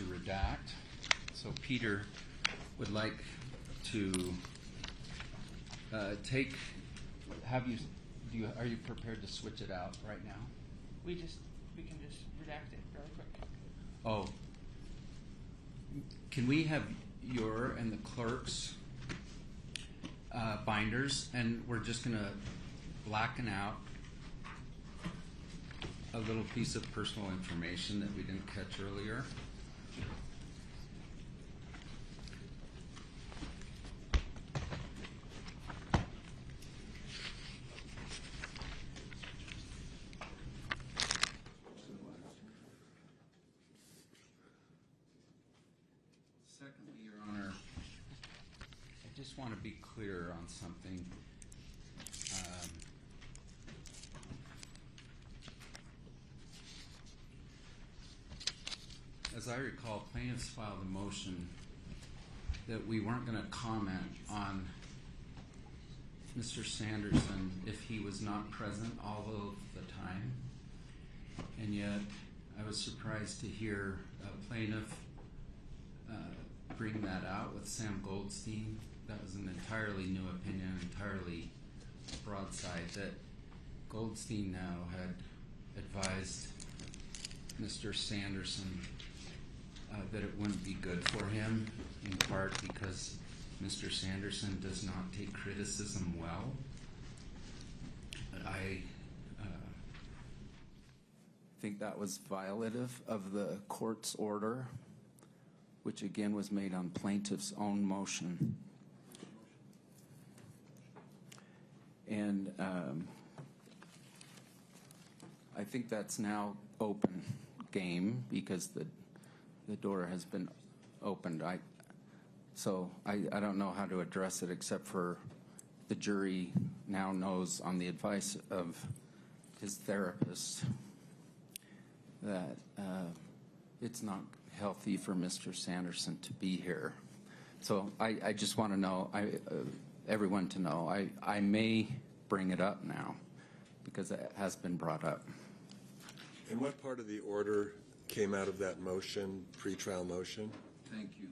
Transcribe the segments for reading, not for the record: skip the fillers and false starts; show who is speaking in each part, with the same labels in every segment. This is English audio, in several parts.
Speaker 1: to redact. So Peter would like to are you prepared to switch it out right now?
Speaker 2: We can just redact it really quick.
Speaker 1: Oh. Can we have your and the clerk's binders, and we're just going to blacken out a little piece of personal information that we didn't catch earlier. Secondly, Your Honor, I just want to be clear on something. As I recall, plaintiffs filed a motion that we weren't going to comment on Mr. Sanderson if he was not present all of the time. And yet, I was surprised to hear a plaintiff bring that out with Sam Goldstein. That was an entirely new opinion, entirely broadside, that Goldstein now had advised Mr. Sanderson that it wouldn't be good for him, in part because Mr. Sanderson does not take criticism well. I think that was violative of the court's order, which again was made on plaintiff's own motion. And I think that's now open game because the door has been opened. So I don't know how to address it except for the jury now knows on the advice of his therapist that it's not healthy for Mr. Sanderson to be here. So I just want to know, everyone to know, I may bring it up now because it has been brought up.
Speaker 3: And what part of the order came out of that motion, pretrial motion?
Speaker 1: Thank you.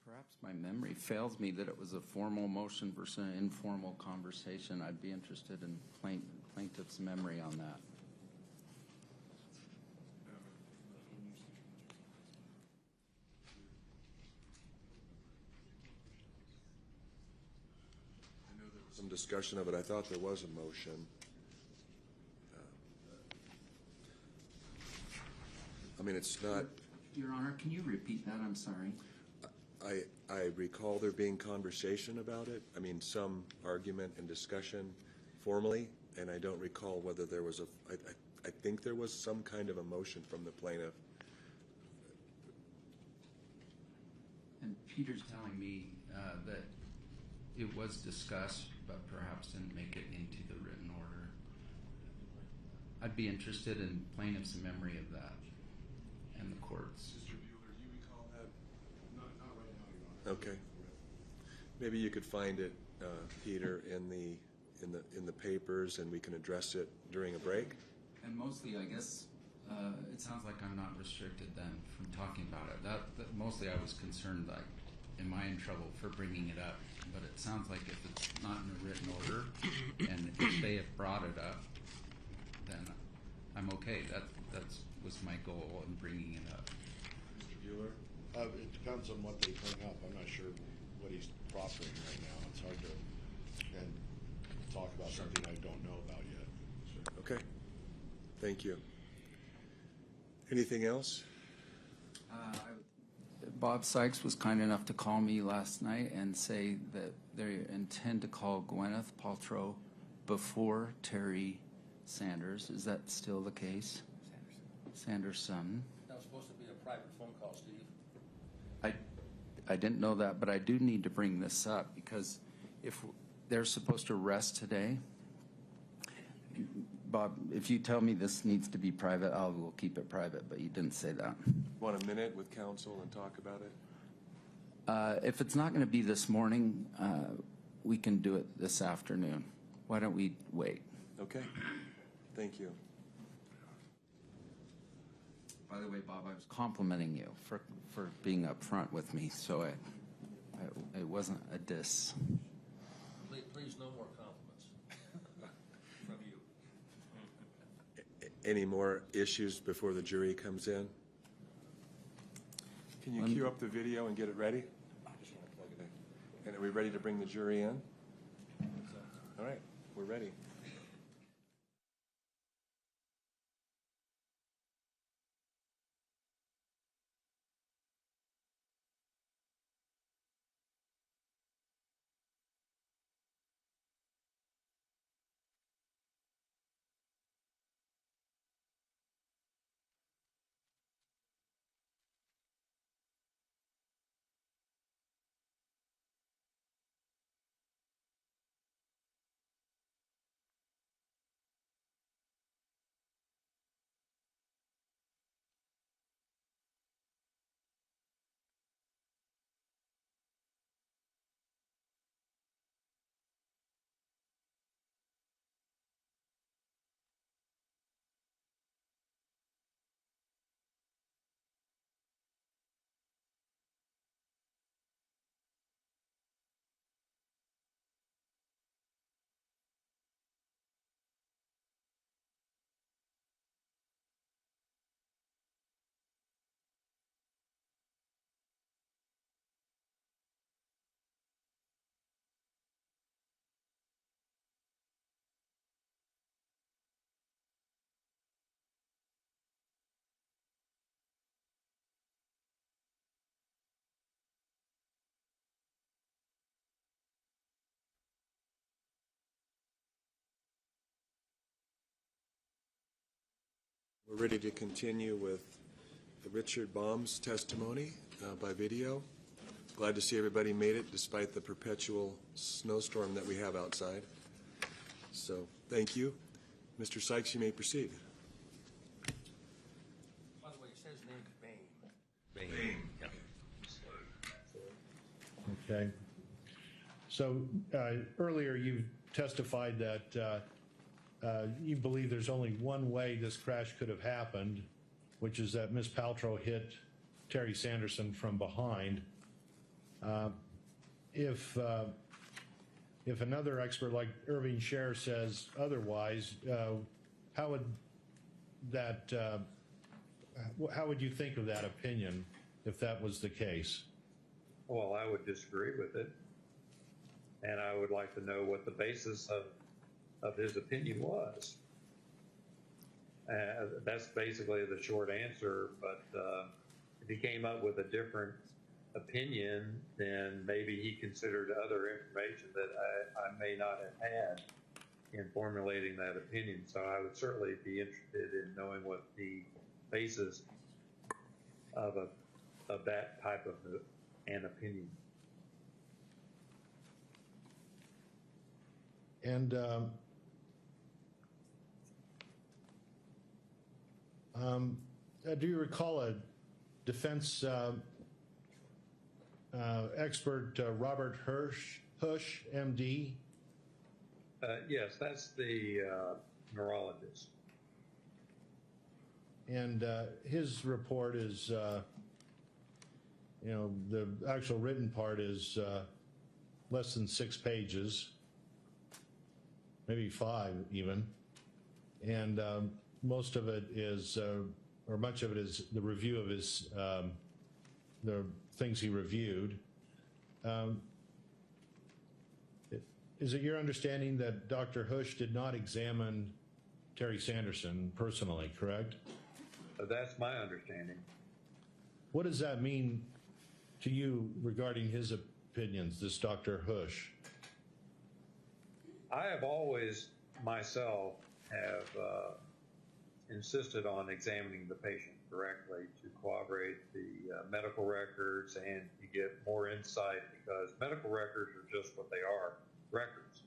Speaker 1: Perhaps my memory fails me that it was a formal motion versus an informal conversation. I'd be interested in plaintiff's memory on that.
Speaker 3: I know there was some discussion of it. I thought there was a motion. I mean, it's not...
Speaker 1: Your Honor, can you repeat that? I'm sorry.
Speaker 3: I recall there being conversation about it. I mean, some argument and discussion formally, and I don't recall whether there was I think there was some kind of a motion from the plaintiff.
Speaker 1: And Peter's telling me that it was discussed, but perhaps didn't make it into the written order. I'd be interested in plaintiff's memory of that and the court's.
Speaker 3: Okay. Maybe you could find it, Peter, in the papers, and we can address it during a break.
Speaker 1: And mostly, I guess, it sounds like I'm not restricted then from talking about it. That mostly, I was concerned, like, am I in trouble for bringing it up? But it sounds like if it's not in a written order, and if they have brought it up, then I'm okay. That was my goal in bringing it up.
Speaker 3: Mr. Bueller?
Speaker 4: It depends on what they bring up. I'm not sure what he's proffering right now. It's hard to talk about something I don't know about yet.
Speaker 3: Sure. Okay. Thank you. Anything else?
Speaker 1: Bob Sykes was kind enough to call me last night and say that they intend to call Gwyneth Paltrow before Terry Sanders. Is that still the case? Sanderson.
Speaker 5: That was supposed to be a private phone call, Steve.
Speaker 1: I didn't know that, but I do need to bring this up because if they're supposed to rest today, Bob, if you tell me this needs to be private, I will keep it private, but you didn't say that.
Speaker 3: Want a minute with counsel and talk about it?
Speaker 1: If it's not going to be this morning, we can do it this afternoon. Why don't we wait?
Speaker 3: Okay, thank you.
Speaker 1: By the way, Bob, I was complimenting you for being up front with me, so it wasn't a diss.
Speaker 5: Please, no more compliments from you.
Speaker 3: Any more issues before the jury comes in? Can you cue up the video and get it ready? I just want to plug it in. And are we ready to bring the jury in? All right, we're ready. We're ready to continue with Richard Baum's testimony by video. Glad to see everybody made it despite the perpetual snowstorm that we have outside. So, thank you. Mr. Sykes, you may proceed.
Speaker 5: By the way, he says his name is Bain. Yeah.
Speaker 6: Okay. So earlier you testified that you believe there's only one way this crash could have happened, which is that Ms. Paltrow hit Terry Sanderson from behind. If another expert like Irving Scher says otherwise, how would you think of that opinion if that was the case?
Speaker 7: Well, I would disagree with it, and I would like to know what the basis of his opinion was. That's basically the short answer, but if he came up with a different opinion, then maybe he considered other information that I may not have had in formulating that opinion. So I would certainly be interested in knowing what the basis of that type of an opinion.
Speaker 6: And do you recall a defense expert, Robert Hush, MD?
Speaker 7: Yes, that's the neurologist.
Speaker 6: And his report is, the actual written part is less than 6 pages, maybe 5 even. And most of it is, or much of it is the review of his, the things he reviewed. Is it your understanding that Dr. Hush did not examine Terry Sanderson personally, correct?
Speaker 7: That's my understanding.
Speaker 6: What does that mean to you regarding his opinions, this Dr. Hush?
Speaker 7: I have always myself have insisted on examining the patient directly to corroborate the medical records and to get more insight, because medical records are just what they are, records.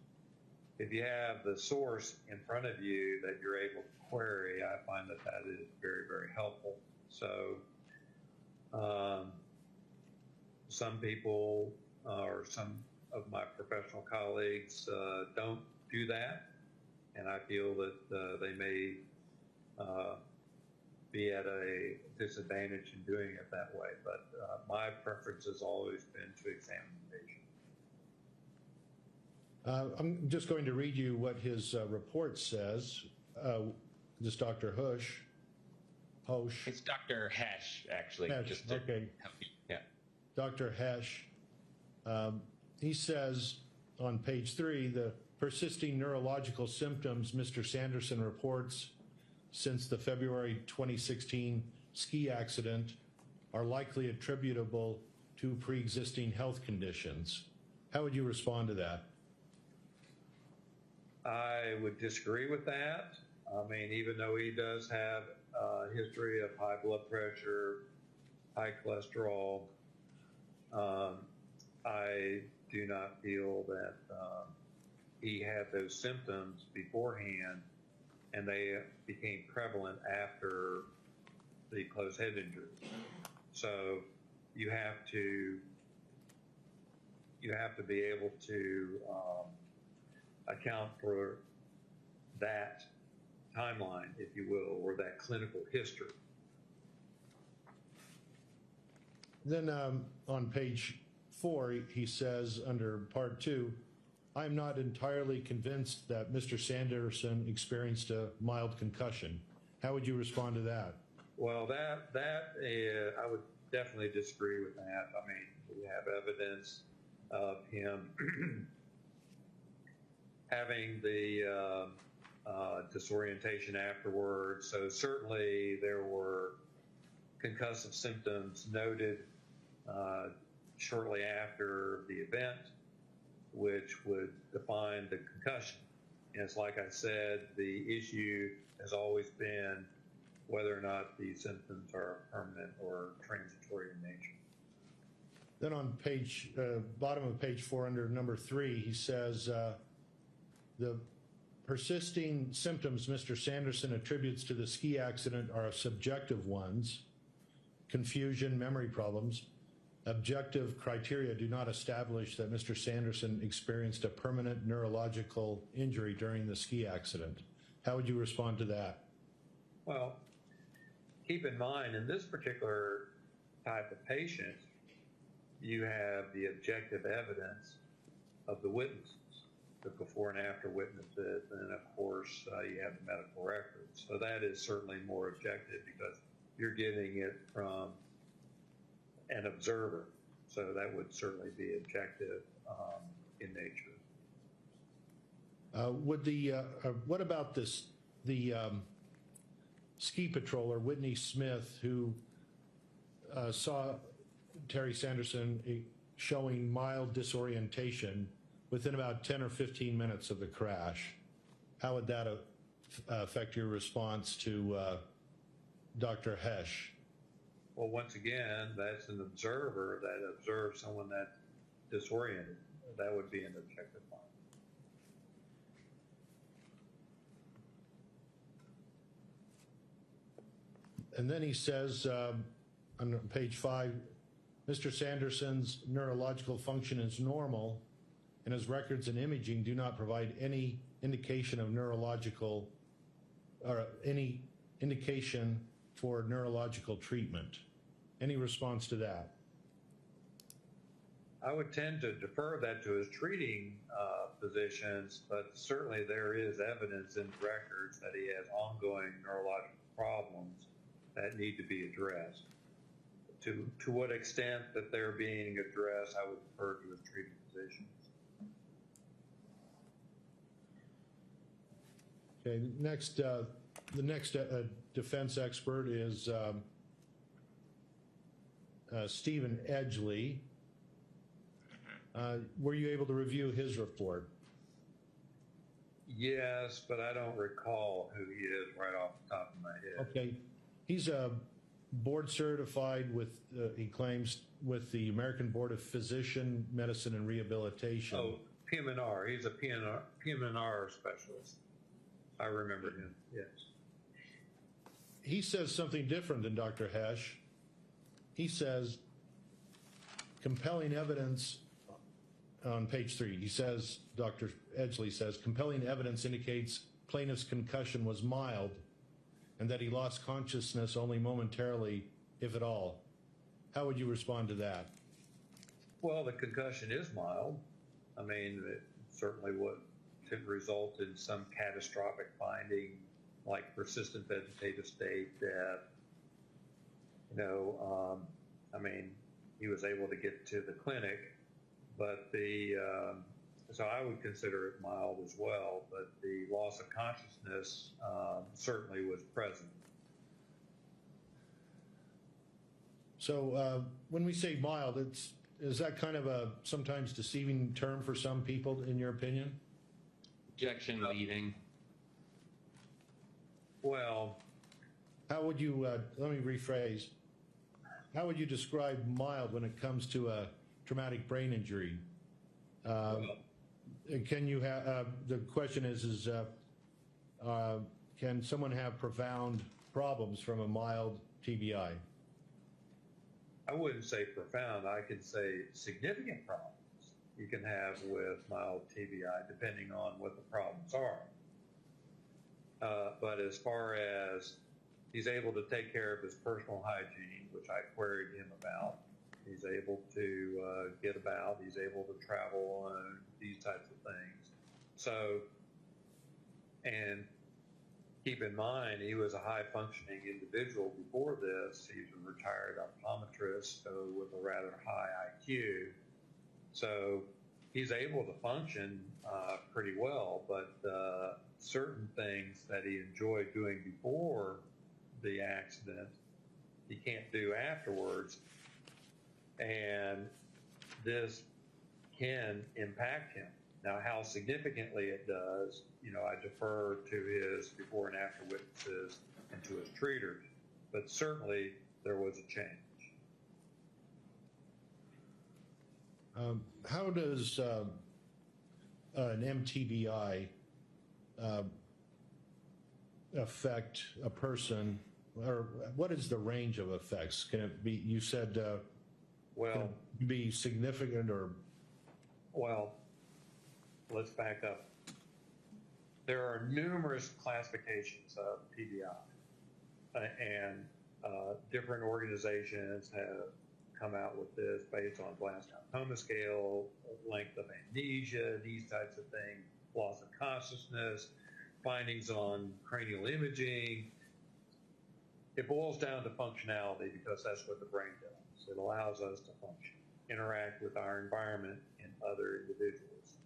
Speaker 7: If you have the source in front of you that you're able to query, I find that that is very, very helpful. So some people or some of my professional colleagues don't do that, and I feel that they may be at a disadvantage in doing it that way. But my preference has always been to examine the patient.
Speaker 6: I'm just going to read you what his report says. This Dr. Hosh.
Speaker 8: It's Dr. Hesh, actually.
Speaker 6: Hesh,
Speaker 8: just to
Speaker 6: okay.
Speaker 8: help you. Yeah.
Speaker 6: Dr. Hesh, he says on page 3, the persisting neurological symptoms Mr. Sanderson reports since the February 2016 ski accident are likely attributable to pre-existing health conditions. How would you respond to that?
Speaker 7: I would disagree with that. I mean, even though he does have a history of high blood pressure, high cholesterol, I do not feel that he had those symptoms beforehand and they became prevalent after the closed head injury. So you have to be able to account for that timeline, if you will, or that clinical history.
Speaker 6: Then on page 4, he says under part 2, I'm not entirely convinced that Mr. Sanderson experienced a mild concussion. How would you respond to that?
Speaker 7: Well, I would definitely disagree with that. I mean, we have evidence of him having the disorientation afterwards. So certainly there were concussive symptoms noted shortly after the event, which would define the concussion. And it's like I said, the issue has always been whether or not these symptoms are permanent or transitory in nature.
Speaker 6: Then on page, bottom of page 4 under number 3, he says, the persisting symptoms Mr. Sanderson attributes to the ski accident are subjective ones, confusion, memory problems. Objective criteria do not establish that Mr. Sanderson experienced a permanent neurological injury during the ski accident. How would you respond to that?
Speaker 7: Well, keep in mind, in this particular type of patient, you have the objective evidence of the witnesses, the before and after witnesses, and of course, you have the medical records. So that is certainly more objective because you're getting it from an observer. So that would certainly be objective in nature.
Speaker 6: What about this? The ski patroller, Whitney Smith, who saw Terry Sanderson showing mild disorientation within about 10 or 15 minutes of the crash. How would that affect your response to Dr. Hesh?
Speaker 7: Well, once again, that's an observer that observes someone that's disoriented. That would be an objective finding.
Speaker 6: And then he says on page 5, Mr. Sanderson's neurological function is normal, and his records and imaging do not provide any indication of neurological or any indication for neurological treatment. Any response to that?
Speaker 7: I would tend to defer that to his treating physicians, but certainly there is evidence in the records that he has ongoing neurological problems that need to be addressed. To what extent that they're being addressed, I would defer to his treating physicians.
Speaker 6: Okay, next, the next defense expert is Stephen Edgley. Were you able to review his report?
Speaker 7: Yes, but I don't recall who he is right off the top of my head.
Speaker 6: Okay. He's board certified with, he claims, with the American Board of Physician Medicine and Rehabilitation.
Speaker 7: Oh, PM&R. He's a PM&R specialist. I remember him, yes.
Speaker 6: He says something different than Dr. Hesh. He says, compelling evidence on page 3. He says, Dr. Edgley says, compelling evidence indicates plaintiff's concussion was mild and that he lost consciousness only momentarily, if at all. How would you respond to that?
Speaker 7: Well, the concussion is mild. I mean, it certainly could result in some catastrophic finding like persistent vegetative state, death. I mean, he was able to get to the clinic, but so I would consider it mild as well, but the loss of consciousness certainly was present.
Speaker 6: So when we say mild, is that kind of a sometimes deceiving term for some people, in your opinion?
Speaker 8: Objection leading.
Speaker 7: Well,
Speaker 6: how would you, let me rephrase, how would you describe mild when it comes to a traumatic brain injury? Can you have, the question is can someone have profound problems from a mild TBI?
Speaker 7: I wouldn't say profound. I could say significant problems you can have with mild TBI, depending on what the problems are. But as far as he's able to take care of his personal hygiene, which I queried him about, he's able to get about, he's able to travel, these types of things. So, and keep in mind, he was a high-functioning individual before this. He's a retired optometrist, so with a rather high IQ. So he's able to function pretty well, but certain things that he enjoyed doing before the accident, he can't do afterwards. And this can impact him. Now, how significantly it does, I defer to his before and after witnesses and to his treaters, but certainly there was a change.
Speaker 6: How does an MTBI affect a person, or what is the range of effects? Can it be, you said,
Speaker 7: well,
Speaker 6: be significant or?
Speaker 7: Well, let's back up. There are numerous classifications of TBI, and different organizations have come out with this based on Glasgow scale, length of amnesia, these types of things, loss of consciousness, findings on cranial imaging. It boils down to functionality because that's what the brain does. It allows us to function, interact with our environment and other individuals.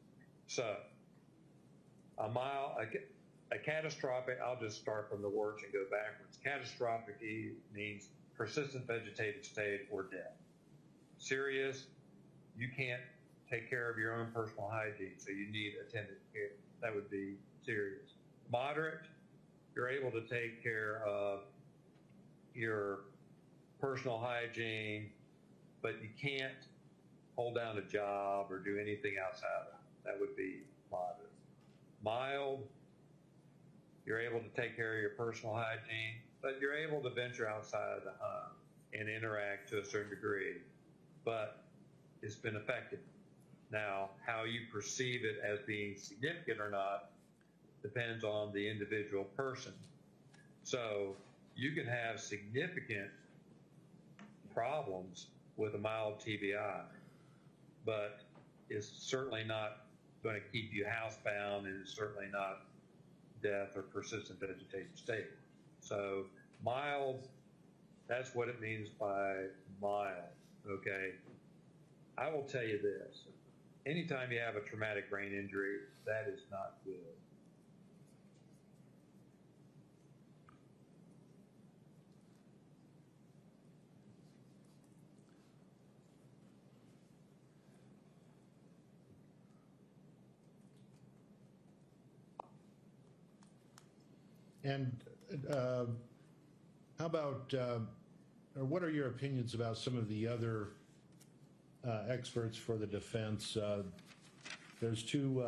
Speaker 7: So, a catastrophic, I'll just start from the words and go backwards. Catastrophic means persistent vegetative state or death. Serious, you can't take care of your own personal hygiene, so you need attendant care. That would be serious. Moderate, you're able to take care of your personal hygiene, but you can't hold down a job or do anything outside of that. That would be moderate. Mild, you're able to take care of your personal hygiene, but you're able to venture outside of the home and interact to a certain degree, but it's been affected. Now, how you perceive it as being significant or not depends on the individual person. So you can have significant problems with a mild TBI, but it's certainly not going to keep you housebound, and it's certainly not death or persistent vegetative state. So mild, that's what it means by mild, okay? I will tell you this, anytime you have a traumatic brain injury, that is not good.
Speaker 6: And how about, or what are your opinions about some of the other experts for the defense? There's two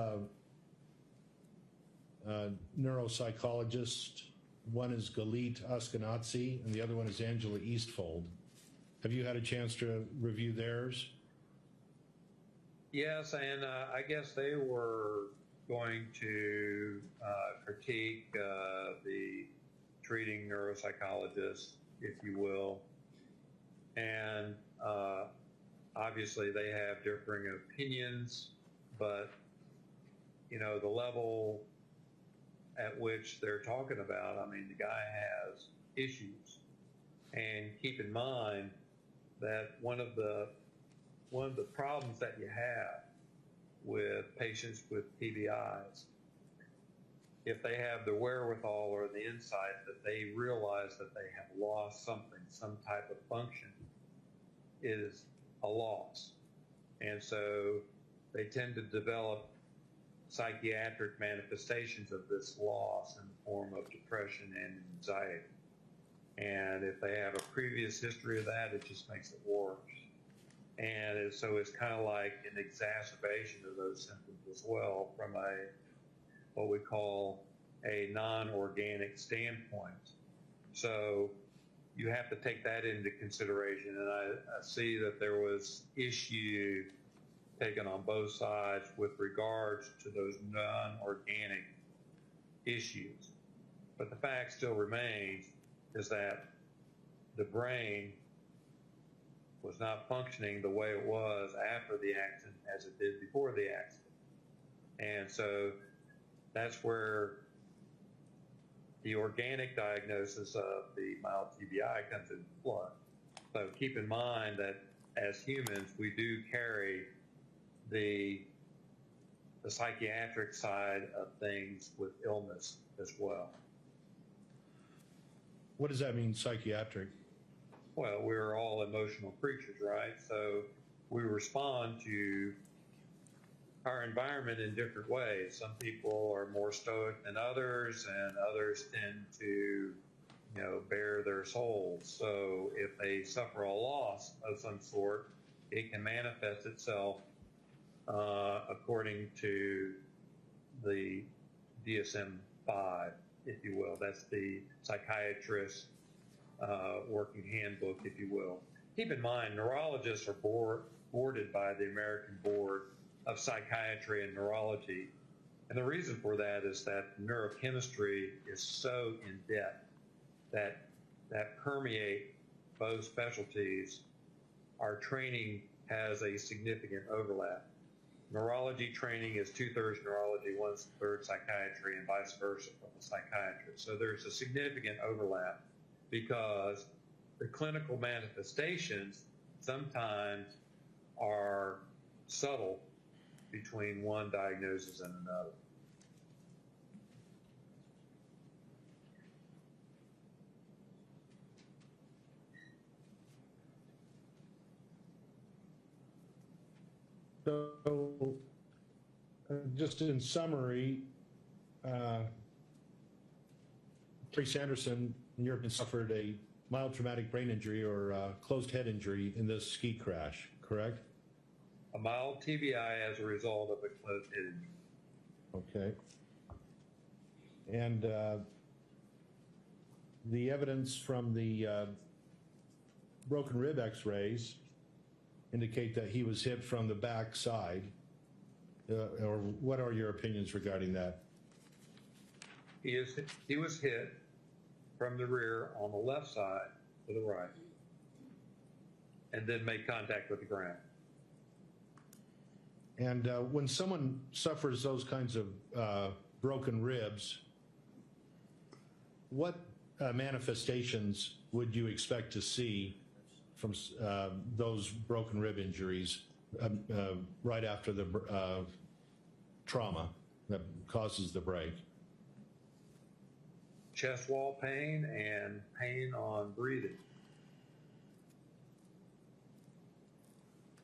Speaker 6: neuropsychologists. One is Galit Askenazi, and the other one is Angela Eastfold. Have you had a chance to review theirs?
Speaker 7: Yes, and I guess they were going to critique the treating neuropsychologist, if you will. And obviously they have differing opinions, but you know, the level at which they're talking about, I mean, the guy has issues. And keep in mind that one of the problems that you have with patients with TBIs, if they have the wherewithal or the insight that they realize that they have lost something, some type of function, is a loss. And so they tend to develop psychiatric manifestations of this loss in the form of depression and anxiety. And if they have a previous history of that, it just makes it worse. And so it's kind of like an exacerbation of those symptoms as well from what we call a non-organic standpoint. So you have to take that into consideration. And I see that there was issue taken on both sides with regards to those non-organic issues. But the fact still remains is that the brain was not functioning the way it was after the accident as it did before the accident. And so that's where the organic diagnosis of the mild TBI comes into play. So keep in mind that as humans, we do carry the psychiatric side of things with illness as well.
Speaker 6: What does that mean, psychiatric?
Speaker 7: Well, we're all emotional creatures, right? So we respond to our environment in different ways. Some people are more stoic than others, and others tend to, you know, bare their souls. So if they suffer a loss of some sort, it can manifest itself according to the DSM-5, if you will. That's the psychiatrist working handbook, if you will. Keep in mind, neurologists are boarded by the American Board of Psychiatry and Neurology. And the reason for that is that neurochemistry is so in depth that permeate both specialties. Our training has a significant overlap. Neurology training is 2/3 neurology, 1/3 psychiatry, and vice versa from the psychiatrist. So there's a significant overlap because the clinical manifestations sometimes are subtle between one diagnosis and another.
Speaker 6: So, just in summary, Trace Anderson, in your opinion, suffered a mild traumatic brain injury or closed head injury in this ski crash, correct?
Speaker 7: A mild TBI as a result of a closed head injury.
Speaker 6: Okay. And the evidence from the broken rib x-rays indicate that he was hit from the back side. Or what are your opinions regarding that?
Speaker 7: He was hit from the rear on the left side to the right and then made contact with the ground.
Speaker 6: And when someone suffers those kinds of broken ribs, what manifestations would you expect to see from those broken rib injuries right after the trauma that causes the break?
Speaker 7: Chest wall pain and pain on breathing.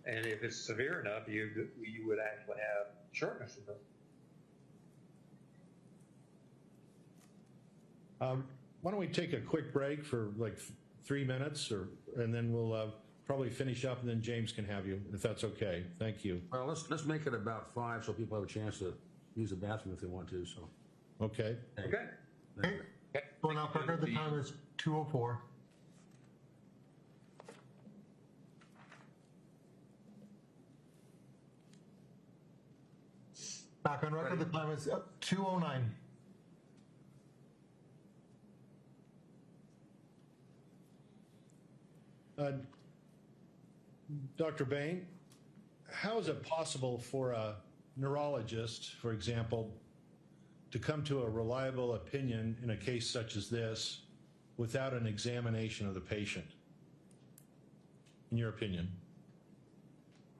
Speaker 7: And if it's severe enough, you would actually have shortness of breath.
Speaker 6: Why don't we take a quick break for like 3 minutes, and then we'll probably finish up, and then James can have you, if that's okay. Thank you.
Speaker 5: Well, let's make it about 5 so people have a chance to use the bathroom if they want to, so.
Speaker 6: Okay.
Speaker 7: Okay.
Speaker 9: Okay. Going off record, the time is 2:04. Back on record, the time is 2:09.
Speaker 6: Dr. Bain, how is it possible for a neurologist, for example, to come to a reliable opinion in a case such as this without an examination of the patient, in your opinion?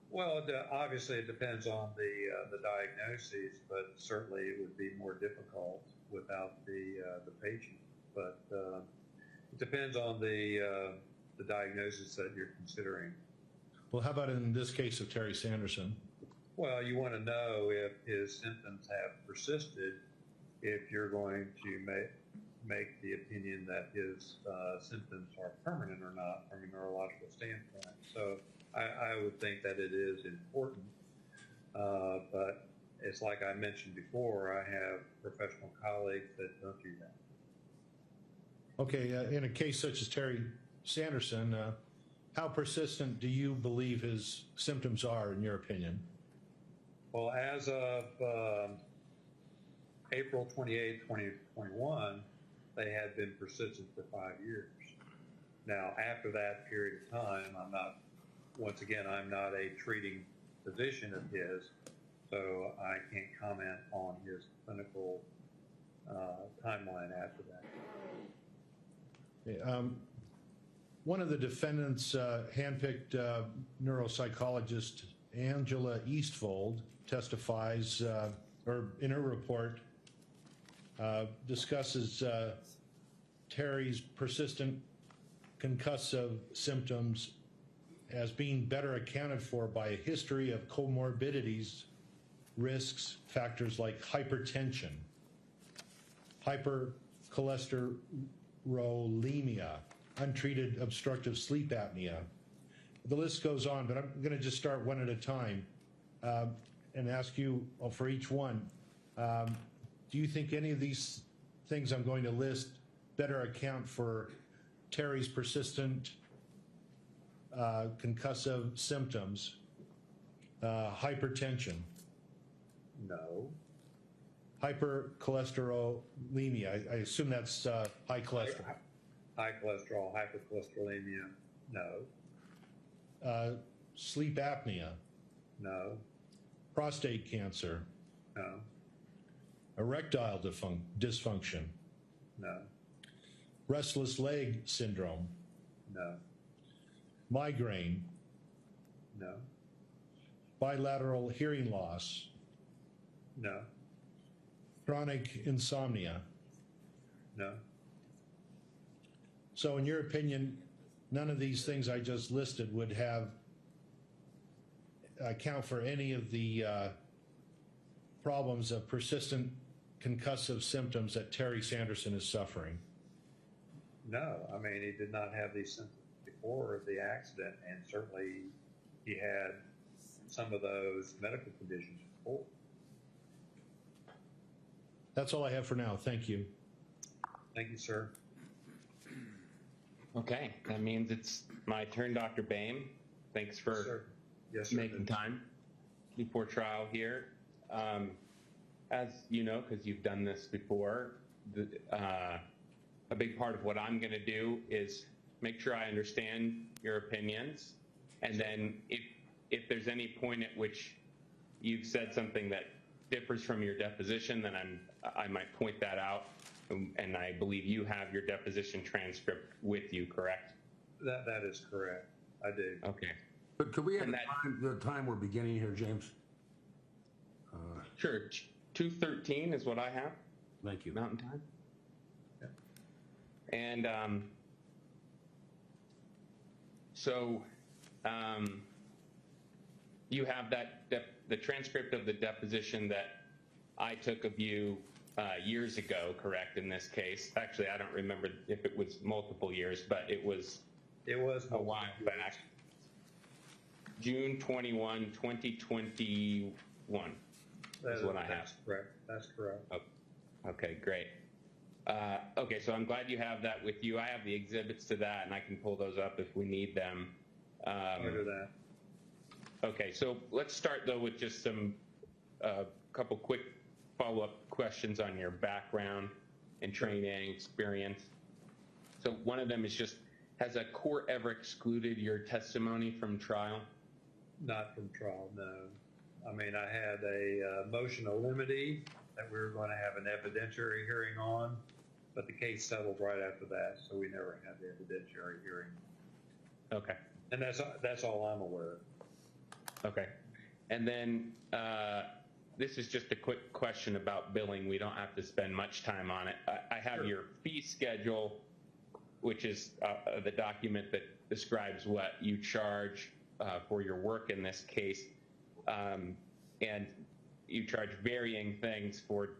Speaker 7: Well, obviously it depends on the diagnoses, but certainly it would be more difficult without the patient. But it depends on the diagnosis that you're considering.
Speaker 6: Well, how about in this case of Terry Sanderson?
Speaker 7: Well, you want to know if his symptoms have persisted, if you're going to make the opinion that his symptoms are permanent or not from a neurological standpoint. So I would think that it is important, but it's like I mentioned before, I have professional colleagues that don't do that.
Speaker 6: Okay, in a case such as Terry Sanderson, how persistent do you believe his symptoms are, in your opinion?
Speaker 7: Well, as of April 28, 2021, they had been persistent for 5 years. Now, after that period of time, I'm not a treating physician of his, so I can't comment on his clinical timeline after that.
Speaker 6: One of the defendants, handpicked neuropsychologist Angela Eastfold, testifies, or in her report, discusses Terry's persistent concussive symptoms as being better accounted for by a history of comorbidities, risks, factors like hypertension, hypercholesterolemia, untreated obstructive sleep apnea. The list goes on, but I'm going to just start one at a time and ask you for each one. Do you think any of these things I'm going to list better account for Terry's persistent concussive symptoms? Hypertension.
Speaker 7: No.
Speaker 6: Hypercholesterolemia. I assume that's high cholesterol.
Speaker 7: High cholesterol, hypercholesterolemia. No.
Speaker 6: Sleep apnea.
Speaker 7: No.
Speaker 6: Prostate cancer.
Speaker 7: No.
Speaker 6: Erectile dysfunction.
Speaker 7: No.
Speaker 6: Restless leg syndrome.
Speaker 7: No.
Speaker 6: Migraine.
Speaker 7: No.
Speaker 6: Bilateral hearing loss.
Speaker 7: No.
Speaker 6: Chronic insomnia.
Speaker 7: No.
Speaker 6: So in your opinion, none of these things I just listed would account for any of the problems of persistent concussive symptoms that Terry Sanderson is suffering?
Speaker 7: No. I mean, he did not have these symptoms before the accident, and certainly he had some of those medical conditions before.
Speaker 6: That's all I have for now. Thank you.
Speaker 7: Thank you, sir.
Speaker 8: Okay, that means it's my turn, Dr. Bain. Thanks
Speaker 7: Yes,
Speaker 8: for
Speaker 7: sir. Yes, sir.
Speaker 8: making time before trial here. As you know, because you've done this before, a big part of what I'm going to do is make sure I understand your opinions, and then if there's any point at which you've said something that differs from your deposition, then I might point that out. And I believe you have your deposition transcript with you, correct?
Speaker 7: That is correct. I do.
Speaker 8: Okay.
Speaker 5: But could we have
Speaker 8: And
Speaker 5: the time we're beginning here, James?
Speaker 8: Sure. 2:13 is what I have.
Speaker 5: Thank you.
Speaker 8: Mountain Time.
Speaker 7: Yeah.
Speaker 8: And so you have the transcript of the deposition that I took of you years ago, correct, in this case? Actually, I don't remember if it was multiple years, but it was a while back. June 21, 2021 is what I have.
Speaker 7: That's correct. That's correct.
Speaker 8: Oh, okay, great. Okay, so I'm glad you have that with you. I have the exhibits to that, and I can pull those up if we need them.
Speaker 7: Under that.
Speaker 8: Okay, so let's start, though, with just some couple quick follow-up questions on your background and training experience. So one of them is just, has a court ever excluded your testimony from trial?
Speaker 7: Not from trial, no. I mean, I had a motion of limine that we were going to have an evidentiary hearing on, but the case settled right after that, so we never had the evidentiary hearing.
Speaker 8: Okay.
Speaker 7: And that's all I'm aware of.
Speaker 8: Okay. And then this is just a quick question about billing. We don't have to spend much time on it. I have
Speaker 7: Sure.
Speaker 8: your fee schedule, which is the document that describes what you charge for your work in this case. And you charge varying things for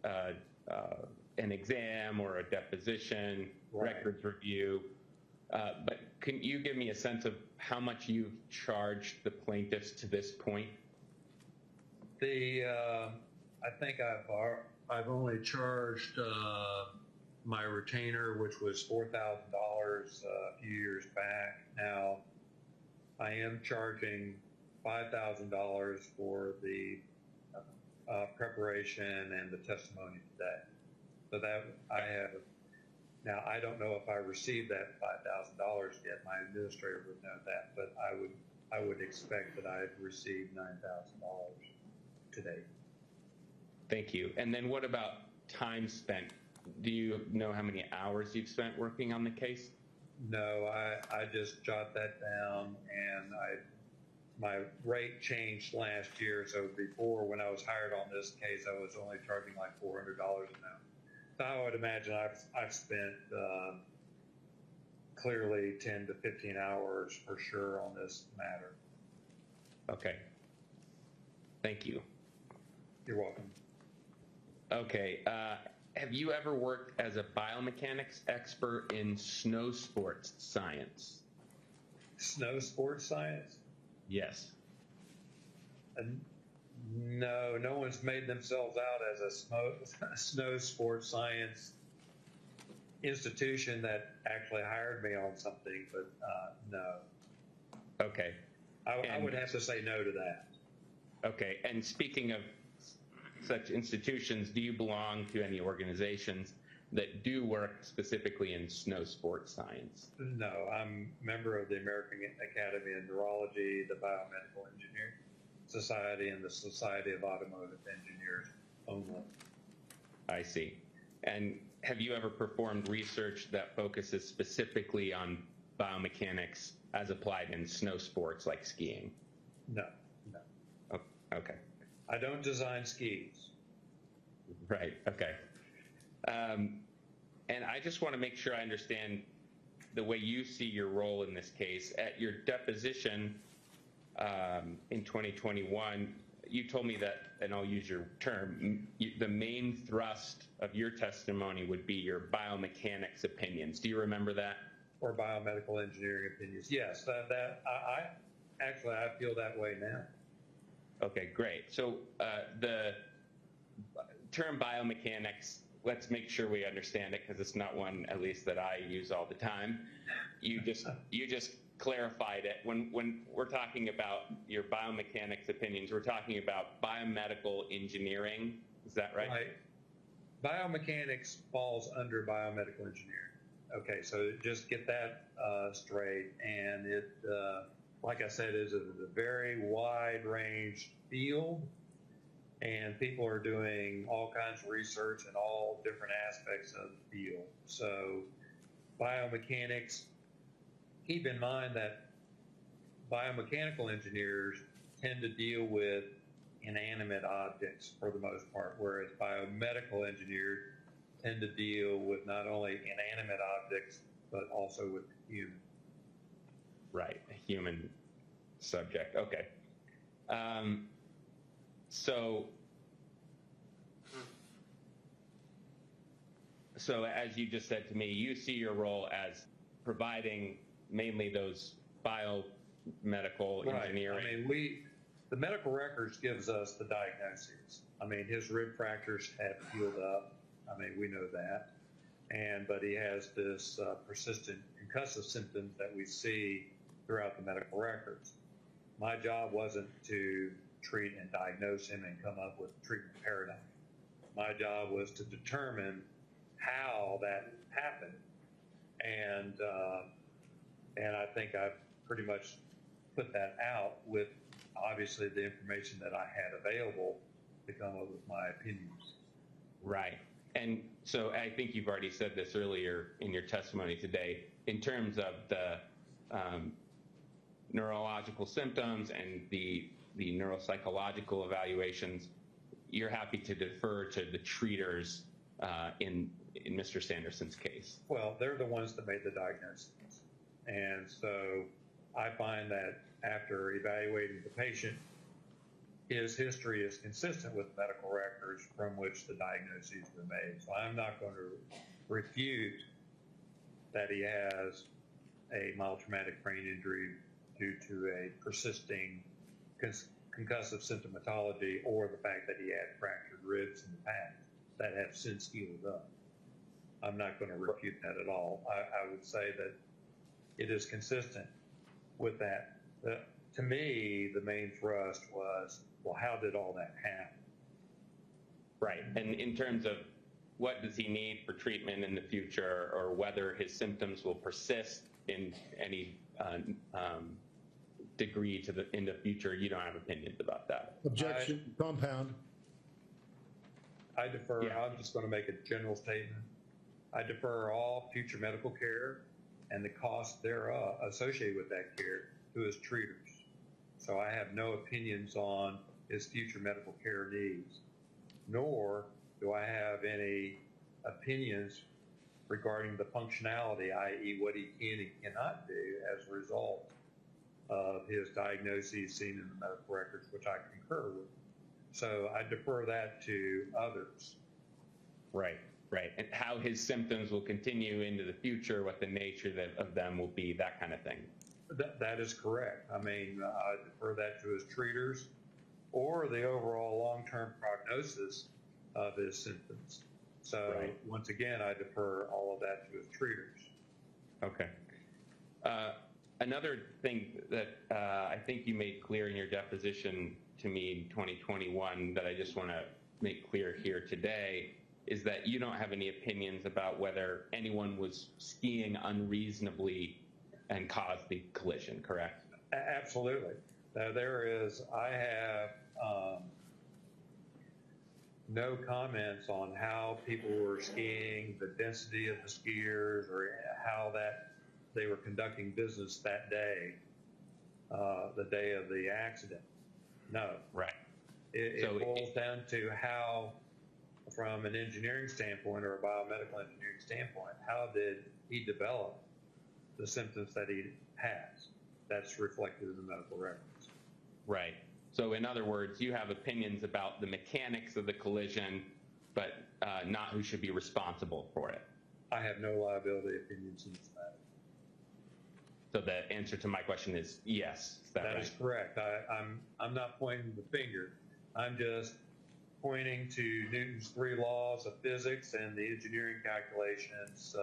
Speaker 8: an exam or a deposition,
Speaker 7: Right.
Speaker 8: records review. But can you give me a sense of how much you've charged the plaintiffs to this point?
Speaker 7: I think I've only charged my retainer, which was $4,000 a few years back. Now, I am charging $5,000 for the preparation and the testimony today. So that I have. Now, I don't know if I received that $5,000 yet. My administrator would know that, but I would expect that I've received $9,000 today.
Speaker 8: Thank you. And then what about time spent? Do you know how many hours you've spent working on the case?
Speaker 7: No, I just jot that down, and my rate changed last year. So before, when I was hired on this case, I was only charging like $400 an hour. So I would imagine I've spent clearly 10 to 15 hours for sure on this matter.
Speaker 8: Okay. Thank you.
Speaker 7: You're welcome.
Speaker 8: Okay. Have you ever worked as a biomechanics expert in snow sports science?
Speaker 7: Snow sports science?
Speaker 8: Yes.
Speaker 7: No, no one's made themselves out as a snow sports science institution that actually hired me on something, but no.
Speaker 8: Okay.
Speaker 7: I would have to say no to that.
Speaker 8: Okay. And speaking of such institutions, do you belong to any organizations that do work specifically in snow sports science?
Speaker 7: No, I'm a member of the American Academy of Neurology, the Biomedical Engineering Society, and the Society of Automotive Engineers only.
Speaker 8: I see. And have you ever performed research that focuses specifically on biomechanics as applied in snow sports like skiing?
Speaker 7: No.
Speaker 8: Oh, okay.
Speaker 7: I don't design skis.
Speaker 8: Right. Okay. And I just want to make sure I understand the way you see your role in this case. At your deposition in 2021, you told me that, and I'll use your term, the main thrust of your testimony would be your biomechanics opinions. Do you remember that?
Speaker 7: Or biomedical engineering opinions. Yes, I feel that way now.
Speaker 8: Okay, great. So the term biomechanics, let's make sure we understand it, because it's not one, at least, that I use all the time. You just clarified it. When we're talking about your biomechanics opinions, we're talking about biomedical engineering. Is that right?
Speaker 7: Right. Biomechanics falls under biomedical engineering. Okay, so just get that straight. And it, like I said, is a very wide range field, and people are doing all kinds of research in all different aspects of the field. So biomechanics, keep in mind that biomechanical engineers tend to deal with inanimate objects for the most part, whereas biomedical engineers tend to deal with not only inanimate objects, but also with human.
Speaker 8: Right, a human subject. Okay. So so as you just said to me, you see your role as providing mainly those biomedical engineering.
Speaker 7: I mean, the medical records gives us the diagnoses. I mean, his rib fractures have healed up. I mean, we know that. But he has this persistent concussive symptoms that we see throughout the medical records. My job wasn't to treat and diagnose him and come up with a treatment paradigm. My job was to determine how that happened. And I think I've pretty much put that out with obviously the information that I had available to come up with my opinions.
Speaker 8: Right. And so I think you've already said this earlier in your testimony today, in terms of the neurological symptoms and the neuropsychological evaluations, you're happy to defer to the treaters in Mr. Sanderson's case.
Speaker 7: Well, they're the ones that made the diagnosis. And so I find that after evaluating the patient, his history is consistent with medical records from which the diagnoses were made. So I'm not going to refute that he has a mild traumatic brain injury due to a persisting concussive symptomatology, or the fact that he had fractured ribs in the past that have since healed up. I'm not going to refute that at all. I would say that it is consistent with that. To me, the main thrust was, well, how did all that happen?
Speaker 8: Right. And in terms of what does he need for treatment in the future, or whether his symptoms will persist in any degree in the future, you don't have opinions about that.
Speaker 6: Objection, compound.
Speaker 7: I defer.
Speaker 8: Yeah.
Speaker 7: I'm just going to make a general statement. I defer all future medical care and the costs thereof associated with that care to his treaters. So I have no opinions on his future medical care needs, nor do I have any opinions regarding the functionality, i.e. what he can and cannot do as a result of his diagnoses seen in the medical records, which I concur with. So I defer that to others.
Speaker 8: Right, right. And how his symptoms will continue into the future, what the nature of them will be, that kind of thing.
Speaker 7: That is correct. I mean, I defer that to his treaters, or the overall long-term prognosis of his symptoms. So
Speaker 8: Right.
Speaker 7: Once again, I defer all of that to his treaters.
Speaker 8: Okay. Another thing that I think you made clear in your deposition to me in 2021 that I just want to make clear here today is that you don't have any opinions about whether anyone was skiing unreasonably and caused the collision, correct?
Speaker 7: Absolutely. I have no comments on how people were skiing, the density of the skiers, or how that they were conducting business that day, the day of the accident. No.
Speaker 8: Right.
Speaker 7: It boils down to how, from an engineering standpoint or a biomedical engineering standpoint, how did he develop the symptoms that he has? That's reflected in the medical records.
Speaker 8: Right. So in other words, you have opinions about the mechanics of the collision, but not who should be responsible for it.
Speaker 7: I have no liability opinions in this matter.
Speaker 8: So the answer to my question is yes. Is that right?
Speaker 7: That is correct. I'm not pointing the finger. I'm just pointing to Newton's 3 laws of physics and the engineering calculations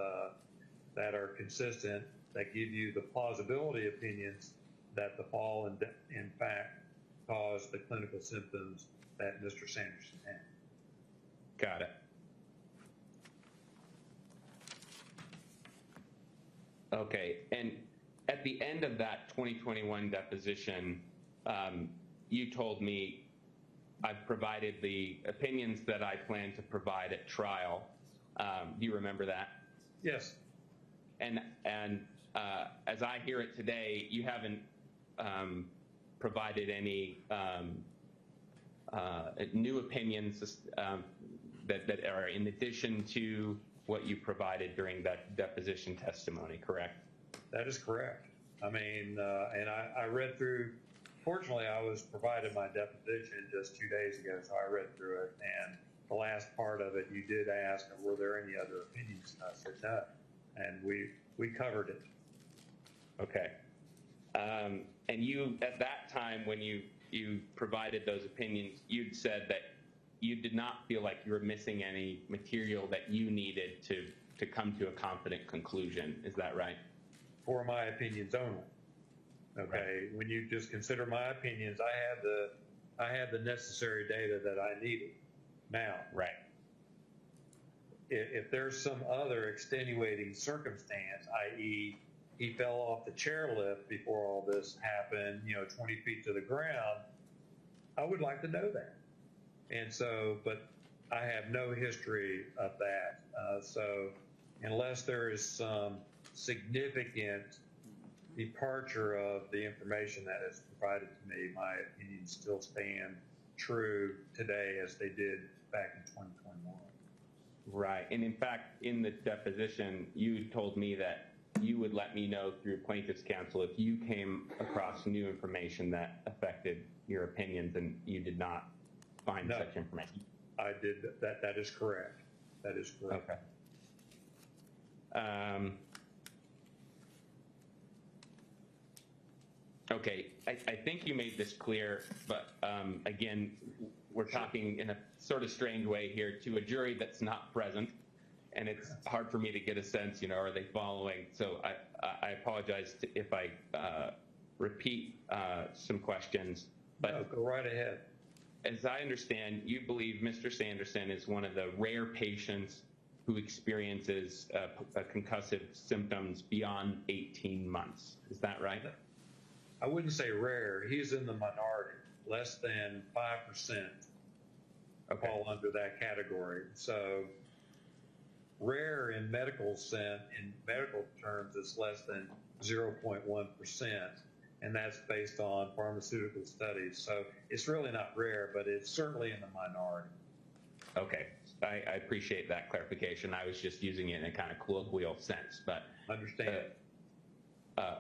Speaker 7: that are consistent, that give you the plausibility opinions that the fall in fact caused the clinical symptoms that Mr. Sanderson had.
Speaker 8: Got it. Okay. And at the end of that 2021 deposition, you told me I've provided the opinions that I plan to provide at trial. Do you remember that?
Speaker 7: Yes.
Speaker 8: And as I hear it today, you haven't provided any new opinions that are in addition to what you provided during that deposition testimony, correct?
Speaker 7: That is correct. I mean, and I read through, fortunately, I was provided my deposition just 2 days ago, so I read through it, and the last part of it, you did ask, were there any other opinions? And I said no, and we covered it.
Speaker 8: Okay. And you, at that time, when you provided those opinions, you'd said that you did not feel like you were missing any material that you needed to come to a confident conclusion. Is that right?
Speaker 7: For my opinions only. Okay. Right. When you just consider my opinions, I had the necessary data that I needed. Now,
Speaker 8: right.
Speaker 7: If there's some other extenuating circumstance, i.e., he fell off the chairlift before all this happened, 20 feet to the ground, I would like to know that. And so, but I have no history of that. So unless there is some significant departure of the information that is provided to me, my opinions still stand true today as they did back in 2021.
Speaker 8: Right. And in fact, in the deposition, you told me that you would let me know through plaintiff's counsel if you came across new information that affected your opinions, and you did not find such information.
Speaker 7: I did. That is correct. That is correct.
Speaker 8: Okay. Okay, I think you made this clear, but again, we're talking in a sort of strange way here to a jury that's not present, and it's hard for me to get a sense, are they following? So I apologize if I repeat some questions. But
Speaker 7: no, go right ahead.
Speaker 8: As I understand, you believe Mr. Sanderson is one of the rare patients who experiences concussive symptoms beyond 18 months. Is that right?
Speaker 7: I wouldn't say rare. He's in the minority. Less than 5% fall under that category. So rare in medical terms is less than 0.1%, and that's based on pharmaceutical studies. So it's really not rare, but it's certainly in the minority.
Speaker 8: Okay, I appreciate that clarification. I was just using it in a kind of colloquial sense, but
Speaker 7: understand.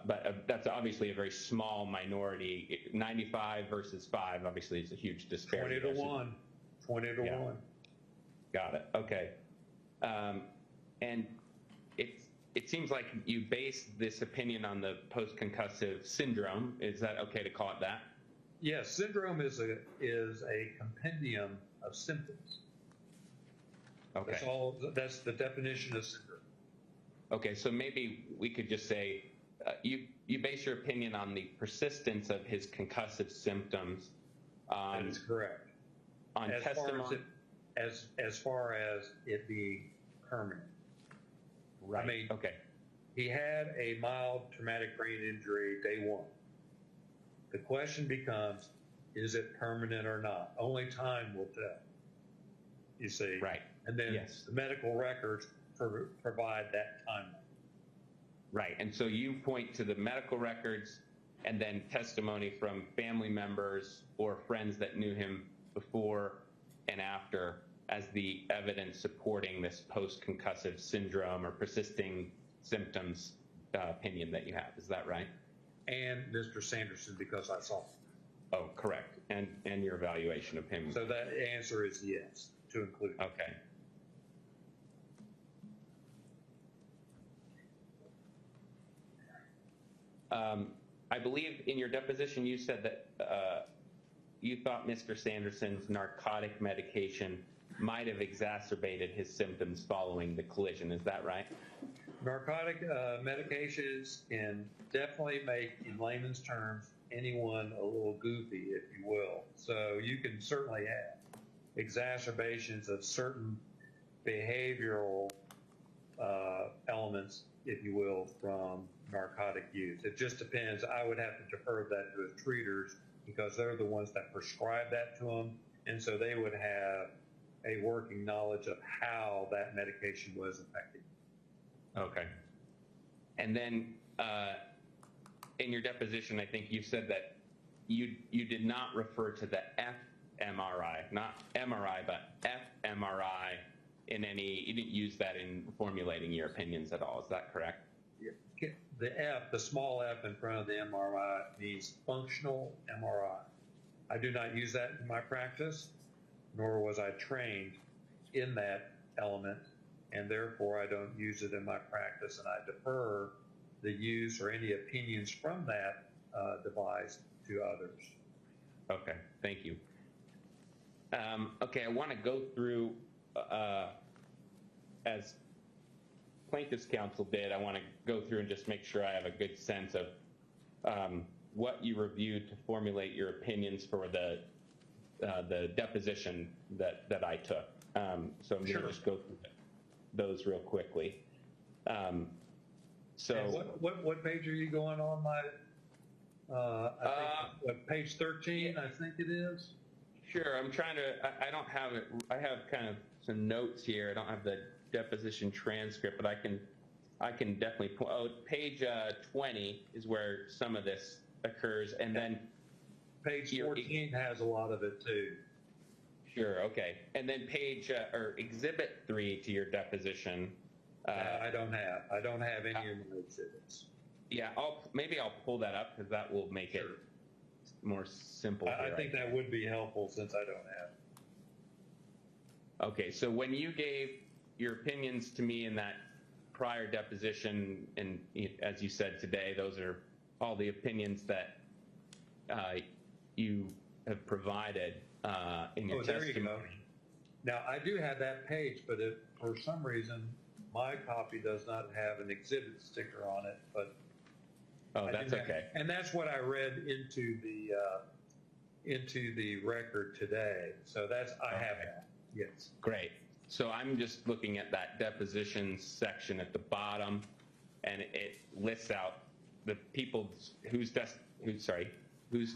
Speaker 8: But that's obviously a very small minority. 95 versus 5, obviously, is a huge disparity.
Speaker 7: 20 to 1. 20 to 1.
Speaker 8: Got it. Okay. And it seems like you base this opinion on the post-concussive syndrome. Is that okay to call it that?
Speaker 7: Yes, syndrome is a compendium of symptoms.
Speaker 8: Okay.
Speaker 7: That's the definition of syndrome.
Speaker 8: Okay, so maybe we could just say you base your opinion on the persistence of his concussive symptoms.
Speaker 7: That is correct.
Speaker 8: On testimony.
Speaker 7: As far as it being permanent.
Speaker 8: Right.
Speaker 7: I mean,
Speaker 8: okay.
Speaker 7: He had a mild traumatic brain injury day one. The question becomes, is it permanent or not? Only time will tell. You see?
Speaker 8: Right.
Speaker 7: And then the medical records provide that timeline.
Speaker 8: Right. And so you point to the medical records and then testimony from family members or friends that knew him before and after as the evidence supporting this post-concussive syndrome or persisting symptoms opinion that you have. Is that right?
Speaker 7: And Mr. Sanderson, because I saw him.
Speaker 8: Oh, correct. And your evaluation of him.
Speaker 7: So that answer is yes, to include.
Speaker 8: Okay. I believe in your deposition you said that you thought Mr. Sanderson's narcotic medication might have exacerbated his symptoms following the collision. Is that right?
Speaker 7: Narcotic medications can definitely make, in layman's terms, anyone a little goofy, if you will. So you can certainly have exacerbations of certain behavioral elements, if you will, from narcotic use. It just depends. I would have to defer that to his treaters because they're the ones that prescribe that to him, and so they would have a working knowledge of how that medication was affecting him.
Speaker 8: Okay. And then in your deposition, I think you said that you did not refer to the fMRI, not MRI, but fMRI in any, you didn't use that in formulating your opinions at all. Is that correct?
Speaker 7: Yeah. The F, the small f in front of the MRI means functional MRI. I do not use that in my practice, nor was I trained in that element, and therefore I don't use it in my practice, and I defer the use or any opinions from that device to others.
Speaker 8: Okay, thank you. Okay, I want to go through, as plaintiff's counsel did, I want to go through and just make sure I have a good sense of what you reviewed to formulate your opinions for the deposition that I took. So I'm going to just go through those real quickly. So
Speaker 7: And what page are you going on, my? I think, page 13, I think it is.
Speaker 8: Sure, I'm trying to, I don't have it, I have kind of some notes here. I don't have the deposition transcript, but I can definitely, page 20 is where some of this occurs, and then
Speaker 7: page 14 has a lot of it too.
Speaker 8: Sure, okay. And then page, or exhibit 3 to your deposition.
Speaker 7: I don't have any of my exhibits.
Speaker 8: Yeah, maybe I'll pull that up because that will make it more simple.
Speaker 7: I think that would be helpful since I don't have it.
Speaker 8: Okay, so when you gave your opinions to me in that prior deposition, and as you said today, those are all the opinions that you have provided in your testimony.
Speaker 7: There you go. Now, I do have that page, but if for some reason my copy does not have an exhibit sticker on it, but
Speaker 8: that's okay.
Speaker 7: And that's what I read into the record today. So I have that. Yes.
Speaker 8: Great. So I'm just looking at that deposition section at the bottom, and it lists out the people whose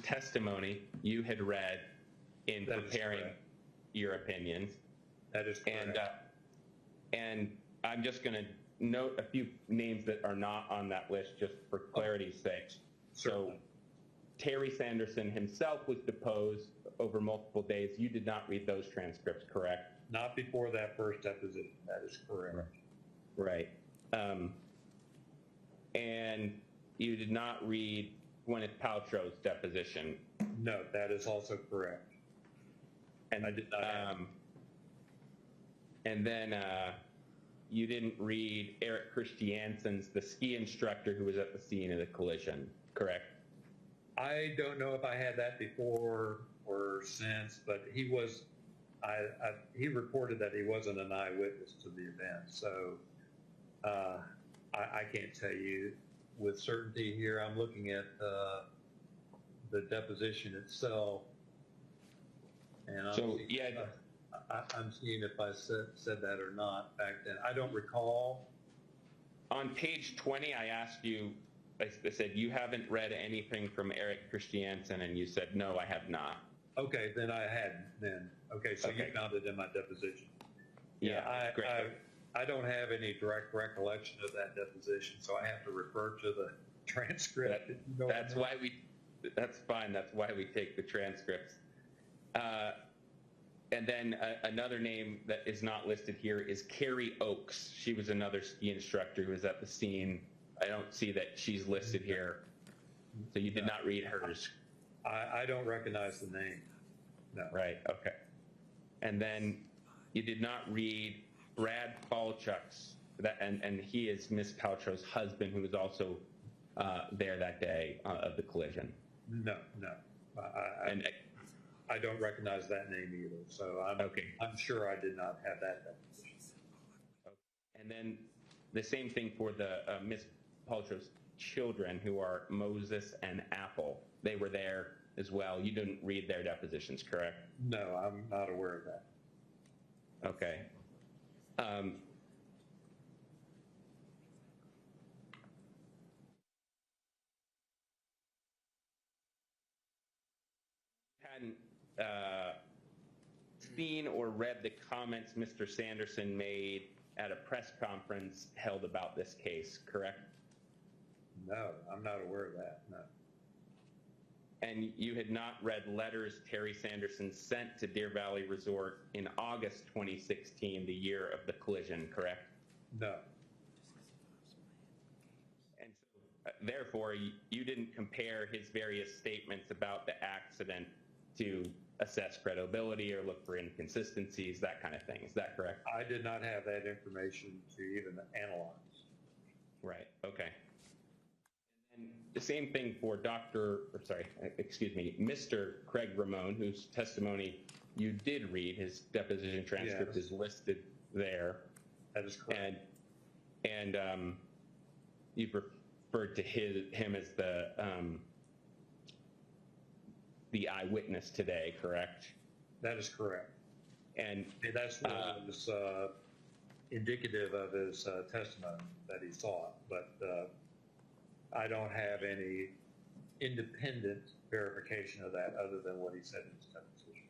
Speaker 8: testimony you had read in preparing your opinions.
Speaker 7: That is correct.
Speaker 8: And I'm just going to note a few names that are not on that list just for clarity's sake. So Terry Sanderson himself was deposed over multiple days. You did not read those transcripts, correct?
Speaker 7: Not before that first deposition. That is correct.
Speaker 8: Right. And you did not read Gwyneth Paltrow's deposition.
Speaker 7: No, that is also correct.
Speaker 8: And
Speaker 7: I did not have
Speaker 8: and then you didn't read Eric Christiansen's, the ski instructor who was at the scene of the collision, correct?
Speaker 7: I don't know if I had that before or since, but he was. He reported that he wasn't an eyewitness to the event, so I can't tell you with certainty here. I'm looking at the deposition itself, and I'm seeing if I said that or not back then. I don't recall.
Speaker 8: On page 20, I asked you, I said, you haven't read anything from Eric Christiansen, and you said, no, I have not.
Speaker 7: Okay, then I hadn't then. Okay, so you found it in my deposition.
Speaker 8: Great.
Speaker 7: I don't have any direct recollection of that deposition, so I have to refer to the transcript.
Speaker 8: That's fine. That's why we take the transcripts. And then another name that is not listed here is Carrie Oakes. She was another ski instructor who was at the scene. I don't see that she's listed here. So you did not read hers.
Speaker 7: I don't recognize the name. No.
Speaker 8: Right, okay. And then you did not read Brad Falchuk's, and he is Miss Paltrow's husband, who was also there that day of the collision.
Speaker 7: No. I don't recognize that name either. So I'm sure I did not have that deposition.
Speaker 8: And then the same thing for the Miss Paltrow's children, who are Moses and Apple. They were there as well. You didn't read their depositions, correct?
Speaker 7: No, I'm not aware of that.
Speaker 8: Okay. Hadn't seen or read the comments Mr. Sanderson made at a press conference held about this case, correct?
Speaker 7: No, I'm not aware of that, no.
Speaker 8: And you had not read letters Terry Sanderson sent to Deer Valley Resort in August 2016, the year of the collision, correct?
Speaker 7: No.
Speaker 8: And so, therefore, you didn't compare his various statements about the accident to assess credibility or look for inconsistencies, that kind of thing. Is that correct?
Speaker 7: I did not have that information to even analyze.
Speaker 8: Right. Okay. And the same thing for Mr. Craig Ramon, whose testimony you did read. His deposition transcript
Speaker 7: Yes.
Speaker 8: is listed there.
Speaker 7: That is correct.
Speaker 8: And you've referred to him as the eyewitness today, correct?
Speaker 7: That is correct.
Speaker 8: And
Speaker 7: That's what was indicative of his testimony that he sought, but I don't have any independent verification of that other than what he said in his deposition.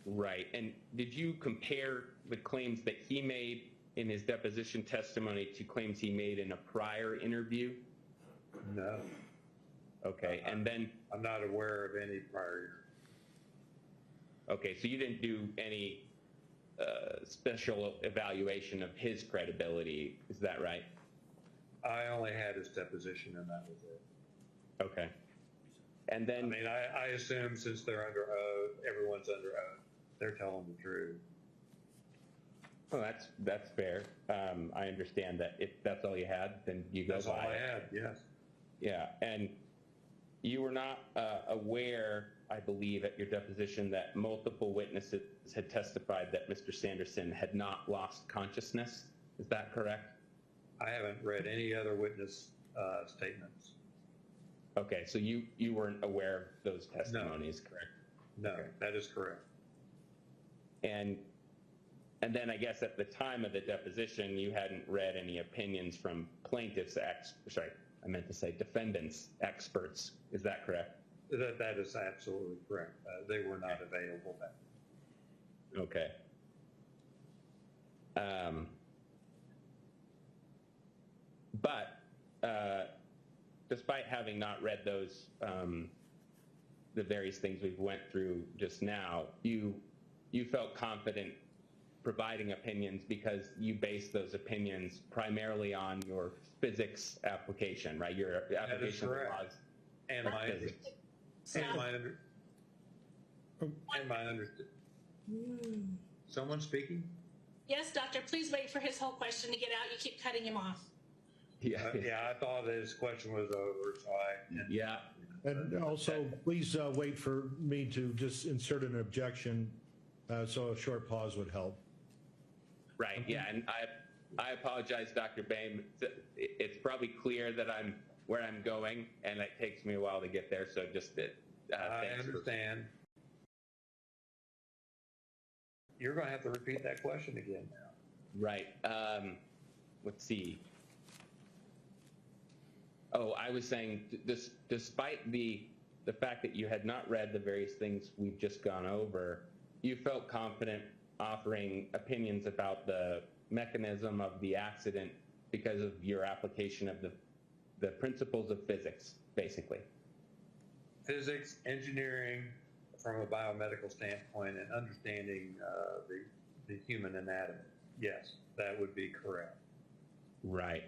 Speaker 8: right. And did you compare the claims that he made in his deposition testimony to claims he made in a prior interview?
Speaker 7: No.
Speaker 8: Okay. And then,
Speaker 7: I'm not aware of any prior.
Speaker 8: okay, so you didn't do any special evaluation of his credibility, is that right?
Speaker 7: I only had his deposition and that was it.
Speaker 8: Okay. And then,
Speaker 7: I mean, I assume since they're under oath, everyone's under oath, they're telling the truth.
Speaker 8: oh, that's fair. I understand that if that's all you had, then you go
Speaker 7: That's all
Speaker 8: by
Speaker 7: I
Speaker 8: it.
Speaker 7: had, yes.
Speaker 8: Yeah, and you were not aware, I believe, at your deposition that multiple witnesses had testified that Mr. Sanderson had not lost consciousness. Is that correct?
Speaker 7: I haven't read any other witness statements.
Speaker 8: Okay, so you weren't aware of those testimonies, correct?
Speaker 7: No,
Speaker 8: Okay.
Speaker 7: that is correct.
Speaker 8: And then I guess at the time of the deposition, you hadn't read any opinions from defendants experts. Is that correct?
Speaker 7: That is absolutely correct. They were not available then.
Speaker 8: Okay. But despite having not read those, the various things we've went through just now, you felt confident providing opinions because you based those opinions primarily on your physics application, right? Your application of the
Speaker 7: correct.
Speaker 8: laws
Speaker 7: And
Speaker 8: of
Speaker 7: my
Speaker 8: physics.
Speaker 7: Someone speaking?
Speaker 10: Yes, doctor, please wait for his whole question to get out. You keep cutting him off.
Speaker 8: Yeah.
Speaker 7: Yeah, I thought his question was over, so
Speaker 8: Yeah.
Speaker 6: And also, please wait for me to just insert an objection, so a short pause would help.
Speaker 8: Right. Yeah. And I apologize, Dr. Bain. It's probably clear that I'm where I'm going, and it takes me a while to get there. So just
Speaker 7: I understand. You're going to have to repeat that question again now.
Speaker 8: Right. Let's see. Oh, I was saying, despite the fact that you had not read the various things we've just gone over, you felt confident offering opinions about the mechanism of the accident because of your application of the principles of physics, basically.
Speaker 7: Physics, engineering, from a biomedical standpoint, and understanding the human anatomy. Yes, that would be correct.
Speaker 8: Right.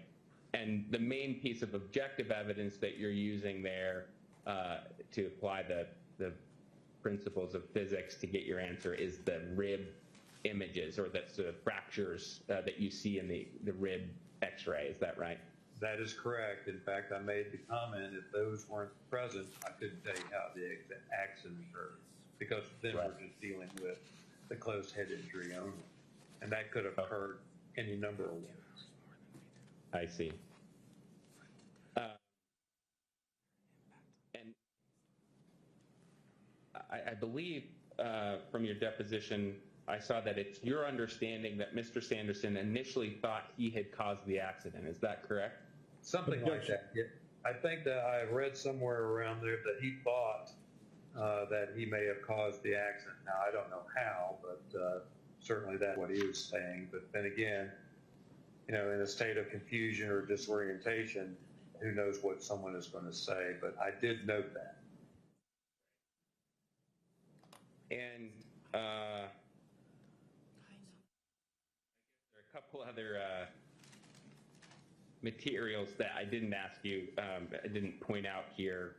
Speaker 8: And the main piece of objective evidence that you're using there to apply the principles of physics to get your answer is the rib images, or that's the fractures that you see in the rib x-ray. Is that right?
Speaker 7: That is correct. In fact, I made the comment, if those weren't present, I couldn't tell you how the accident occurred, because then we're just dealing with the closed head injury only. And that could have occurred any number of ways.
Speaker 8: I see. And I believe from your deposition, I saw that it's your understanding that Mr. Sanderson initially thought he had caused the accident. Is that correct?
Speaker 7: Something like that. Yeah. I think that I read somewhere around there that he thought that he may have caused the accident. Now, I don't know how, but certainly that's what he was saying. But then again, in a state of confusion or disorientation, who knows what someone is going to say. But I did note that.
Speaker 8: And there are a couple other materials that I didn't ask you, I didn't point out here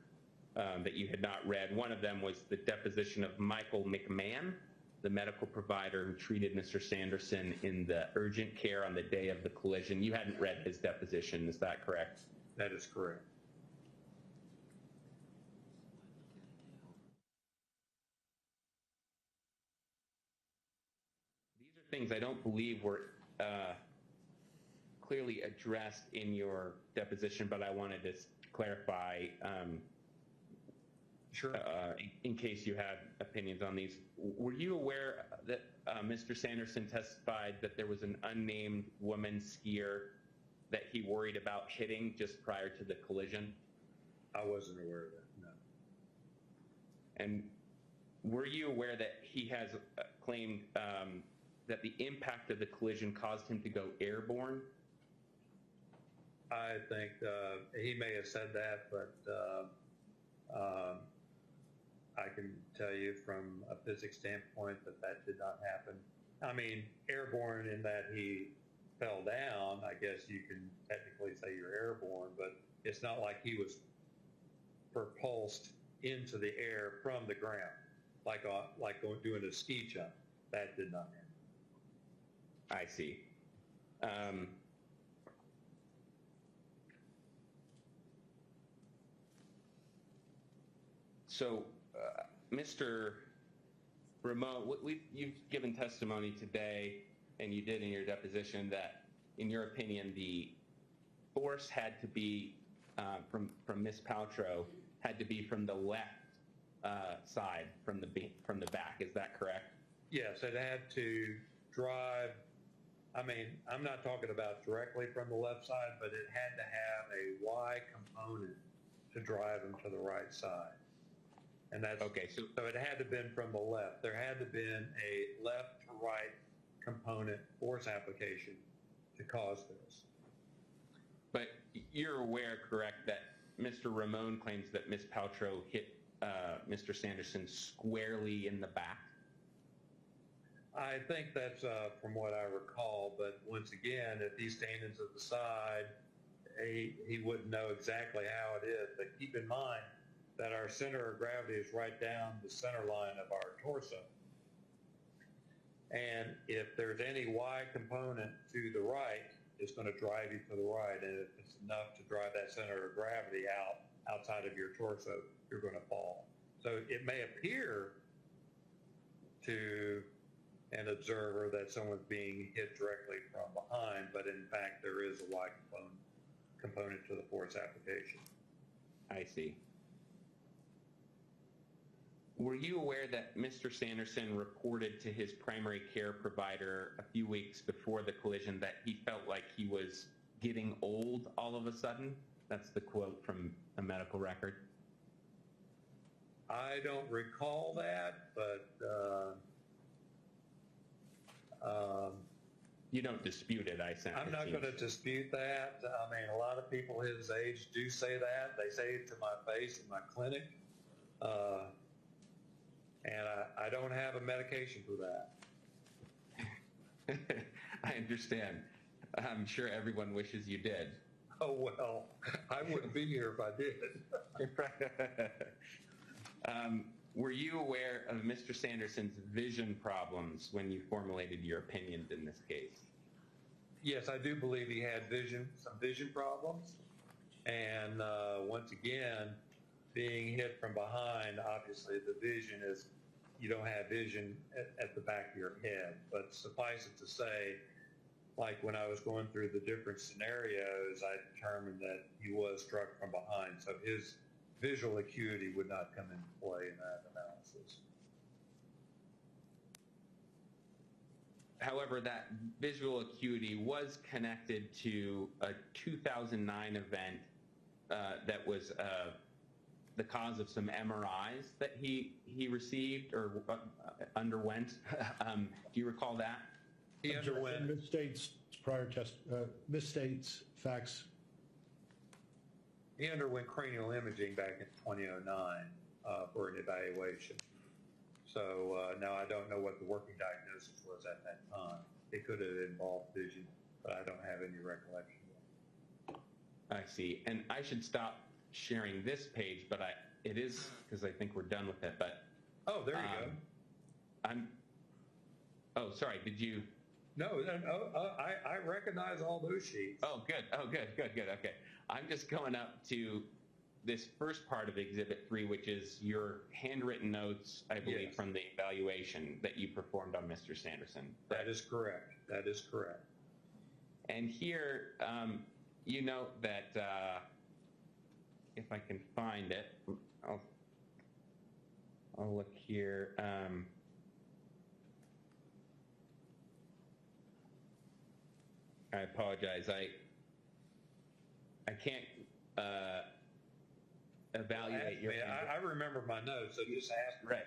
Speaker 8: that you had not read. One of them was the deposition of Michael McMahon, the medical provider who treated Mr. Sanderson in the urgent care on the day of the collision. You hadn't read his deposition, is that correct?
Speaker 7: That is correct.
Speaker 8: These are things I don't believe were clearly addressed in your deposition, but I wanted to clarify
Speaker 7: Sure.
Speaker 8: in case you had opinions on these. Were you aware that Mr. Sanderson testified that there was an unnamed woman skier that he worried about hitting just prior to the collision?
Speaker 7: I wasn't aware of that, no.
Speaker 8: And were you aware that he has claimed that the impact of the collision caused him to go airborne?
Speaker 7: I think he may have said that, but I can tell you from a physics standpoint that that did not happen. I mean, airborne in that he fell down, I guess you can technically say you're airborne, but it's not like he was propulsed into the air from the ground, like doing a ski jump. That did not happen.
Speaker 8: I see. So, Mr. Ramon, you've given testimony today, and you did in your deposition, that, in your opinion, the force had to be from Ms. Paltrow had to be from the left side, from the back. Is that correct?
Speaker 7: Yes, it had to drive. I mean, I'm not talking about directly from the left side, but it had to have a Y component to drive him to the right side. And that's
Speaker 8: okay. So
Speaker 7: it had to have been from the left. There had to have been a left to right component force application to cause this.
Speaker 8: But you're aware, correct, that Mr. Ramon claims that Ms. Paltrow hit Mr. Sanderson squarely in the back?
Speaker 7: I think that's from what I recall, but once again, if he's standing to the side, he wouldn't know exactly how it is. But keep in mind that our center of gravity is right down the center line of our torso. And if there's any Y component to the right, it's going to drive you to the right. And if it's enough to drive that center of gravity outside of your torso, you're going to fall. So it may appear to an observer that someone's being hit directly from behind, but in fact there is a Y component to the force application.
Speaker 8: I see. Were you aware that Mr. Sanderson reported to his primary care provider a few weeks before the collision that he felt like he was getting old all of a sudden? That's the quote from a medical record.
Speaker 7: I don't recall that, but
Speaker 8: you don't dispute it, I sense.
Speaker 7: I'm not going to dispute that. I mean, a lot of people his age do say that. They say it to my face in my clinic. And I don't have a medication for that.
Speaker 8: I understand. I'm sure everyone wishes you did.
Speaker 7: Oh, well, I wouldn't be here if I did.
Speaker 8: Were you aware of Mr. Sanderson's vision problems when you formulated your opinions in this case?
Speaker 7: Yes, I do believe he had some vision problems. And once again, being hit from behind, obviously the vision is, you don't have vision at the back of your head. But suffice it to say, like when I was going through the different scenarios, I determined that he was struck from behind. So his visual acuity would not come into play in that analysis.
Speaker 8: However, that visual acuity was connected to a 2009 event that was the cause of some MRIs that he received or underwent. Do you recall that?
Speaker 7: He underwent
Speaker 6: Misstates prior test, misstates facts.
Speaker 7: He underwent cranial imaging back in 2009 for an evaluation. So now I don't know what the working diagnosis was at that time. It could have involved vision, but I don't have any recollection.
Speaker 8: I see. And I should stop sharing this page, but it is because I think we're done with it. But
Speaker 7: Oh, there you go.
Speaker 8: Oh, sorry. Did you?
Speaker 7: No, I recognize all those sheets.
Speaker 8: Oh, good. Oh, good. Okay. I'm just going up to this first part of Exhibit 3, which is your handwritten notes, I believe,
Speaker 7: Yes.
Speaker 8: from the evaluation that you performed on Mr. Sanderson.
Speaker 7: That is correct. That is correct.
Speaker 8: And here, you note that if I can find it, I'll look here. I apologize. I can't evaluate your.
Speaker 7: I remember my notes, so just ask me.
Speaker 8: Right.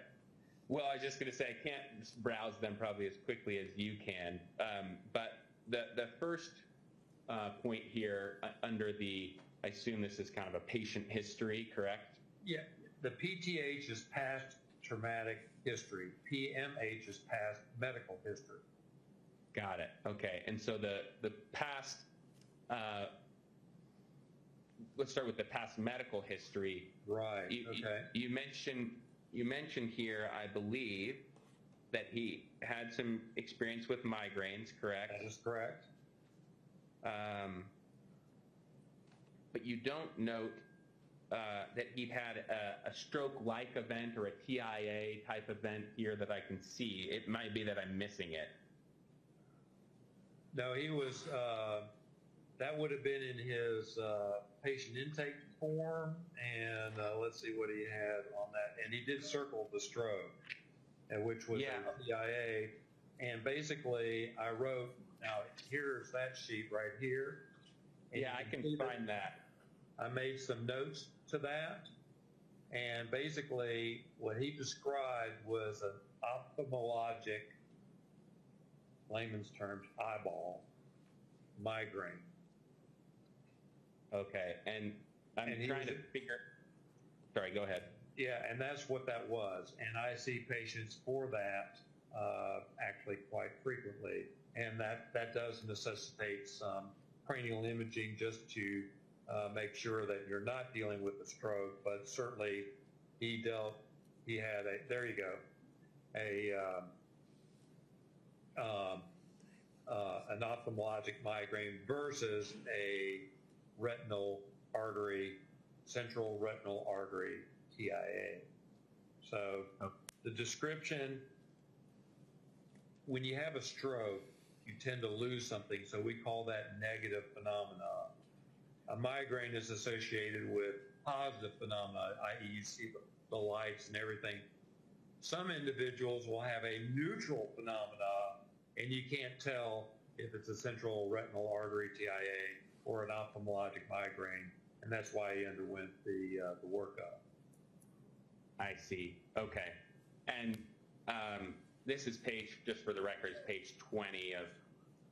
Speaker 8: Well, I was just going to say I can't browse them probably as quickly as you can. But the first point here under the, I assume this is kind of a patient history, correct?
Speaker 7: Yeah, the PTH is past traumatic history. PMH is past medical history.
Speaker 8: Got it. Okay. And so the past, let's start with the past medical history.
Speaker 7: Right. Okay.
Speaker 8: You mentioned here, I believe, that he had some experience with migraines, correct?
Speaker 7: That is correct.
Speaker 8: But you don't note that he'd had a stroke-like event or a TIA type event here that I can see. It might be that I'm missing it.
Speaker 7: No, he was, that would have been in his patient intake form, and let's see what he had on that. And he did circle the stroke, which was a TIA. And basically, I wrote, now here's that sheet right here. And
Speaker 8: yeah, I can find that.
Speaker 7: I made some notes to that. And basically, what he described was an ophthalmologic, layman's terms, eyeball migraine.
Speaker 8: Okay, and I'm trying to figure. Sorry, go ahead.
Speaker 7: Yeah, and that's what that was. And I see patients for that actually quite frequently, and that does necessitate some cranial imaging just to make sure that you're not dealing with a stroke. But certainly, he had a. There you go, an ophthalmologic migraine versus a central retinal artery TIA. So the description, when you have a stroke, you tend to lose something, so we call that negative phenomena. A migraine is associated with positive phenomena, i.e. you see the lights and everything. Some individuals will have a neutral phenomena, and you can't tell if it's a central retinal artery TIA or an ophthalmologic migraine, and that's why he underwent the workup.
Speaker 8: I see. Okay. And this is just for the record, is page 20 of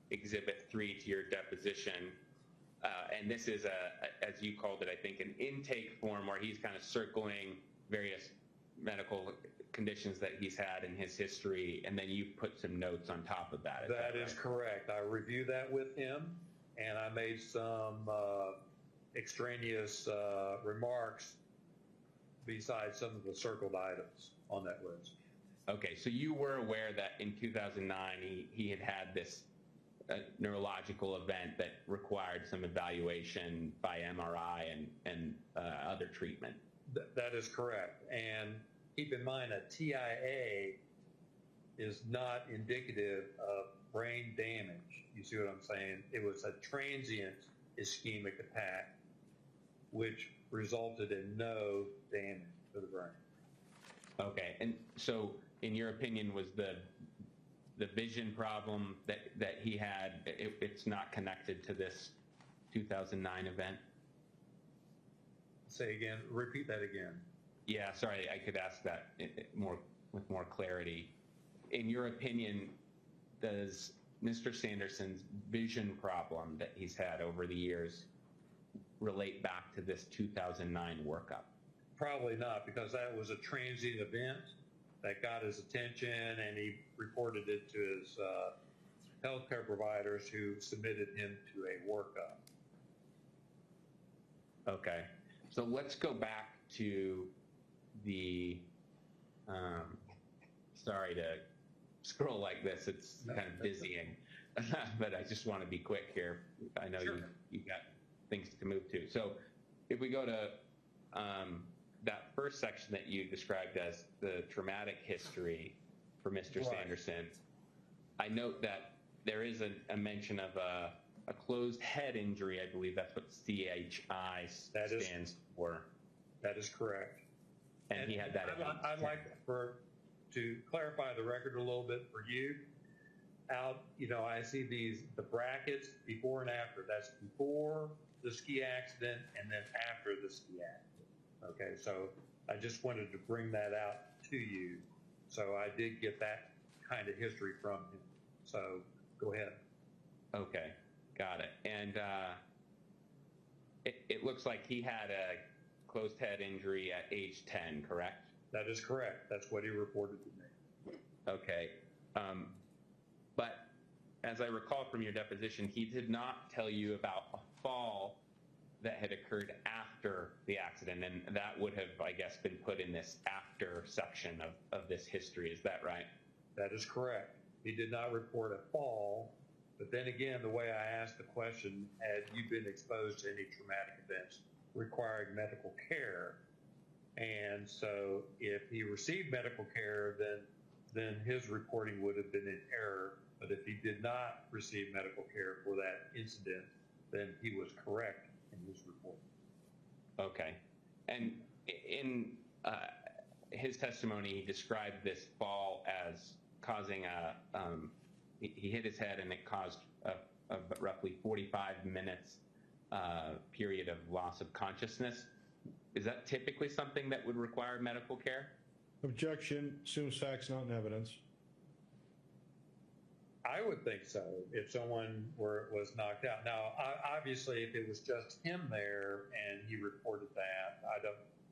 Speaker 8: Exhibit 3 to your deposition. And this is, as you called it, I think, an intake form where he's kind of circling various medical conditions that he's had in his history, and then you put some notes on top of that.
Speaker 7: That is correct. I reviewed that with him, and I made some extraneous remarks besides some of the circled items on that list.
Speaker 8: Okay, so you were aware that in 2009 he had this neurological event that required some evaluation by MRI and other treatment.
Speaker 7: That is correct. And keep in mind, a TIA is not indicative of brain damage. You see what I'm saying? It was a transient ischemic attack, which resulted in no damage to the brain.
Speaker 8: Okay, and so in your opinion, was the vision problem that he had, it's not connected to this 2009 event?
Speaker 7: Say again, repeat that again.
Speaker 8: Yeah, sorry, I could ask that with more clarity. In your opinion, does Mr. Sanderson's vision problem that he's had over the years relate back to this 2009 workup?
Speaker 7: Probably not, because that was a transient event that got his attention, and he reported it to his healthcare providers, who submitted him to a workup.
Speaker 8: Okay. So let's go back to the, sorry to scroll like this, it's kind of dizzying, but I just want to be quick here. I know
Speaker 7: Sure.
Speaker 8: you got things to move to. So if we go to that first section that you described as the traumatic history for Mr.
Speaker 7: Right.
Speaker 8: Sanderson, I note that there is a mention of a closed head injury. I believe that's what CHI stands for.
Speaker 7: That is correct.
Speaker 8: And he had that.
Speaker 7: I'd like to clarify the record a little bit for you. I see the brackets before and after. That's before the ski accident and then after the ski accident. Okay, so I just wanted to bring that out to you. So I did get that kind of history from him. So go ahead.
Speaker 8: Okay, got it. And it looks like he had a closed head injury at age 10, correct?
Speaker 7: That is correct. That's what he reported to me.
Speaker 8: Okay. But as I recall from your deposition, he did not tell you about a fall that had occurred after the accident, and that would have, I guess, been put in this after section of this history. Is that right?
Speaker 7: That is correct. He did not report a fall, but then again, the way I asked the question, had you been exposed to any traumatic events requiring medical care? And so if he received medical care, then his reporting would have been in error. But if he did not receive medical care for that incident, then he was correct in his report.
Speaker 8: Okay. And in his testimony, he described this fall as causing he hit his head and it caused a roughly 45 minutes period of loss of consciousness. Is that typically something that would require medical care?
Speaker 6: Objection, assumes facts not in evidence.
Speaker 7: I would think so, if someone was knocked out. Now, obviously, if it was just him there and he reported that,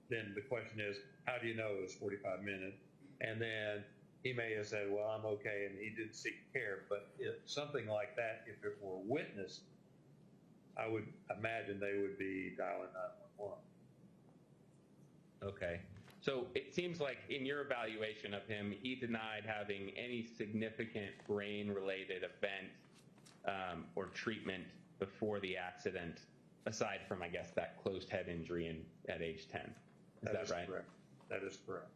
Speaker 7: then the question is, how do you know it was 45 minutes? And then he may have said, well, I'm okay, and he didn't seek care. But if something like that, if it were witnessed, I would imagine they would be dialing 911.
Speaker 8: Okay. So it seems like in your evaluation of him, he denied having any significant brain-related event or treatment before the accident, aside from, I guess, that closed head injury at age 10. Is that right?
Speaker 7: Correct. That is correct.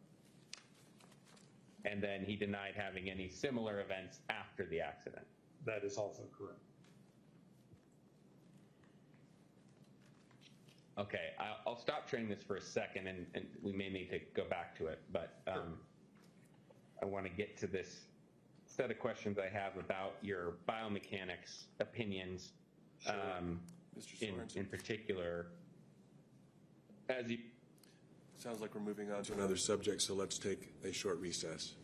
Speaker 8: And then he denied having any similar events after the accident.
Speaker 7: That is also correct.
Speaker 8: Okay, I'll stop sharing this for a second, and we may need to go back to it, but I want to get to this set of questions I have about your biomechanics opinions,
Speaker 3: Sure. Mr. Sorensen.
Speaker 8: in particular. As you
Speaker 3: Sounds like we're moving on to another subject, so let's take a short recess.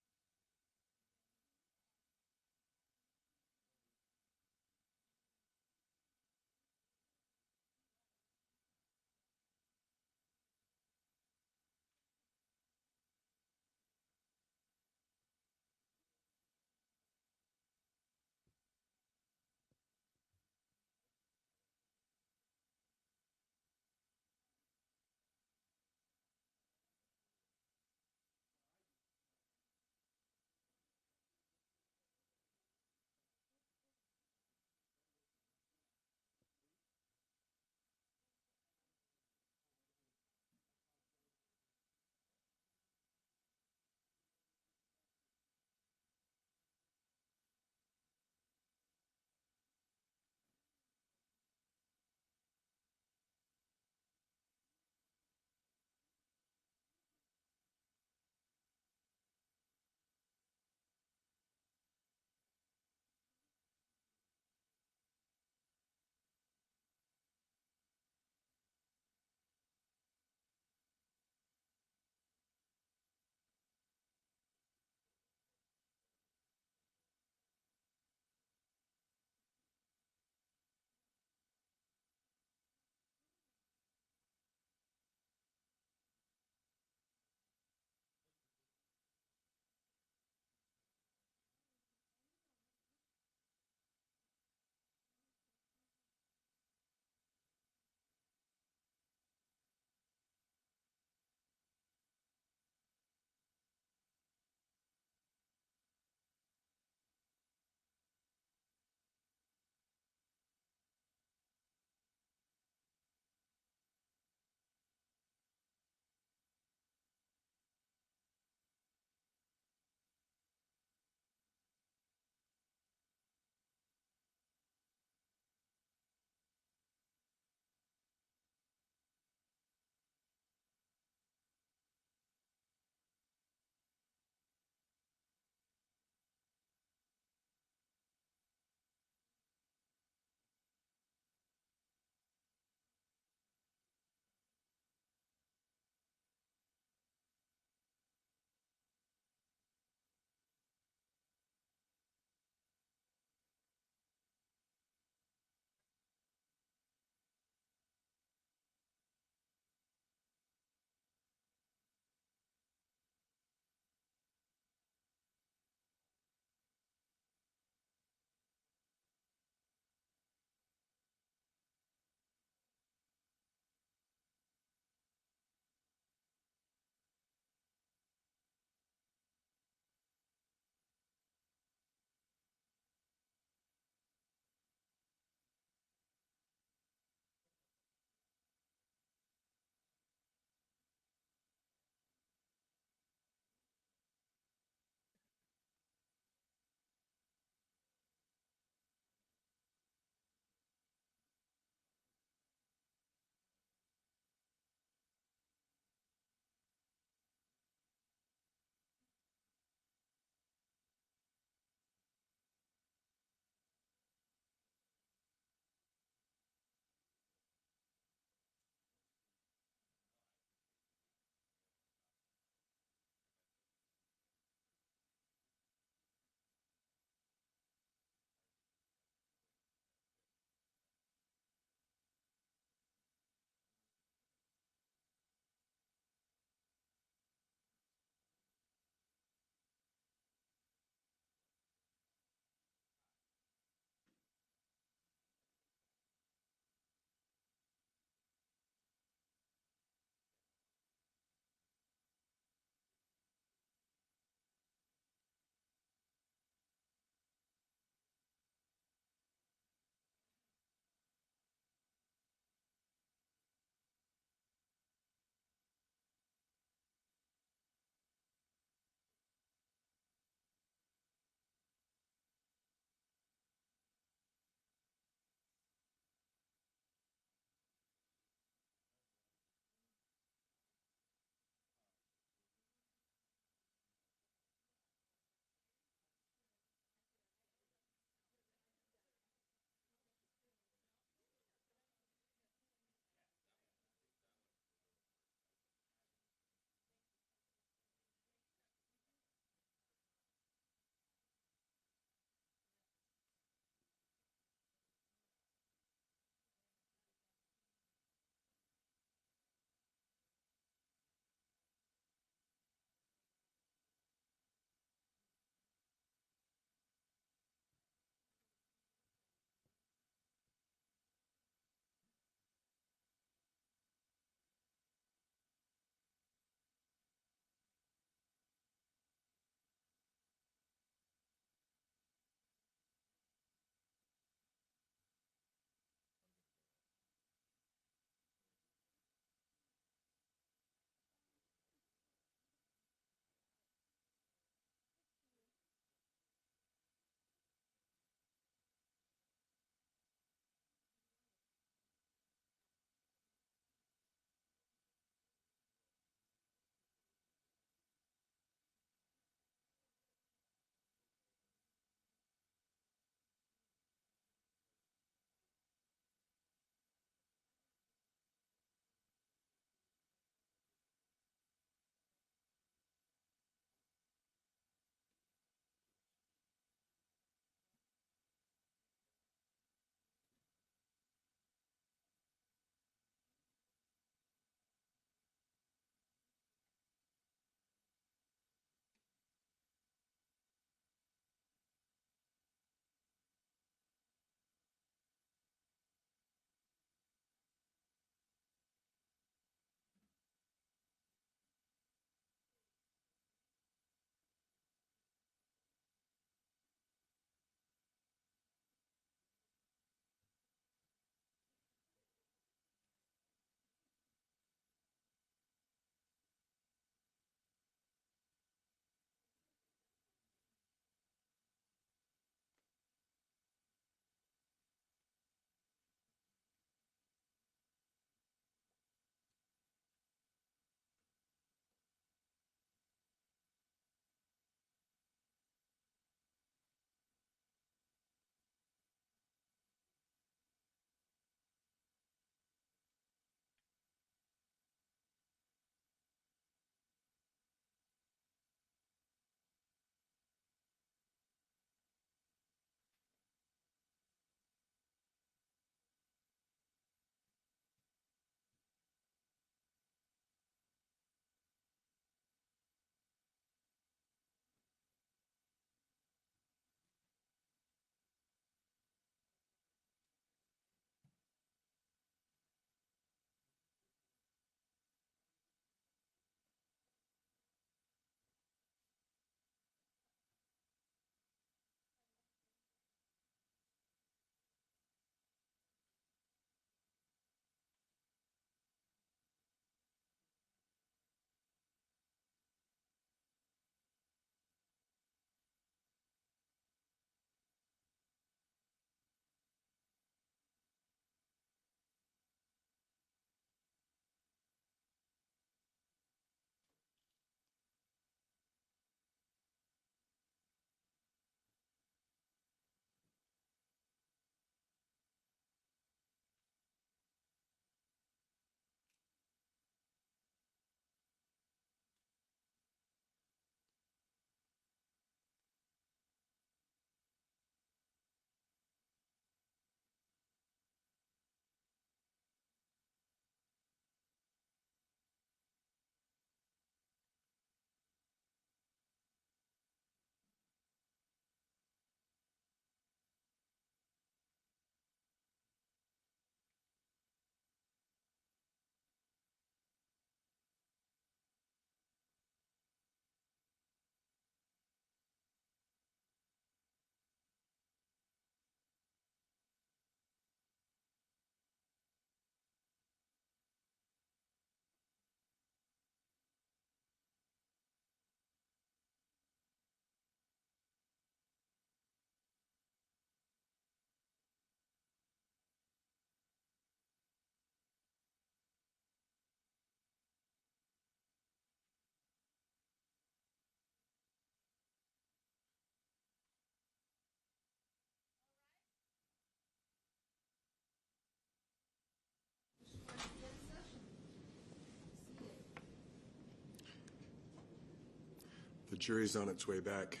Speaker 3: The jury's on its way back.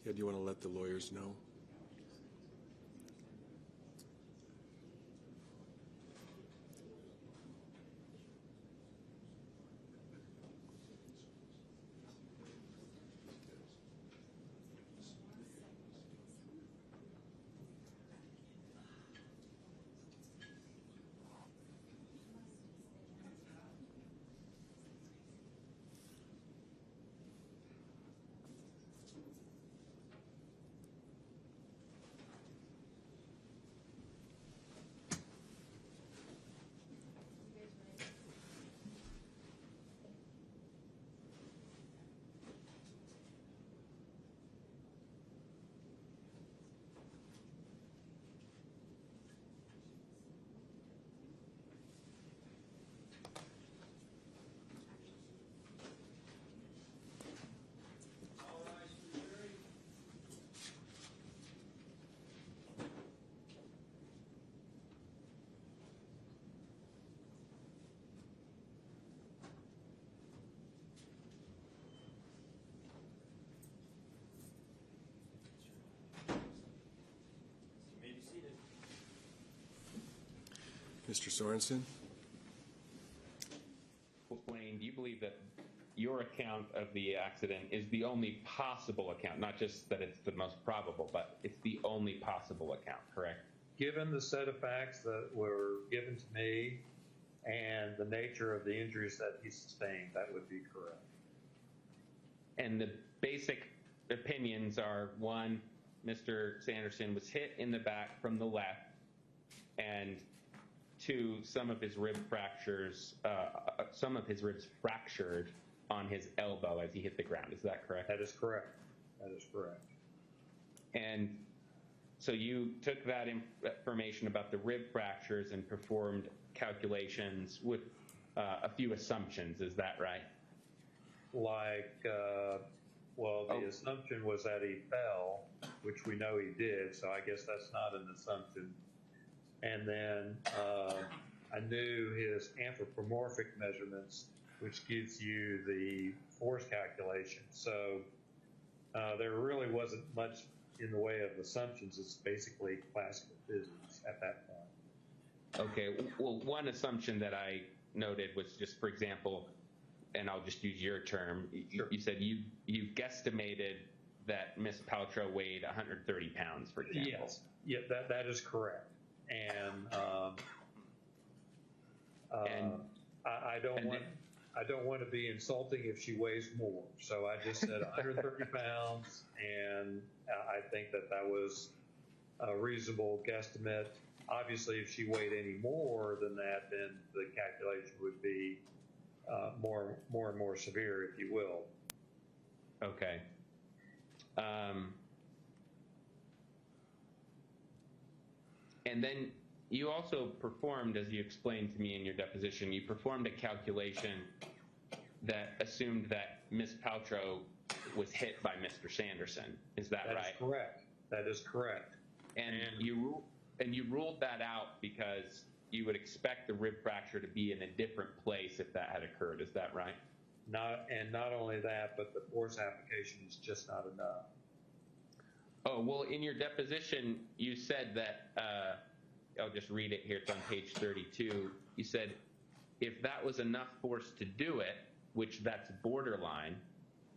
Speaker 3: Yeah, do you want to let the lawyers know? Mr. Sorensen?
Speaker 8: Wayne, do you believe that your account of the accident is the only possible account, not just that it's the most probable, but it's the only possible account, correct?
Speaker 7: Given the set of facts that were given to me and the nature of the injuries that he sustained, that would be correct.
Speaker 8: And the basic opinions are, one, Mr. Sanderson was hit in the back from the left, and two, some of his ribs fractured on his elbow as he hit the ground. Is that correct?
Speaker 7: That is correct. That is correct.
Speaker 8: And so you took that information about the rib fractures and performed calculations with a few assumptions. Is that right?
Speaker 7: The assumption was that he fell, which we know he did, so I guess that's not an assumption. And then I knew his anthropomorphic measurements, which gives you the force calculation. So there really wasn't much in the way of assumptions. It's basically classical physics at that point.
Speaker 8: Okay. Well, one assumption that I noted was just, for example, and I'll just use your term,
Speaker 7: Sure.
Speaker 8: You said you guesstimated that Miss Paltrow weighed 130 pounds, for example.
Speaker 7: Yes. Yeah, that is correct. And I don't want to be insulting if she weighs more. So I just said 130 pounds, and I think that was a reasonable guesstimate. Obviously, if she weighed any more than that, then the calculation would be more and more severe, if you will.
Speaker 8: Okay. And then you also performed, as you explained to me in your deposition, you performed a calculation that assumed that Miss Paltrow was hit by Mr. Sanderson. Is that right?
Speaker 7: That is correct. That is correct.
Speaker 8: And you ruled that out because you would expect the rib fracture to be in a different place if that had occurred. Is that right?
Speaker 7: Not only that, but the force application is just not enough.
Speaker 8: Oh, well, in your deposition, you said that, I'll just read it here, it's on page 32. You said, if that was enough force to do it, which that's borderline,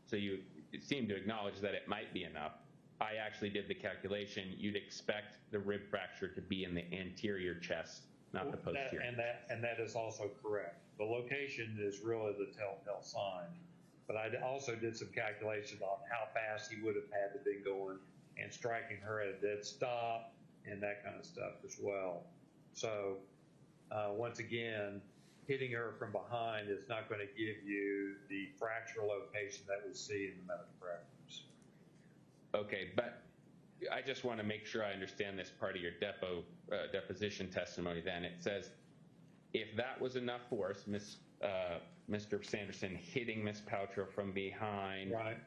Speaker 8: so you seem to acknowledge that it might be enough. I actually did the calculation. You'd expect the rib fracture to be in the anterior chest, not the posterior.
Speaker 7: And that is also correct. The location is really the telltale sign. But I also did some calculations on how fast he would have had to be going and striking her at a dead stop and that kind of stuff as well. So once again, hitting her from behind is not going to give you the fracture location that we see in the medical records.
Speaker 8: Okay, but I just want to make sure I understand this part of your deposition testimony then. It says, if that was enough force, Mr. Sanderson hitting Miss Paltrow from behind,
Speaker 7: right,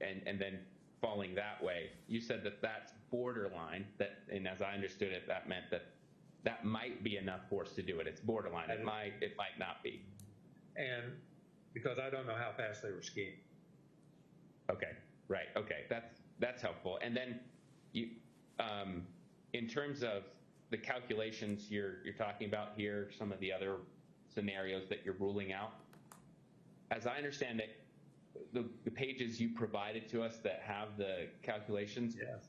Speaker 8: and then falling that way, you said that that's borderline, that in understood it, that meant that that might be enough force to do it. It's borderline. It might not be.
Speaker 7: And because I don't know how fast they were skiing.
Speaker 8: Okay, right. Okay, that's helpful. And then you, in terms of the calculations you're talking about here, some of the other scenarios that you're ruling out, as I understand it, the pages you provided to us that have the calculations,
Speaker 7: Yes.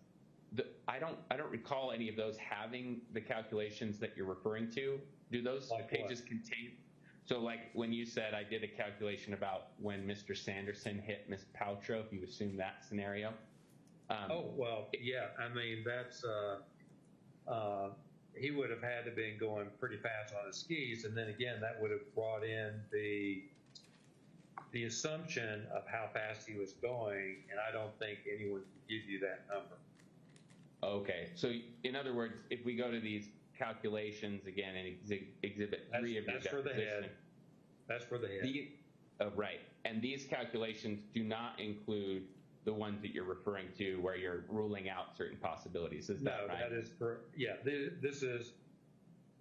Speaker 8: I don't recall any of those having the calculations that you're referring to. Do those
Speaker 7: Like
Speaker 8: pages
Speaker 7: what?
Speaker 8: contain? So like when you said I did a calculation about when Mr. Sanderson hit Ms. Paltrow, if you assume that scenario.
Speaker 7: Oh, well, yeah, I mean, that's, he would have had to been going pretty fast on his skis, and then again, that would have brought in the assumption of how fast he was going, and I don't think anyone can give you that number.
Speaker 8: Okay, so in other words, if we go to these calculations again in Exhibit 3 of your
Speaker 7: That's for the
Speaker 8: deposition.
Speaker 7: head. That's for the head.
Speaker 8: Right, and these calculations do not include the ones that you're referring to where you're ruling out certain possibilities. Is that right?
Speaker 7: No, that is for, yeah, this is,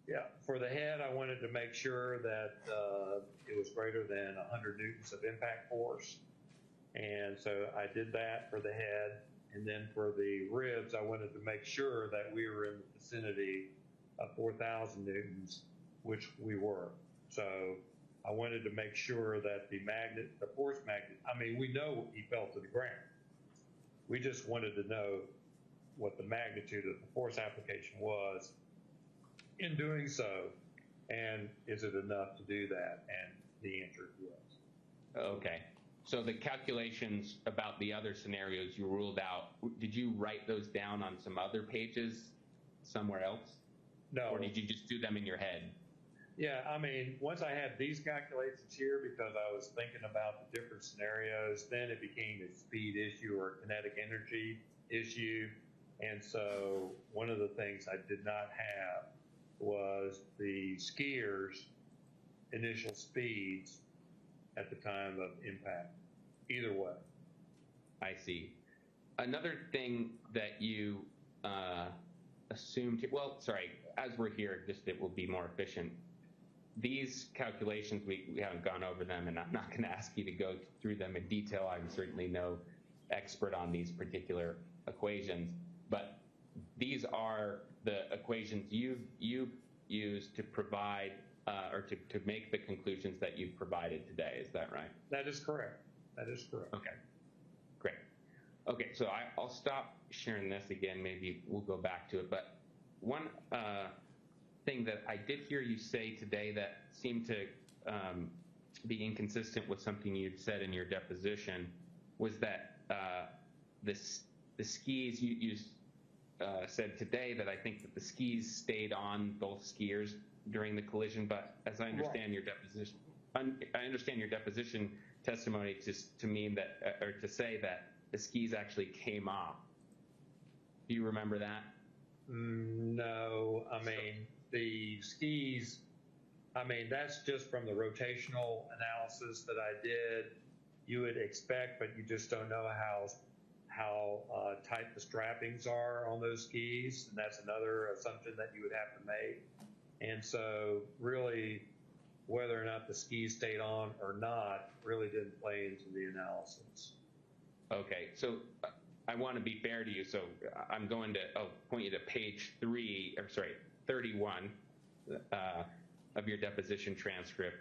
Speaker 7: yeah, for the head, I wanted to make sure that it was greater than 100 newtons of impact force. And so I did that for the head. And then for the ribs, I wanted to make sure that we were in the vicinity of 4,000 newtons, which we were. So I wanted to make sure that the force magnet, I mean, we know he fell to the ground. We just wanted to know what the magnitude of the force application was in doing so, and is it enough to do that? And the answer is yes.
Speaker 8: Okay. So the calculations about the other scenarios you ruled out, did you write those down on some other pages somewhere else?
Speaker 7: No.
Speaker 8: Or did you just do them in your head?
Speaker 7: Yeah, I mean, once I had these calculations here, because I was thinking about the different scenarios, then it became a speed issue or a kinetic energy issue. And so one of the things I did not have was the skiers' initial speeds at the time of impact, either way.
Speaker 8: I see. Another thing that you assumed, well, sorry, as we're here, just it will be more efficient. These calculations, we haven't gone over them, and I'm not going to ask you to go through them in detail. I'm certainly no expert on these particular equations, but these are the equations you've used to provide or to make the conclusions that you've provided today. Is that right?
Speaker 7: That is correct. That is correct.
Speaker 8: Okay, great. Okay, so I'll stop sharing this again. Maybe we'll go back to it. But one thing that I did hear you say today that seemed to be inconsistent with something you'd said in your deposition was that the skis, you said today that I think that the skis stayed on both skiers during the collision, but as I understand your deposition, I understand your deposition testimony to mean that, or to say that the skis actually came off. Do you remember that?
Speaker 7: No, I mean, the skis, I mean, that's just from the rotational analysis that I did. You would expect, but you just don't know how tight the strappings are on those skis, and that's another assumption that you would have to make. And so really, whether or not the skis stayed on or not really didn't play into the analysis.
Speaker 8: Okay, so I want to be fair to you, so I'm going to point you to page 31 of your deposition transcript,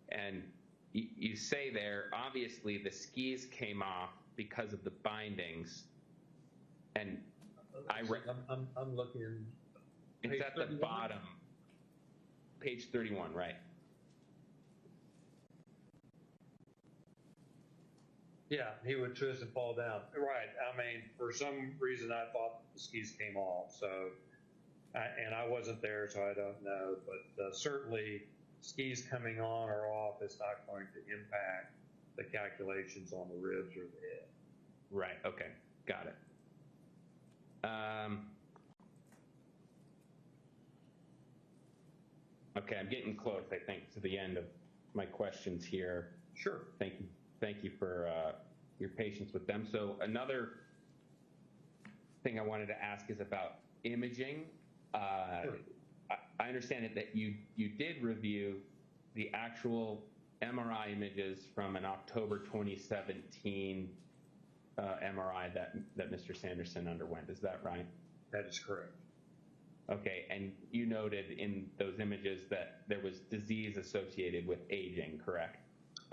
Speaker 8: and you say there, obviously the skis came off because of the bindings, and
Speaker 7: I'm looking.
Speaker 8: It's at the bottom, page 31, right?
Speaker 7: Yeah, he would twist and fall down. Right. I mean, for some reason, I thought the skis came off. So, and I wasn't there, so I don't know. But certainly, skis coming on or off is not going to impact the calculations on the ribs or the head.
Speaker 8: Right. Okay. Got it. Okay, I'm getting close, I think, to the end of my questions here.
Speaker 7: Sure.
Speaker 8: Thank you. Thank you for your patience with them. So another thing I wanted to ask is about imaging. I understand it that you did review the actual MRI images from an October 2017 MRI that Mr. Sanderson underwent. Is that right?
Speaker 7: That is correct.
Speaker 8: Okay, and you noted in those images that there was disease associated with aging, correct?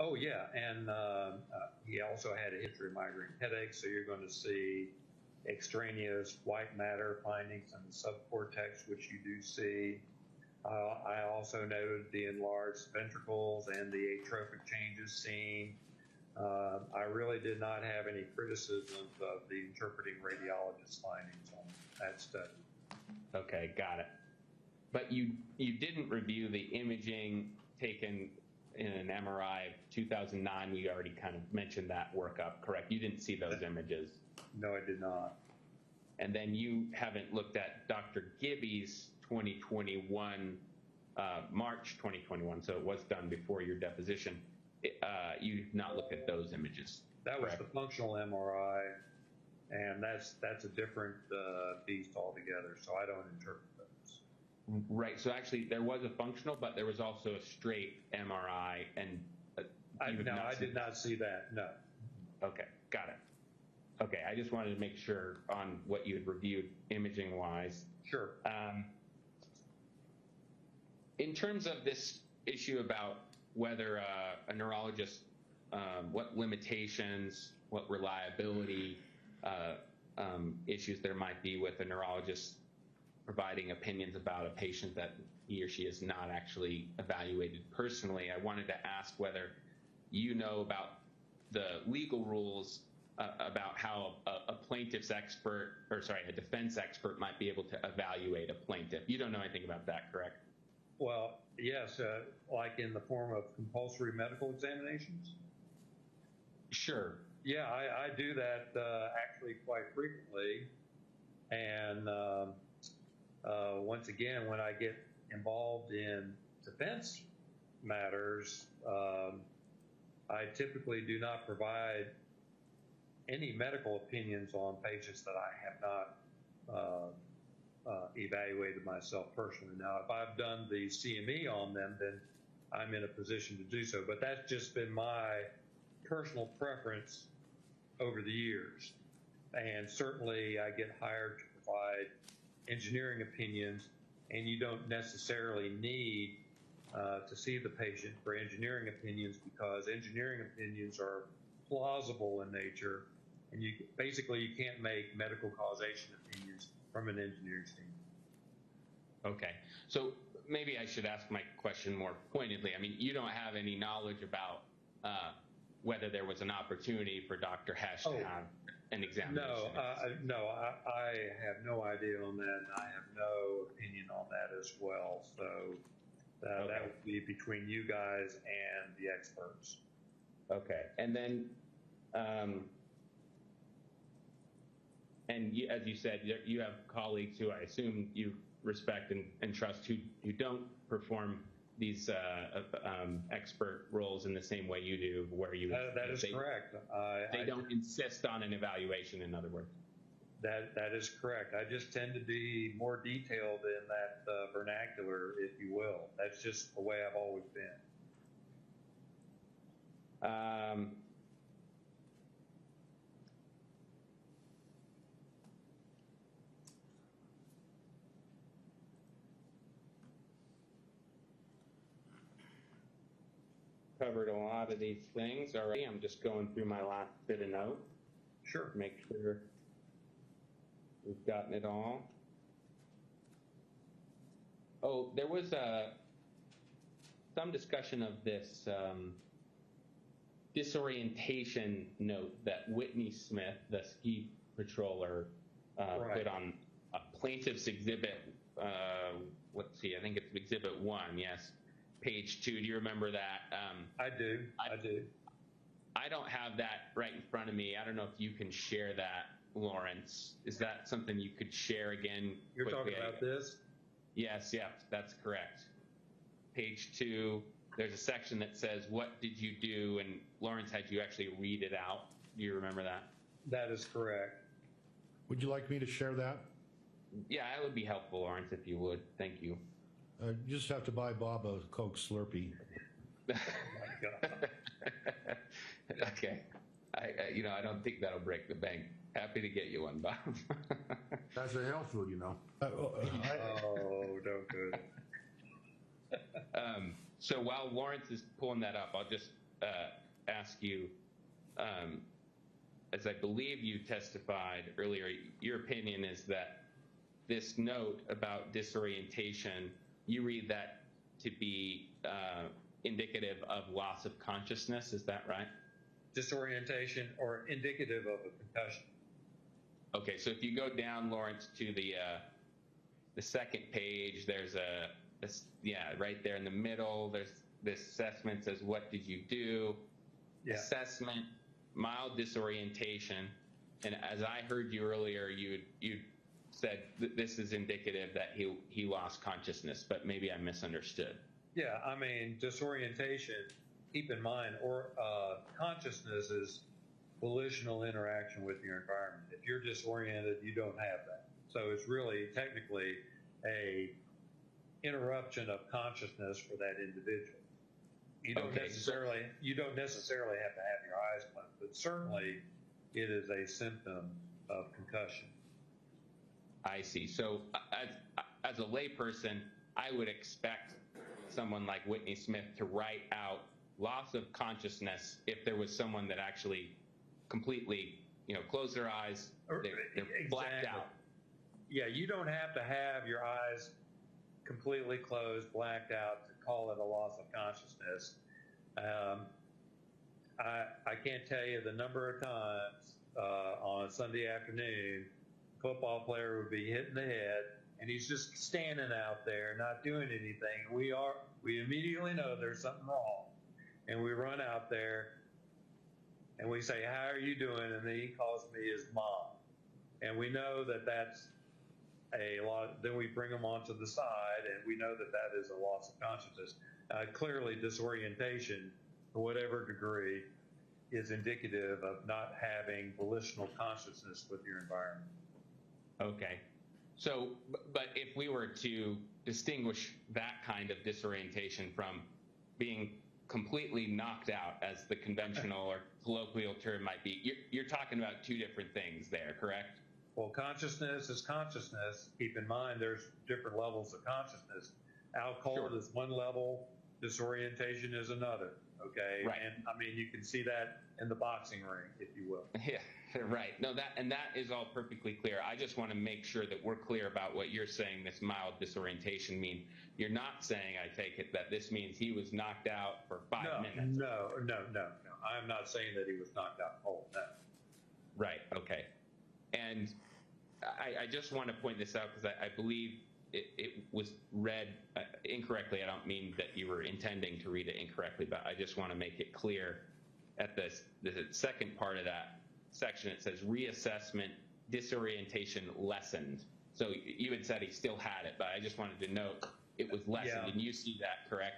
Speaker 7: Oh, yeah, and he also had a history of migraine headaches, so you're going to see extraneous white matter findings in the subcortex, which you do see. I also noted the enlarged ventricles and the atrophic changes seen. I really did not have any criticisms of the interpreting radiologist findings on that study.
Speaker 8: Okay, got it. But you didn't review the imaging taken in an MRI of 2009. We already kind of mentioned that workup, correct? You didn't see those images.
Speaker 7: No, I did not.
Speaker 8: And then you haven't looked at Dr. Gibby's 2021, March 2021, so it was done before your deposition. You've not looked at those images.
Speaker 7: That was
Speaker 8: correct?
Speaker 7: the functional MRI, and that's a different beast altogether, so I don't interpret those.
Speaker 8: Right, so actually there was a functional, but there was also a straight MRI, and
Speaker 7: I did not see that, no.
Speaker 8: Okay, got it. Okay, I just wanted to make sure on what you had reviewed imaging-wise.
Speaker 7: Sure.
Speaker 8: In terms of this issue about whether a neurologist, what limitations, what reliability issues there might be with a neurologist providing opinions about a patient that he or she has not actually evaluated personally, I wanted to ask whether you know about the legal rules about how a plaintiff's expert, or sorry, a defense expert might be able to evaluate a plaintiff. You don't know anything about that, correct?
Speaker 7: Well, yes, like in the form of compulsory medical examinations?
Speaker 8: Sure.
Speaker 7: Yeah, I do that actually quite frequently. And once again, when I get involved in defense matters, I typically do not provide any medical opinions on patients that I have not evaluated myself personally. Now, if I've done the CME on them, then I'm in a position to do so. But that's just been my personal preference over the years. And certainly I get hired to provide engineering opinions, and you don't necessarily need to see the patient for engineering opinions, because engineering opinions are plausible in nature, and you can't make medical causation opinions from an engineering standpoint.
Speaker 8: Okay, so maybe I should ask my question more pointedly. I mean, you don't have any knowledge about whether there was an opportunity for Dr. Hesh to have an examination?
Speaker 7: No, I have no idea on that, and I have no opinion on that as well. So that would be between you guys and the experts.
Speaker 8: Okay, and then, and you, as you said, you have colleagues who I assume you respect and trust who don't perform these expert roles in the same way you do, where you
Speaker 7: that is correct.
Speaker 8: They don't insist on an evaluation, in other words.
Speaker 7: That is correct. I just tend to be more detailed in that vernacular, if you will. That's just the way I've always been.
Speaker 8: Covered a lot of these things already. I'm just going through my last bit of note.
Speaker 7: Sure.
Speaker 8: Make sure we've gotten it all. Oh, there was some discussion of this disorientation note that Whitney Smith, the ski patroller, put on a plaintiff's exhibit. Let's see, I think it's exhibit 1, yes. Page 2, do you remember that?
Speaker 7: I do.
Speaker 8: I don't have that right in front of me. I don't know if you can share that, Lawrence. Is that something you could share again?
Speaker 7: You're
Speaker 8: quickly?
Speaker 7: talking about this?
Speaker 8: Yes, that's correct. Page 2, there's a section that says, what did you do? And Lawrence had you actually read it out. Do you remember that?
Speaker 7: That is correct.
Speaker 6: Would you like me to share that?
Speaker 8: Yeah, that would be helpful, Lawrence, if you would. Thank you.
Speaker 6: You just have to buy Bob a Coke Slurpee.
Speaker 8: Okay. I don't think that'll break the bank. Happy to get you one, Bob.
Speaker 5: That's a health food, you know.
Speaker 7: Oh, don't do it.
Speaker 8: So while Lawrence is pulling that up, I'll just ask you, as I believe you testified earlier, your opinion is that this note about disorientation, you read that to be indicative of loss of consciousness. Is that right?
Speaker 7: Disorientation or indicative of a concussion.
Speaker 8: Okay, so if you go down, Lawrence, to the second page, there's right there in the middle, there's this assessment says, what did you do?
Speaker 7: Yeah.
Speaker 8: Assessment, mild disorientation. And as I heard you earlier, you said that this is indicative that he lost consciousness, but maybe I misunderstood.
Speaker 7: Yeah, I mean, disorientation, keep in mind, or consciousness is volitional interaction with your environment. If you're disoriented, you don't have that. So it's really technically a interruption of consciousness for that individual. You don't necessarily have to have your eyes closed, but certainly it is a symptom of concussion.
Speaker 8: I see. So as a layperson, I would expect someone like Whitney Smith to write out loss of consciousness if there was someone that actually completely, closed their eyes, they're blacked out.
Speaker 7: Yeah, you don't have to have your eyes completely closed, blacked out to call it a loss of consciousness. I can't tell you the number of times on a Sunday afternoon, a football player would be hit in the head, and he's just standing out there not doing anything. We immediately know there's something wrong, and we run out there and we say, "How are you doing?" And then he calls me his mom, and we know that that's a lot. Then we bring him onto the side, and we know that that is a loss of consciousness. Clearly, disorientation, to whatever degree, is indicative of not having volitional consciousness with your environment.
Speaker 8: Okay. So, but if we were to distinguish that kind of disorientation from being completely knocked out, as the conventional or colloquial term might be, you're talking about two different things there, correct?
Speaker 7: Well, consciousness is consciousness. Keep in mind, there's different levels of consciousness. Alcohol is one level, disorientation is another. Okay,
Speaker 8: right.
Speaker 7: And I mean, you can see that in the boxing ring, if you will.
Speaker 8: Yeah, right. No, that is all perfectly clear. I just want to make sure that we're clear about what you're saying this mild disorientation means. You're not saying, I take it, that this means he was knocked out for 5 minutes.
Speaker 7: No. I am not saying that he was knocked out cold. No.
Speaker 8: Right. Okay. And I just want to point this out because I believe it was read incorrectly. I don't mean that you were intending to read it incorrectly, but I just want to make it clear at the second part of that section, it says reassessment, disorientation lessened. So you had said he still had it, but I just wanted to note it was lessened. Yeah. And you see that, correct?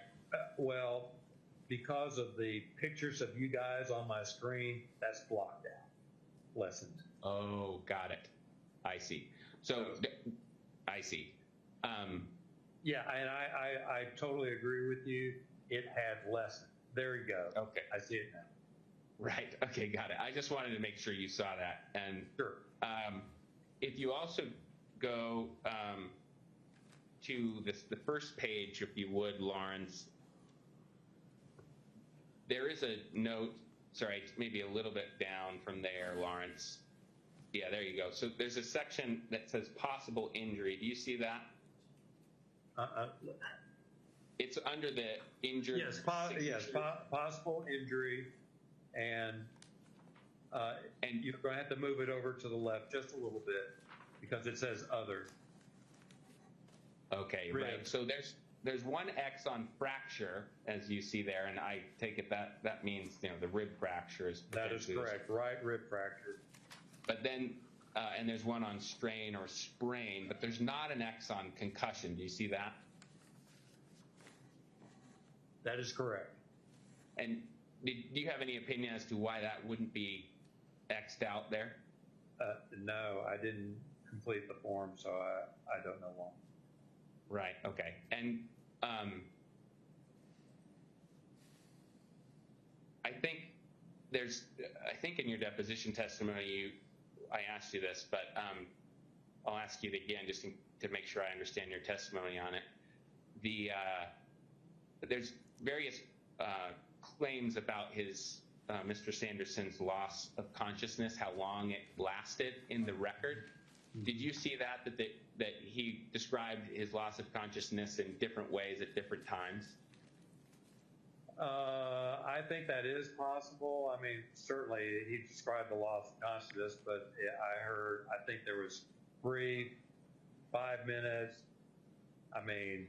Speaker 7: Well, because of the pictures of you guys on my screen, that's blocked out. Lessened.
Speaker 8: Oh, got it. I see. So I see.
Speaker 7: Yeah, and I totally agree with you. It had lessened. There you go.
Speaker 8: Okay.
Speaker 7: I see it now.
Speaker 8: Right. Okay, got it. I just wanted to make sure you saw that. And
Speaker 7: sure.
Speaker 8: If you also go to the first page, if you would, Lawrence, there is a note. Sorry, maybe a little bit down from there, Lawrence. Yeah, there you go. So there's a section that says possible injury. Do you see that? It's under the injured.
Speaker 7: Yes, possible injury, and you're going to have to move it over to the left just a little bit because it says other.
Speaker 8: Okay, right. So there's one X on fracture, as you see there, and I take it that means the rib fractures.
Speaker 7: That is correct. Right rib fracture.
Speaker 8: But then, and there's one on strain or sprain, but there's not an X on concussion. Do you see that?
Speaker 7: That is correct.
Speaker 8: And do you have any opinion as to why that wouldn't be X'd out there?
Speaker 7: No, I didn't complete the form, so I don't know why.
Speaker 8: Right. Okay. And I think in your deposition testimony, I asked you this, but I'll ask you it again just to make sure I understand your testimony on it. There's various claims about Mr. Sanderson's loss of consciousness, how long it lasted in the record. Did you see that he described his loss of consciousness in different ways at different times?
Speaker 7: I think that is possible. I mean, certainly he described the loss of consciousness, but I think there was 3, 5 minutes. I mean,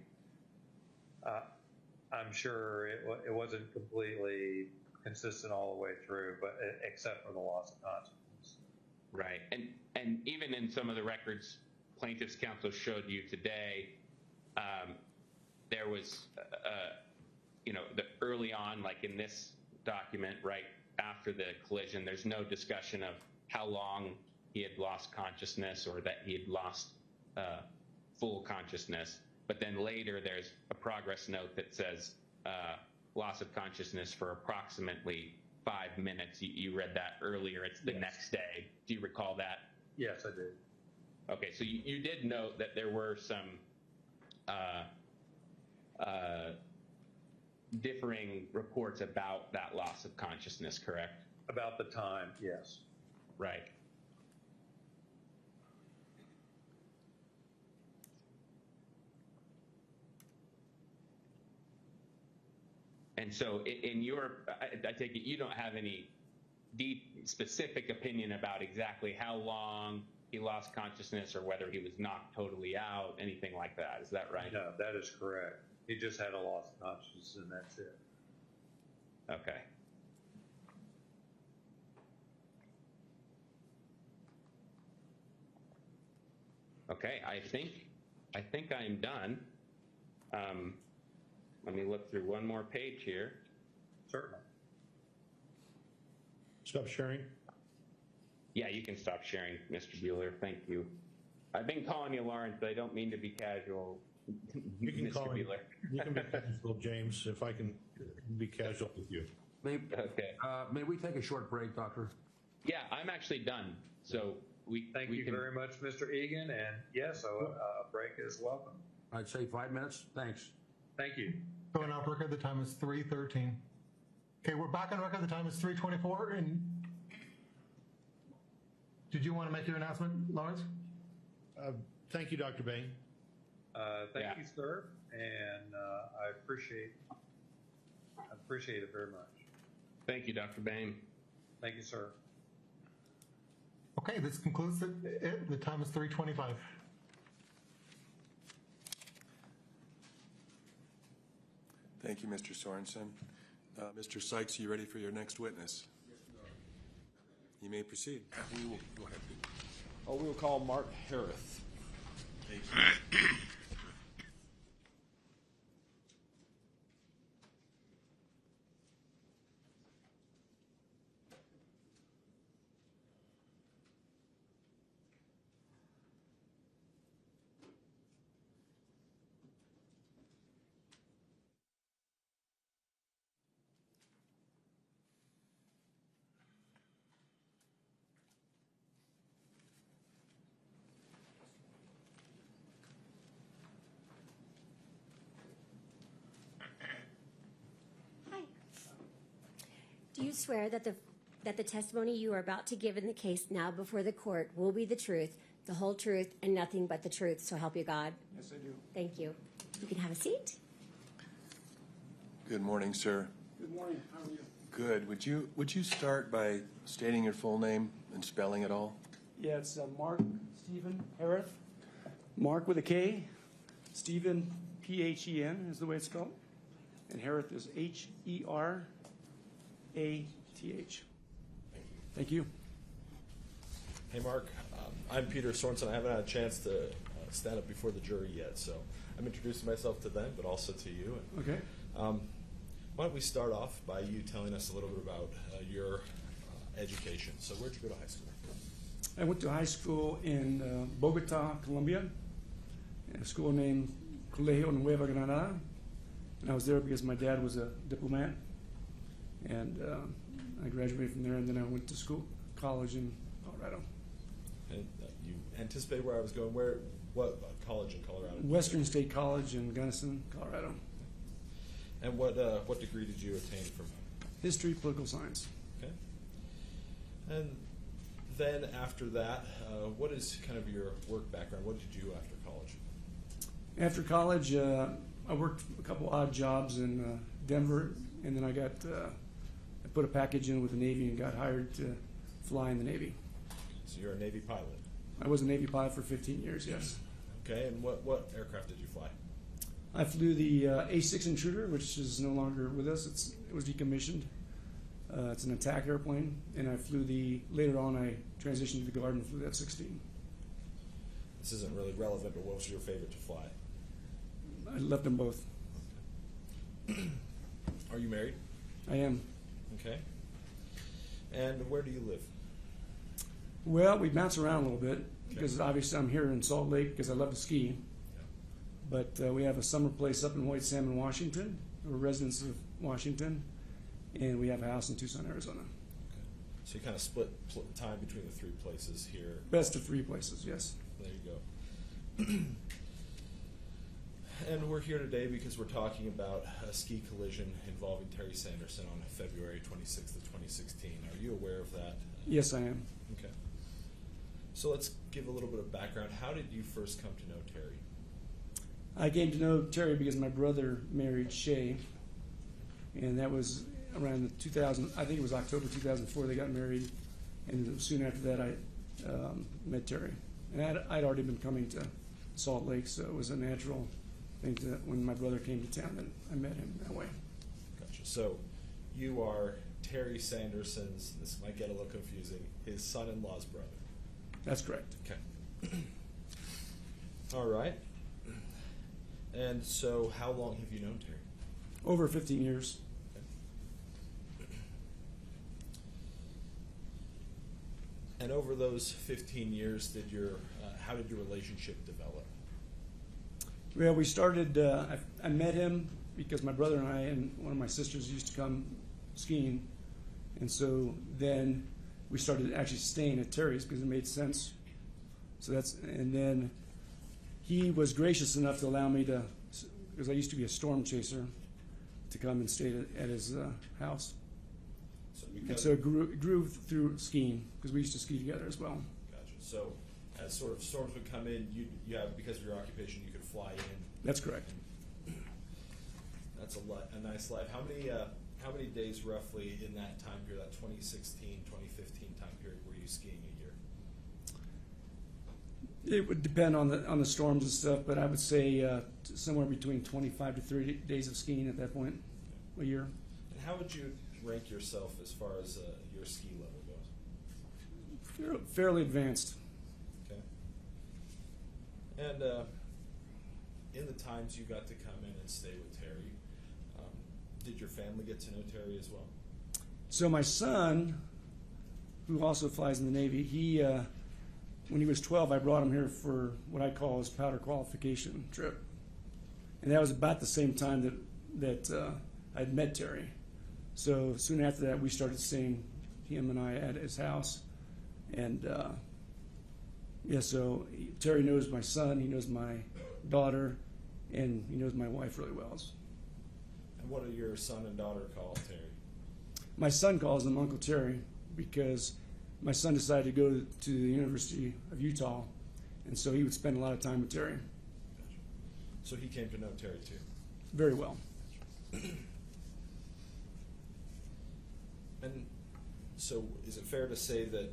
Speaker 7: I'm sure it wasn't completely consistent all the way through, but except for the loss of consciousness.
Speaker 8: Right. And even in some of the records plaintiff's counsel showed you today, there was, the early on, like in this document, right after the collision, there's no discussion of how long he had lost consciousness or that he had lost full consciousness. But then later there's a progress note that says loss of consciousness for approximately 5 minutes. You read that earlier. It's the next day. Do you recall that?
Speaker 7: Yes, I did.
Speaker 8: Okay, so you did note that there were some differing reports about that loss of consciousness, correct?
Speaker 7: About the time, yes.
Speaker 8: Right. And so in I take it you don't have any deep, specific opinion about exactly how long he lost consciousness or whether he was knocked totally out, anything like that. Is that right?
Speaker 7: No, that is correct. He just had a loss of consciousness, and that's it.
Speaker 8: Okay. Okay, I think I'm done. Let me look through one more page here.
Speaker 7: Certainly.
Speaker 6: Stop sharing.
Speaker 8: Yeah, you can stop sharing, Mr. Bueller. Thank you. I've been calling you Lawrence, but I don't mean to be casual.
Speaker 6: You can
Speaker 8: Mr.
Speaker 6: call me.
Speaker 8: Bueller.
Speaker 6: You can be casual, James, if I can be casual with you.
Speaker 8: Okay.
Speaker 5: May we take a short break, Doctor?
Speaker 8: Yeah, I'm actually done. So
Speaker 7: Thank you very much, Mr. Egan, and yes, a break is welcome.
Speaker 5: I'd say 5 minutes. Thanks.
Speaker 7: Thank you.
Speaker 9: Going off record, the time is 3:13. Okay, we're back on record. The time is 3:24. And did you want to make your announcement, Lawrence?
Speaker 6: Thank you, Dr. Bain.
Speaker 7: Thank you, sir, and I appreciate it very much.
Speaker 8: Thank you, Dr. Bain.
Speaker 7: Thank you, sir.
Speaker 9: Okay, this concludes it. The time is 3:25.
Speaker 3: Thank you, Mr. Sorensen. Mr. Sykes, you ready for your next witness? Yes, we are. You may proceed.
Speaker 4: We will go ahead. We will call Mark Harris.
Speaker 3: Thank you.
Speaker 11: Do you swear that the testimony you are about to give in the case now before the court will be the truth, the whole truth, and nothing but the truth, so help you God?
Speaker 4: Yes, I do.
Speaker 11: Thank you. You can have a seat.
Speaker 3: Good morning, sir.
Speaker 4: Good morning. How are you?
Speaker 3: Good. Would you start by stating your full name and spelling it all?
Speaker 12: Yeah, it's Mark Stephen Harith. Mark with a K. Stephen, P-H-E-N is the way it's spelled. And Harith is H-E-R-A-T-H. Thank you.
Speaker 13: Hey, Mark. I'm Peter Sorensen. I haven't had a chance to stand up before the jury yet, so I'm introducing myself to them, but also to you.
Speaker 12: Okay.
Speaker 13: Why don't we start off by you telling us a little bit about your education. So where'd you go to high school?
Speaker 12: I went to high school in Bogota, Colombia, a school named Colegio Nueva Granada. And I was there because my dad was a diplomat. And I graduated from there, and then I went to college in Colorado.
Speaker 13: And you anticipate where I was going. What college in Colorado?
Speaker 12: Western State College in Gunnison, Colorado.
Speaker 13: And what degree did you attain from?
Speaker 12: History, political science.
Speaker 13: Okay. And then after that, what is kind of your work background? What did you do after college?
Speaker 12: After college, I worked a couple odd jobs in Denver, and then I put a package in with the Navy and got hired to fly in the Navy.
Speaker 13: So you're a Navy pilot.
Speaker 12: I was a Navy pilot for 15 years, yes.
Speaker 13: Okay, and what aircraft did you fly?
Speaker 12: I flew the A6 Intruder, which is no longer with us. It was decommissioned. It's an attack airplane, and I flew later on I transitioned to the Guard and flew the F-16.
Speaker 13: This isn't really relevant, but what was your favorite to fly?
Speaker 12: I left them both.
Speaker 13: Are you married?
Speaker 12: I am.
Speaker 13: Okay. And where do you live?
Speaker 12: Well, we bounce around a little bit because obviously I'm here in Salt Lake because I love to ski. Yeah. But we have a summer place up in White Salmon, Washington. We're residents of Washington, and we have a house in Tucson, Arizona.
Speaker 13: Okay. So you kind of split time between the three places here.
Speaker 12: Best of three places, yes.
Speaker 13: There you go. And we're here today because we're talking about a ski collision involving Terry Sanderson on February 26th of 2016. Are you aware of that?
Speaker 12: Yes, I am.
Speaker 13: Okay. So let's give a little bit of background. How did you first come to know Terry?
Speaker 12: I came to know Terry because my brother married Shay, and that was around 2000. I think it was October 2004 they got married, and soon after that I met Terry. And I'd already been coming to Salt Lake, so it was a natural thing that when my brother came to town that I met him that way.
Speaker 13: Gotcha. So you are Terry Sanderson's, this might get a little confusing, his son-in-law's brother.
Speaker 12: That's correct.
Speaker 13: Okay. All right. And so how long have you known Terry?
Speaker 12: Over 15 years.
Speaker 13: Okay. And over those 15 years, how did your relationship develop?
Speaker 12: Well, we started, I met him because my brother and I and one of my sisters used to come skiing. And so then we started actually staying at Terry's because it made sense. And then he was gracious enough to allow me to, because I used to be a storm chaser, to come and stay at his house. So it grew through skiing because we used to ski together as well.
Speaker 13: Gotcha. So as sort of storms would come in, you have, because of your occupation, you could fly in.
Speaker 12: That's correct.
Speaker 13: That's a nice life. How many days roughly in that time period, that 2016, 2015 time period, were you skiing a year?
Speaker 12: It would depend on the storms and stuff, but I would say somewhere between 25 to 30 days of skiing at that point a year.
Speaker 13: And how would you rank yourself as far as your ski level goes?
Speaker 12: Fairly advanced.
Speaker 13: Okay. And in the times you got to come in and stay with Terry, did your family get to know Terry as well?
Speaker 12: So my son, who also flies in the Navy, he when he was 12, I brought him here for what I call his powder qualification trip. And that was about the same time that I'd met Terry. So soon after that, we started staying, him and I, at his house. And so Terry knows my son, he knows my daughter, and he knows my wife really well.
Speaker 13: And what do your son and daughter call Terry?
Speaker 12: My son calls him Uncle Terry because my son decided to go to the University of Utah, and so he would spend a lot of time with Terry.
Speaker 13: Gotcha. So he came to know Terry too?
Speaker 12: Very well.
Speaker 13: And so is it fair to say that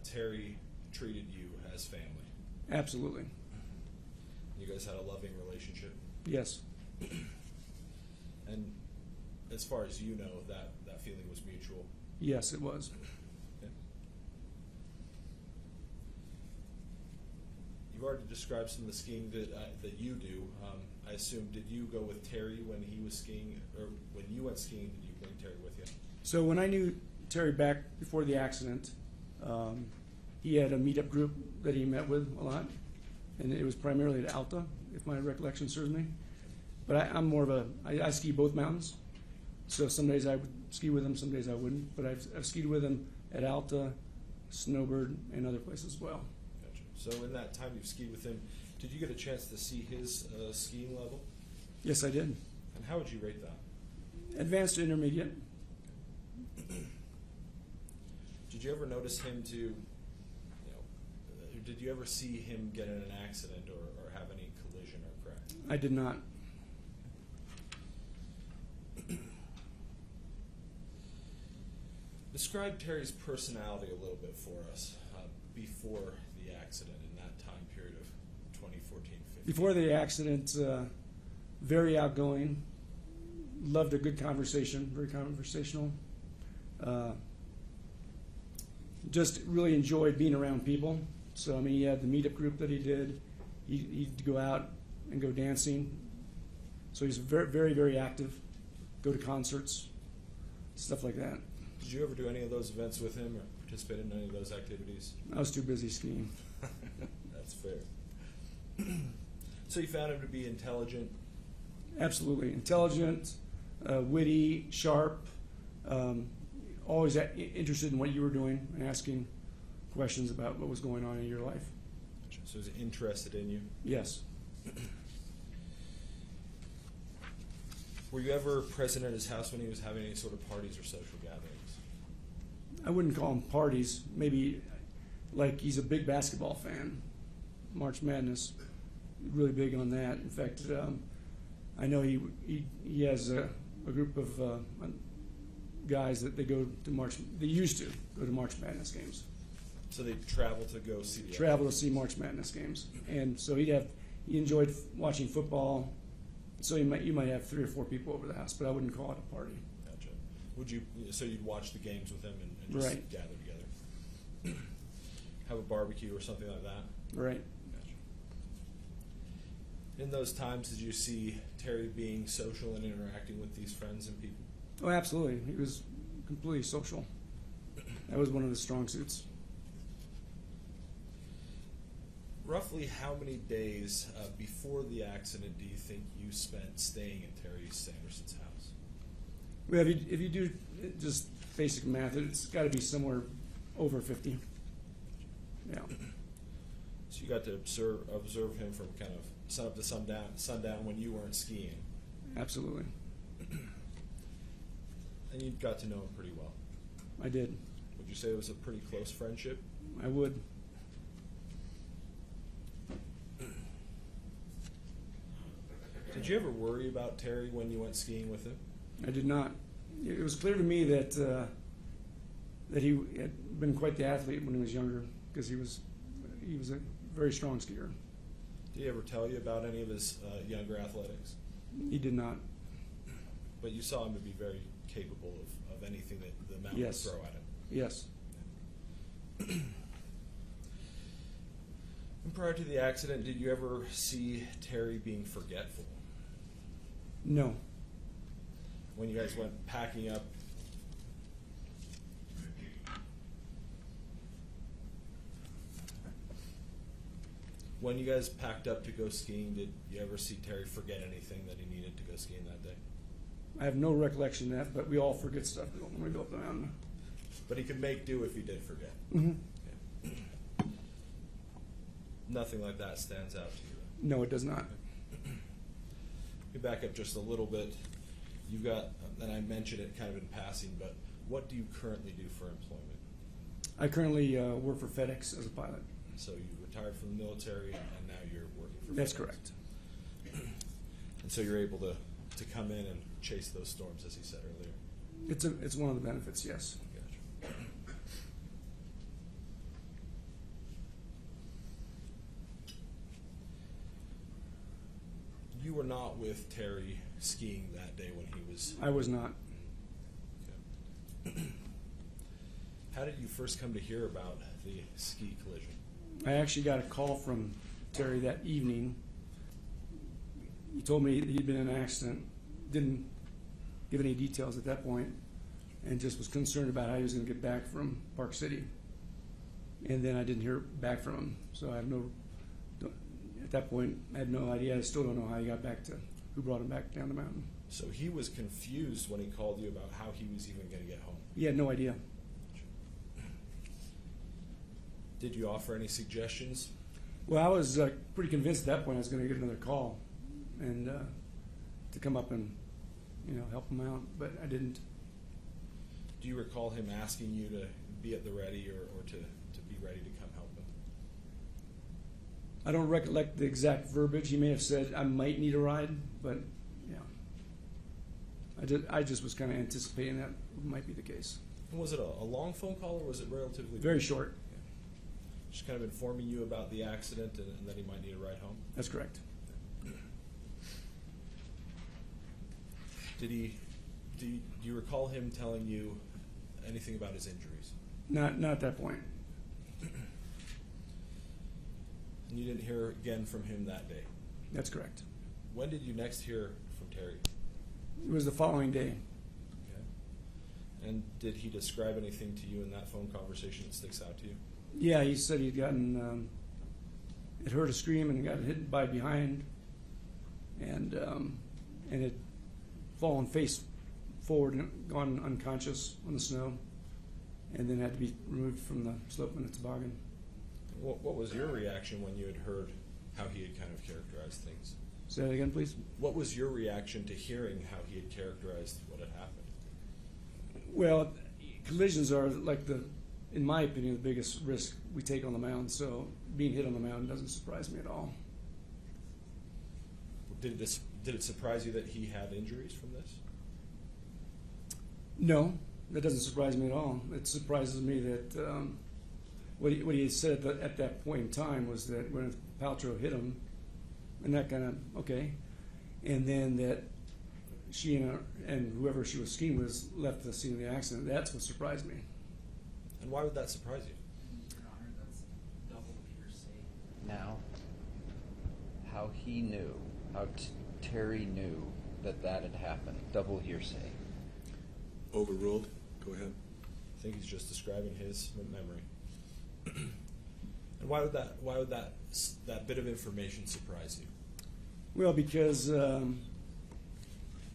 Speaker 13: Terry treated you as family?
Speaker 12: Absolutely.
Speaker 13: You guys had a loving relationship?
Speaker 12: Yes.
Speaker 13: And as far as you know, that feeling was mutual?
Speaker 12: Yes, it was.
Speaker 13: Okay. You've already described some of the skiing that you do. I assume, did you go with Terry when he was skiing, or when you went skiing, did you bring Terry with you?
Speaker 12: So when I knew Terry back before the accident, he had a meetup group that he met with a lot, and it was primarily at Alta, if my recollection serves me. But I'm more of I ski both mountains, so some days I would ski with him, some days I wouldn't. But I've skied with him at Alta, Snowbird, and other places as well.
Speaker 13: Gotcha. So in that time you've skied with him, did you get a chance to see his skiing level?
Speaker 12: Yes, I did.
Speaker 13: And how would you rate that?
Speaker 12: Advanced to intermediate.
Speaker 13: Did you ever notice him did you ever see him get in an accident or have any collision or crash?
Speaker 12: I did not.
Speaker 13: Describe Terry's personality a little bit for us before the accident in that time period of 2014, 15.
Speaker 12: Before the accident, very outgoing, loved a good conversation, very conversational. Just really enjoyed being around people. So, I mean, he had the meetup group that he did. He'd go out and go dancing. So he's very, very, very active. Go to concerts, stuff like that.
Speaker 13: Did you ever do any of those events with him or participate in any of those activities?
Speaker 12: I was too busy skiing.
Speaker 13: That's fair. So you found him to be intelligent?
Speaker 12: Absolutely. Intelligent, witty, sharp, always interested in what you were doing and asking questions about what was going on in your life.
Speaker 13: So he's interested in you?
Speaker 12: Yes.
Speaker 13: Were you ever present at his house when he was having any sort of parties or social gatherings?
Speaker 12: I wouldn't call them parties. Maybe like he's a big basketball fan. March Madness, really big on that. In fact, I know he has a group of guys that they used to go to March Madness games.
Speaker 13: So they travel to go see the
Speaker 12: travel to see March Madness games, and so he enjoyed watching football. So you might have 3 or 4 people over the house, but I wouldn't call it a party.
Speaker 13: Gotcha. So you'd watch the games with him and just
Speaker 12: right.
Speaker 13: gather together, have a barbecue or something like that.
Speaker 12: Right.
Speaker 13: Gotcha. In those times, did you see Terry being social and interacting with these friends and people?
Speaker 12: Oh, absolutely. He was completely social. That was one of his strong suits.
Speaker 13: Roughly how many days before the accident do you think you spent staying at Terry Sanderson's house?
Speaker 12: Well, if you do just basic math, it's got to be somewhere over 50. Yeah.
Speaker 13: So you got to observe him from kind of sun up to sundown when you weren't skiing.
Speaker 12: Absolutely.
Speaker 13: And you got to know him pretty well.
Speaker 12: I did.
Speaker 13: Would you say it was a pretty close friendship?
Speaker 12: I would.
Speaker 13: Did you ever worry about Terry when you went skiing with him?
Speaker 12: I did not. It was clear to me that he had been quite the athlete when he was younger, because he was a very strong skier.
Speaker 13: Did he ever tell you about any of his younger athletics?
Speaker 12: He did not.
Speaker 13: But you saw him to be very capable of anything that the mountain
Speaker 12: Yes.
Speaker 13: would throw at him.
Speaker 12: Yes.
Speaker 13: And prior to the accident, did you ever see Terry being forgetful?
Speaker 12: No.
Speaker 13: When you guys went packing up, when you guys packed up to go skiing, did you ever see Terry forget anything that he needed to go skiing that day?
Speaker 12: I have no recollection of that, but we all forget stuff when we go up the mountain.
Speaker 13: But he could make do if he did forget.
Speaker 12: Mm-hmm.
Speaker 13: Yeah. Nothing like that stands out to you.
Speaker 12: No, it does not.
Speaker 13: Let me back up just a little bit. You've got, and I mentioned it kind of in passing, but what do you currently do for employment?
Speaker 12: I currently work for FedEx as a pilot.
Speaker 13: So you retired from the military and now you're working for
Speaker 12: That's
Speaker 13: FedEx.
Speaker 12: correct.
Speaker 13: And so you're able to come in and chase those storms, as you said earlier.
Speaker 12: It's one of the benefits, yes.
Speaker 13: Gotcha. You were not with Terry skiing that day when he was...
Speaker 12: I was not.
Speaker 13: Okay. How did you first come to hear about the ski collision?
Speaker 12: I actually got a call from Terry that evening. He told me he'd been in an accident, didn't give any details at that point, and just was concerned about how he was going to get back from Park City. and then I didn't hear back from him. So I have at that point, I had no idea. I still don't know how he got back to, who brought him back down the mountain.
Speaker 13: So he was confused when he called you about how he was even going to get home.
Speaker 12: He had no idea.
Speaker 13: Did you offer any suggestions?
Speaker 12: Well, I was pretty convinced at that point I was going to get another call and to come up and, help him out, but I didn't.
Speaker 13: Do you recall him asking you to be at the ready or to be ready to come help him?
Speaker 12: I don't recollect the exact verbiage. He may have said I might need a ride, but I just was kind of anticipating that might be the case.
Speaker 13: And was it a long phone call or was it relatively
Speaker 12: Very
Speaker 13: brief?
Speaker 12: short.
Speaker 13: Yeah. Just kind of informing you about the accident and that he might need a ride home?
Speaker 12: That's correct.
Speaker 13: Do you recall him telling you anything about his injuries?
Speaker 12: Not at that point.
Speaker 13: And you didn't hear again from him that day?
Speaker 12: That's correct.
Speaker 13: When did you next hear from Terry?
Speaker 12: It was the following day.
Speaker 13: Okay. And did he describe anything to you in that phone conversation that sticks out to you?
Speaker 12: Yeah, he said he'd gotten, had heard a scream and got hit by behind, and had fallen face forward and gone unconscious on the snow, and then had to be removed from the slope in a toboggan.
Speaker 13: What was your reaction when you had heard how he had kind of characterized things?
Speaker 12: Say that again, please.
Speaker 13: What was your reaction to hearing how he had characterized what had happened?
Speaker 12: Well, collisions are in my opinion, the biggest risk we take on the mountain, so being hit on the mountain doesn't surprise me at all.
Speaker 13: Did it surprise you that he had injuries from this?
Speaker 12: No, that doesn't surprise me at all. It surprises me that what he had said at that point in time was that Gwyneth Paltrow hit him, and that kind of, okay, and then that she and whoever she was skiing with left the scene of the accident. That's what surprised me.
Speaker 13: And why would that surprise you?
Speaker 14: Your Honor, that's double hearsay.
Speaker 15: Now, how he knew, how Terry knew that had happened, double hearsay.
Speaker 3: Overruled. Go ahead.
Speaker 13: I think he's just describing his memory. And why would that bit of information surprise you?
Speaker 12: Well, because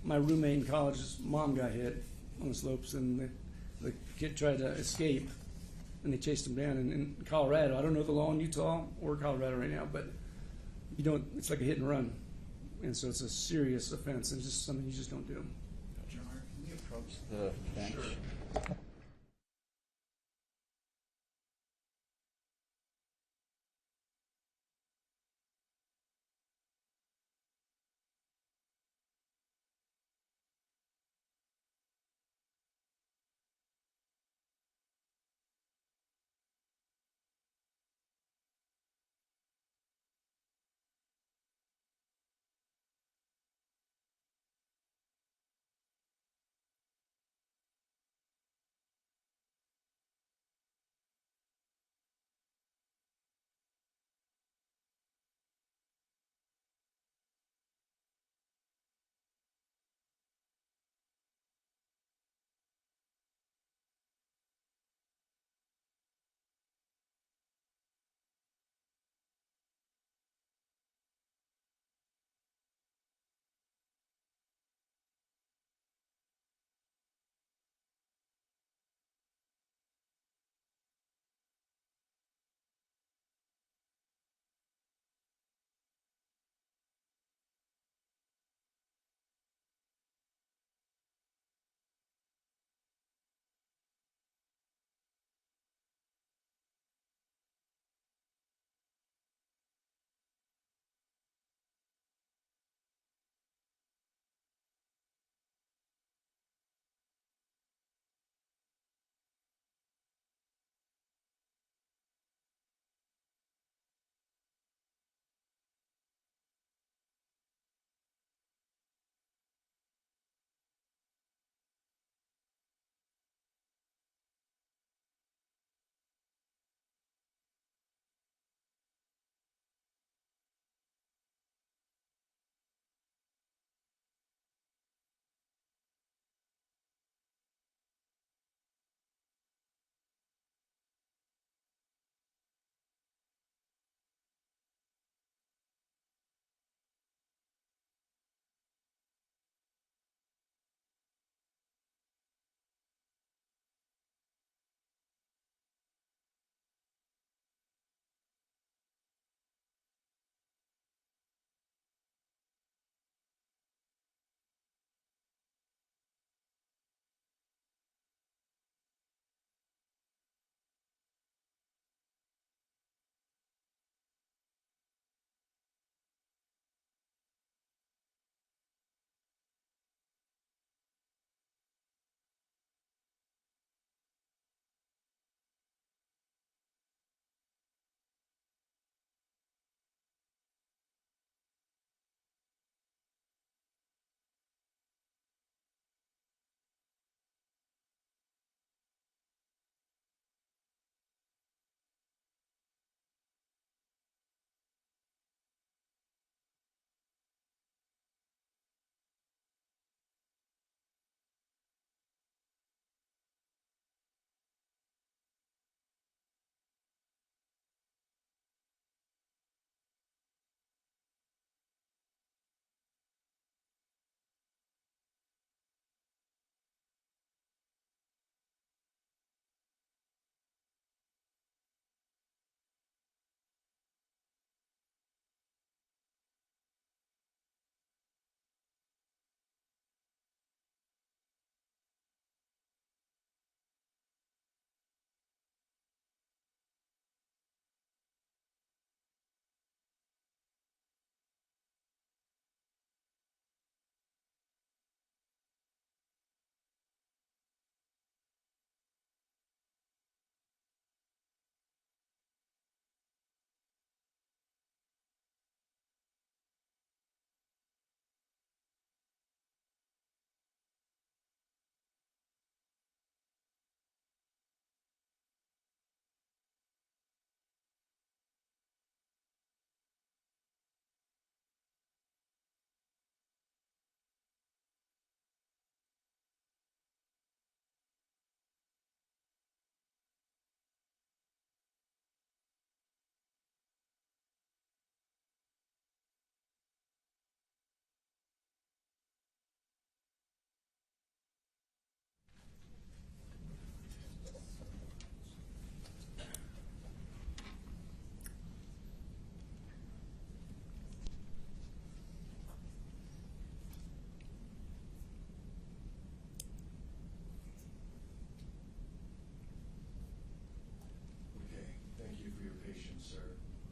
Speaker 12: my roommate in college's mom got hit on the slopes, and the kid tried to escape, and they chased him down. And in Colorado, I don't know the law in Utah or Colorado right now, but it's like a hit and run. And so it's a serious offense, and it's just something you just don't do.
Speaker 15: Your Honor, can we approach the bench?
Speaker 13: Sure.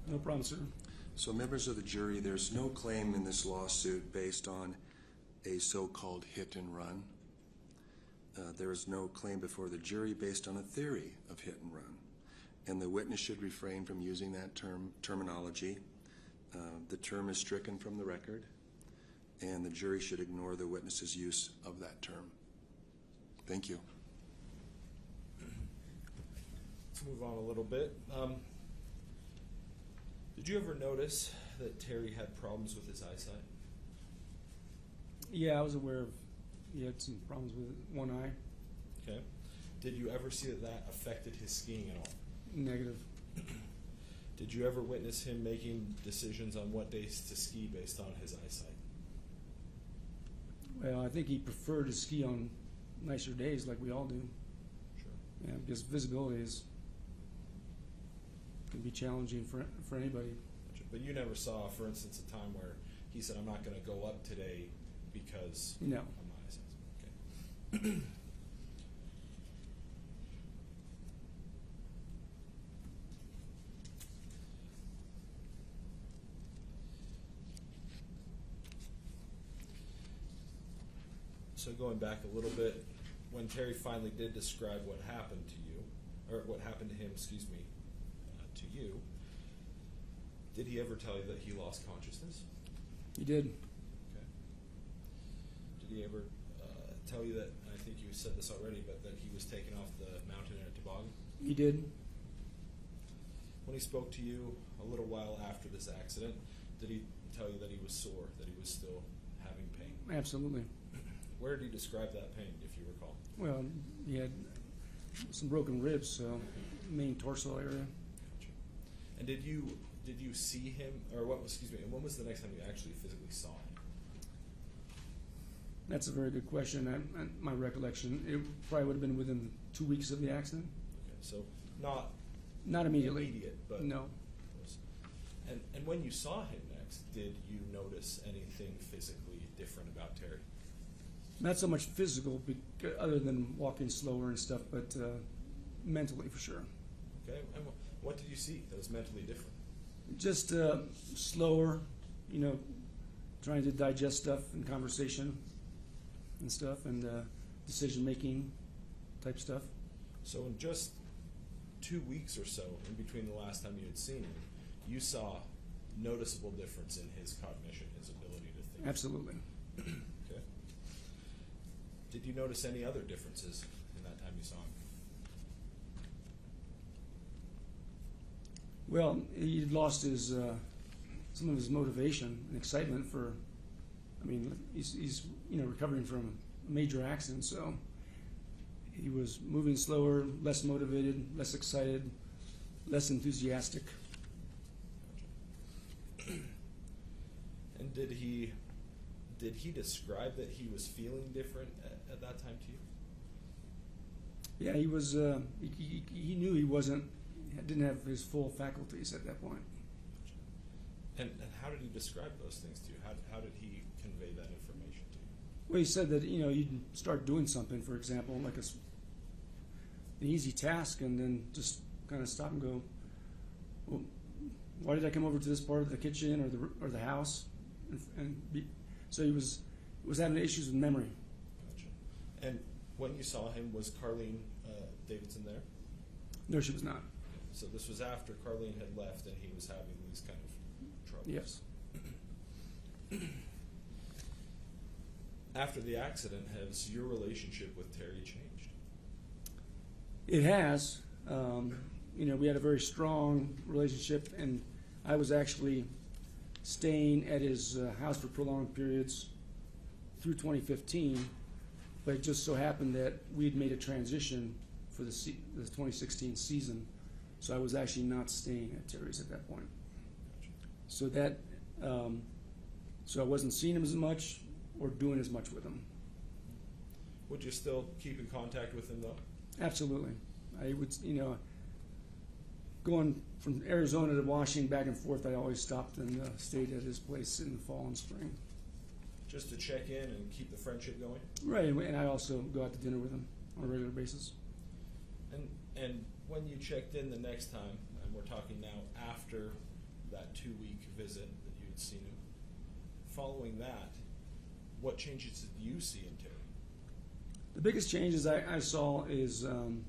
Speaker 12: No problem, sir.
Speaker 3: So members of the jury, there's no claim in this lawsuit based on a so-called hit and run. There is no claim before the jury based on a theory of hit and run. And the witness should refrain from using that terminology. The term is stricken from the record, and the jury should ignore the witness's use of that term. Thank you.
Speaker 13: Let's move on a little bit. Did you ever notice that Terry had problems with his eyesight?
Speaker 12: Yeah, I was aware of he had some problems with one eye.
Speaker 13: Okay. Did you ever see that affected his skiing at all?
Speaker 12: Negative.
Speaker 13: Did you ever witness him making decisions on what days to ski based on his eyesight?
Speaker 12: Well, I think he preferred to ski on nicer days like we all do.
Speaker 13: Sure.
Speaker 12: Yeah, because visibility can be challenging for anybody.
Speaker 13: But you never saw, for instance, a time where he said, I'm not going to go up today because
Speaker 12: No.
Speaker 13: of my eyesight. Okay. So going back a little bit, when Terry finally did describe what happened to you, or what happened to him, excuse me, to you, did he ever tell you that he lost consciousness?
Speaker 12: He did.
Speaker 13: Okay. Did he ever tell you that, and I think you said this already, but that he was taken off the mountain in a toboggan?
Speaker 12: He did.
Speaker 13: When he spoke to you a little while after this accident, did he tell you that he was sore, that he was still having pain?
Speaker 12: Absolutely.
Speaker 13: Where did he describe that pain, if you recall?
Speaker 12: Well, he had some broken ribs, so main torso area.
Speaker 13: Gotcha. And did you see him, or what? Excuse me. And when was the next time you actually physically saw him?
Speaker 12: That's a very good question. My recollection, it probably would have been within 2 weeks of the accident.
Speaker 13: Okay, so not
Speaker 12: immediately.
Speaker 13: Immediate, but
Speaker 12: no.
Speaker 13: And when you saw him next, did you notice anything physically different about Terry?
Speaker 12: Not so much physical, other than walking slower and stuff, but mentally for sure.
Speaker 13: Okay, and what did you see that was mentally different?
Speaker 12: Just slower, trying to digest stuff and conversation and stuff, and decision-making type stuff.
Speaker 13: So in just 2 weeks or so, in between the last time you had seen him, you saw noticeable difference in his cognition, his ability to think.
Speaker 12: Absolutely.
Speaker 13: Okay. Did you notice any other differences in that time you saw him?
Speaker 12: Well, he'd lost his some of his motivation and excitement for. I mean, he's recovering from a major accident, so he was moving slower, less motivated, less excited, less enthusiastic.
Speaker 13: And did he describe that he was feeling different at that time to you?
Speaker 12: Yeah, he was. He knew he didn't have his full faculties at that point.
Speaker 13: And how did he describe those things to you? How did he convey that information to you?
Speaker 12: Well, he said that you'd start doing something, for example, like an easy task, and then just kind of stop and go, well, why did I come over to this part of the kitchen or the house? So he was having issues with memory.
Speaker 13: Gotcha. And when you saw him, was Carlene Davidson there?
Speaker 12: No, she was not.
Speaker 13: So this was after Carlene had left and he was having these kind of troubles.
Speaker 12: Yes.
Speaker 13: After the accident, has your relationship with Terry changed?
Speaker 12: It has. We had a very strong relationship, and I was actually staying at his house for prolonged periods through 2015, but it just so happened that we had made a transition for the 2016 season, so I was actually not staying at Terry's at that point. So so I wasn't seeing him as much or doing as much with him.
Speaker 13: Would you still keep in contact with him, though?
Speaker 12: Absolutely. I would, going from Arizona to Washington back and forth, I always stopped and stayed at his place in the fall and spring.
Speaker 13: Just to check in and keep the friendship going?
Speaker 12: Right, and I also go out to dinner with him on a regular basis.
Speaker 13: And when you checked in the next time, and we're talking now after that 2-week visit that you had seen him. Following that, what changes did you see in Terry?
Speaker 12: The biggest changes I saw is in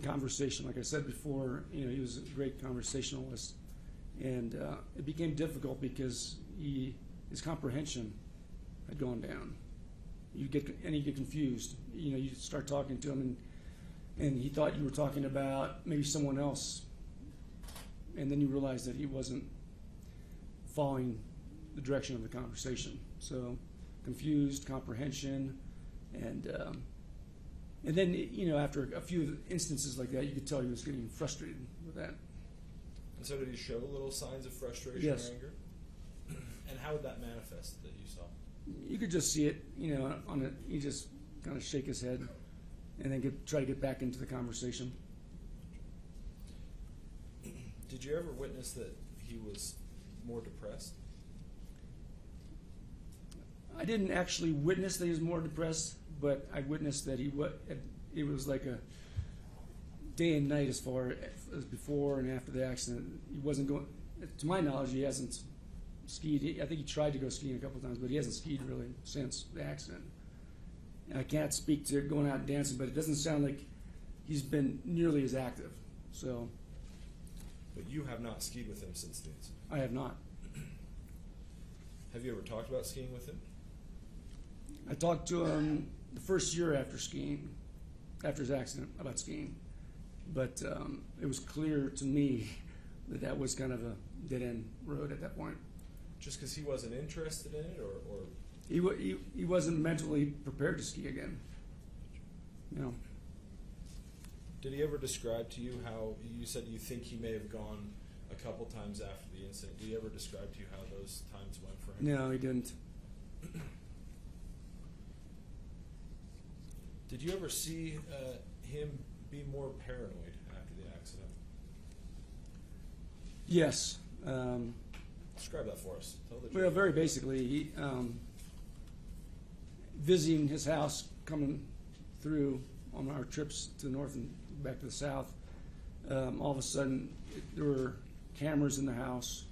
Speaker 12: conversation. Like I said before, he was a great conversationalist, and it became difficult because his comprehension had gone down. He'd get confused. You start talking to him, and he thought you were talking about maybe someone else, and then you realize that he wasn't following the direction of the conversation. So confused, comprehension, and then after a few instances like that, you could tell he was getting frustrated with that.
Speaker 13: And so did he show little signs of frustration
Speaker 12: Yes.
Speaker 13: or anger? And how would that manifest that you saw?
Speaker 12: You could just see it, on it. He just kind of shake his head, and then try to get back into the conversation.
Speaker 13: Did you ever witness that he was more depressed?
Speaker 12: I didn't actually witness that he was more depressed, but I witnessed that it was like a day and night as far as before and after the accident. He wasn't going, to my knowledge, he hasn't skied. I think he tried to go skiing a couple of times, but he hasn't skied really since the accident. And I can't speak to going out and dancing, but it doesn't sound like he's been nearly as active. So.
Speaker 13: But you have not skied with him since the incident?
Speaker 12: I have not.
Speaker 13: Have you ever talked about skiing with him?
Speaker 12: I talked to him the first year after his accident, about skiing. But it was clear to me that was kind of a dead-end road at that point.
Speaker 13: Just because he wasn't interested in it, or?
Speaker 12: He wasn't mentally prepared to ski again. No.
Speaker 13: Did he ever describe to you how, you said you think he may have gone a couple times after the incident. Did he ever describe to you how those times went for him?
Speaker 12: No, he didn't.
Speaker 13: Did you ever see him be more paranoid after the accident?
Speaker 12: Yes.
Speaker 13: Describe that for us. Tell the
Speaker 12: Well,
Speaker 13: truth.
Speaker 12: very basically, he, visiting his house, coming through on our trips to the north and back to the south, all of a sudden there were cameras in the house,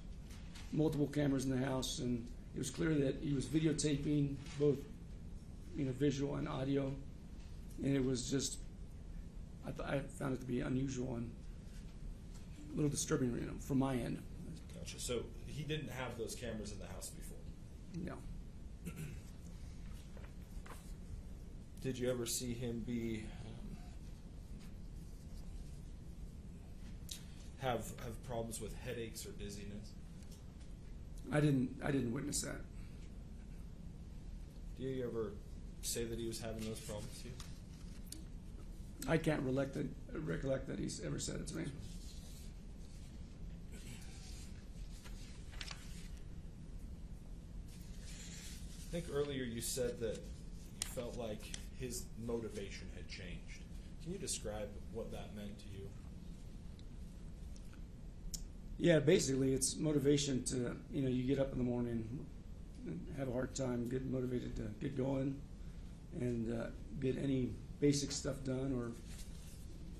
Speaker 12: multiple cameras in the house, and it was clear that he was videotaping both, visual and audio, and it was just, I found it to be unusual and a little disturbing, from my end.
Speaker 13: Gotcha. So he didn't have those cameras in the house before?
Speaker 12: No.
Speaker 13: Did you ever see him be have problems with headaches or dizziness?
Speaker 12: I didn't witness that.
Speaker 13: Do you ever say that he was having those problems to you?
Speaker 12: I can't recollect that he's ever said it to me.
Speaker 13: I think earlier you said that you felt like his motivation had changed. Can you describe what that meant to you?
Speaker 12: Yeah, basically it's motivation to, you get up in the morning and have a hard time getting motivated to get going and get any basic stuff done, or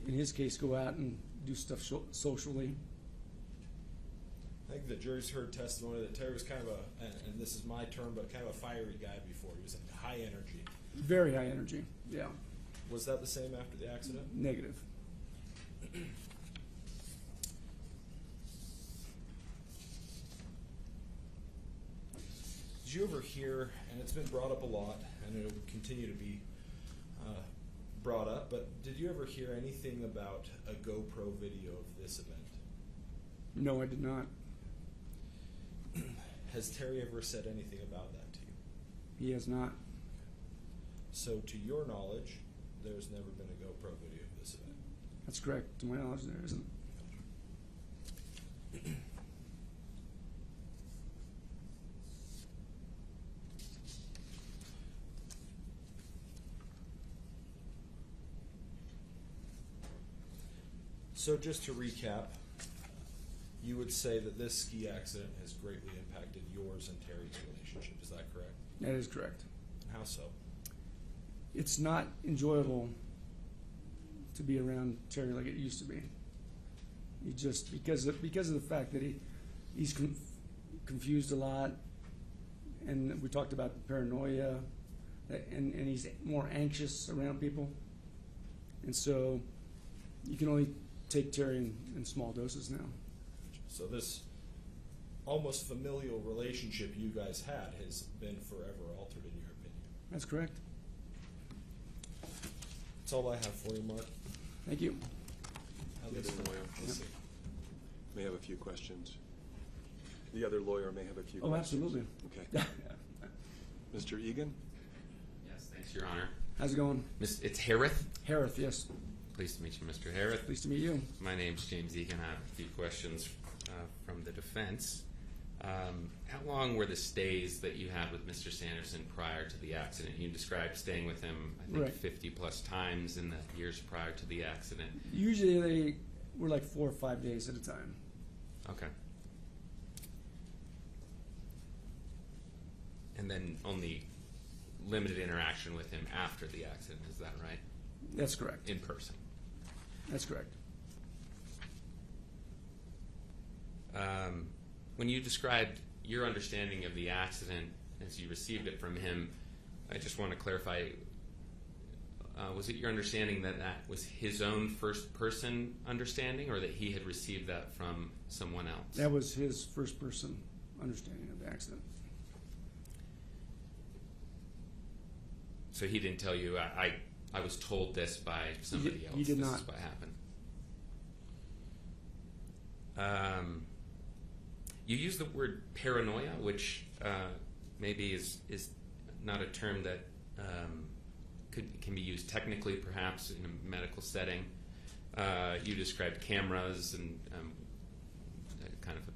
Speaker 12: in his case, go out and do stuff socially.
Speaker 13: I think the jury's heard testimony that Terry was kind of and this is my term, but kind of a fiery guy before. He was high energy.
Speaker 12: Very high energy, yeah.
Speaker 13: Was that the same after the accident?
Speaker 12: Negative.
Speaker 13: Did you ever hear, and it's been brought up a lot, and it will continue to be brought up, but did you ever hear anything about a GoPro video of this event?
Speaker 12: No, I did not.
Speaker 13: Has Terry ever said anything about that to you?
Speaker 12: He has not.
Speaker 13: So to your knowledge, there's never been a GoPro video of this event?
Speaker 12: That's correct. To my knowledge, there isn't.
Speaker 13: So just to recap, you would say that this ski accident has greatly impacted yours and Terry's relationship. Is that correct?
Speaker 12: That is correct.
Speaker 13: How so?
Speaker 12: It's not enjoyable to be around Terry like it used to be. He just because of the fact that he's confused a lot, and we talked about the paranoia, and he's more anxious around people, and so you can only take Terry in small doses now.
Speaker 13: So this almost familial relationship you guys had has been forever altered, in your opinion.
Speaker 12: That's correct.
Speaker 13: That's all I have for you, Mark.
Speaker 12: Thank you.
Speaker 3: The other lawyer, let's see, may have a few questions. The other lawyer may have a few
Speaker 12: Oh,
Speaker 3: questions.
Speaker 12: absolutely.
Speaker 3: Okay. Mr. Egan?
Speaker 16: Yes, thanks, Your Honor.
Speaker 12: How's it going?
Speaker 16: It's Harith?
Speaker 12: Harith, yes.
Speaker 16: Pleased to meet you, Mr. Harith.
Speaker 12: Pleased to meet you.
Speaker 16: My name's James Egan. I have a few questions from the defense. How long were the stays that you had with Mr. Sanderson prior to the accident? You described staying with him, I think,
Speaker 12: Right.
Speaker 16: 50 plus times in the years prior to the accident.
Speaker 12: Usually they were like 4 or 5 days at a time.
Speaker 16: Okay. And then only limited interaction with him after the accident, is that right?
Speaker 12: That's correct.
Speaker 16: In person?
Speaker 12: That's correct.
Speaker 16: When you described your understanding of the accident as you received it from him, I just want to clarify, was it your understanding that that was his own first-person understanding, or that he had received that from someone else?
Speaker 12: That was his first-person understanding of the accident.
Speaker 16: So he didn't tell you, I was told this by somebody else.
Speaker 12: He did not.
Speaker 16: This is what happened. You use the word paranoia, which maybe is not a term that can be used technically, perhaps in a medical setting. You described cameras and kind of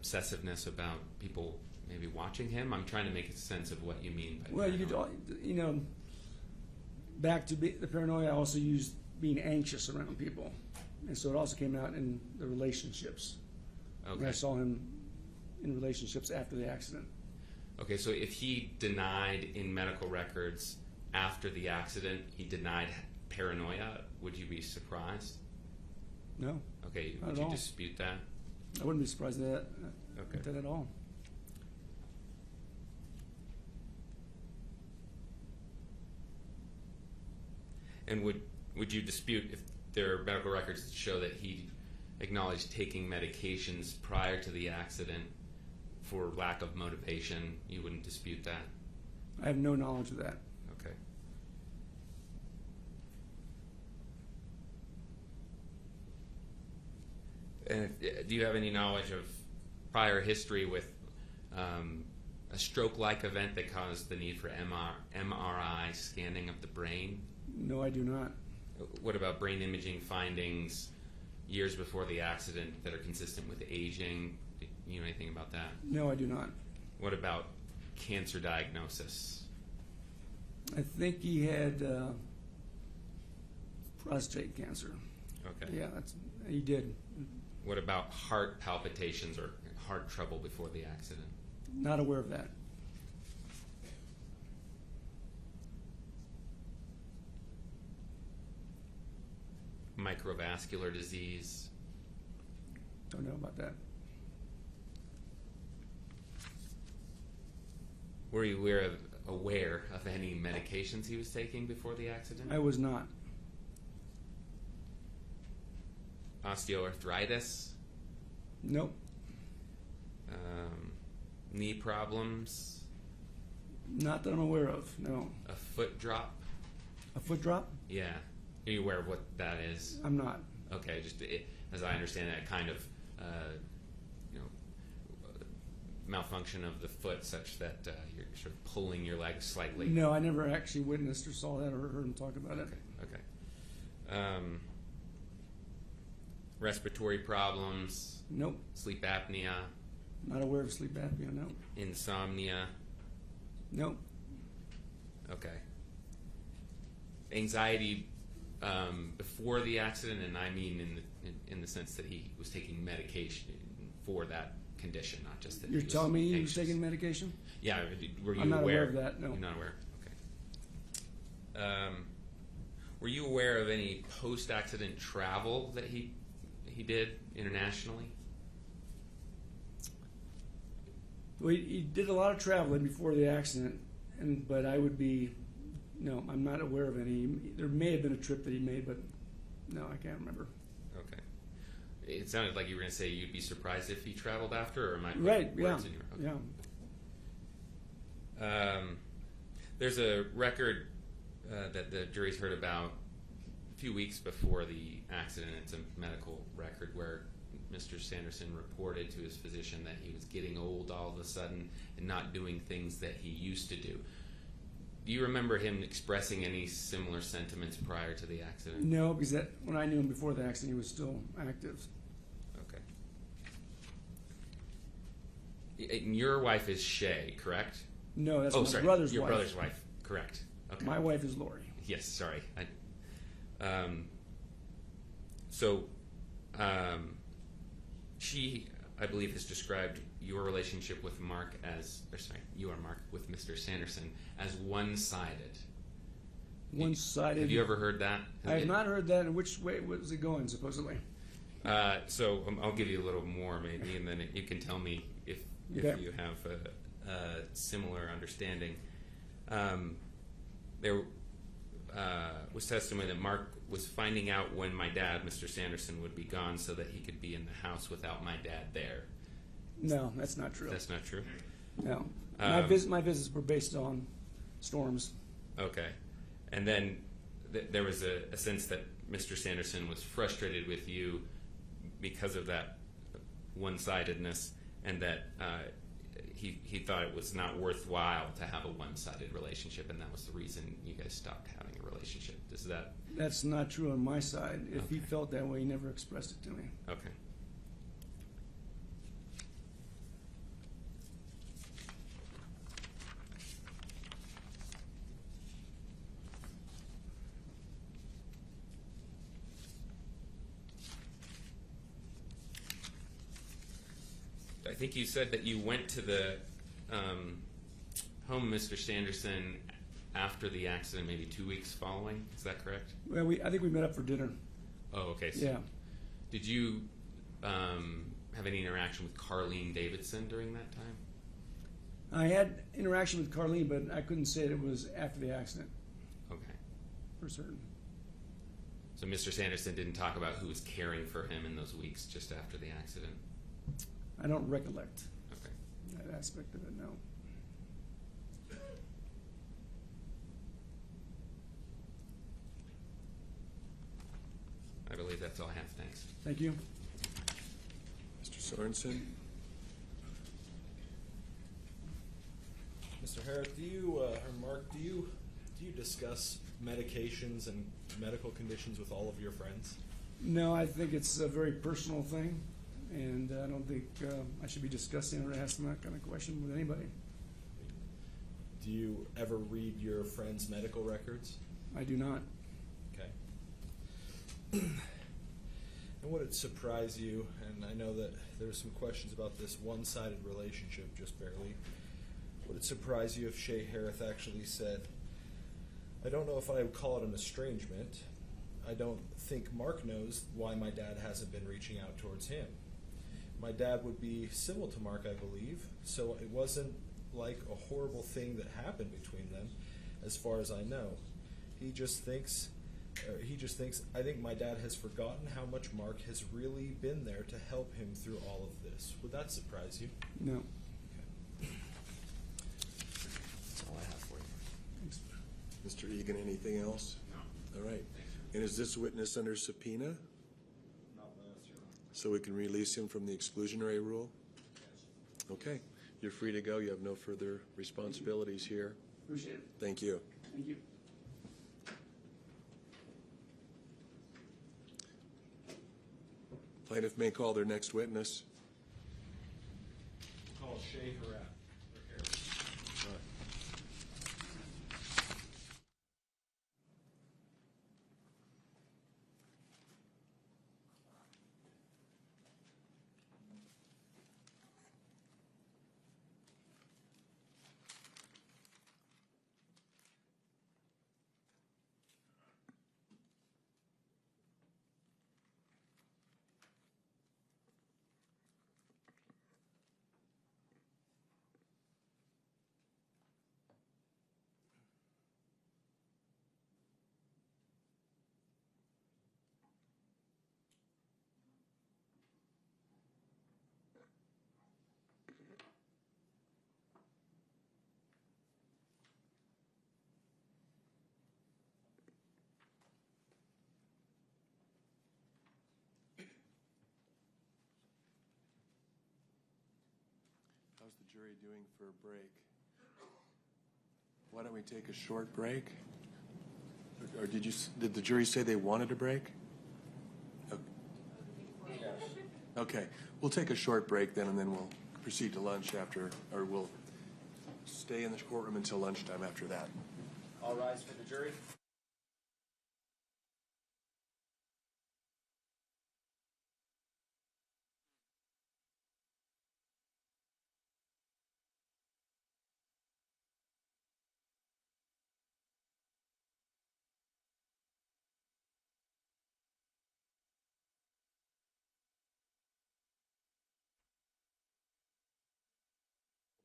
Speaker 16: obsessiveness about people maybe watching him. I'm trying to make a sense of what you mean by
Speaker 12: Well,
Speaker 16: paranoia.
Speaker 12: you know, back to the paranoia, I also used being anxious around people. And so it also came out in the relationships.
Speaker 16: Okay.
Speaker 12: When I saw him in relationships after the accident.
Speaker 16: Okay, so if he denied in medical records after the accident, he denied paranoia, would you be surprised?
Speaker 12: No.
Speaker 16: Okay,
Speaker 12: Not
Speaker 16: would
Speaker 12: at
Speaker 16: you
Speaker 12: all.
Speaker 16: dispute that?
Speaker 12: I wouldn't be surprised at
Speaker 16: Okay.
Speaker 12: that at all.
Speaker 16: And would you dispute if there are medical records that show that he acknowledged taking medications prior to the accident for lack of motivation? You wouldn't dispute that?
Speaker 12: I have no knowledge of that.
Speaker 16: Okay. And do you have any knowledge of prior history with a stroke-like event that caused the need for MRI scanning of the brain?
Speaker 12: No, I do not.
Speaker 16: What about brain imaging findings years before the accident that are consistent with aging? Do you know anything about that?
Speaker 12: No, I do not.
Speaker 16: What about cancer diagnosis?
Speaker 12: I think he had prostate cancer.
Speaker 16: Okay.
Speaker 12: Yeah, he did.
Speaker 16: What about heart palpitations or heart trouble before the accident?
Speaker 12: Not aware of that.
Speaker 16: Microvascular disease?
Speaker 12: Don't know about that.
Speaker 16: Were you aware of any medications he was taking before the accident?
Speaker 12: I was not.
Speaker 16: Osteoarthritis?
Speaker 12: Nope.
Speaker 16: Knee problems?
Speaker 12: Not that I'm aware of, no.
Speaker 16: A foot drop?
Speaker 12: A foot drop?
Speaker 16: Yeah. Are you aware of what that is?
Speaker 12: I'm not.
Speaker 16: Okay, just as I understand it, kind of malfunction of the foot such that you're sort of pulling your leg slightly.
Speaker 12: No, I never actually witnessed or saw that or heard him talk about it.
Speaker 16: Okay. Respiratory problems?
Speaker 12: Nope.
Speaker 16: Sleep apnea?
Speaker 12: Not aware of sleep apnea, no.
Speaker 16: Insomnia?
Speaker 12: Nope.
Speaker 16: Okay. Anxiety before the accident, and I mean in the sense that he was taking medication for that condition, not just that
Speaker 12: You're
Speaker 16: he was
Speaker 12: telling me he was
Speaker 16: anxious.
Speaker 12: taking medication?
Speaker 16: Yeah. Were you
Speaker 12: I'm not
Speaker 16: aware
Speaker 12: of that, no.
Speaker 16: You're not aware? Okay. Were you aware of any post-accident travel that he he did internationally?
Speaker 12: Well, he did a lot of traveling before the accident, but no, I'm not aware of any. There may have been a trip that he made, but no, I can't remember.
Speaker 16: Okay. It sounded like you were going to say you'd be surprised if he traveled after, or am I putting
Speaker 12: Right,
Speaker 16: words
Speaker 12: yeah,
Speaker 16: in your...
Speaker 12: yeah.
Speaker 16: There's a record that the jury's heard about a few weeks before the accident. It's a medical record where Mr. Sanderson reported to his physician that he was getting old all of a sudden and not doing things that he used to do. Do you remember him expressing any similar sentiments prior to the accident?
Speaker 12: No, because when I knew him before the accident, he was still active.
Speaker 16: Okay. And your wife is Shay, correct?
Speaker 12: No, that's my
Speaker 16: brother's
Speaker 12: wife.
Speaker 16: Your brother's wife, correct. Okay.
Speaker 12: My wife is Lori.
Speaker 16: Yes, sorry. She, I believe, has described your relationship with Mark with Mr. Sanderson as one-sided.
Speaker 12: One-sided.
Speaker 16: Have you ever heard that?
Speaker 12: I have not heard that. In which way was it going, supposedly?
Speaker 16: So I'll give you a little more, maybe, and then you can tell me if you have a similar understanding. There was testimony that Mark was finding out when my dad, Mr. Sanderson, would be gone so that he could be in the house without my dad there.
Speaker 12: No, that's not true.
Speaker 16: That's not true?
Speaker 12: No. My visits were based on storms.
Speaker 16: Okay. And then there was a sense that Mr. Sanderson was frustrated with you because of that one-sidedness, and that he thought it was not worthwhile to have a one-sided relationship, and that was the reason you guys stopped having a relationship. Is that...
Speaker 12: That's not true on my side. If he felt that way, he never expressed it to me.
Speaker 16: Okay. I think you said that you went to the home, Mr. Sanderson, after the accident, maybe 2 weeks following. Is that correct?
Speaker 12: Well, I think we met up for dinner.
Speaker 16: Oh, okay. So
Speaker 12: yeah.
Speaker 16: Did you have any interaction with Carlene Davidson during that time?
Speaker 12: I had interaction with Carlene, but I couldn't say it was after the accident.
Speaker 16: Okay.
Speaker 12: For certain.
Speaker 16: So Mr. Sanderson didn't talk about who was caring for him in those weeks just after the accident?
Speaker 12: I don't recollect
Speaker 16: that
Speaker 12: aspect of it, no.
Speaker 16: I believe that's all I have. Thanks.
Speaker 12: Thank you.
Speaker 3: Mr. Sorensen?
Speaker 13: Mr. Harrod, do you, or Mark, do you discuss medications and medical conditions with all of your friends?
Speaker 12: No, I think it's a very personal thing, and I don't think I should be discussing or asking that kind of question with anybody.
Speaker 13: Do you ever read your friends' medical records?
Speaker 12: I do not.
Speaker 13: Okay. And would it surprise you, and I know that there were some questions about this one-sided relationship, just barely, would it surprise you if Shay Harris actually said, I don't know if I would call it an estrangement. I don't think Mark knows why my dad hasn't been reaching out towards him. My dad would be civil to Mark, I believe, so it wasn't like a horrible thing that happened between them, as far as I know. He just thinks, I think my dad has forgotten how much Mark has really been there to help him through all of this. Would that surprise you?
Speaker 12: No.
Speaker 13: Okay. That's all I have for you.
Speaker 12: Thanks.
Speaker 3: Mr. Egan, anything else?
Speaker 16: No.
Speaker 3: All right. And is this witness under subpoena?
Speaker 4: Not last year.
Speaker 3: So we can release him from the exclusionary rule?
Speaker 4: Yes.
Speaker 3: Okay. You're free to go. You have no further responsibilities here.
Speaker 12: Appreciate it.
Speaker 3: Thank you.
Speaker 12: Thank you.
Speaker 3: Plaintiff may call their next witness.
Speaker 13: Call Shay Harris.
Speaker 3: How's the jury doing for a break? Why don't we take a short break? Or did the jury say they wanted a break? Okay, we'll take a short break then, and then we'll proceed to lunch after, or we'll stay in the courtroom until lunchtime after that.
Speaker 13: All rise for the jury.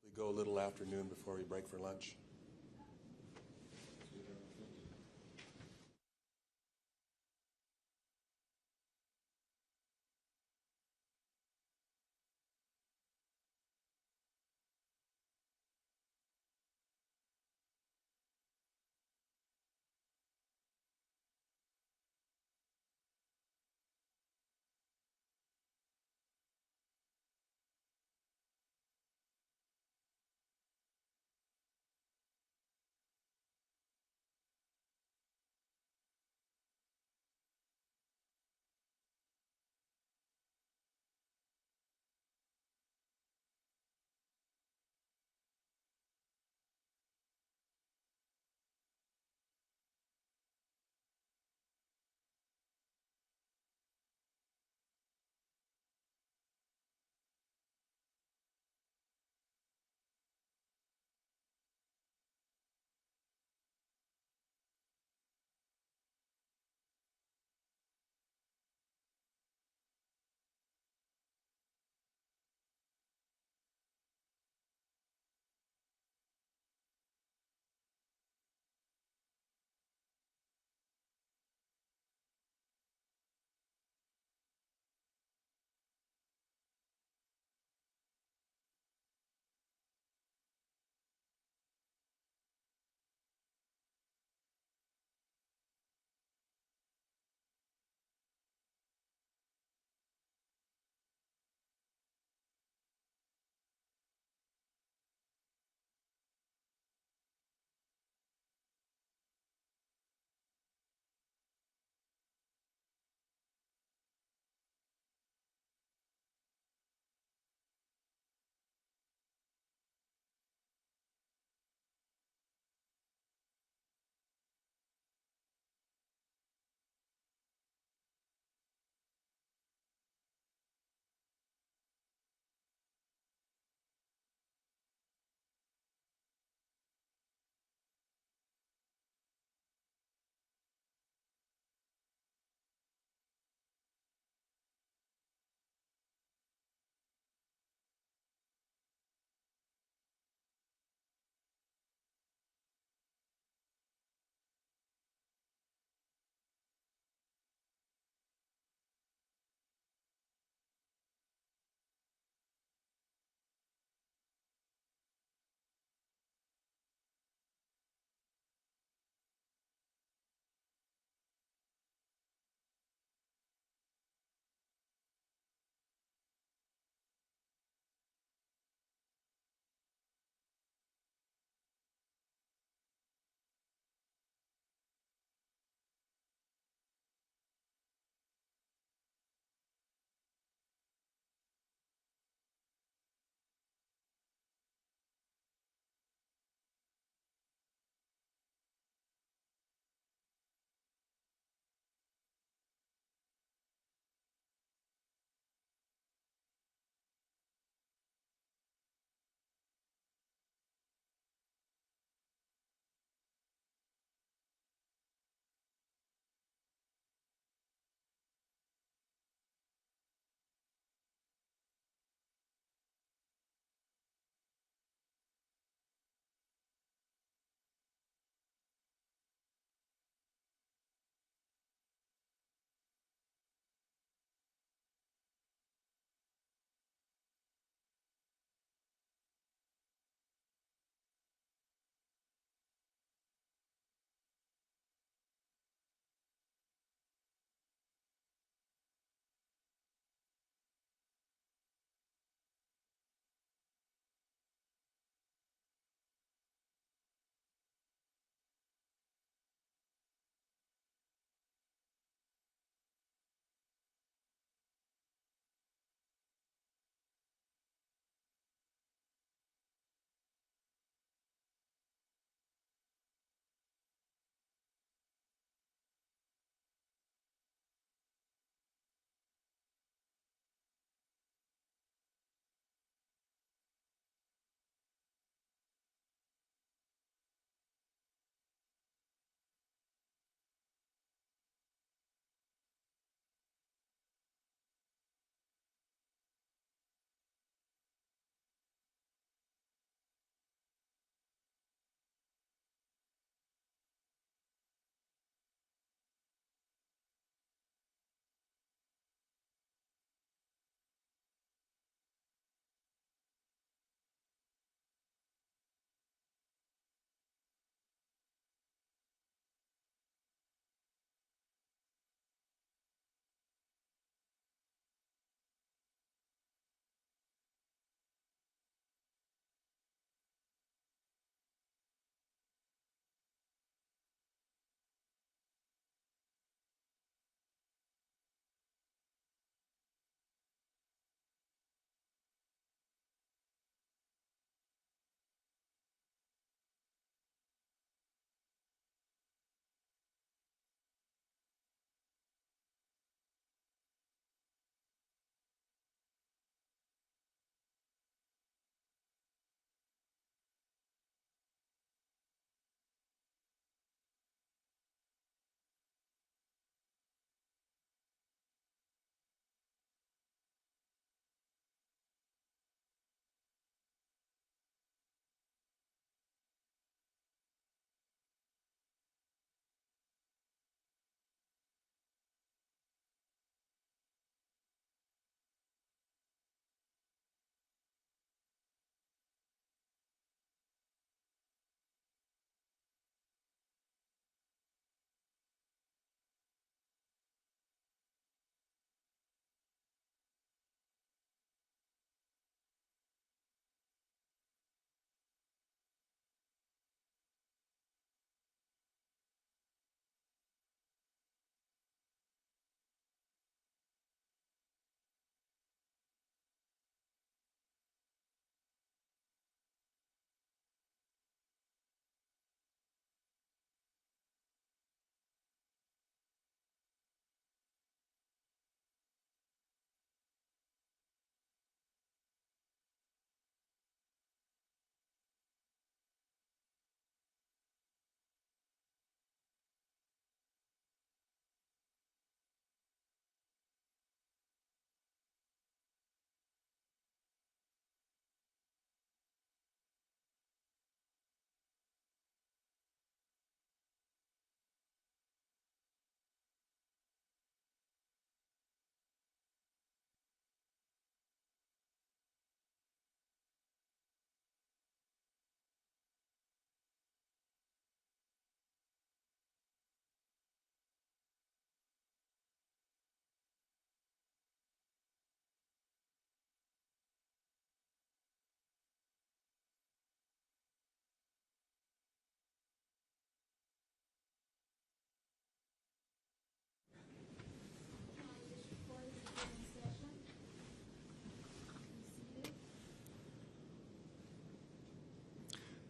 Speaker 3: We go a little afternoon before we break for lunch.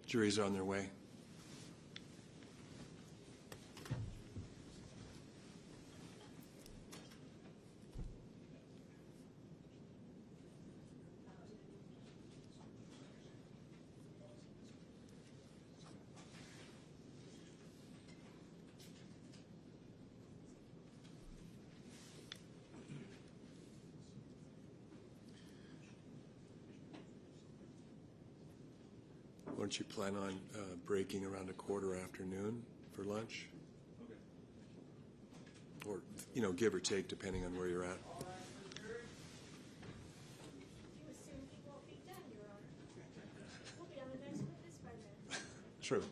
Speaker 3: Juries are on their way. Don't you plan on breaking around 1:15 for lunch? Okay. Or, you know, give or take, depending on where you're at. True.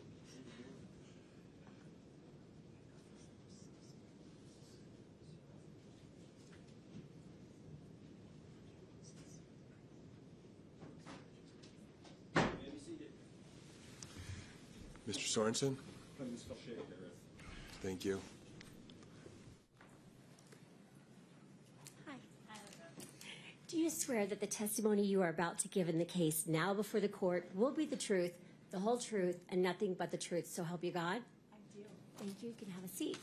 Speaker 3: Mr. Sorensen? Thank you.
Speaker 11: Hi. Do you swear that the testimony you are about to give in the case now before the court will be the truth, the whole truth, and nothing but the truth, so help you God?
Speaker 10: I do.
Speaker 11: Thank you. You can have a seat.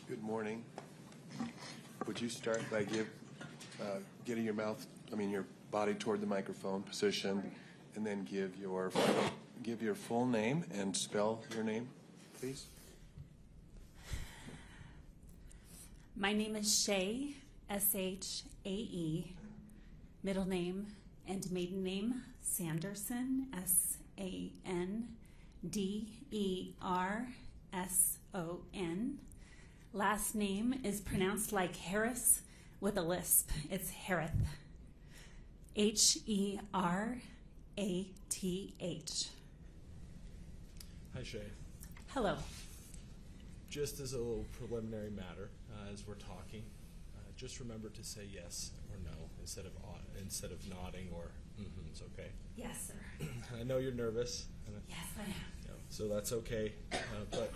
Speaker 3: Good morning. Would you start by getting your body toward the microphone position, and then give your full name and spell your name, please?
Speaker 17: My name is Shae, S-H-A-E, middle name and maiden name Sanderson, S-A-N-D-E-R-S-O-N. Last name is pronounced like Harris with a lisp. It's Harith. H-E-R-A-T-H.
Speaker 13: Hi, Shae.
Speaker 17: Hello.
Speaker 13: Just as a little preliminary matter, as we're talking, just remember to say yes or no instead of nodding or it's okay.
Speaker 17: Yes, sir.
Speaker 13: I know you're nervous.
Speaker 17: Yes, I am.
Speaker 13: You know, so that's okay. But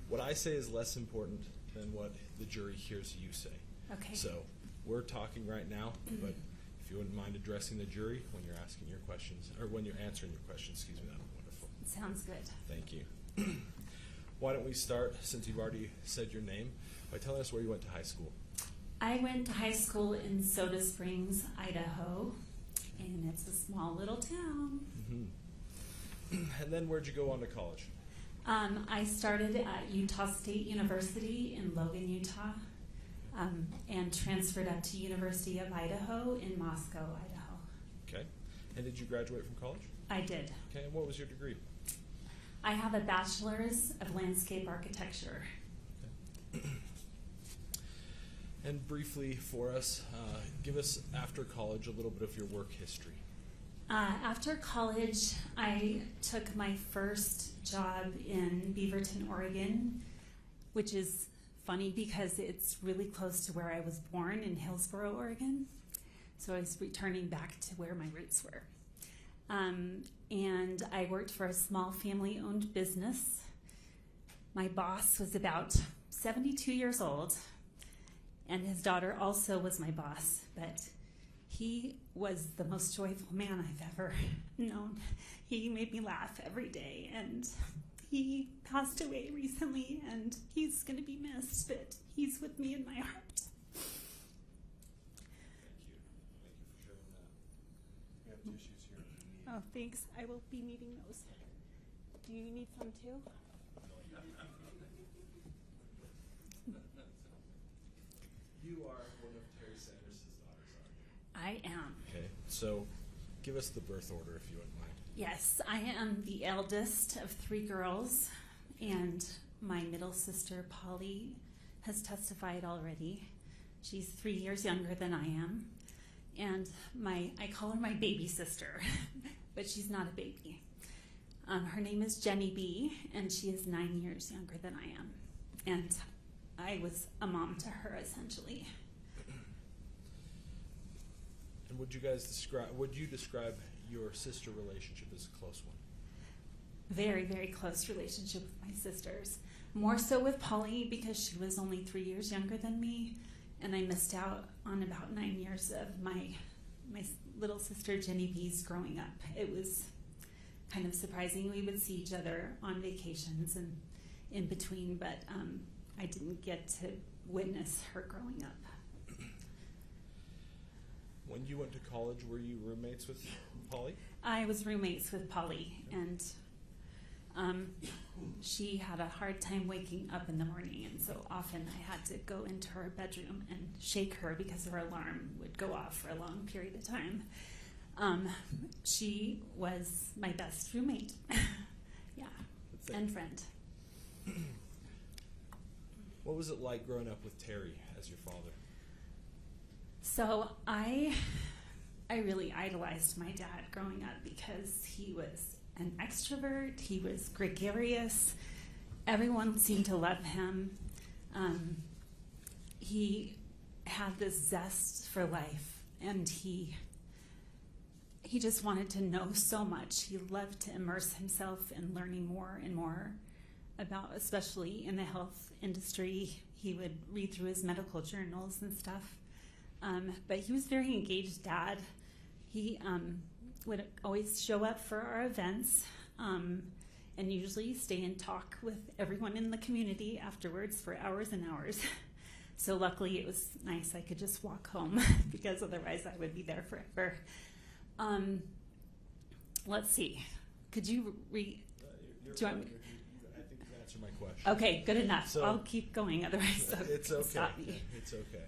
Speaker 13: what I say is less important than what the jury hears you say.
Speaker 17: Okay.
Speaker 13: So we're talking right now, but if you wouldn't mind addressing the jury when you're asking your questions, or when you're answering your questions, excuse me, that would be wonderful.
Speaker 17: Sounds good.
Speaker 13: Thank you. Why don't we start, since you've already said your name, by telling us where you went to high school?
Speaker 17: I went to high school in Soda Springs, Idaho, and it's a small little town.
Speaker 13: And then where'd you go on to college?
Speaker 17: I started at Utah State University in Logan, Utah, and transferred up to University of Idaho in Moscow, Idaho.
Speaker 13: Okay. And did you graduate from college?
Speaker 17: I did.
Speaker 13: Okay, and what was your degree?
Speaker 17: I have a bachelor's of landscape architecture.
Speaker 13: Okay. And briefly for us, give us, after college, a little bit of your work history.
Speaker 17: After college, I took my first job in Beaverton, Oregon, which is funny because it's really close to where I was born in Hillsboro, Oregon. So I was returning back to where my roots were. And I worked for a small family-owned business. My boss was about 72 years old, and his daughter also was my boss, but he was the most joyful man I've ever known. He made me laugh every day, and he passed away recently, and he's going to be missed, but he's with me in my heart.
Speaker 13: Thank you. Thank you for sharing that. We have tissues here if you need.
Speaker 17: Oh, thanks. I will be needing those. Do you need some too?
Speaker 13: You are one of Terry Sanders' daughters, aren't you?
Speaker 17: I am.
Speaker 13: Okay, so give us the birth order if you wouldn't mind.
Speaker 17: Yes, I am the eldest of 3 girls, and my middle sister, Polly, has testified already. She's 3 years younger than I am, and I call her my baby sister, but she's not a baby. Her name is Jenny B, and she is 9 years younger than I am, and I was a mom to her, essentially.
Speaker 13: And would you describe your sister relationship as a close one?
Speaker 17: Very, very close relationship with my sisters. More so with Polly because she was only 3 years younger than me, and I missed out on about 9 years of my little sister Jenny B's growing up. It was kind of surprising. We would see each other on vacations and in between, but I didn't get to witness her growing up.
Speaker 13: When you went to college, were you roommates with Polly?
Speaker 17: I was roommates with Polly, and she had a hard time waking up in the morning, and so often I had to go into her bedroom and shake her because her alarm would go off for a long period of time. She was my best roommate. Yeah, and friend.
Speaker 13: What was it like growing up with Terry as your father?
Speaker 17: So I really idolized my dad growing up because he was an extrovert. He was gregarious. Everyone seemed to love him. He had this zest for life, and he just wanted to know so much. He loved to immerse himself in learning more and more about, especially in the health industry. He would read through his medical journals and stuff. But he was a very engaged dad. He would always show up for our events and usually stay and talk with everyone in the community afterwards for hours and hours. So luckily it was nice I could just walk home because otherwise I would be there forever. Let's see. Could you do you want me?
Speaker 13: I think you answered my question.
Speaker 17: Okay, good enough.
Speaker 13: So,
Speaker 17: I'll keep going, otherwise
Speaker 13: it's okay.
Speaker 17: stop me.
Speaker 13: It's okay.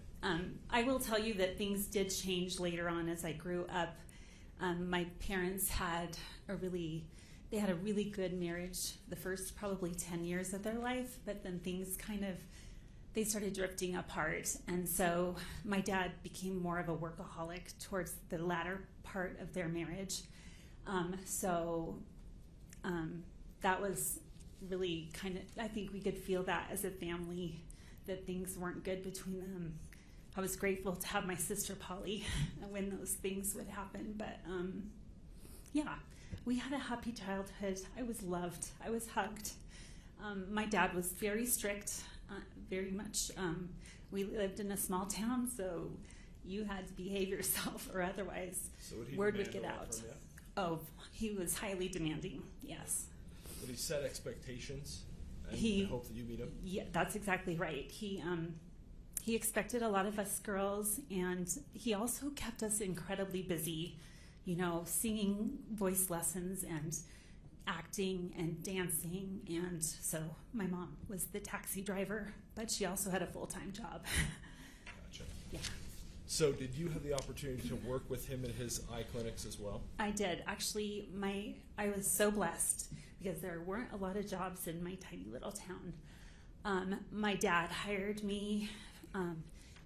Speaker 17: I will tell you that things did change later on as I grew up. My parents had a really good marriage the first probably 10 years of their life, but then things they started drifting apart. And so my dad became more of a workaholic towards the latter part of their marriage. That was really I think we could feel that as a family, that things weren't good between them. I was grateful to have my sister Polly when those things would happen. But yeah, we had a happy childhood. I was loved. I was hugged. My dad was very strict, very much. We lived in a small town, so you had to behave yourself or otherwise word would get out.
Speaker 13: From you?
Speaker 17: Oh, he was highly demanding, yes.
Speaker 13: Did he set expectations and hope that you meet him?
Speaker 17: Yeah, that's exactly right. He expected a lot of us girls, and he also kept us incredibly busy, singing voice lessons and acting and dancing. And so my mom was the taxi driver, but she also had a full-time job.
Speaker 13: Gotcha.
Speaker 17: Yeah.
Speaker 13: So did you have the opportunity to work with him in his eye clinics as well?
Speaker 17: I did. Actually, I was so blessed because there weren't a lot of jobs in my tiny little town. My dad hired me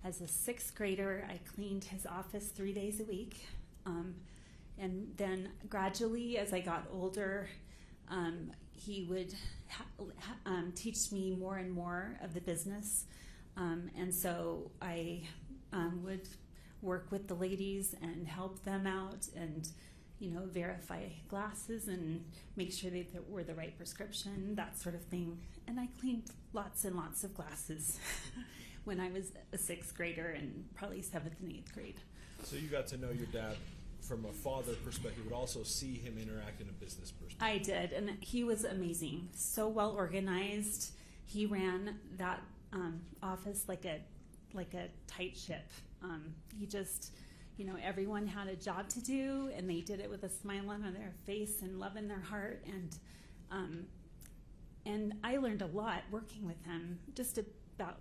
Speaker 17: as a 6th grader. I cleaned his office 3 days a week. And then gradually, as I got older, he would teach me more and more of the business. And so I would work with the ladies and help them out and, verify glasses and make sure they were the right prescription, that sort of thing. And I cleaned lots and lots of glasses when I was a 6th grader and probably 7th and 8th grade.
Speaker 13: So you got to know your dad from a father perspective, but also see him interact in a business perspective.
Speaker 17: I did, and he was amazing. So well organized. He ran that office like a tight ship. He just, everyone had a job to do, and they did it with a smile on their face and love in their heart. And I learned a lot working with him, just about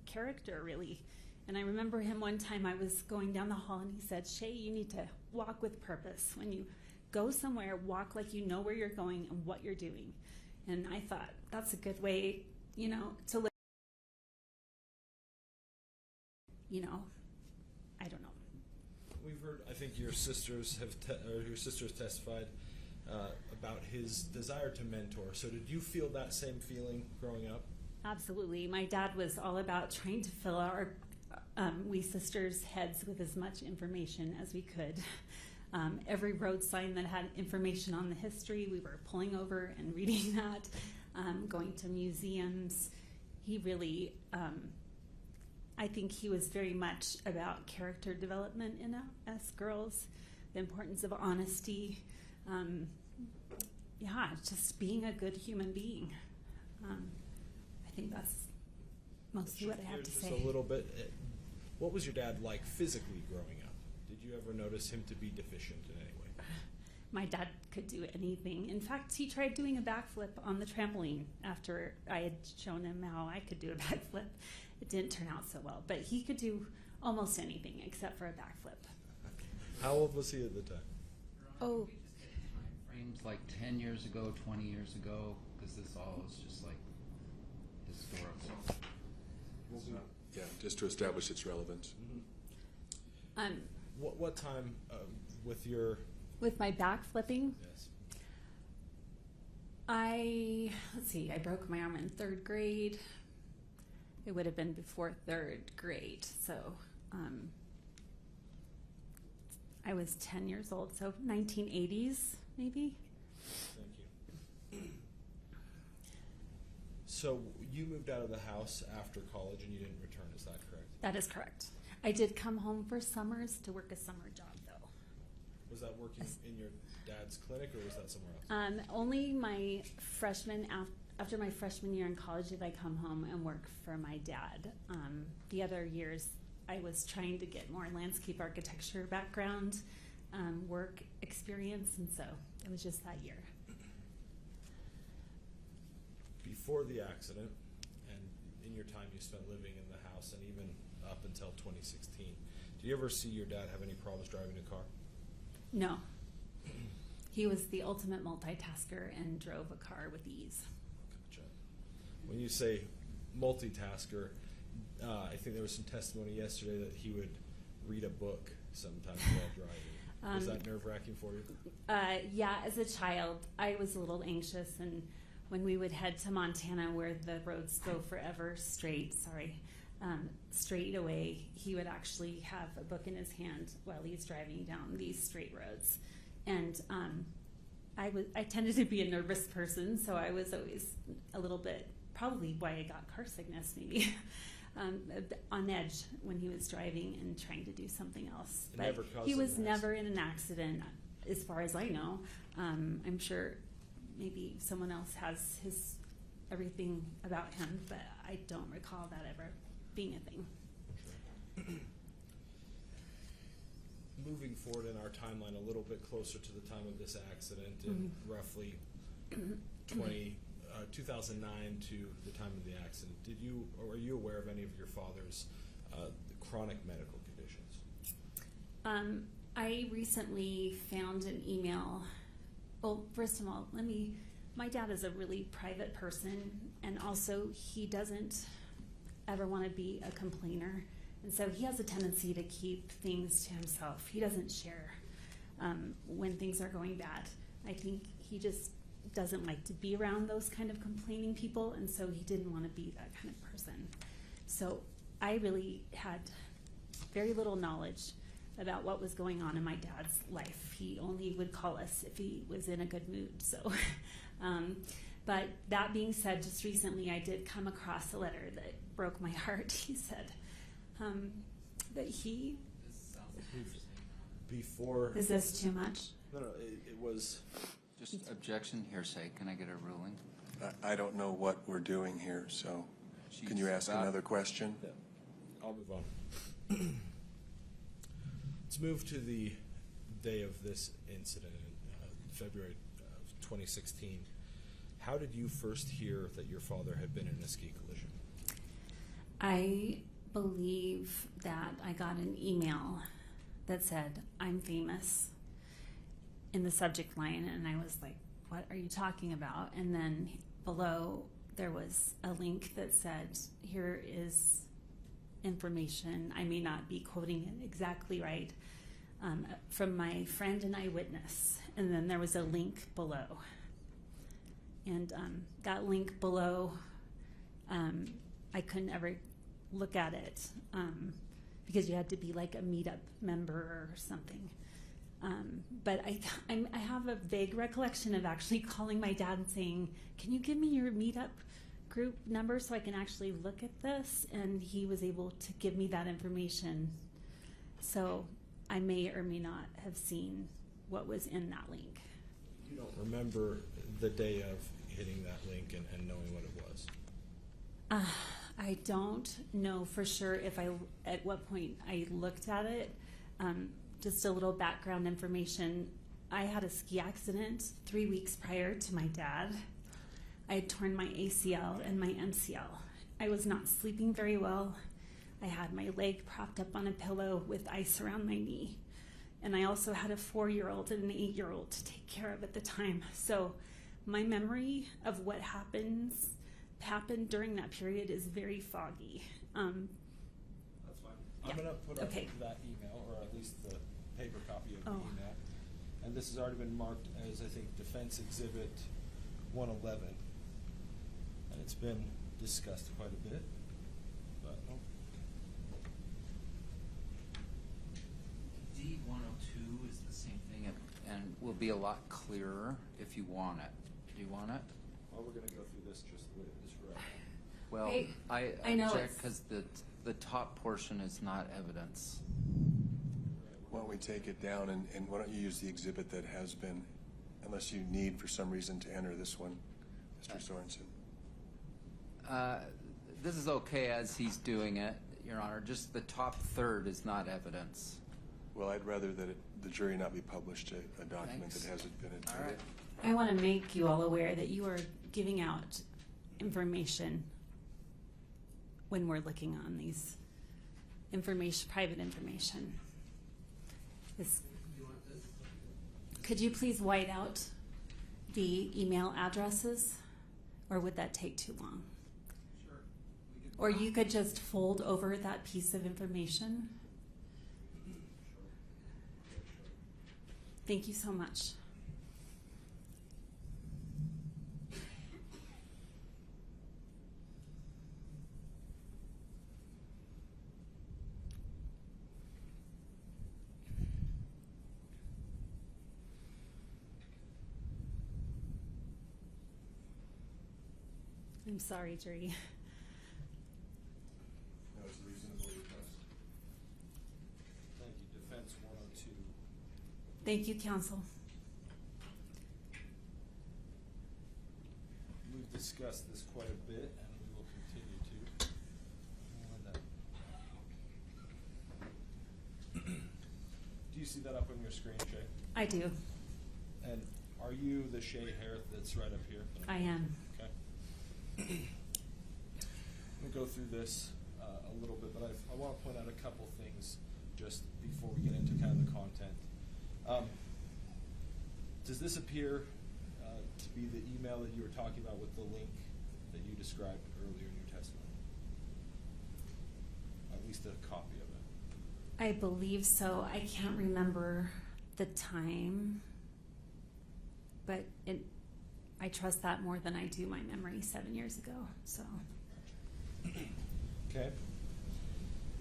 Speaker 17: character, really. And I remember him one time, I was going down the hall, and he said, "Shay, you need to walk with purpose. When you go somewhere, walk like you know where you're going and what you're doing." And I thought, that's a good way, to live. I don't know.
Speaker 13: We've heard, I think your sisters testified about his desire to mentor. So did you feel that same feeling growing up?
Speaker 17: Absolutely. My dad was all about trying to fill our we sisters' heads with as much information as we could. Every road sign that had information on the history, we were pulling over and reading that, going to museums. He really, I think he was very much about character development in us girls, the importance of honesty, yeah, just being a good human being. I think that's mostly what I have to
Speaker 13: Just
Speaker 17: say.
Speaker 13: a little bit. What was your dad like physically growing up? Did you ever notice him to be deficient in any way?
Speaker 17: My dad could do anything. In fact, he tried doing a backflip on the trampoline after I had shown him how I could do a backflip. It didn't turn out so well, but he could do almost anything except for a backflip.
Speaker 13: How old was he at the time?
Speaker 17: Oh.
Speaker 15: Frames like 10 years ago, 20 years ago, because this all is just like historical.
Speaker 3: Yeah, just to establish its relevance.
Speaker 13: What time with your...
Speaker 17: With my backflipping?
Speaker 13: Yes.
Speaker 17: Let's see, I broke my arm in 3rd grade. It would have been before 3rd grade, so I was 10 years old, so 1980s maybe.
Speaker 13: Thank you. So you moved out of the house after college and you didn't return, is that correct?
Speaker 17: That is correct. I did come home for summers to work a summer job, though.
Speaker 13: Was that working in your dad's clinic or was that somewhere else?
Speaker 17: Only my after my freshman year in college did I come home and work for my dad. The other years I was trying to get more landscape architecture background, work experience, and so it was just that year.
Speaker 13: Before the accident, and in your time you spent living in the house and even up until 2016, do you ever see your dad have any problems driving a car?
Speaker 17: No. He was the ultimate multitasker and drove a car with ease.
Speaker 13: Gotcha. When you say multitasker, I think there was some testimony yesterday that he would read a book sometimes while driving. Was that nerve-wracking for you?
Speaker 17: Yeah, as a child, I was a little anxious, and when we would head to Montana where the roads go forever straight away, he would actually have a book in his hand while he's driving down these straight roads. And I tended to be a nervous person, so I was always a little bit, probably why I got car sickness maybe, on edge when he was driving and trying to do something else. But he was never in an accident, as far as I know. I'm sure maybe someone else has everything about him, but I don't recall that ever being a thing.
Speaker 13: Moving forward in our timeline a little bit closer to the time of this accident, in roughly 2009 to the time of the accident, are you aware of any of your father's chronic medical conditions?
Speaker 17: I recently found an email. Well, first of all, my dad is a really private person, and also he doesn't ever want to be a complainer. And so he has a tendency to keep things to himself. He doesn't share when things are going bad. I think he just doesn't like to be around those kind of complaining people, and so he didn't want to be that kind of person. So I really had very little knowledge about what was going on in my dad's life. He only would call us if he was in a good mood. So, but that being said, just recently I did come across a letter that broke my heart. He said that he...
Speaker 13: Before...
Speaker 17: Is this too much?
Speaker 13: No, it was...
Speaker 1: Just objection, hearsay. Can I get a ruling?
Speaker 3: I don't know what we're doing here, so can you ask another question?
Speaker 13: Yeah. I'll move on. Let's move to the day of this incident, February 2016. How did you first hear that your father had been in a ski collision?
Speaker 17: I believe that I got an email that said, "I'm famous," in the subject line, and I was like, what are you talking about? And then below there was a link that said, here is information, I may not be quoting it exactly right, from my friend and eyewitness. And then there was a link below. And that link below, I couldn't ever look at it because you had to be like a meetup member or something. But I have a vague recollection of actually calling my dad and saying, can you give me your meetup group number so I can actually look at this? And he was able to give me that information. So I may or may not have seen what was in that link.
Speaker 13: remember the day of hitting that link and knowing what it was?
Speaker 17: I don't know for sure at what point I looked at it. Just a little background information. I had a ski accident 3 weeks prior to my dad. I had torn my ACL and my MCL. I was not sleeping very well. I had my leg propped up on a pillow with ice around my knee. And I also had a 4-year-old and an 8-year-old to take care of at the time. So my memory of what happened during that period is very foggy.
Speaker 13: That's fine.
Speaker 17: Yeah.
Speaker 13: I'm going to put up
Speaker 17: Okay.
Speaker 13: that email, or at least the paper copy of the
Speaker 17: Oh.
Speaker 13: email. And this has already been marked as, I think, Defense Exhibit 111. And it's been discussed quite a bit. But
Speaker 1: D102 is the same thing and will be a lot clearer if you want it. Do you want it?
Speaker 13: well, we're going to go through this just the way it is right now.
Speaker 1: Well,
Speaker 11: I know
Speaker 1: check
Speaker 11: it's-
Speaker 1: because the top portion is not evidence.
Speaker 3: Why don't we take it down, and why don't you use the exhibit that has been, unless you need for some reason to enter this one, Mr. Sorensen.
Speaker 1: This is okay as he's doing it, Your Honor. Just the top third is not evidence.
Speaker 3: Well, I'd rather that the jury not be published a document
Speaker 1: Thanks.
Speaker 3: that hasn't been
Speaker 1: All
Speaker 3: admitted.
Speaker 1: right.
Speaker 17: I want to make you all aware that you are giving out information when we're looking on these private information. Could you please white out the email addresses, or would that take too long?
Speaker 14: Sure.
Speaker 17: Or you could just fold over that piece of information. Thank you so much. I'm sorry, jury.
Speaker 3: That was a reasonable request.
Speaker 13: Thank you. Defense 102.
Speaker 17: Thank you, counsel.
Speaker 13: We've discussed this quite a bit, and we will continue to. Do you see that up on your screen, Shay?
Speaker 17: I do.
Speaker 13: And are you the Shay Harris that's right up here?
Speaker 17: I am.
Speaker 13: Okay. I'm going to go through this a little bit, but I want to point out a couple things just before we get into kind of the content. Does this appear to be the email that you were talking about with the link that you described earlier in your testimony? At least a copy of it.
Speaker 17: I believe so. I can't remember the time, but I trust that more than I do my memory 7 years ago. So.
Speaker 13: Okay.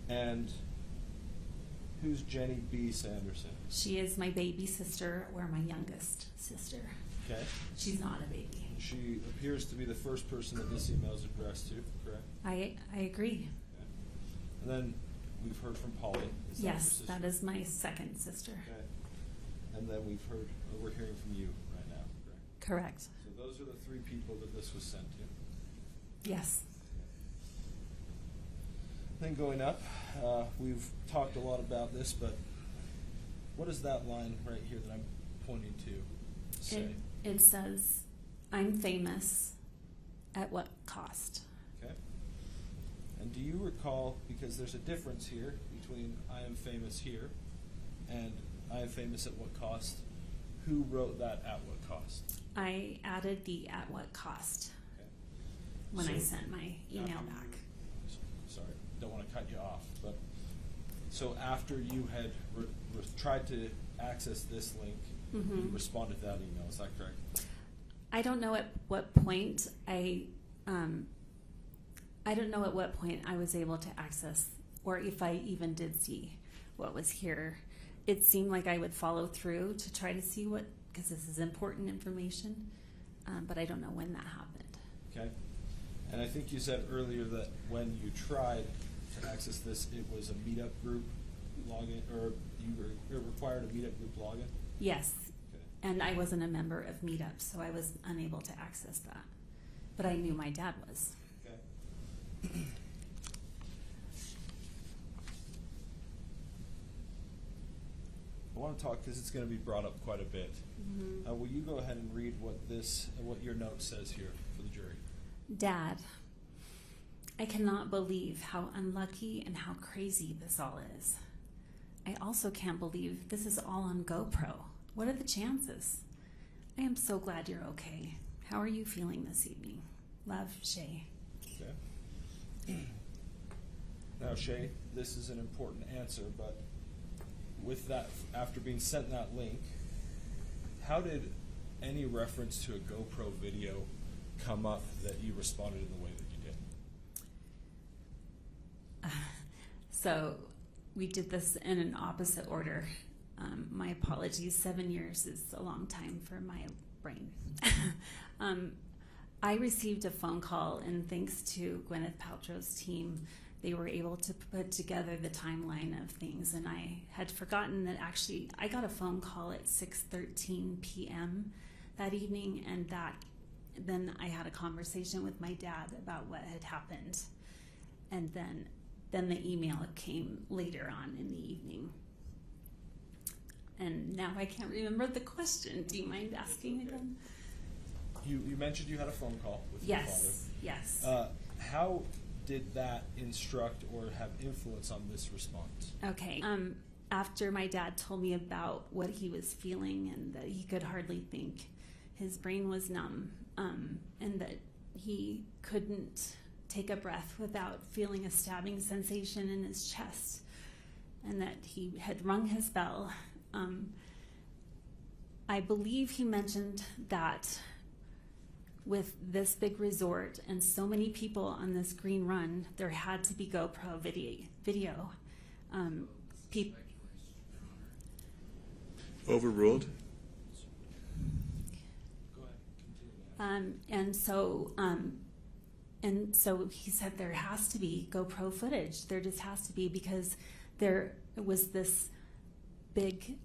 Speaker 13: And who's Jenny B. Sanderson?
Speaker 17: She is my baby sister, or my youngest sister.
Speaker 13: Okay.
Speaker 17: She's not a baby.
Speaker 13: She appears to be the first person that this email is addressed to, correct?
Speaker 17: I agree.
Speaker 13: Okay. And then we've heard from Polly. Is that your
Speaker 17: Yes,
Speaker 13: sister?
Speaker 17: that is my second sister.
Speaker 13: Okay. And then we're hearing from you right now, correct?
Speaker 17: Correct.
Speaker 13: So those are the three people that this was sent to.
Speaker 17: Yes.
Speaker 13: Then going up, we've talked a lot about this, but what is that line right here that I'm pointing to say?
Speaker 17: It says, "I'm famous. At what cost?"
Speaker 13: Okay. And do you recall, because there's a difference here between "I am famous" here and "I am famous at what cost," who wrote that "at what cost"?
Speaker 17: I added the "at what cost"
Speaker 13: Okay.
Speaker 17: when I
Speaker 13: So
Speaker 17: sent my email
Speaker 13: after
Speaker 17: back.
Speaker 13: Sorry, don't want to cut you off, but so after you had tried to access this link, you responded to that email. Is that correct?
Speaker 17: I don't know at what point I don't know at what point I was able to access, or if I even did see what was here. It seemed like I would follow through to try to see what, because this is important information, but I don't know when that happened.
Speaker 13: Okay. And I think you said earlier that when you tried to access this, it was a meetup group login, or you were required a meetup group login?
Speaker 17: Yes.
Speaker 13: Okay.
Speaker 17: And I wasn't a member of Meetup, so I was unable to access that. But I knew my dad was.
Speaker 13: Okay. I want to talk because it's going to be brought up quite a bit.
Speaker 17: Mm-hmm.
Speaker 13: Will you go ahead and read what your note says here for the jury?
Speaker 17: Dad, I cannot believe how unlucky and how crazy this all is. I also can't believe this is all on GoPro. What are the chances? I am so glad you're okay. How are you feeling this evening? Love, Shay.
Speaker 13: Okay. Now, Shay, this is an important answer, but with that, after being sent that link, how did any reference to a GoPro video come up that you responded in the way that you did?
Speaker 17: So we did this in an opposite order. My apologies, 7 years is a long time for my brain. I received a phone call, and thanks to Gwyneth Paltrow's team, they were able to put together the timeline of things. And I had forgotten that actually I got a phone call at 6:13 p.m. that evening, and then I had a conversation with my dad about what had happened. And then the email came later on in the evening. And now I can't remember the question. Do you mind asking again?
Speaker 13: You mentioned you had a phone call with your father.
Speaker 17: Yes.
Speaker 13: How did that instruct or have influence on this response?
Speaker 17: Okay. After my dad told me about what he was feeling and that he could hardly think, his brain was numb, and that he couldn't take a breath without feeling a stabbing sensation in his chest, and that he had rung his bell. I believe he mentioned that with this big resort and so many people on this green run, there had to be GoPro video.
Speaker 3: Overruled?
Speaker 13: Go ahead, continue.
Speaker 17: And so he said there has to be GoPro footage. There just has to be, because there was this big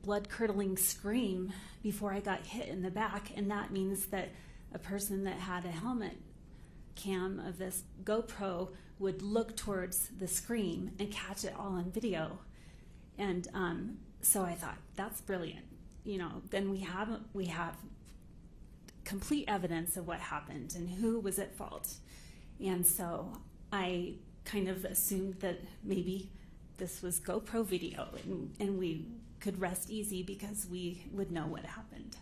Speaker 17: blood-curdling scream before I got hit in the back, and that means that a person that had a helmet cam of this GoPro would look towards the scream and catch it all on video. And so I thought, that's brilliant. You know, then we have complete evidence of what happened and who was at fault. And so I kind of assumed that maybe this was GoPro video, and we could rest easy because we would know what happened.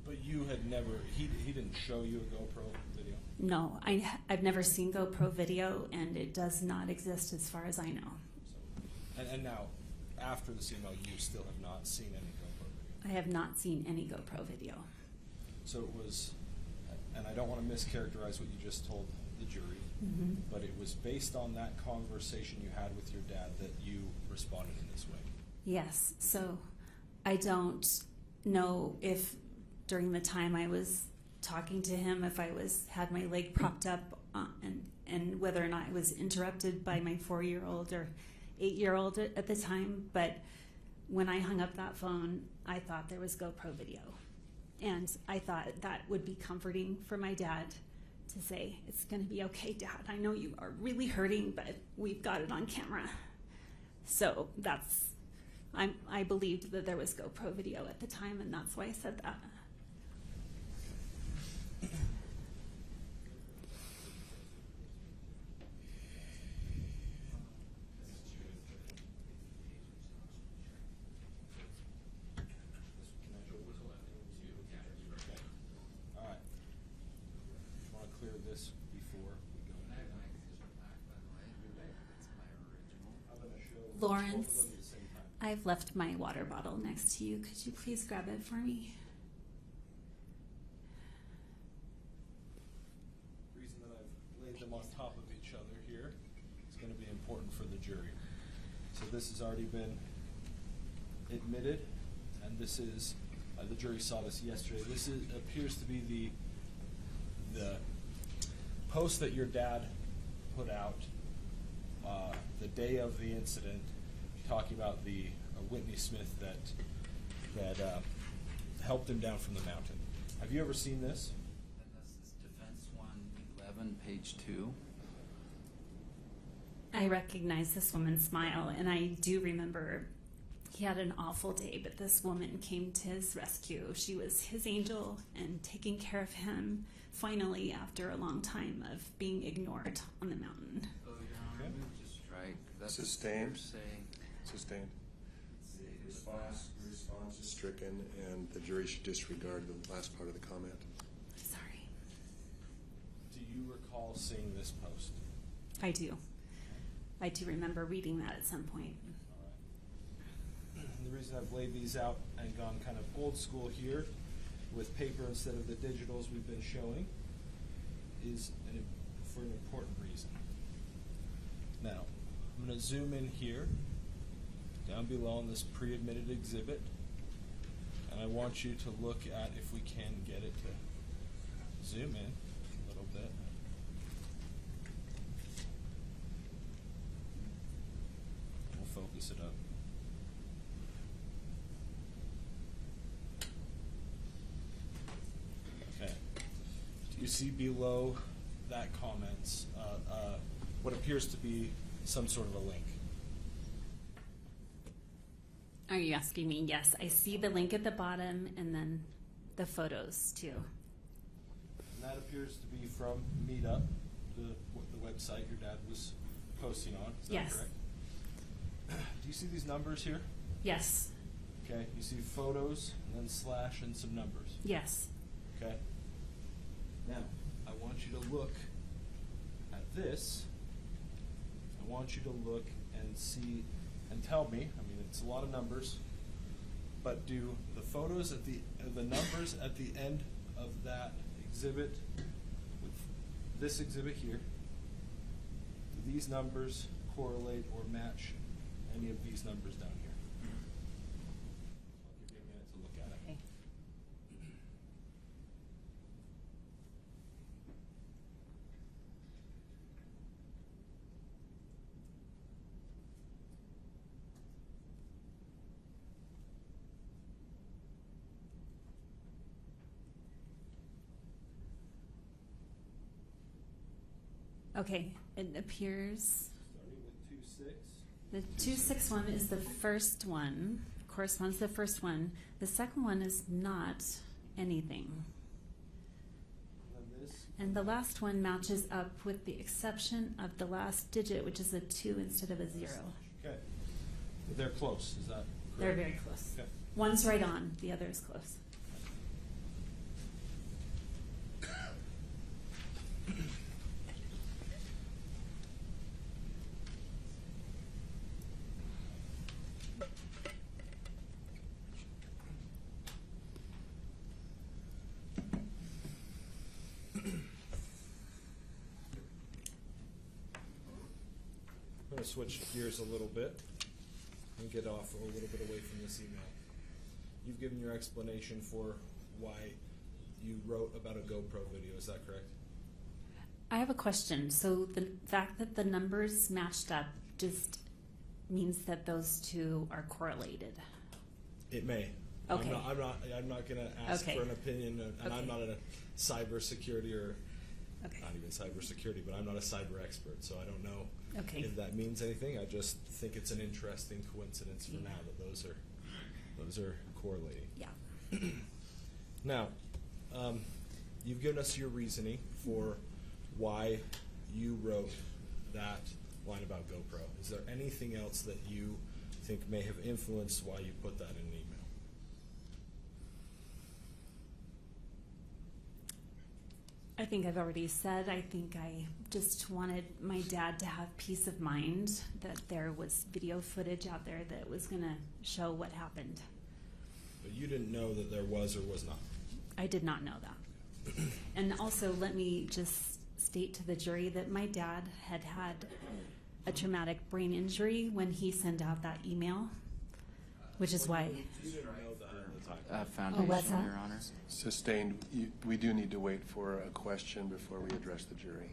Speaker 13: But you had never, he didn't show you a GoPro video?
Speaker 17: No, I've never seen GoPro video, and it does not exist as far as I know.
Speaker 13: And now, after this email, you still have not seen any GoPro video?
Speaker 17: I have not seen any GoPro video.
Speaker 13: So it was, and I don't want to mischaracterize what you just told the jury, but it was based on that conversation you had with your dad that you responded in this way?
Speaker 17: Yes. So I don't know if during the time I was talking to him, if I had my leg propped up, and whether or not I was interrupted by my 4-year-old or 8-year-old at the time. But when I hung up that phone, I thought there was GoPro video. And I thought that would be comforting for my dad to say, it's going to be okay, Dad. I know you are really hurting, but we've got it on camera. So I believed that there was GoPro video at the time, and that's why I said that.
Speaker 13: All right. I want to clear this before we go.
Speaker 17: Lawrence, I've left my water bottle next to you. Could you please grab it for me?
Speaker 13: The reason that I've laid them on top of each other here is going to be important for the jury. So this has already been admitted, and this is, the jury saw this yesterday. This appears to be the post that your dad put out the day of the incident, talking about the Whitney Smith that that helped him down from the mountain. Have you ever seen this?
Speaker 1: And this is Defense 111, page 2.
Speaker 17: I recognize this woman's smile, and I do remember he had an awful day, but this woman came to his rescue. She was his angel and taking care of him, finally, after a long time of being ignored on the mountain.
Speaker 1: Oh, Your Honor, move to strike. That's
Speaker 3: Sustained.
Speaker 1: hearsay.
Speaker 3: Sustained. Response is stricken, and the jury should disregard the last part of the comment.
Speaker 17: Sorry.
Speaker 13: Do you recall seeing this post?
Speaker 17: I do. I do remember reading that at some point.
Speaker 13: And the reason I've laid these out and gone kind of old school here with paper instead of the digitals we've been showing is for an important reason. Now, I'm going to zoom in here, down below on this pre-admitted exhibit, and I want you to look at, if we can get it to zoom in a little bit. We'll focus it up. Okay. Do you see below that comments what appears to be some sort of a link?
Speaker 17: Are you asking me? Yes, I see the link at the bottom and then the photos too.
Speaker 13: And that appears to be from Meetup, the website your dad was posting on. Is that
Speaker 17: Yes.
Speaker 13: correct? Do you see these numbers here?
Speaker 17: Yes.
Speaker 13: Okay. You see photos and then slash and some numbers.
Speaker 17: Yes.
Speaker 13: Okay. Now, I want you to look at this. I want you to look and see and tell me. I mean, it's a lot of numbers, but do the photos at the numbers at the end of that exhibit with this exhibit here? Do these numbers correlate or match any of these numbers down here? I'll give you a minute to look at it.
Speaker 17: Okay. Okay, it appears
Speaker 13: Starting with 2.6.
Speaker 17: the 2.6 one is the first one, corresponds to the first one. The second one is not anything.
Speaker 13: And then this.
Speaker 17: And the last one matches up with the exception of the last digit, which is a 2 instead of a 0.
Speaker 13: Okay. They're close. Is that correct?
Speaker 17: They're very close.
Speaker 13: Okay.
Speaker 17: One's right on, the other is close.
Speaker 13: I'm going to switch gears a little bit and get off a little bit away from this email. You've given your explanation for why you wrote about a GoPro video. Is that correct?
Speaker 17: I have a question. So the fact that the numbers matched up just means that those two are correlated.
Speaker 13: It may.
Speaker 17: Okay.
Speaker 13: I'm not going to ask
Speaker 17: Okay.
Speaker 13: for an opinion, and I'm
Speaker 17: Okay.
Speaker 13: not a cybersecurity or
Speaker 17: Okay.
Speaker 13: not even cybersecurity, but I'm not a cyber expert, so I don't know
Speaker 17: Okay.
Speaker 13: if that means anything. I just think it's an interesting coincidence for now that those are correlating.
Speaker 17: Yeah.
Speaker 13: Now, you've given us your reasoning for why you wrote that line about GoPro. Is there anything else that you think may have influenced why you put that in an email?
Speaker 17: I think I've already said, I think I just wanted my dad to have peace of mind that there was video footage out there that was going to show what happened.
Speaker 13: But you didn't know that there was or was not.
Speaker 17: I did not know that. And also, let me just state to the jury that my dad had had a traumatic brain injury when he sent out that email, which is why.
Speaker 13: You didn't know that at the time.
Speaker 1: Foundation,
Speaker 17: what's that?
Speaker 1: Your Honor.
Speaker 3: Sustained. We do need to wait for a question before we address the jury.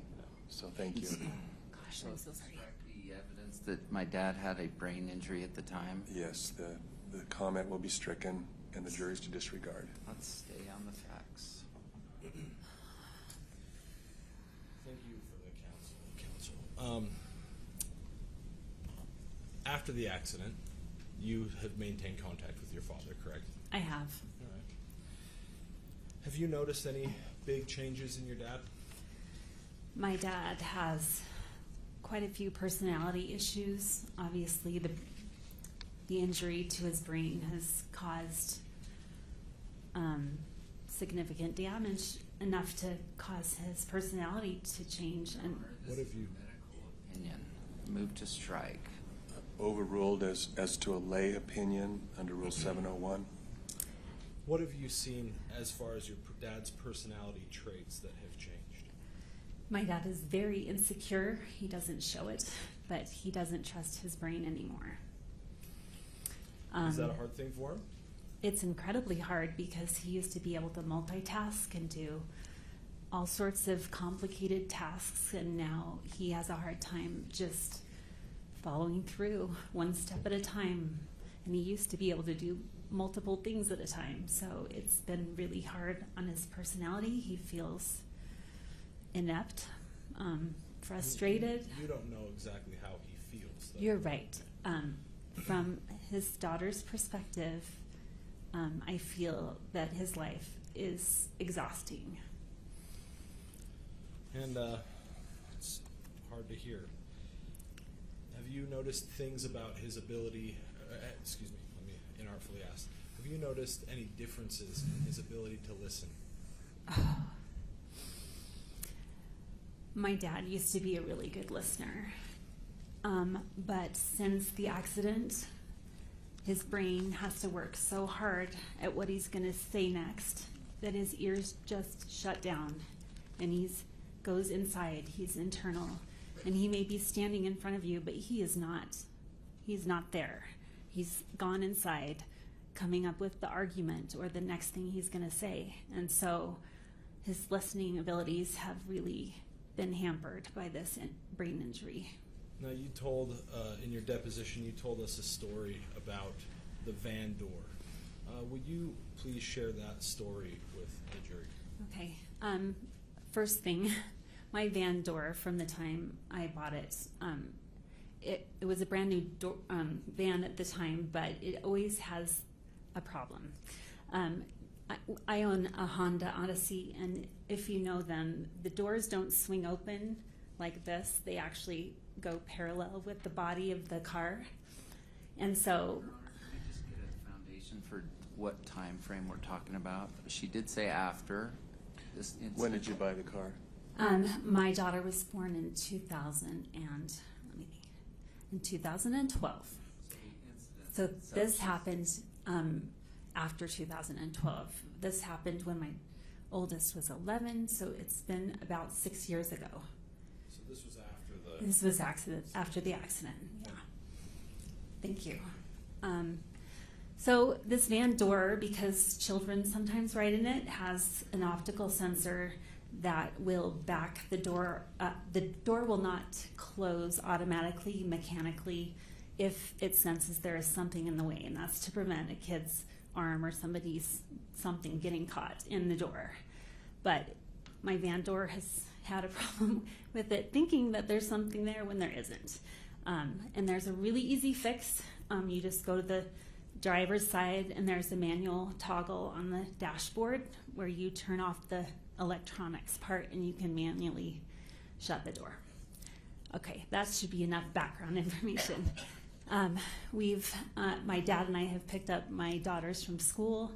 Speaker 3: So thank you.
Speaker 17: Gosh, I'm so sorry.
Speaker 1: The evidence that my dad had a brain injury at the time.
Speaker 3: Yes, the comment will be stricken. and the jury's to disregard.
Speaker 15: Let's stay on the facts.
Speaker 13: Thank you for the counsel. After the accident, you have maintained contact with your father, correct?
Speaker 17: I have.
Speaker 13: All right. Have you noticed any big changes in your dad?
Speaker 17: My dad has quite a few personality issues. Obviously, the injury to his brain has caused significant damage, enough to cause his personality to change. And
Speaker 13: what have you?
Speaker 15: Medical opinion. Move to strike.
Speaker 3: Overruled as to a lay opinion under Rule 701.
Speaker 13: What have you seen as far as your dad's personality traits that have changed?
Speaker 17: My dad is very insecure. He doesn't show it, but he doesn't trust his brain anymore.
Speaker 13: Is that a hard thing for him?
Speaker 17: It's incredibly hard because he used to be able to multitask and do all sorts of complicated tasks, and now he has a hard time just following through one step at a time. And he used to be able to do multiple things at a time, so it's been really hard on his personality. He feels inept, frustrated.
Speaker 13: You don't know exactly how he feels, though.
Speaker 17: You're right. From his daughter's perspective, I feel that his life is exhausting.
Speaker 13: And it's hard to hear. Have you noticed things about his ability, excuse me, let me inartfully ask, have you noticed any differences in his ability to listen?
Speaker 17: My dad used to be a really good listener, but since the accident, his brain has to work so hard at what he's going to say next that his ears just shut down, and he's goes inside. He's internal, and he may be standing in front of you, but he is not. He's not there. He's gone inside, coming up with the argument or the next thing he's going to say, and so his listening abilities have really been hampered by this brain injury.
Speaker 13: Now, you told, in your deposition, you told us a story about the van door. Would you please share that story with the jury?
Speaker 17: Okay. First thing, my van door from the time I bought it, it was a brand new van at the time, but it always has a problem. I own a Honda Odyssey, and if you know them, the doors don't swing open like this. They actually go parallel with the body of the car. And so...
Speaker 15: Can I just get a foundation for what time frame we're talking about? She did say after this incident.
Speaker 3: When did you buy the car?
Speaker 17: My daughter was born in 2012. So this happened after 2012. This happened when my oldest was 11, so it's been about 6 years ago.
Speaker 13: So this was after the...
Speaker 17: This was after the accident, yeah. Thank you. So this van door, because children sometimes ride in it, has an optical sensor that will back the door up. The door will not close automatically, mechanically, if it senses there is something in the way, and that's to prevent a kid's arm or something getting caught in the door. But my van door has had a problem with it thinking that there's something there when there isn't. And there's a really easy fix. You just go to the driver's side, and there's a manual toggle on the dashboard where you turn off the electronics part and you can manually shut the door. Okay, that should be enough background information. My dad and I have picked up my daughters from school,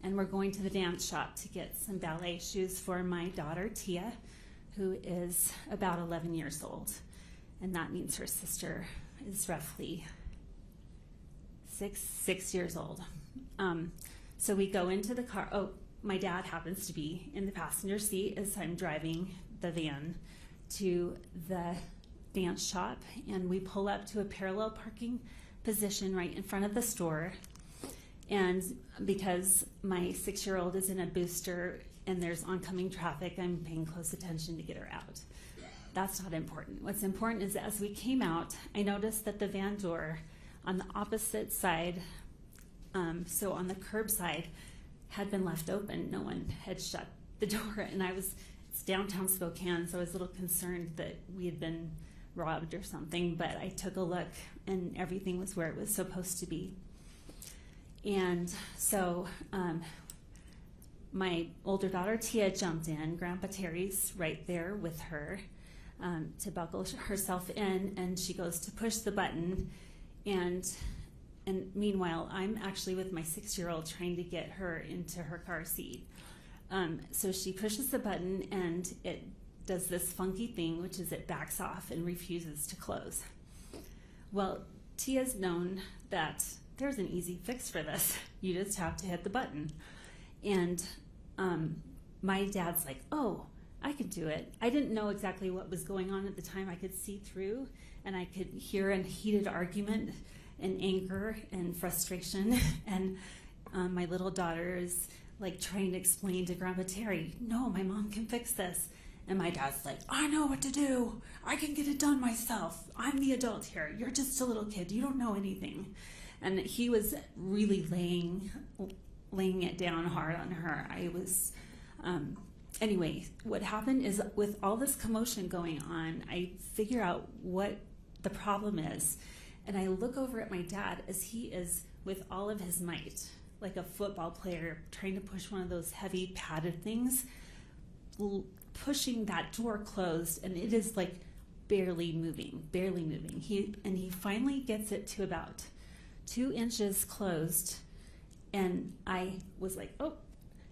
Speaker 17: and we're going to the dance shop to get some ballet shoes for my daughter, Tia, who is about 11 years old. And that means her sister is roughly six years old. So we go into the car. Oh, my dad happens to be in the passenger seat as I'm driving the van to the dance shop, and we pull up to a parallel parking position right in front of the store. And because my 6-year-old is in a booster and there's oncoming traffic, I'm paying close attention to get her out. That's not important. What's important is that as we came out, I noticed that the van door on the opposite side So on the curbside had been left open. No one had shut the door, and it's downtown Spokane, so I was a little concerned that we had been robbed or something, but I took a look and everything was where it was supposed to be. And so my older daughter Tia jumped in. Grandpa Terry's right there with her to buckle herself in, and she goes to push the button, and meanwhile I'm actually with my 6-year-old trying to get her into her car seat. So she pushes the button and it does this funky thing, which is it backs off and refuses to close. Well, Tia's known that there's an easy fix for this. You just have to hit the button. And my dad's like, oh, I can do it. I didn't know exactly what was going on at the time. I could see through and I could hear a heated argument and anger and frustration. And my little daughter is like trying to explain to Grandpa Terry, no, my mom can fix this. And my dad's like, I know what to do. I can get it done myself. I'm the adult here. You're just a little kid. You don't know anything. And he was really laying it down hard on her. I was, anyway, what happened is with all this commotion going on, I figure out what the problem is. And I look over at my dad as he is with all of his might, like a football player trying to push one of those heavy padded things, pushing that door closed, and it is like barely moving. He finally gets it to about 2 inches closed, and I was like, oh,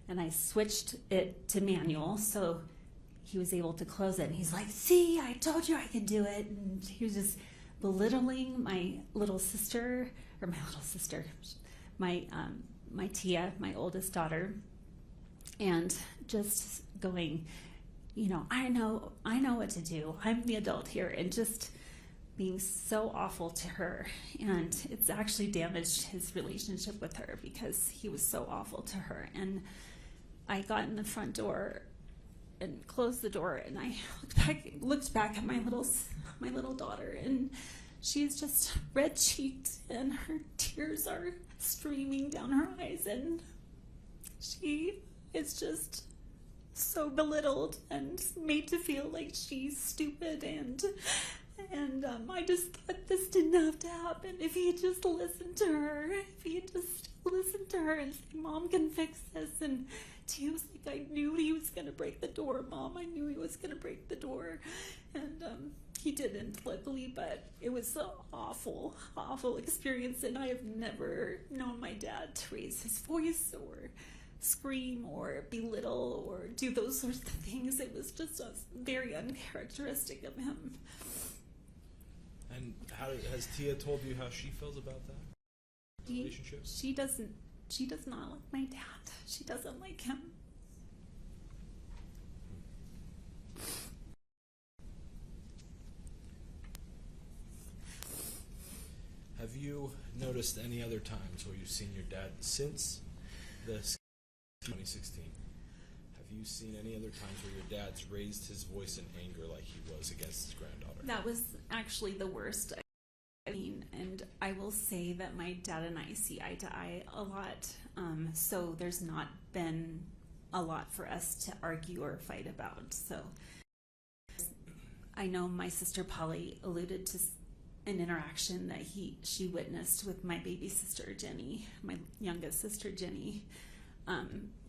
Speaker 17: and I switched it to manual, so he was able to close it. And he's like, see, I told you I could do it. And he was just belittling my Tia, my oldest daughter, and just going, you know, I know what to do. I'm the adult here, and just being so awful to her. And it's actually damaged his relationship with her because he was so awful to her. And I got in the front door and closed the door, and I looked back at my little daughter, and she's just red-cheeked, and her tears are streaming down her eyes, and she is just so belittled and made to feel like she's stupid, and I just thought this didn't have to happen. If he had just listened to her, and said, Mom can fix this. And Tia was like, I knew he was gonna break the door, Mom. I knew he was gonna break the door. And he didn't, luckily, but it was an awful, awful experience, and I have never known my dad to raise his voice or scream or belittle or do those sorts of things. It was just very uncharacteristic of him.
Speaker 13: And how has Tia told you how she feels about that relationship?
Speaker 17: She does not like my dad. She doesn't like him.
Speaker 13: Have you noticed any other times where you've seen your dad since the 2016? Have you seen any other times where your dad's raised his voice in anger like he was against his granddaughter?
Speaker 17: That was actually the worst. I mean, and I will say that my dad and I see eye to eye a lot, so there's not been a lot for us to argue or fight about. So I know my sister Polly alluded to an interaction that she witnessed with my baby sister Jenny, my youngest sister Jenny,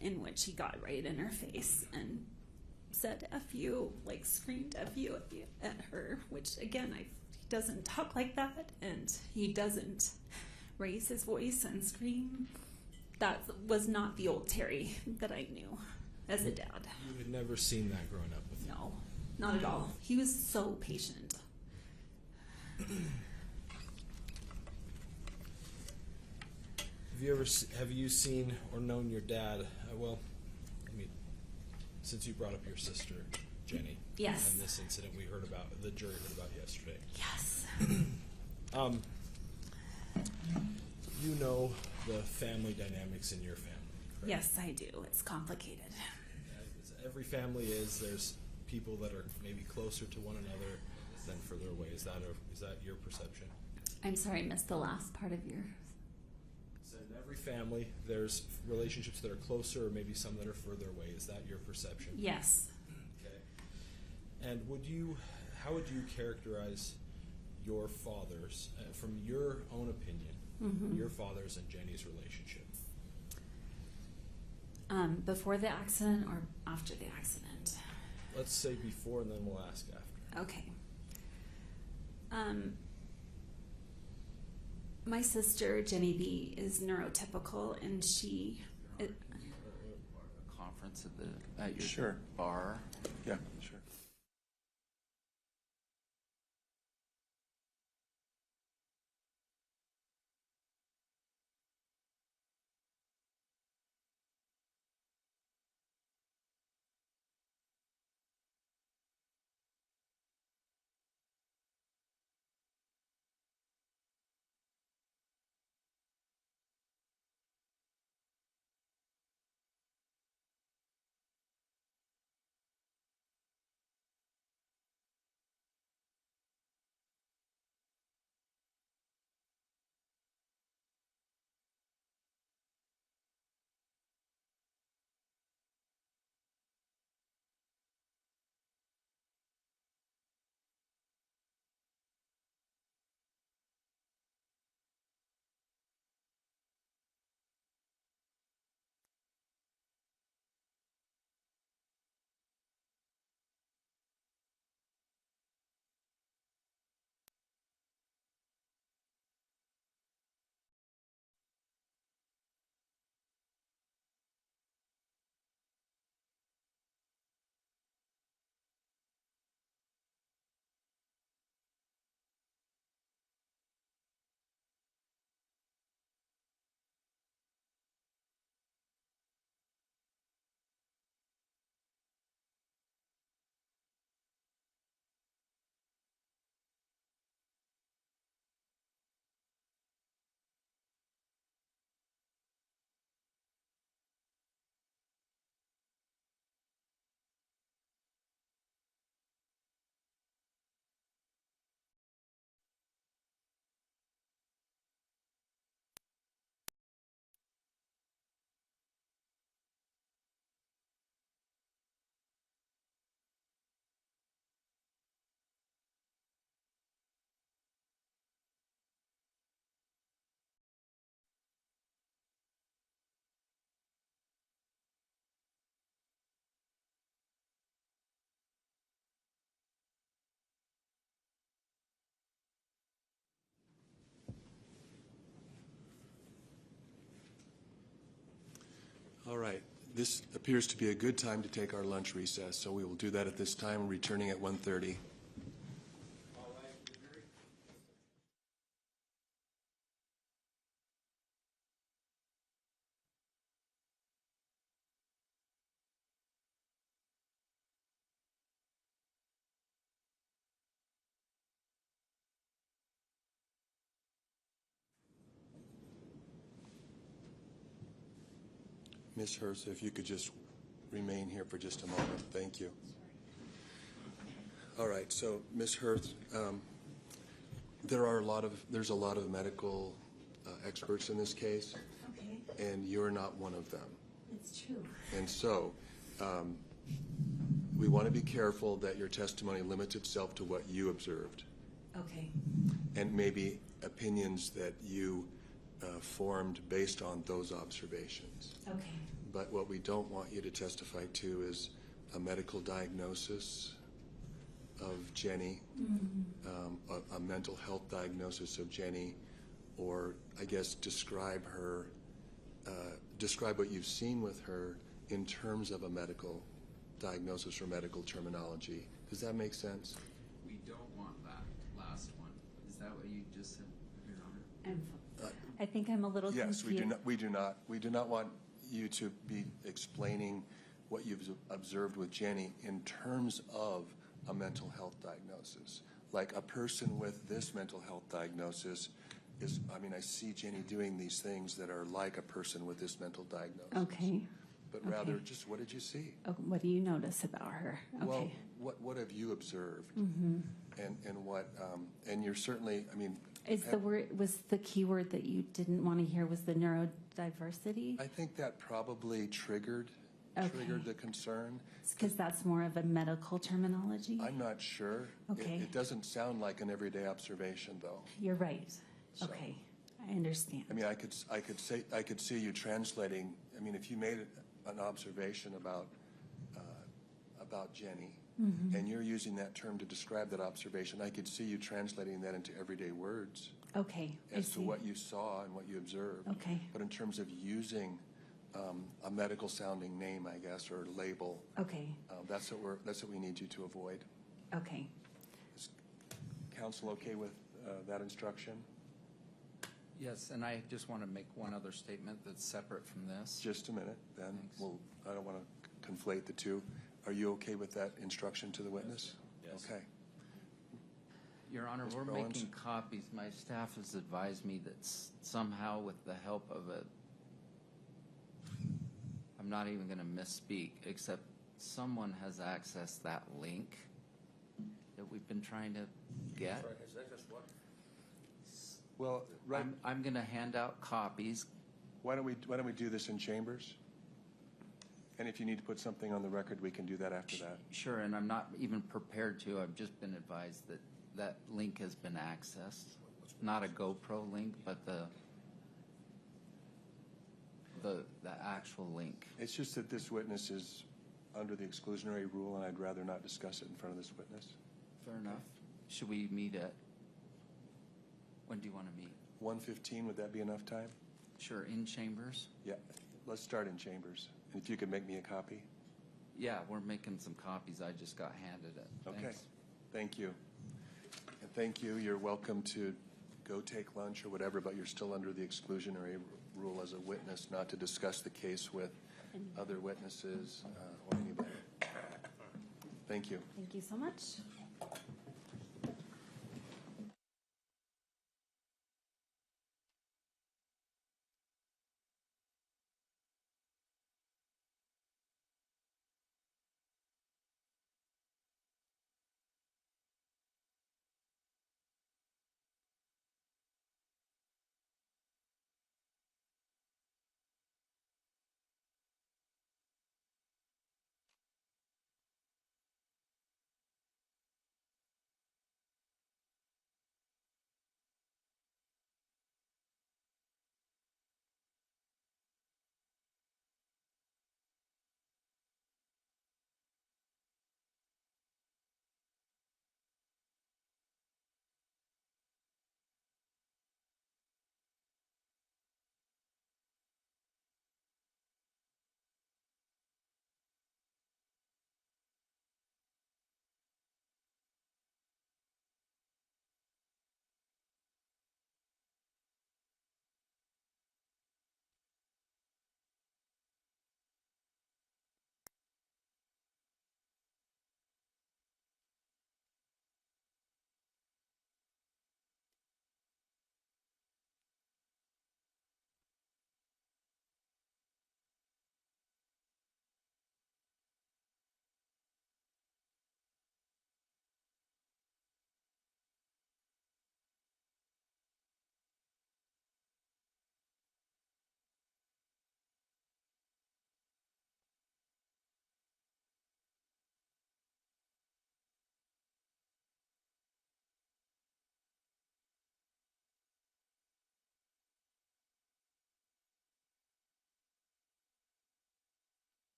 Speaker 17: in which he got right in her face and said F you, like screamed F you at her, which again, he doesn't talk like that, and he doesn't raise his voice and scream. That was not the old Terry that I knew as a dad.
Speaker 13: You had never seen that growing up with him?
Speaker 17: No, not at all. He was so patient.
Speaker 13: Have you seen or known your dad? Since you brought up your sister Jenny,
Speaker 17: yes,
Speaker 13: and this incident the jury heard about yesterday.
Speaker 17: Yes.
Speaker 13: You know the family dynamics in your family, correct?
Speaker 17: Yes, I do. It's complicated.
Speaker 13: Every family is. There's people that are maybe closer to one another than further away. Is that your perception?
Speaker 17: I'm sorry, I missed the last part of your...
Speaker 13: So in every family, there's relationships that are closer or maybe some that are further away. Is that your perception?
Speaker 17: Yes.
Speaker 13: Okay. And how would you characterize your father's, from your own opinion, your father's and Jenny's relationship?
Speaker 17: Before the accident or after the accident?
Speaker 13: Let's say before, and then we'll ask after.
Speaker 17: Okay. My sister, Jenny B, is neurotypical, and she...
Speaker 1: A conference at your bar?
Speaker 3: Yeah, sure. All right. This appears to be a good time to take our lunch recess, so we will do that at this time, returning at 1:30. Ms. Hurst, if you could just remain here for just a moment. Thank you. All right, so Ms. Hurst, there's a lot of medical experts in this case,
Speaker 11: Okay,
Speaker 3: and you're not one of them.
Speaker 11: it's true.
Speaker 3: And so we want to be careful that your testimony limits itself to what you observed,
Speaker 11: Okay,
Speaker 3: and maybe opinions that you formed based on those observations.
Speaker 11: okay,
Speaker 3: But what we don't want you to testify to is a medical diagnosis of Jenny, a mental health diagnosis of Jenny, or I guess describe what you've seen with her in terms of a medical diagnosis or medical terminology. Does that make sense?
Speaker 1: We don't want that last one. Is that what you just said, Your Honor?
Speaker 17: I think I'm a little
Speaker 3: Yes,
Speaker 17: confused.
Speaker 3: we do not want you to be explaining what you've observed with Jenny in terms of a mental health diagnosis. Like a person with this mental health diagnosis is, I see Jenny doing these things that are like a person with this mental diagnosis.
Speaker 17: Okay.
Speaker 3: But rather, just what did you see?
Speaker 17: Oh, what do you notice about her? Okay.
Speaker 3: Well, what have you observed? And what, and you're certainly,
Speaker 17: Is the word, was the key word that you didn't want to hear was the neurodiversity?
Speaker 3: I think that probably triggered the concern.
Speaker 17: Because that's more of a medical terminology?
Speaker 3: I'm not sure.
Speaker 17: Okay.
Speaker 3: It doesn't sound like an everyday observation, though.
Speaker 17: You're right. Okay, I understand.
Speaker 3: I mean, I could see you translating. I mean, if you made an observation about Jenny, and you're using that term to describe that observation, I could see you translating that into everyday words.
Speaker 17: Okay,
Speaker 3: as to what you saw and what you observed.
Speaker 17: Okay.
Speaker 3: But in terms of using a medical sounding name, I guess, or label,
Speaker 17: Okay.
Speaker 3: That's what we need you to avoid.
Speaker 17: Okay.
Speaker 3: Is council okay with that instruction?
Speaker 1: Yes, and I just want to make one other statement that's separate from this.
Speaker 3: Just a minute, Ben. I don't want to conflate the two. Are you okay with that instruction to the witness?
Speaker 13: Yes.
Speaker 3: Okay.
Speaker 1: Your Honor,
Speaker 3: Mr.
Speaker 1: we're
Speaker 3: Owens?
Speaker 1: making copies. My staff has advised me that somehow with the help of I'm not even going to misspeak, except someone has accessed that link that we've been trying to get.
Speaker 3: Well, right.
Speaker 1: I'm going to hand out copies.
Speaker 3: Why don't we do this in chambers? And if you need to put something on the record, we can do that after that.
Speaker 1: Sure, and I'm not even prepared to. I've just been advised that that link has been accessed. Not a GoPro link, but the actual link.
Speaker 3: It's just that this witness is under the exclusionary rule, and I'd rather not discuss it in front of this witness.
Speaker 1: Fair enough. Should we meet at, when do you want to meet?
Speaker 3: 1:15, would that be enough time?
Speaker 1: Sure, in chambers?
Speaker 3: Yeah, let's start in chambers. And if you could make me a copy.
Speaker 1: Yeah, we're making some copies. I just got handed it.
Speaker 3: Okay,
Speaker 1: Thanks.
Speaker 3: thank you. And thank you. You're welcome to go take lunch or whatever, but you're still under the exclusionary rule as a witness, not to discuss the case with other witnesses or anybody. Thank you.
Speaker 17: Thank you so much.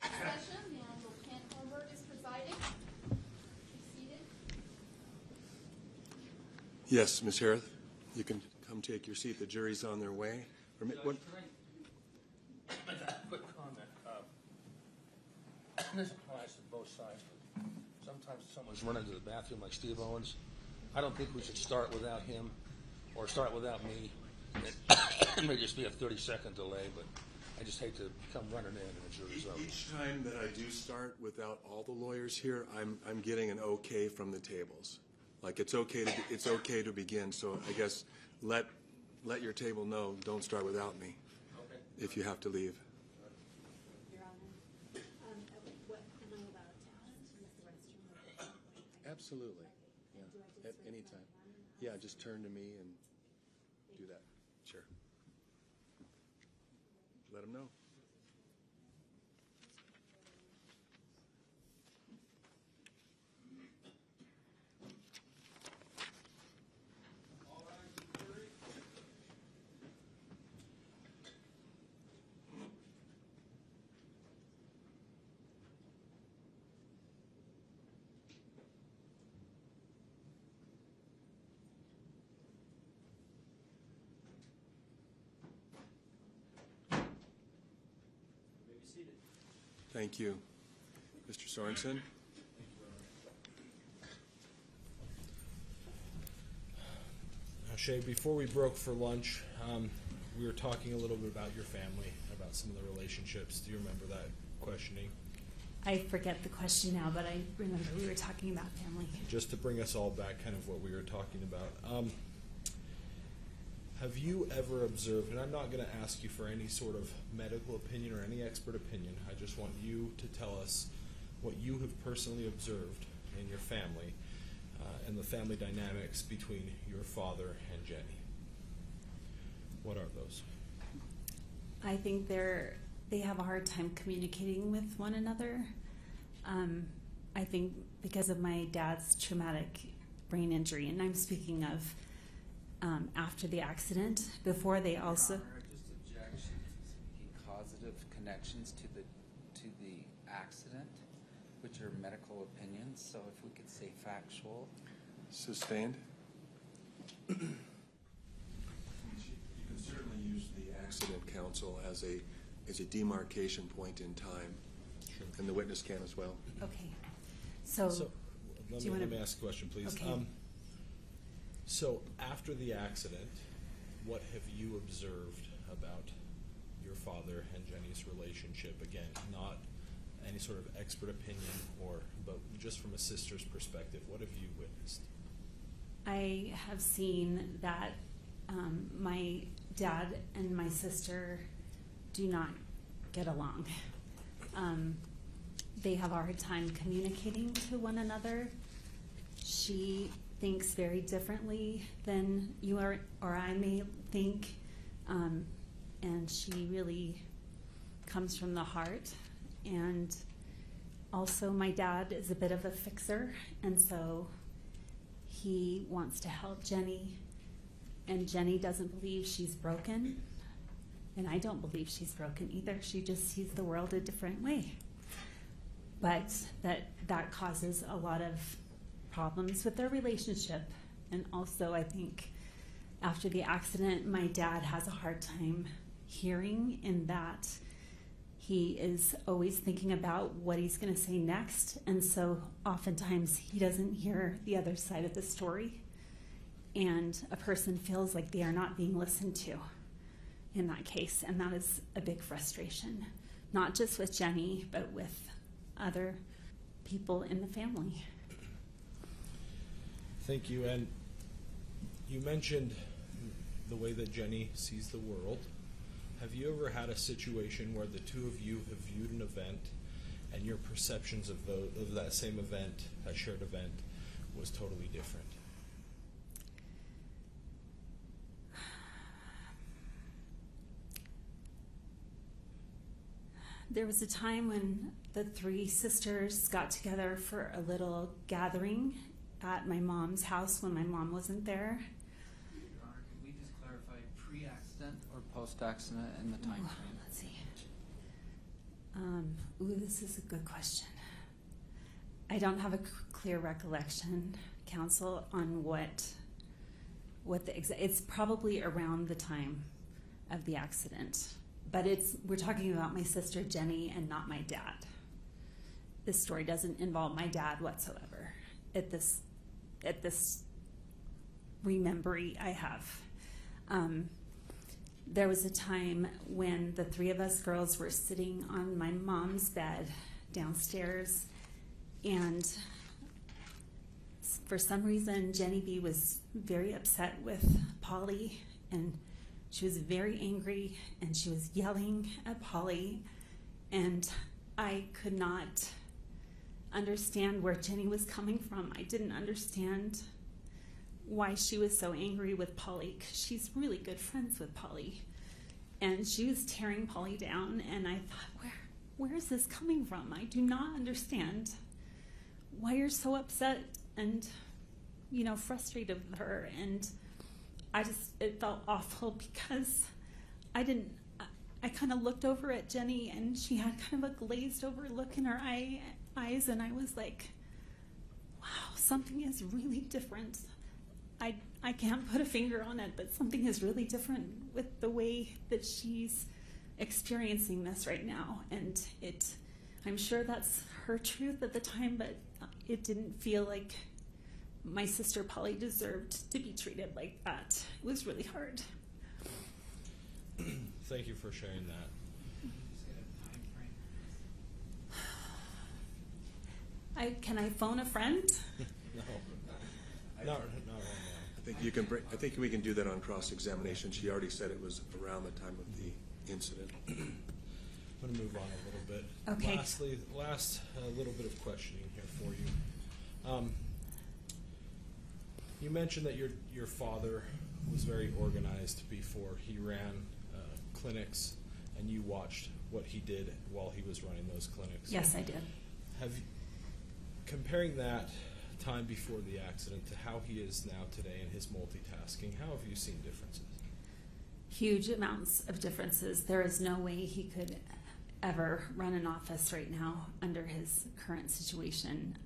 Speaker 18: Session, the Honorable Ken Holbert is presiding. Be seated.
Speaker 3: Yes, Ms. Harris, you can come take your seat. The jury's on their way. What?
Speaker 5: Make a quick comment. This applies to both sides. Sometimes someone's running to the bathroom like Steve Owens. I don't think we should start without him or start without me. It may just be a 30-second delay, but I just hate to come running in and the jury's over.
Speaker 3: Each time that I do start without all the lawyers here, I'm getting an okay from the tables. Like it's okay to begin. So I guess let your table know. Don't start without me.
Speaker 5: Okay.
Speaker 3: If you have to leave.
Speaker 11: Your Honor, what am I allowed to use the restroom?
Speaker 3: Absolutely. Yeah. At any time. Yeah, just turn to me and do that. Sure. Let them know. Thank you. Mr. Sorensen?
Speaker 13: Shay, before we broke for lunch, we were talking a little bit about your family, about some of the relationships. Do you remember that questioning?
Speaker 17: I forget the question now, but I remember we were talking about family.
Speaker 13: Just to bring us all back, kind of what we were talking about. Have you ever observed, and I'm not going to ask you for any sort of medical opinion or any expert opinion, I just want you to tell us what you have personally observed in your family and the family dynamics between your father and Jenny. What are those?
Speaker 17: I think they have a hard time communicating with one another. I think because of my dad's traumatic brain injury, and I'm speaking of after the accident. Before they also.
Speaker 14: Just objections making causative connections to the accident, which are medical opinions. So if we could say factual.
Speaker 3: Sustained? You can certainly use the accident counsel as a demarcation point in time. Sure. And the witness can as well.
Speaker 17: Okay. So
Speaker 13: let me ask a question, please.
Speaker 17: Okay.
Speaker 13: So after the accident, what have you observed about your father and Jenny's relationship? Again, not any sort of expert opinion, but just from a sister's perspective, what have you witnessed?
Speaker 17: I have seen that my dad and my sister do not get along. They have a hard time communicating to one another. She thinks very differently than you or I may think, and she really comes from the heart. And also my dad is a bit of a fixer, and so he wants to help Jenny, and Jenny doesn't believe she's broken, and I don't believe she's broken either. She just sees the world a different way. But that causes a lot of problems with their relationship. And also I think after the accident, my dad has a hard time hearing, in that he is always thinking about what he's going to say next, and so oftentimes he doesn't hear the other side of the story, and a person feels like they are not being listened to in that case, and that is a big frustration, not just with Jenny, but with other people in the family.
Speaker 13: Thank you. And you mentioned the way that Jenny sees the world. Have you ever had a situation where the two of you have viewed an event and your perceptions of that same event, that shared event, was totally different?
Speaker 17: There was a time when the three sisters got together for a little gathering at my mom's house when my mom wasn't there.
Speaker 14: Your Honor, can we just clarify pre-accident or post-accident in the time frame?
Speaker 17: Let's see. This is a good question. I don't have a clear recollection, counsel, on what it's probably around the time of the accident, but we're talking about my sister Jenny and not my dad. This story doesn't involve my dad whatsoever at this rememory I have. There was a time when the three of us girls were sitting on my mom's bed downstairs, and for some reason Jenny B was very upset with Polly, and she was very angry, and she was yelling at Polly, and I could not understand where Jenny was coming from. I didn't understand why she was so angry with Polly, because she's really good friends with Polly, and she was tearing Polly down, and I thought, where is this coming from? I do not understand why you're so upset and frustrated with her. And it felt awful because I kind of looked over at Jenny, and she had kind of a glazed over look in her eyes, and I was like, wow, something is really different. I can't put a finger on it, but something is really different with the way that she's experiencing this right now. And I'm sure that's her truth at the time, but it didn't feel like my sister Polly deserved to be treated like that. It was really hard.
Speaker 13: Thank you for sharing that.
Speaker 17: Can I phone a friend?
Speaker 13: No. Not right now.
Speaker 3: I think we can do that on cross-examination. She already said it was around the time of the incident.
Speaker 13: I'm going to move on a little bit.
Speaker 17: Okay.
Speaker 13: Last little bit of questioning here for you. You mentioned that your father was very organized before he ran clinics, and you watched what he did while he was running those clinics.
Speaker 17: Yes, I did.
Speaker 13: Comparing that time before the accident to how he is now today in his multitasking, how have you seen differences?
Speaker 17: Huge amounts of differences. There is no way he could ever run an office right now under his current situation.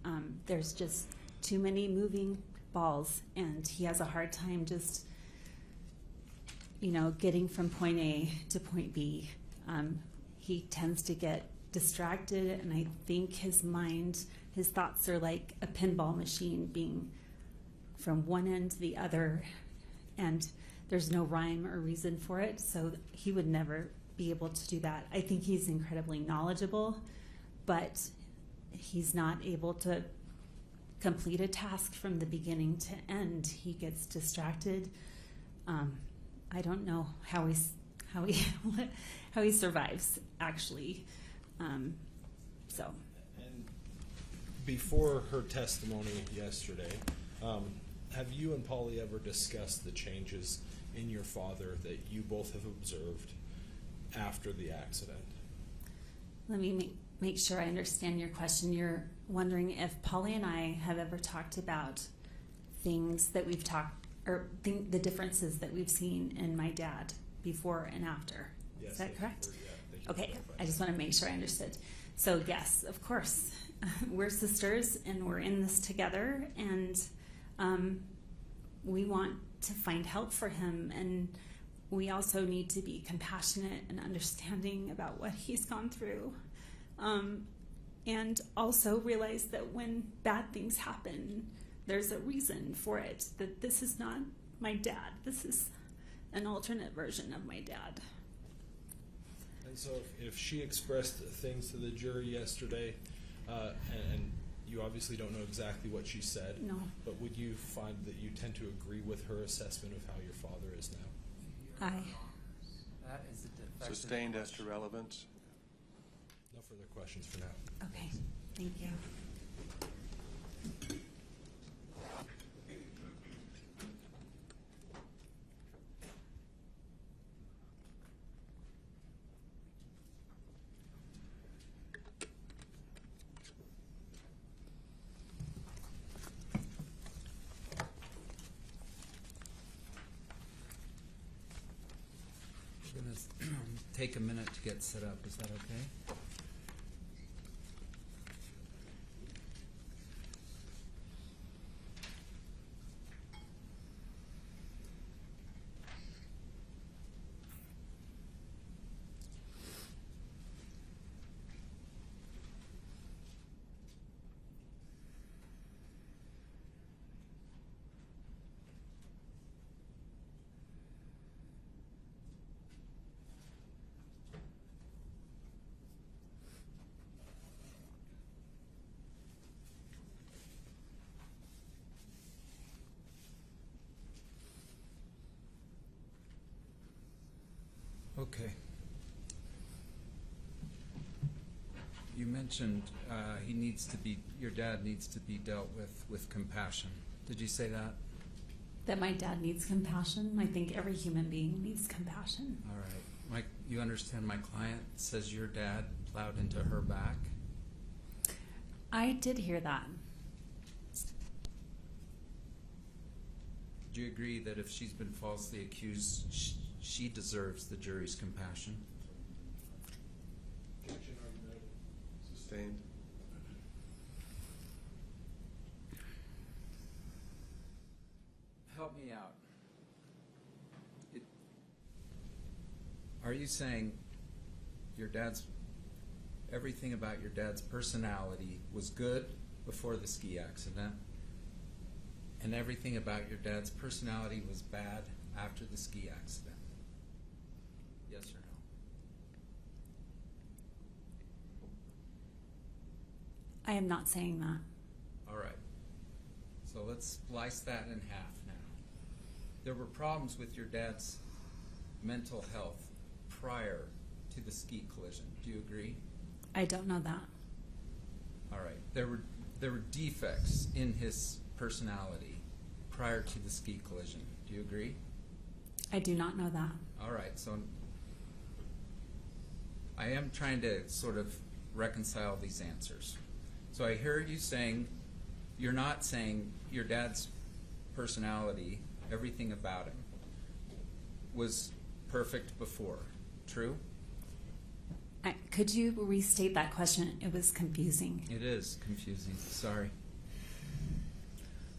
Speaker 17: There's just too many moving balls, and he has a hard time just getting from point A to point B. He tends to get distracted, and I think his thoughts are like a pinball machine, being from one end to the other, and there's no rhyme or reason for it, so he would never be able to do that. I think he's incredibly knowledgeable, but he's not able to complete a task from the beginning to end. He gets distracted. I don't know how he survives, actually. So.
Speaker 13: And before her testimony yesterday, have you and Polly ever discussed the changes in your father that you both have observed after the accident?
Speaker 17: Let me make sure I understand your question. You're wondering if Polly and I have ever talked about things that we've the differences that we've seen in my dad before and after.
Speaker 13: Yes,
Speaker 17: is that correct?
Speaker 13: Yeah,
Speaker 17: okay, I just want to make sure I understood. So yes, of course, we're sisters and we're in this together, and we want to find help for him, and we also need to be compassionate and understanding about what he's gone through, and also realize that when bad things happen, there's a reason for it, that this is not my dad. This is an alternate version of my dad.
Speaker 13: And so if she expressed things to the jury yesterday, and you obviously don't know exactly what she said,
Speaker 17: no,
Speaker 13: but would you find that you tend to agree with her assessment of how your father is now?
Speaker 14: That is a defective
Speaker 3: Sustained as to relevance.
Speaker 13: No further questions for now.
Speaker 17: Okay, thank you.
Speaker 14: We're going to take a minute to get set up. Is that okay? Okay. You mentioned your dad needs to be dealt with compassion. Did you say that?
Speaker 17: That my dad needs compassion. I think every human being needs compassion.
Speaker 14: All right. You understand my client says your dad plowed into her back?
Speaker 17: I did hear that.
Speaker 14: Do you agree that if she's been falsely accused, she deserves the jury's compassion?
Speaker 3: Sustained.
Speaker 14: Help me out. Are you saying everything about your dad's personality was good before the ski accident, and everything about your dad's personality was bad after the ski accident? Yes or no?
Speaker 17: I am not saying that.
Speaker 14: All right. So let's slice that in half now. There were problems with your dad's mental health prior to the ski collision. Do you agree?
Speaker 17: I don't know that.
Speaker 14: All right. There were defects in his personality prior to the ski collision. Do you agree?
Speaker 17: I do not know that.
Speaker 14: All right. So I am trying to sort of reconcile these answers. So I hear you saying you're not saying your dad's personality, everything about him, was perfect before. True?
Speaker 17: Could you restate that question? It was confusing.
Speaker 14: It is confusing. Sorry.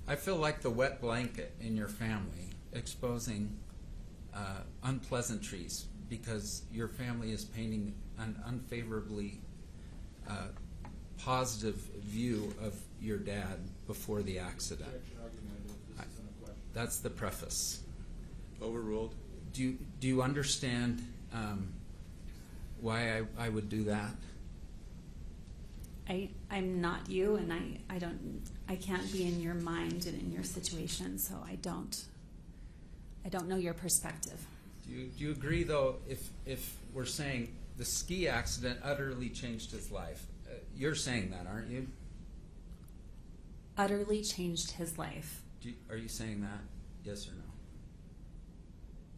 Speaker 14: I feel like the wet blanket in your family exposing unpleasantries because your family is painting an unfavorably positive view of your dad before the accident. That's the preface.
Speaker 3: Overruled.
Speaker 14: Do you understand why I would do that?
Speaker 17: I'm not you, and I can't be in your mind and in your situation, so I don't know your perspective.
Speaker 14: Do you agree though if we're saying the ski accident utterly changed his life? You're saying that, aren't you?
Speaker 17: Utterly changed his life.
Speaker 14: Are you saying that? Yes or no?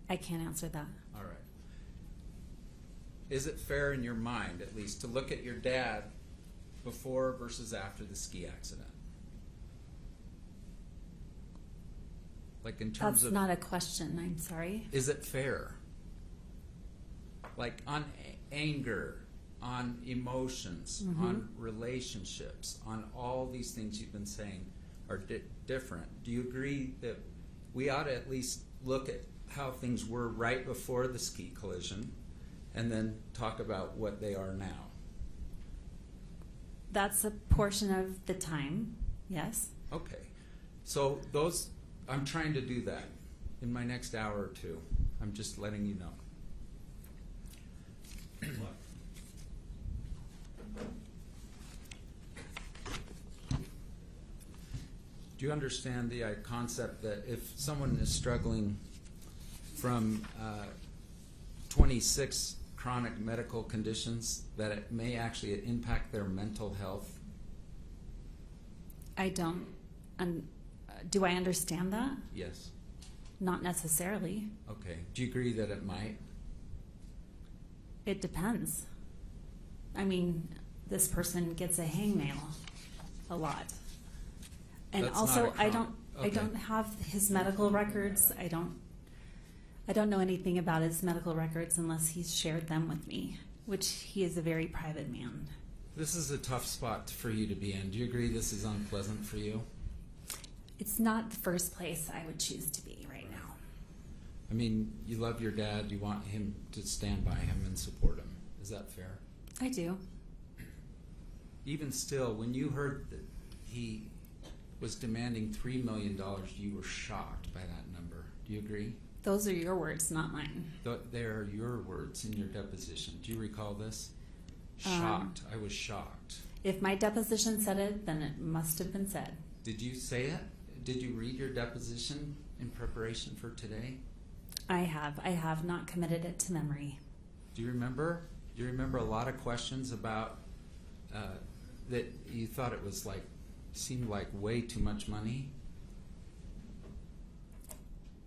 Speaker 17: I can't answer that.
Speaker 14: All right. Is it fair in your mind, at least, to look at your dad before versus after the ski accident? Like in terms of...
Speaker 17: That's not a question, I'm sorry.
Speaker 14: Is it fair? Like on anger, on emotions, on relationships, on all these things you've been saying are different. Do you agree that we ought to at least look at how things were right before the ski collision and then talk about what they are now?
Speaker 17: That's a portion of the time, yes.
Speaker 14: Okay. So I'm trying to do that in my next hour or two. I'm just letting you know. Do you understand the concept that if someone is struggling from 26 chronic medical conditions, that it may actually impact their mental health?
Speaker 17: I don't. Do I understand that?
Speaker 14: Yes.
Speaker 17: Not necessarily.
Speaker 14: Okay. Do you agree that it might?
Speaker 17: It depends. I mean, this person gets a hangnail a lot. And
Speaker 14: That's
Speaker 17: also,
Speaker 14: not a
Speaker 17: I don't have his medical records. I don't know anything about his medical records unless he's shared them with me, which he is a very private man.
Speaker 14: This is a tough spot for you to be in. Do you agree this is unpleasant for you?
Speaker 17: It's not the first place I would choose to be right now.
Speaker 14: I mean, you love your dad. You want him to stand by him and support him. Is that fair?
Speaker 17: I do.
Speaker 14: Even still, when you heard that he was demanding $3 million, you were shocked by that number. Do you agree?
Speaker 17: Those are your words, not mine.
Speaker 14: They are your words in your deposition. Do you recall this? Shocked. I was shocked.
Speaker 17: If my deposition said it, then it must have been said.
Speaker 14: Did you say it? Did you read your deposition in preparation for today?
Speaker 17: I have. I have not committed it to memory.
Speaker 14: Do you remember? Do you remember a lot of questions about that you thought it was like, seemed like way too much money?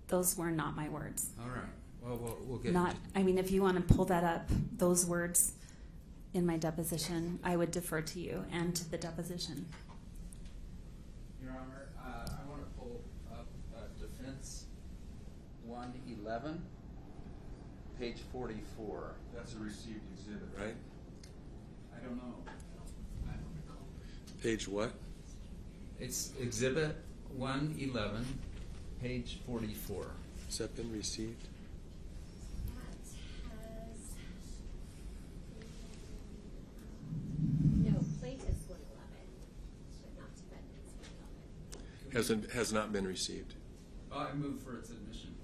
Speaker 17: Those were not my words.
Speaker 14: All right. Well, we'll get
Speaker 17: Not, I mean, if you want to pull that up, those words in my deposition, I would defer to you and to the deposition.
Speaker 14: Your Honor, I want to pull up Defense 111, page 44.
Speaker 3: That's a received exhibit, right?
Speaker 14: I don't know. I don't recall.
Speaker 3: Page what?
Speaker 14: It's Exhibit 111, page 44.
Speaker 3: Has that been received?
Speaker 11: No, plaintiff's 111, but not defendant's 111.
Speaker 3: Has not been received.
Speaker 14: I move for its admission.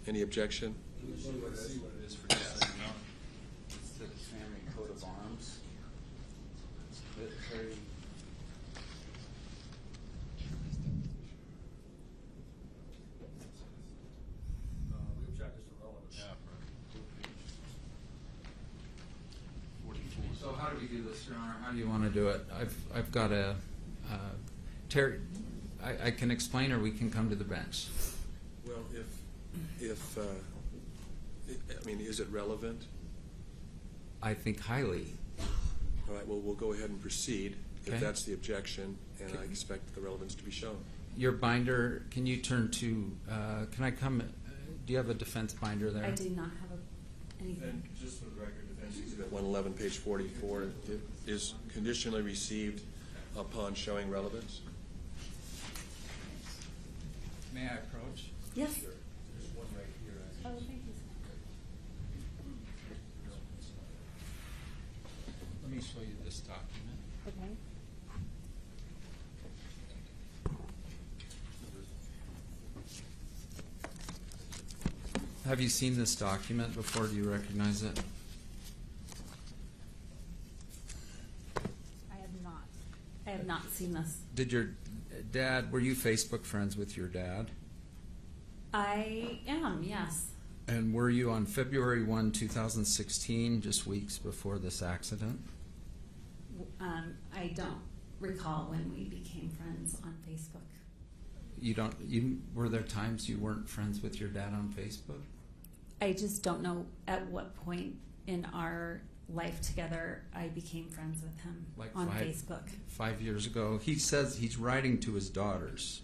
Speaker 3: Any objection?
Speaker 14: Can you see what it is for just so you know? It's the family coat of arms. Very
Speaker 5: We object as to relevance.
Speaker 14: So how do we do this, Your Honor? How do you want to do it? I've got a Terry. I can explain, or we can come to the bench.
Speaker 3: Well, I mean, is it relevant?
Speaker 14: I think highly.
Speaker 3: All right, well, we'll go ahead and proceed
Speaker 14: Okay.
Speaker 3: if that's the objection, and
Speaker 14: Okay.
Speaker 3: I expect the relevance to be shown.
Speaker 14: Your binder, can you turn to, can I come, do you have a defense binder there?
Speaker 17: I do not have anything.
Speaker 3: And just for the record, Defense Exhibit 111, page 44, it is conditionally received upon showing relevance.
Speaker 14: May I approach?
Speaker 17: Yes.
Speaker 3: There's one right here.
Speaker 17: Oh, thank you.
Speaker 14: Let me show you this document.
Speaker 17: Okay.
Speaker 14: Have you seen this document before? Do you recognize it?
Speaker 17: I have not. I have not seen this.
Speaker 14: Did your dad, were you Facebook friends with your dad?
Speaker 17: I am, yes.
Speaker 14: And were you on February 1, 2016, just weeks before this accident?
Speaker 17: I don't recall when we became friends on Facebook.
Speaker 14: Were there times you weren't friends with your dad on Facebook?
Speaker 17: I just don't know at what point in our life together I became friends with him on Facebook.
Speaker 14: 5 years ago. He says he's writing to his daughters.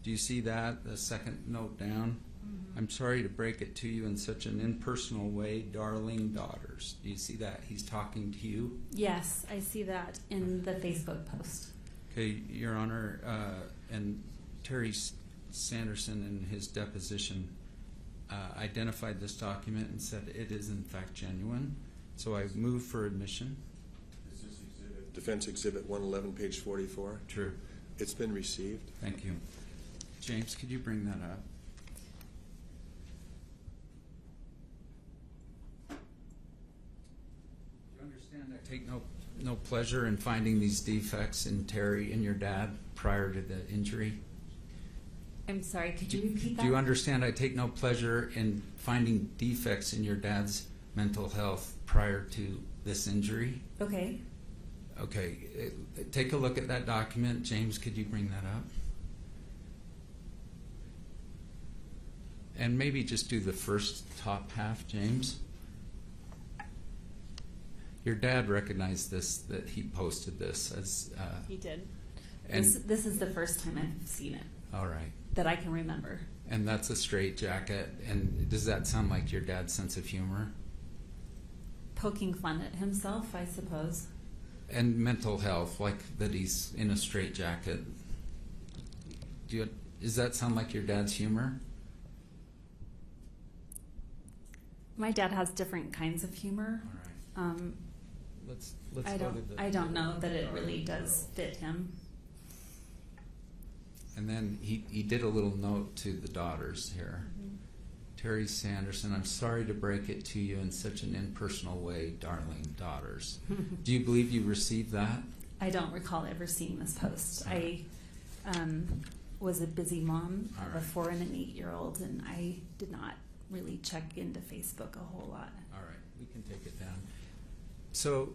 Speaker 14: Do you see that? The second note down?
Speaker 17: Mm-hmm.
Speaker 14: I'm sorry to break it to you in such an impersonal way, darling daughters. Do you see that? He's talking to you?
Speaker 17: Yes, I see that in the Facebook post.
Speaker 14: Okay, Your Honor, and Terry Sanderson in his deposition identified this document and said it is in fact genuine. So I move for admission.
Speaker 3: Is this exhibit? Defense Exhibit 111, page 44?
Speaker 14: True.
Speaker 3: It's been received.
Speaker 14: Thank you. James, could you bring that up? Do you understand I take no pleasure in finding these defects in Terry and your dad prior to the injury?
Speaker 17: I'm sorry, could you repeat that?
Speaker 14: Do you understand I take no pleasure in finding defects in your dad's mental health prior to this injury?
Speaker 17: Okay.
Speaker 14: Okay, take a look at that document. James, could you bring that up? And maybe just do the first top half, James. Your dad recognized this, that he posted this as...
Speaker 17: He did.
Speaker 14: And
Speaker 17: This is the first time I've seen it.
Speaker 14: All right.
Speaker 17: That I can remember.
Speaker 14: And that's a straight jacket. And does that sound like your dad's sense of humor?
Speaker 17: Poking fun at himself, I suppose.
Speaker 14: And mental health, like that he's in a straight jacket. Does that sound like your dad's humor?
Speaker 17: My dad has different kinds of humor.
Speaker 14: All right. Let's
Speaker 17: I don't know that it really does fit him.
Speaker 14: And then he did a little note to the daughters here.
Speaker 17: Mm-hmm.
Speaker 14: Terry Sanderson, I'm sorry to break it to you in such an impersonal way, darling daughters. Do you believe you received that?
Speaker 17: I don't recall ever seeing this post. I was a busy mom of a 4 and an 8-year-old, and I did not really check into Facebook a whole lot.
Speaker 14: All right. We can take it down. So,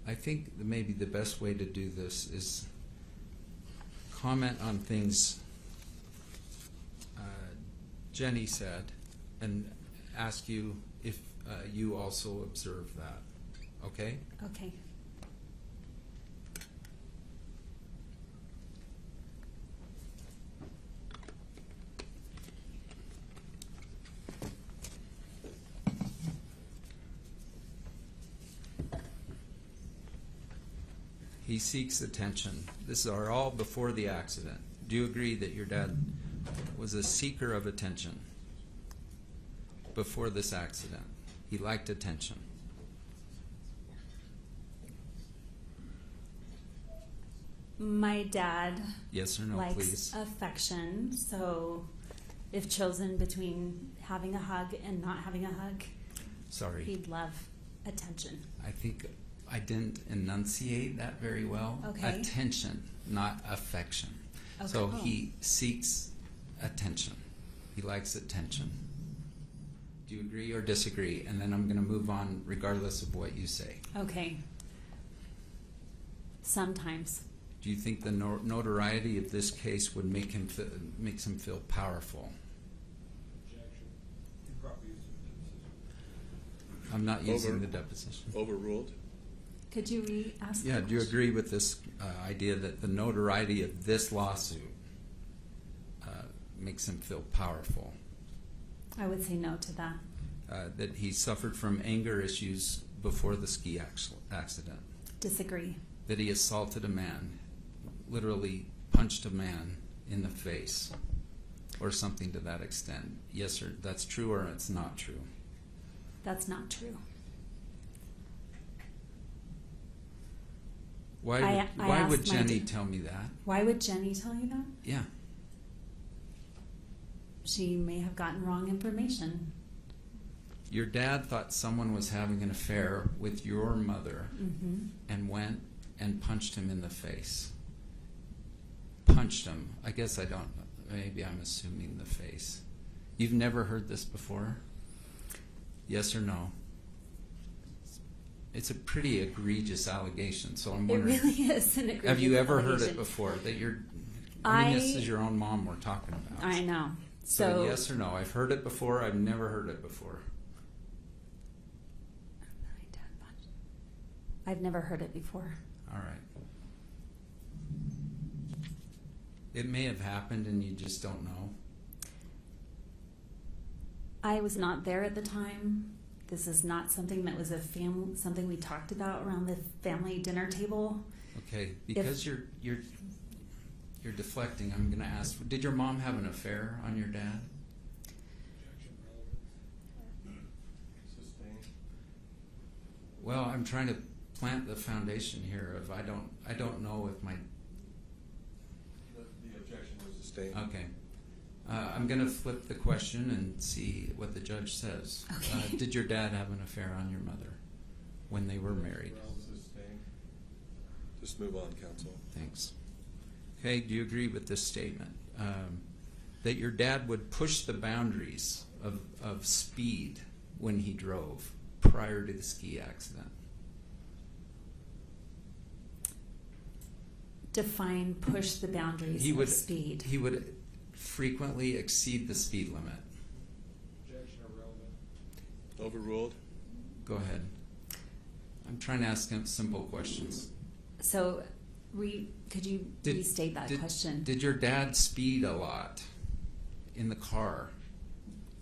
Speaker 14: I think maybe the best way to do this is comment on things Jenny said and ask you if you also observe that. Okay?
Speaker 17: Okay.
Speaker 14: He seeks attention. This are all before the accident. Do you agree that your dad was a seeker of attention before this accident? He liked attention.
Speaker 17: My dad
Speaker 14: Yes or no,
Speaker 17: likes
Speaker 14: please?
Speaker 17: affection, so if chosen between having a hug and not having a hug,
Speaker 14: Sorry.
Speaker 17: he'd love attention.
Speaker 14: I think I didn't enunciate that very well.
Speaker 17: Okay.
Speaker 14: Attention, not affection.
Speaker 17: Okay.
Speaker 14: So
Speaker 17: Oh.
Speaker 14: he seeks attention. He likes attention. Do you agree or disagree? And then I'm going to move on regardless of what you say.
Speaker 17: Okay. Sometimes.
Speaker 14: Do you think the notoriety of this case would makes him feel powerful? I'm not using the deposition.
Speaker 3: Overruled?
Speaker 17: Could you re-ask?
Speaker 14: Yeah, do you agree with this idea that the notoriety of this lawsuit makes him feel powerful?
Speaker 17: I would say no to that.
Speaker 14: That he suffered from anger issues before the ski accident?
Speaker 17: Disagree.
Speaker 14: That he assaulted a man, literally punched a man in the face, or something to that extent? Yes, or that's true, or it's not true?
Speaker 17: That's not true.
Speaker 14: Why
Speaker 17: I
Speaker 14: would
Speaker 17: asked my
Speaker 14: Jenny tell me that?
Speaker 17: Why would Jenny tell you that?
Speaker 14: Yeah.
Speaker 17: She may have gotten wrong information.
Speaker 14: Your dad thought someone was having an affair with your mother
Speaker 17: Mm-hmm.
Speaker 14: and went and punched him in the face. Punched him. I guess I don't, maybe I'm assuming the face. You've never heard this before? Yes or no? It's a pretty egregious allegation, so I'm
Speaker 17: It
Speaker 14: wondering.
Speaker 17: really is an egregious
Speaker 14: Have you ever heard
Speaker 17: allegation.
Speaker 14: it before? That you're, I mean, this
Speaker 17: I-
Speaker 14: is your own mom we're talking about.
Speaker 17: I know.
Speaker 14: So yes or no? I've heard it before. I've never heard it before.
Speaker 17: I've never heard it before.
Speaker 14: All right. It may have happened and you just don't know.
Speaker 17: I was not there at the time. This is not something that was something we talked about around the family dinner table.
Speaker 14: Okay, because you're deflecting, I'm going to ask, did your mom have an affair on your dad? Well, I'm trying to plant the foundation here of I don't know if my
Speaker 3: The objection was sustained.
Speaker 14: okay. I'm going to flip the question and see what the judge says.
Speaker 17: Okay.
Speaker 14: Did your dad have an affair on your mother when they were married?
Speaker 3: Just move on, counsel.
Speaker 14: Thanks. Okay, do you agree with this statement? That your dad would push the boundaries of speed when he drove prior to the ski accident?
Speaker 17: Define push the boundaries of speed.
Speaker 14: He would frequently exceed the speed limit.
Speaker 13: Objection irrelevant.
Speaker 3: Overruled?
Speaker 14: Go ahead. I'm trying to ask him simple questions.
Speaker 17: So, could you restate that question?
Speaker 14: Did your dad speed a lot in the car?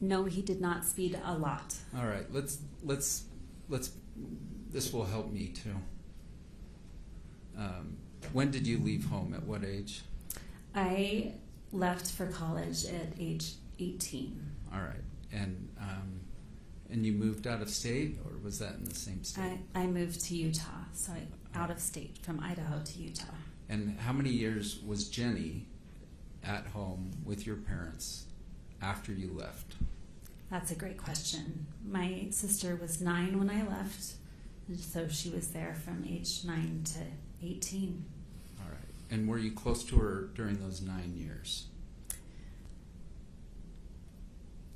Speaker 17: No, he did not speed a lot.
Speaker 14: All right, let's this will help me too. When did you leave home? At what age?
Speaker 17: I left for college at age 18.
Speaker 14: All right, and you moved out of state, or was that in the same state?
Speaker 17: I moved to Utah, so out of state, from Idaho to Utah.
Speaker 14: And how many years was Jenny at home with your parents after you left?
Speaker 17: That's a great question. My sister was 9 when I left, and so she was there from age 9 to 18.
Speaker 14: All right. And were you close to her during those 9 years?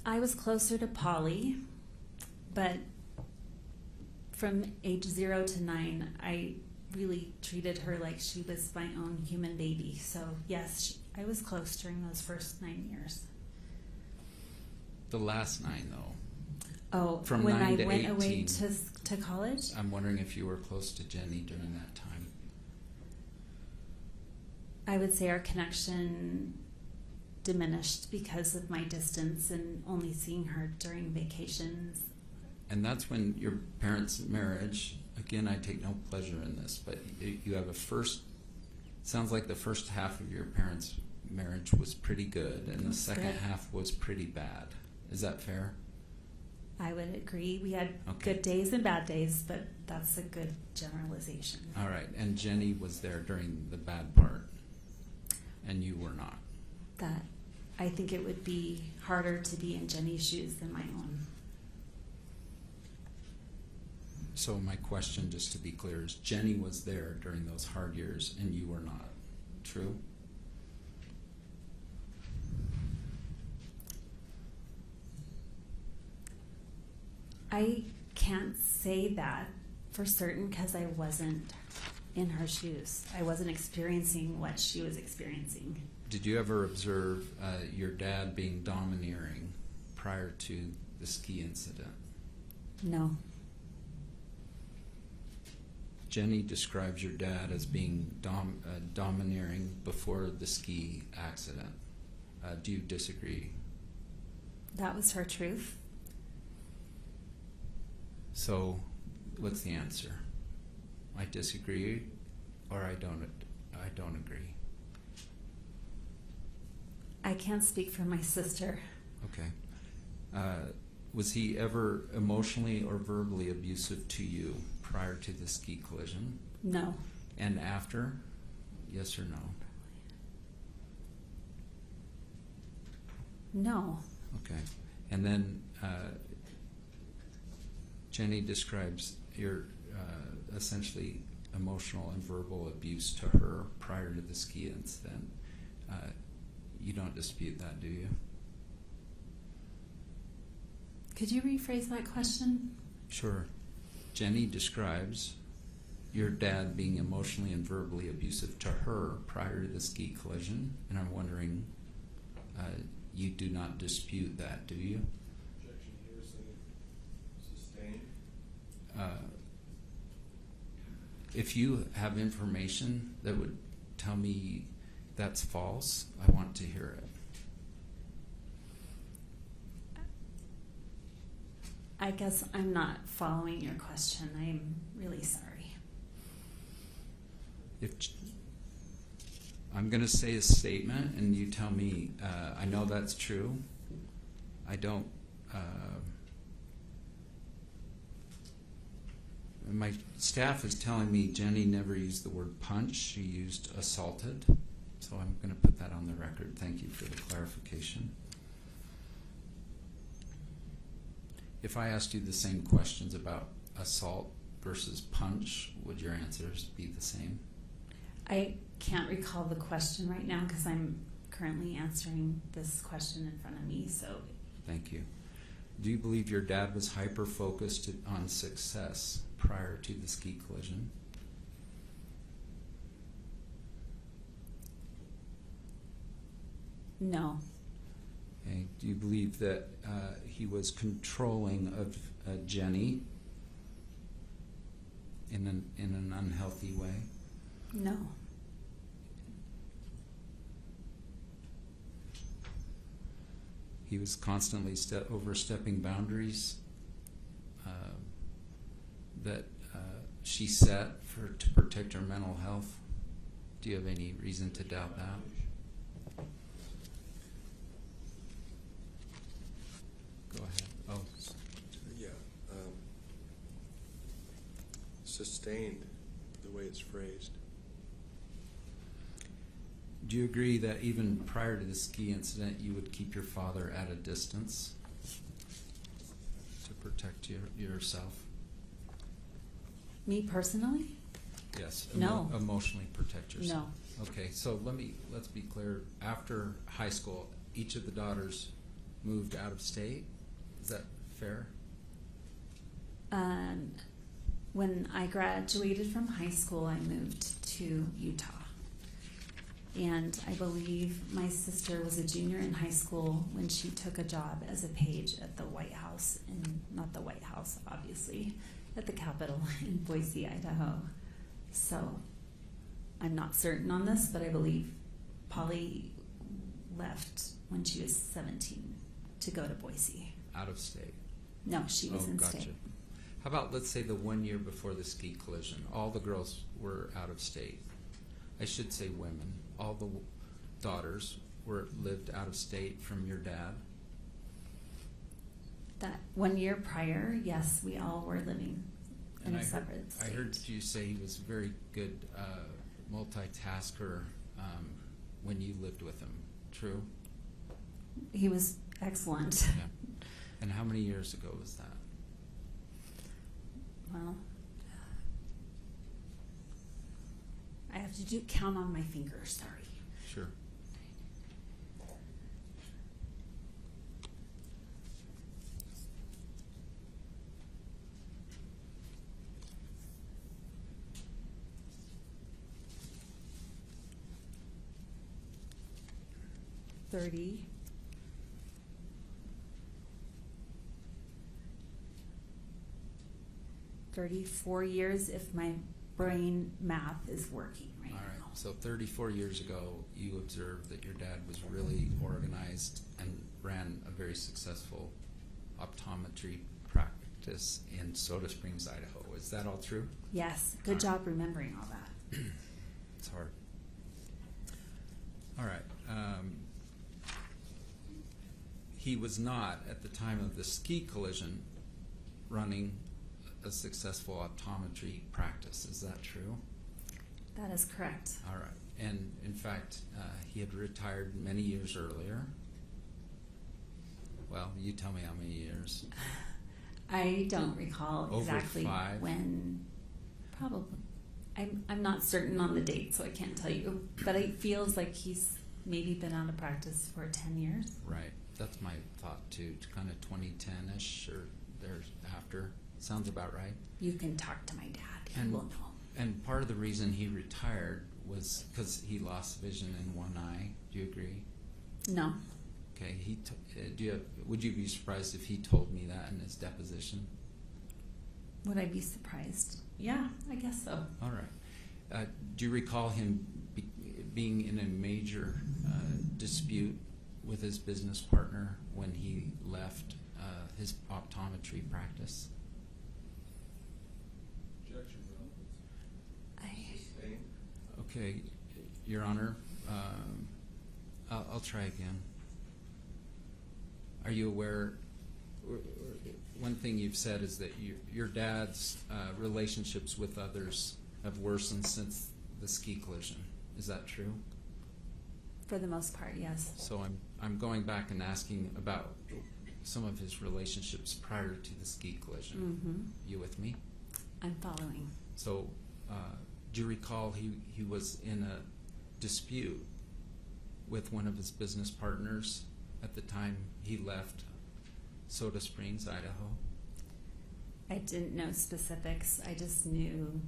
Speaker 17: I was closer to Polly, but from age 0 to 9, I really treated her like she was my own human baby. So yes, I was close during those first 9 years.
Speaker 14: The last 9, though.
Speaker 17: Oh,
Speaker 14: From
Speaker 17: when
Speaker 14: 9
Speaker 17: I
Speaker 14: to
Speaker 17: went
Speaker 14: 18,
Speaker 17: away to college?
Speaker 14: I'm wondering if you were close to Jenny during that time.
Speaker 17: I would say our connection diminished because of my distance and only seeing her during vacations.
Speaker 14: And that's when your parents' marriage, again, I take no pleasure in this, but you have sounds like the first half of your parents' marriage was pretty good, and the second half was pretty bad. Is that fair?
Speaker 17: I would agree. We had good days and bad days, but that's a good generalization.
Speaker 14: All right, and Jenny was there during the bad part, and you were not.
Speaker 17: That I think it would be harder to be in Jenny's shoes than my own.
Speaker 14: So my question, just to be clear, is Jenny was there during those hard years, and you were not. True?
Speaker 17: I can't say that for certain because I wasn't in her shoes. I wasn't experiencing what she was experiencing.
Speaker 14: Did you ever observe your dad being domineering prior to the ski incident?
Speaker 17: No.
Speaker 14: Jenny describes your dad as being domineering before the ski accident. Do you disagree?
Speaker 17: That was her truth.
Speaker 14: So, what's the answer? I disagree, or I don't agree.
Speaker 17: I can't speak for my sister.
Speaker 14: Okay. Was he ever emotionally or verbally abusive to you prior to the ski collision?
Speaker 17: No.
Speaker 14: And after? Yes or no?
Speaker 17: No.
Speaker 14: Okay. And then Jenny describes your essentially emotional and verbal abuse to her prior to the ski incident. You don't dispute that, do you?
Speaker 17: Could you rephrase that question?
Speaker 14: Sure. Jenny describes your dad being emotionally and verbally abusive to her prior to the ski collision, and I'm wondering, you do not dispute that, do you?
Speaker 3: Objection here, sustained.
Speaker 14: If you have information that would tell me that's false, I want to hear it.
Speaker 17: I guess I'm not following your question. I'm really sorry.
Speaker 14: I'm going to say a statement, and you tell me, I know that's true. I don't. My staff is telling me Jenny never used the word punch. She used assaulted. So I'm going to put that on the record. Thank you for the clarification. If I asked you the same questions about assault versus punch, would your answers be the same?
Speaker 17: I can't recall the question right now because I'm currently answering this question in front of me. So,
Speaker 14: thank you. Do you believe your dad was hyper-focused on success prior to the ski collision?
Speaker 17: No.
Speaker 14: Okay. Do you believe that he was controlling of Jenny in an unhealthy way?
Speaker 17: No.
Speaker 14: He was constantly overstepping boundaries that she set to protect her mental health. Do you have any reason to doubt that? Go ahead. Oh.
Speaker 3: Yeah. Sustained, the way it's phrased.
Speaker 14: Do you agree that even prior to the ski incident, you would keep your father at a distance to protect yourself?
Speaker 17: Me personally?
Speaker 14: Yes.
Speaker 17: No.
Speaker 14: Emotionally protect yourself.
Speaker 17: No.
Speaker 14: Okay, so let's be clear. After high school, each of the daughters moved out of state. Is that fair?
Speaker 17: When I graduated from high school, I moved to Utah. And I believe my sister was a junior in high school when she took a job as a page at the White House, and not the White House, obviously, at the Capitol in Boise, Idaho. So I'm not certain on this, but I believe Polly left when she was 17 to go to Boise.
Speaker 14: Out of state?
Speaker 17: No, she was in
Speaker 14: gotcha.
Speaker 17: state.
Speaker 14: How about, let's say, the 1 year before the ski collision? All the girls were out of state. I should say women. All the daughters lived out of state from your dad?
Speaker 17: That 1 year prior, yes, we all were living in a separate state.
Speaker 14: I heard you say he was a very good multitasker when you lived with him. True?
Speaker 17: He was excellent.
Speaker 14: Yeah. And how many years ago was that?
Speaker 17: Well, I have to count on my fingers, sorry.
Speaker 14: Sure.
Speaker 17: $30. 34 years if my brain math is working right
Speaker 14: All right.
Speaker 17: now.
Speaker 14: So 34 years ago, you observed that your dad was really organized and ran a very successful optometry practice in Soda Springs, Idaho. Is that all true?
Speaker 17: Yes. Good job remembering all that.
Speaker 14: It's hard. All right. He was not, at the time of the ski collision, running a successful optometry practice. Is that true?
Speaker 17: That is correct.
Speaker 14: All right. And in fact, he had retired many years earlier. Well, you tell me how many years.
Speaker 17: I don't recall
Speaker 14: Over
Speaker 17: exactly
Speaker 14: 5?
Speaker 17: when. Probably. I'm not certain on the date, so I can't tell you. But it feels like he's maybe been out of practice for 10 years.
Speaker 14: Right. That's my thought too. Kind of 2010-ish or thereafter. Sounds about right.
Speaker 17: You can talk to my dad. He
Speaker 14: And,
Speaker 17: will know.
Speaker 14: and part of the reason he retired was because he lost vision in one eye. Do you agree?
Speaker 17: No.
Speaker 14: Okay. Would you be surprised if he told me that in his deposition?
Speaker 17: Would I be surprised? Yeah, I guess so.
Speaker 14: All right. Do you recall him being in a major dispute with his business partner when he left his optometry practice? Okay, Your Honor, I'll try again. Are you aware? One thing you've said is that your dad's relationships with others have worsened since the ski collision. Is that true?
Speaker 17: For the most part, yes.
Speaker 14: So I'm going back and asking about some of his relationships prior to the ski collision.
Speaker 17: Mm-hmm.
Speaker 14: You with me?
Speaker 17: I'm following.
Speaker 14: So do you recall he was in a dispute with one of his business partners at the time he left Soda Springs, Idaho?
Speaker 17: I didn't know specifics. I just knew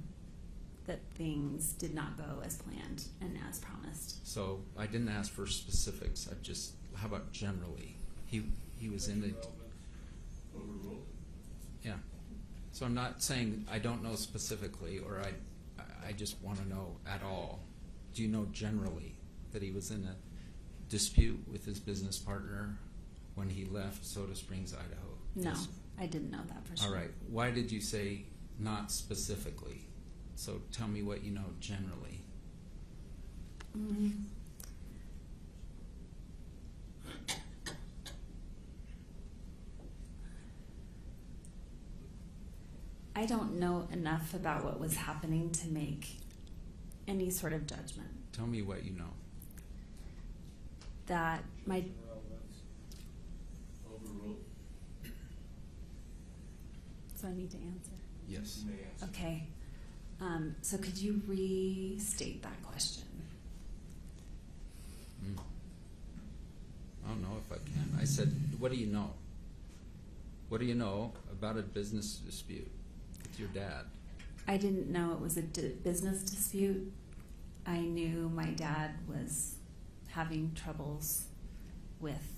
Speaker 17: that things did not go as planned and as promised.
Speaker 14: So I didn't ask for specifics. How about generally? He was in the...
Speaker 4: Overruled?
Speaker 14: Yeah. So I'm not saying I don't know specifically, or I just want to know at all. Do you know generally that he was in a dispute with his business partner when he left Soda Springs, Idaho?
Speaker 17: No,
Speaker 14: Yes.
Speaker 17: I didn't know that for sure.
Speaker 14: All right. Why did you say not specifically? So tell me what you know generally.
Speaker 17: I don't know enough about what was happening to make any sort of judgment.
Speaker 14: Tell me what you know.
Speaker 17: That my...
Speaker 4: Overruled?
Speaker 17: So I need to answer?
Speaker 14: Yes.
Speaker 17: Okay. So could you restate that question?
Speaker 14: I don't know if I can. I said, what do you know? What do you know about a business dispute with your dad?
Speaker 17: I didn't know it was a business dispute. I knew my dad was having troubles with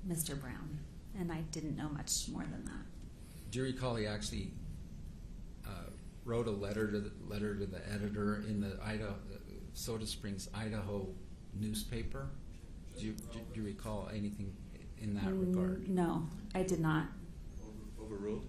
Speaker 17: Mr. Brown, and I didn't know much more than that.
Speaker 14: Do you recall he actually wrote a letter to the editor in the Soda Springs, Idaho newspaper? Do you recall anything in that regard?
Speaker 17: No, I did not.
Speaker 14: Overruled?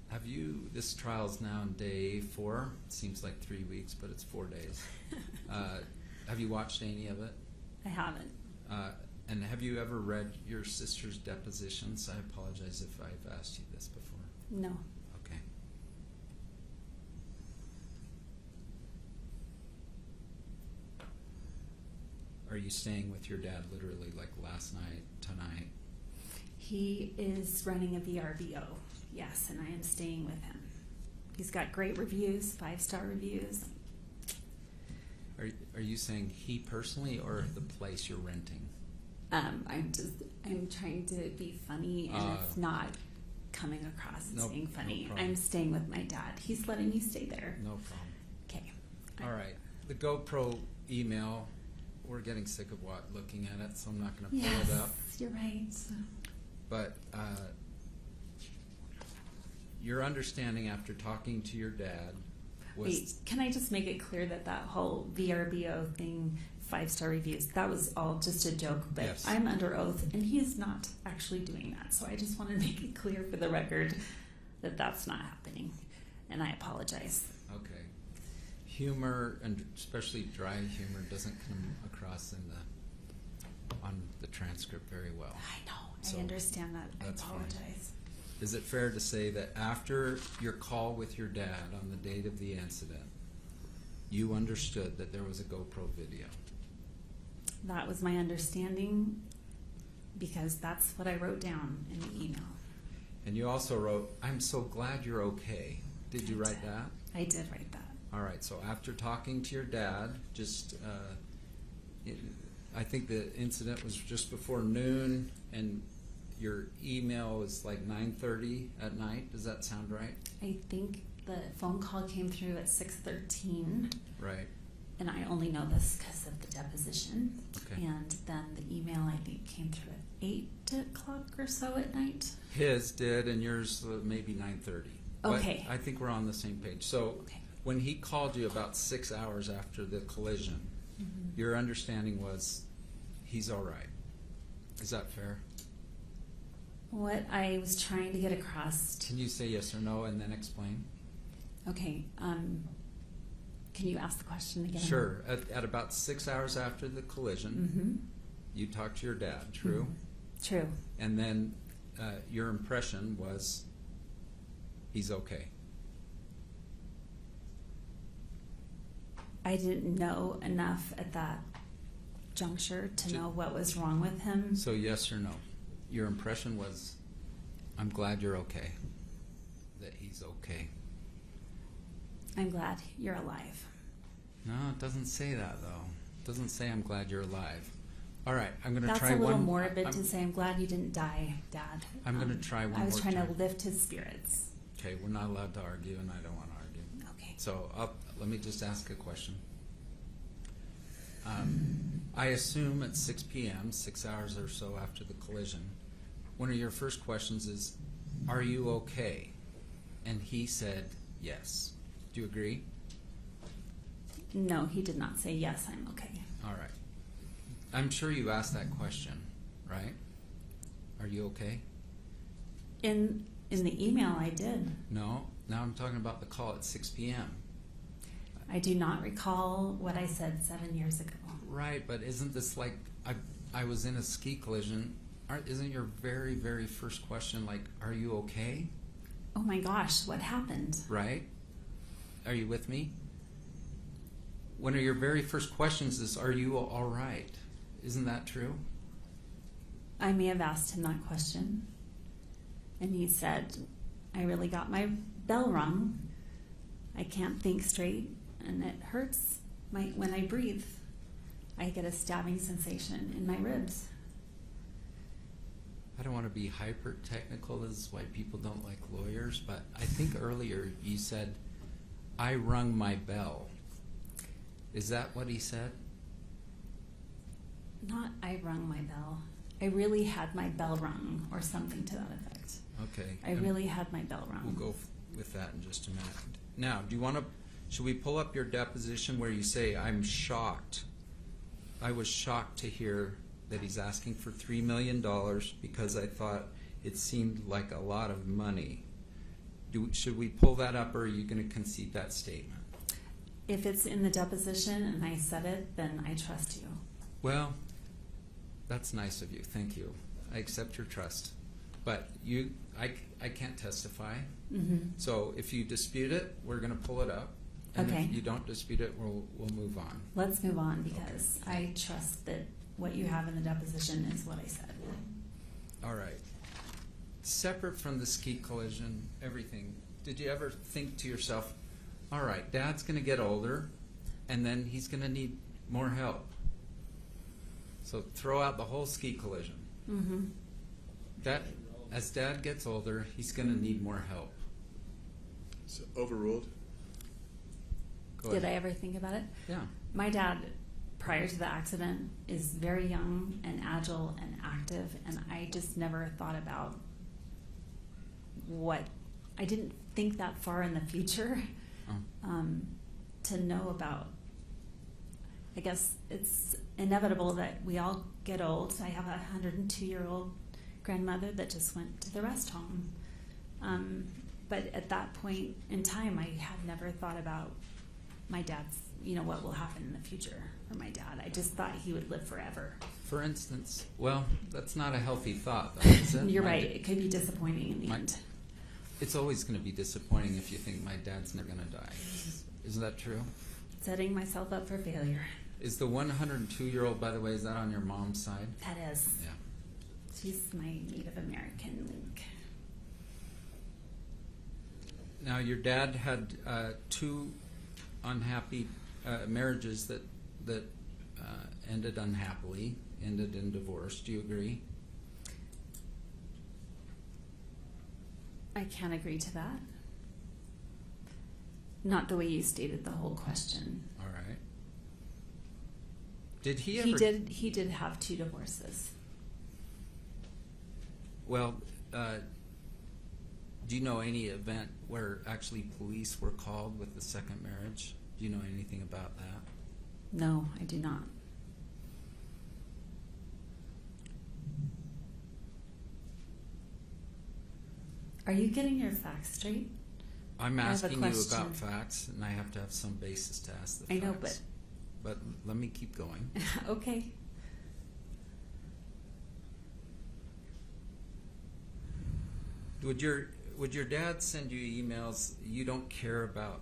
Speaker 14: Have you, this trial's now on day 4. It seems like 3 weeks, but it's 4 days. Have you watched any of it?
Speaker 17: I haven't.
Speaker 14: And have you ever read your sister's depositions? I apologize if I've asked you this before.
Speaker 17: No.
Speaker 14: Okay. Are you staying with your dad literally like last night, tonight?
Speaker 17: He is running a VRBO, yes, and I am staying with him. He's got great reviews, 5-star reviews.
Speaker 14: Are you saying he personally or the place you're renting?
Speaker 17: I'm trying to be funny, and it's not coming across as being funny.
Speaker 14: No
Speaker 17: I'm staying with my dad. He's letting me stay there.
Speaker 14: No problem.
Speaker 17: Okay.
Speaker 14: All right. The GoPro email, we're getting sick of looking at it, so I'm not going to pull it up.
Speaker 17: Yes, you're right.
Speaker 14: But your understanding after talking to your dad was...
Speaker 17: Wait, can I just make it clear that that whole VRBO thing, 5-star reviews, that was all just a joke, but
Speaker 14: Yes.
Speaker 17: I'm under oath, and he is not actually doing that. So I just want to make it clear for the record that that's not happening, and I apologize.
Speaker 14: Okay. Humor, and especially dry humor, doesn't come across on the transcript very well.
Speaker 17: I know.
Speaker 14: So
Speaker 17: I understand that. I
Speaker 14: that's fine.
Speaker 17: apologize.
Speaker 14: Is it fair to say that after your call with your dad on the date of the incident, you understood that there was a GoPro video?
Speaker 17: That was my understanding because that's what I wrote down in the email.
Speaker 14: And you also wrote, "I'm so glad you're okay." Did you write that?
Speaker 17: I did write that.
Speaker 14: All right, so after talking to your dad, I think the incident was just before noon, and your email was like 9:30 at night. Does that sound right?
Speaker 17: I think the phone call came through at 6:13.
Speaker 14: Right.
Speaker 17: And I only know this because of the deposition.
Speaker 14: Okay.
Speaker 17: And then the email, I think, came through at 8 o'clock or so at night.
Speaker 14: His did, and yours maybe 9:30.
Speaker 17: Okay.
Speaker 14: But I think we're on the same page. So when he called you about 6 hours after the collision, your understanding was he's all right. Is that fair?
Speaker 17: What I was trying to get across.
Speaker 14: Can you say yes or no and then explain?
Speaker 17: Okay. Can you ask the question again?
Speaker 14: Sure. At about 6 hours after the collision, you talked to your dad, true?
Speaker 17: True.
Speaker 14: And then your impression was he's okay.
Speaker 17: I didn't know enough at that juncture to know what was wrong with him.
Speaker 14: So yes or no? Your impression was, I'm glad you're okay. That he's okay.
Speaker 17: I'm glad you're alive.
Speaker 14: No, it doesn't say that though. It doesn't say I'm glad you're alive. All right, I'm going to try one.
Speaker 17: That's a little morbid to say I'm glad you didn't die, Dad.
Speaker 14: I'm going to try one more
Speaker 17: I was trying
Speaker 14: time.
Speaker 17: to lift his spirits.
Speaker 14: Okay, we're not allowed to argue, and I don't want to argue.
Speaker 17: Okay.
Speaker 14: So let me just ask a question. I assume at 6 p.m., 6 hours or so after the collision, one of your first questions is, are you okay? And he said yes. Do you agree?
Speaker 17: No, he did not say yes, I'm okay.
Speaker 14: All right. I'm sure you asked that question, right? Are you okay?
Speaker 17: In the email, I did.
Speaker 14: No. Now I'm talking about the call at 6 p.m.
Speaker 17: I do not recall what I said 7 years ago.
Speaker 14: Right, but isn't this like I was in a ski collision? Isn't your very, very first question like, are you okay?
Speaker 17: Oh my gosh, what happened?
Speaker 14: Right? Are you with me? one of your very first questions is, "Are you all right?" Isn't that true?
Speaker 17: I may have asked him that question, and he said, "I really got my bell rung. I can't think straight, and it hurts when I breathe. I get a stabbing sensation in my ribs."
Speaker 14: I don't want to be hyper technical. This is why people don't like lawyers, but I think earlier you said, "I rung my bell." Is that what he said?
Speaker 17: Not I rung my bell. I really had my bell rung, or something to that effect.
Speaker 14: Okay.
Speaker 17: I really had my bell rung.
Speaker 14: We'll go with that in just a minute. Now, do you want to, should we pull up your deposition where you say, "I'm shocked. I was shocked to hear that he's asking for $3 million because I thought it seemed like a lot of money." Should we pull that up, or are you going to concede that statement?
Speaker 17: If it's in the deposition and I said it, then I trust you.
Speaker 14: Well, that's nice of you. Thank you. I accept your trust. But I can't testify.
Speaker 17: Mm-hmm.
Speaker 14: So if you dispute it, we're going to pull it up. And
Speaker 17: Okay.
Speaker 14: if you don't dispute it, we'll move on.
Speaker 17: Let's move on, because I trust that what you have in the deposition is what I said.
Speaker 14: All right. Separate from the ski collision, everything, did you ever think to yourself, all right, Dad's going to get older, and then he's going to need more help? So throw out the whole ski collision.
Speaker 17: Mm-hmm.
Speaker 14: As Dad gets older, he's going to need more help.
Speaker 3: So overruled?
Speaker 14: Go
Speaker 17: Did
Speaker 14: ahead.
Speaker 17: I ever think about it?
Speaker 14: Yeah.
Speaker 17: My dad, prior to the accident, is very young and agile and active, and I just never thought about I didn't think that far in the future to know about. I guess it's inevitable that we all get old. I have a 102-year-old grandmother that just went to the rest home. But at that point in time, I had never thought about my dad's, what will happen in the future for my dad. I just thought he would live forever.
Speaker 14: For instance, well, that's not a healthy thought, though, is it?
Speaker 17: You're right. It could be disappointing in the end.
Speaker 14: It's always going to be disappointing if you think my dad's never going to die. Isn't that true?
Speaker 17: Setting myself up for failure.
Speaker 14: Is the 102-year-old, by the way, is that on your mom's side?
Speaker 17: That is.
Speaker 14: Yeah.
Speaker 17: She's my Native American link.
Speaker 14: Now, your dad had two unhappy marriages that ended unhappily, ended in divorce. Do you agree?
Speaker 17: I can't agree to that. Not the way you stated the whole question.
Speaker 14: All right. Did he ever?
Speaker 17: He did have two divorces.
Speaker 14: Well, do you know any event where actually police were called with the second marriage? Do you know anything about that?
Speaker 17: No, I do not. Are you getting your facts straight?
Speaker 14: I'm
Speaker 17: I have a
Speaker 14: asking you
Speaker 17: question.
Speaker 14: about facts, and I have to have some basis to ask the
Speaker 17: I
Speaker 14: facts.
Speaker 17: know,
Speaker 14: But let me keep going.
Speaker 17: Okay.
Speaker 14: Would your dad send you emails? You don't care about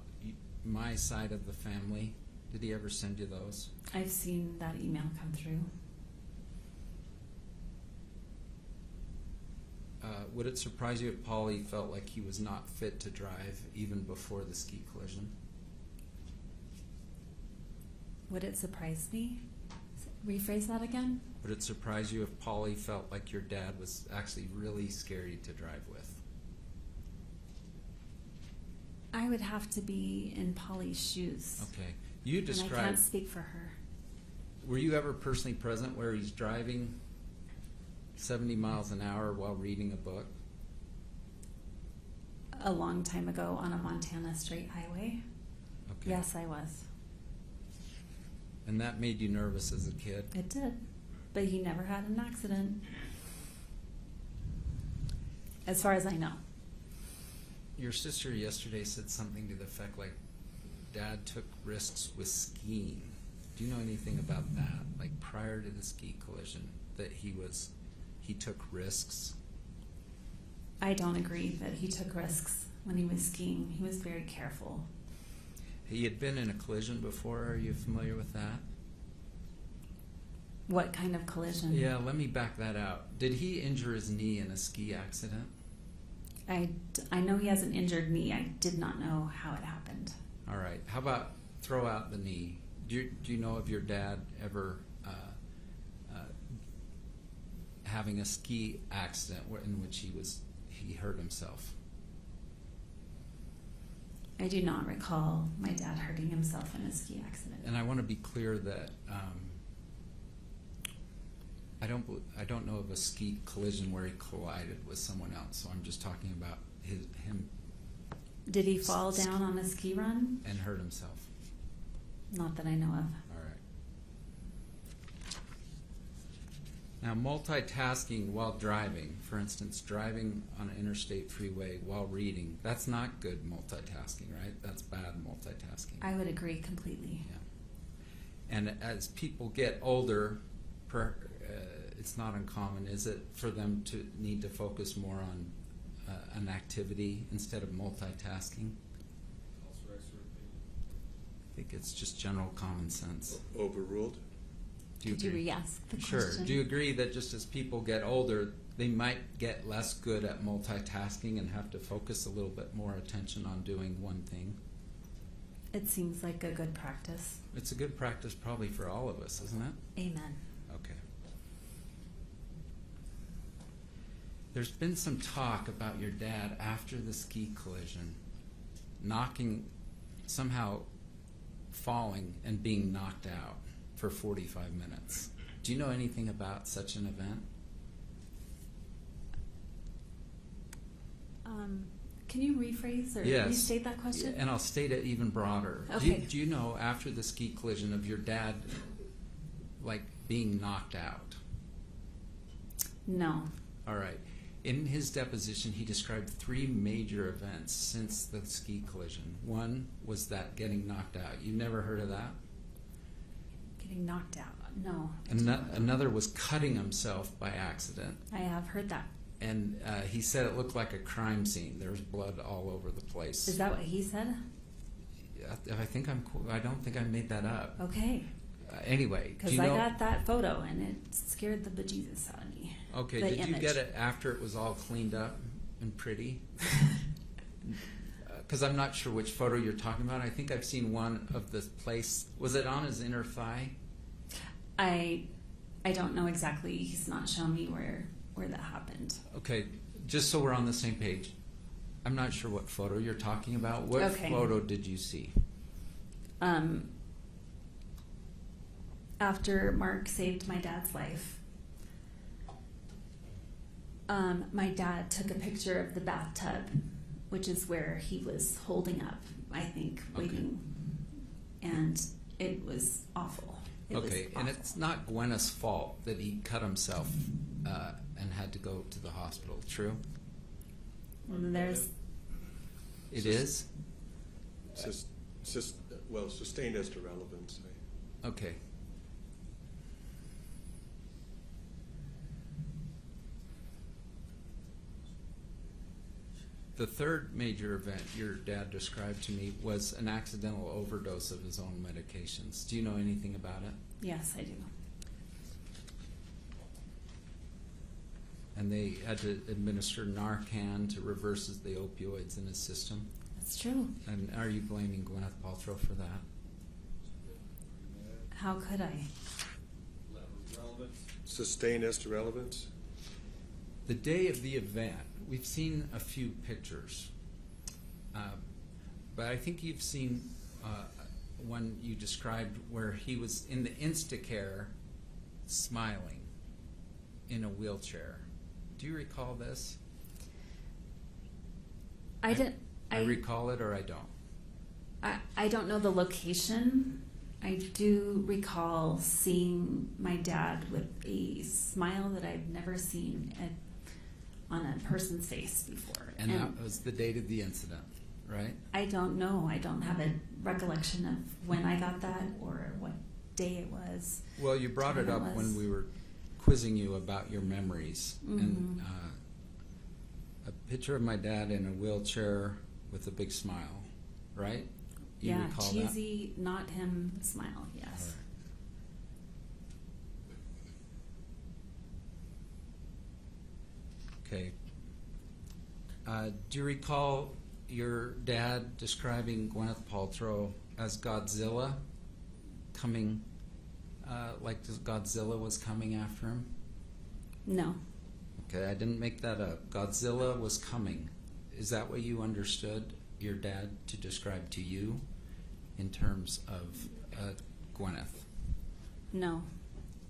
Speaker 14: my side of the family. Did he ever send you those?
Speaker 17: I've seen that email come through.
Speaker 14: Would it surprise you if Polly felt like he was not fit to drive even before the ski collision?
Speaker 17: Would it surprise me? Rephrase that again?
Speaker 14: Would it surprise you if Polly felt like your dad was actually really scary to drive with?
Speaker 17: I would have to be in Polly's shoes.
Speaker 14: Okay. You
Speaker 17: And I can't
Speaker 14: described.
Speaker 17: speak for her.
Speaker 14: Were you ever personally present where he's driving 70 miles an hour while reading a book?
Speaker 17: A long time ago on a Montana straight highway.
Speaker 14: Okay.
Speaker 17: Yes, I was.
Speaker 14: And that made you nervous as a kid?
Speaker 17: It did. But he never had an accident. As far as I know.
Speaker 14: Your sister yesterday said something to the effect like, Dad took risks with skiing. Do you know anything about that? Like prior to the ski collision, that he took risks?
Speaker 17: I don't agree that he took risks when he was skiing. He was very careful.
Speaker 14: He had been in a collision before. Are you familiar with that?
Speaker 17: What kind of collision?
Speaker 14: Yeah, let me back that out. Did he injure his knee in a ski accident?
Speaker 17: I know he has an injured knee. I did not know how it happened.
Speaker 14: All right. How about throw out the knee? Do you know of your dad ever having a ski accident in which he hurt himself?
Speaker 17: I do not recall my dad hurting himself in a ski accident.
Speaker 14: And I want to be clear that I don't know of a ski collision where he collided with someone else. So I'm just talking about him.
Speaker 17: Did he fall down on a ski run?
Speaker 14: And hurt himself?
Speaker 17: Not that I know of.
Speaker 14: All right. Now, multitasking while driving, for instance, driving on an interstate freeway while reading, that's not good multitasking, right? That's bad multitasking.
Speaker 17: I would agree completely.
Speaker 14: Yeah. And as people get older, it's not uncommon, is it, for them to need to focus more on an activity instead of multitasking? I think it's just general common sense.
Speaker 3: Overruled?
Speaker 17: Could you re-ask the
Speaker 14: Sure.
Speaker 17: question?
Speaker 14: Do you agree that just as people get older, they might get less good at multitasking and have to focus a little bit more attention on doing one thing?
Speaker 17: It seems like a good practice.
Speaker 14: It's a good practice probably for all of us, isn't it?
Speaker 17: Amen.
Speaker 14: Okay. There's been some talk about your dad after the ski collision, somehow falling and being knocked out for 45 minutes. Do you know anything about such an event?
Speaker 17: Can you rephrase or
Speaker 14: Yes.
Speaker 17: restate that question?
Speaker 14: And I'll state it even broader.
Speaker 17: Okay.
Speaker 14: Do you know after the ski collision of your dad, like, being knocked out?
Speaker 17: No.
Speaker 14: All right. In his deposition, he described 3 major events since the ski collision. One was that getting knocked out. You never heard of that?
Speaker 17: Getting knocked out. No.
Speaker 14: Another was cutting himself by accident.
Speaker 17: I have heard that.
Speaker 14: And he said it looked like a crime scene. There was blood all over the place.
Speaker 17: Is that what he said?
Speaker 14: I don't think I made that up.
Speaker 17: Okay.
Speaker 14: Anyway, do
Speaker 17: Because
Speaker 14: you
Speaker 17: I
Speaker 14: know?
Speaker 17: got that photo and it scared the bejesus out of me.
Speaker 14: Okay,
Speaker 17: The
Speaker 14: did you
Speaker 17: image.
Speaker 14: get it after it was all cleaned up and pretty? Because I'm not sure which photo you're talking about. I think I've seen one of the place. Was it on his inner thigh?
Speaker 17: I don't know exactly. He's not shown me where that happened.
Speaker 14: Okay, just so we're on the same page. I'm not sure what photo you're talking about. What
Speaker 17: Okay.
Speaker 14: photo did you see?
Speaker 17: After Mark saved my dad's life, my dad took a picture of the bathtub, which is where he was holding up, I think, waiting. And it was awful.
Speaker 14: And it's not Gwyneth's fault that he cut himself and had to go to the hospital, true? It is?
Speaker 3: Sustained as to relevance.
Speaker 14: Okay. The third major event your dad described to me was an accidental overdose of his own medications. Do you know anything about it?
Speaker 17: Yes, I do.
Speaker 14: And they had to administer Narcan to reverse the opioids in his system?
Speaker 17: That's true.
Speaker 14: And are you blaming Gwyneth Paltrow for that?
Speaker 17: How could I?
Speaker 3: Sustained as to relevance?
Speaker 14: The day of the event, we've seen a few pictures, but I think you've seen one you described where he was in the Instacare smiling in a wheelchair. Do you recall this?
Speaker 17: I
Speaker 14: recall it or I don't.
Speaker 17: I don't know the location. I do recall seeing my dad with a smile that I've never seen on a person's face before.
Speaker 14: And that was the date of the incident, right?
Speaker 17: I don't know. I don't have a recollection of when I got that or what day it was.
Speaker 14: Well, you brought it up when we were quizzing you about your memories.
Speaker 17: Mm-hmm.
Speaker 14: And a picture of my dad in a wheelchair with a big smile, right? You
Speaker 17: yeah,
Speaker 14: recall
Speaker 17: cheesy, not him smile, yes.
Speaker 14: that? Okay. Do you recall your dad describing Gwyneth Paltrow as Godzilla coming, like Godzilla was coming after him?
Speaker 17: No.
Speaker 14: Okay, I didn't make that up. Godzilla was coming. Is that what you understood your dad to describe to you in terms of Gwyneth?
Speaker 17: No.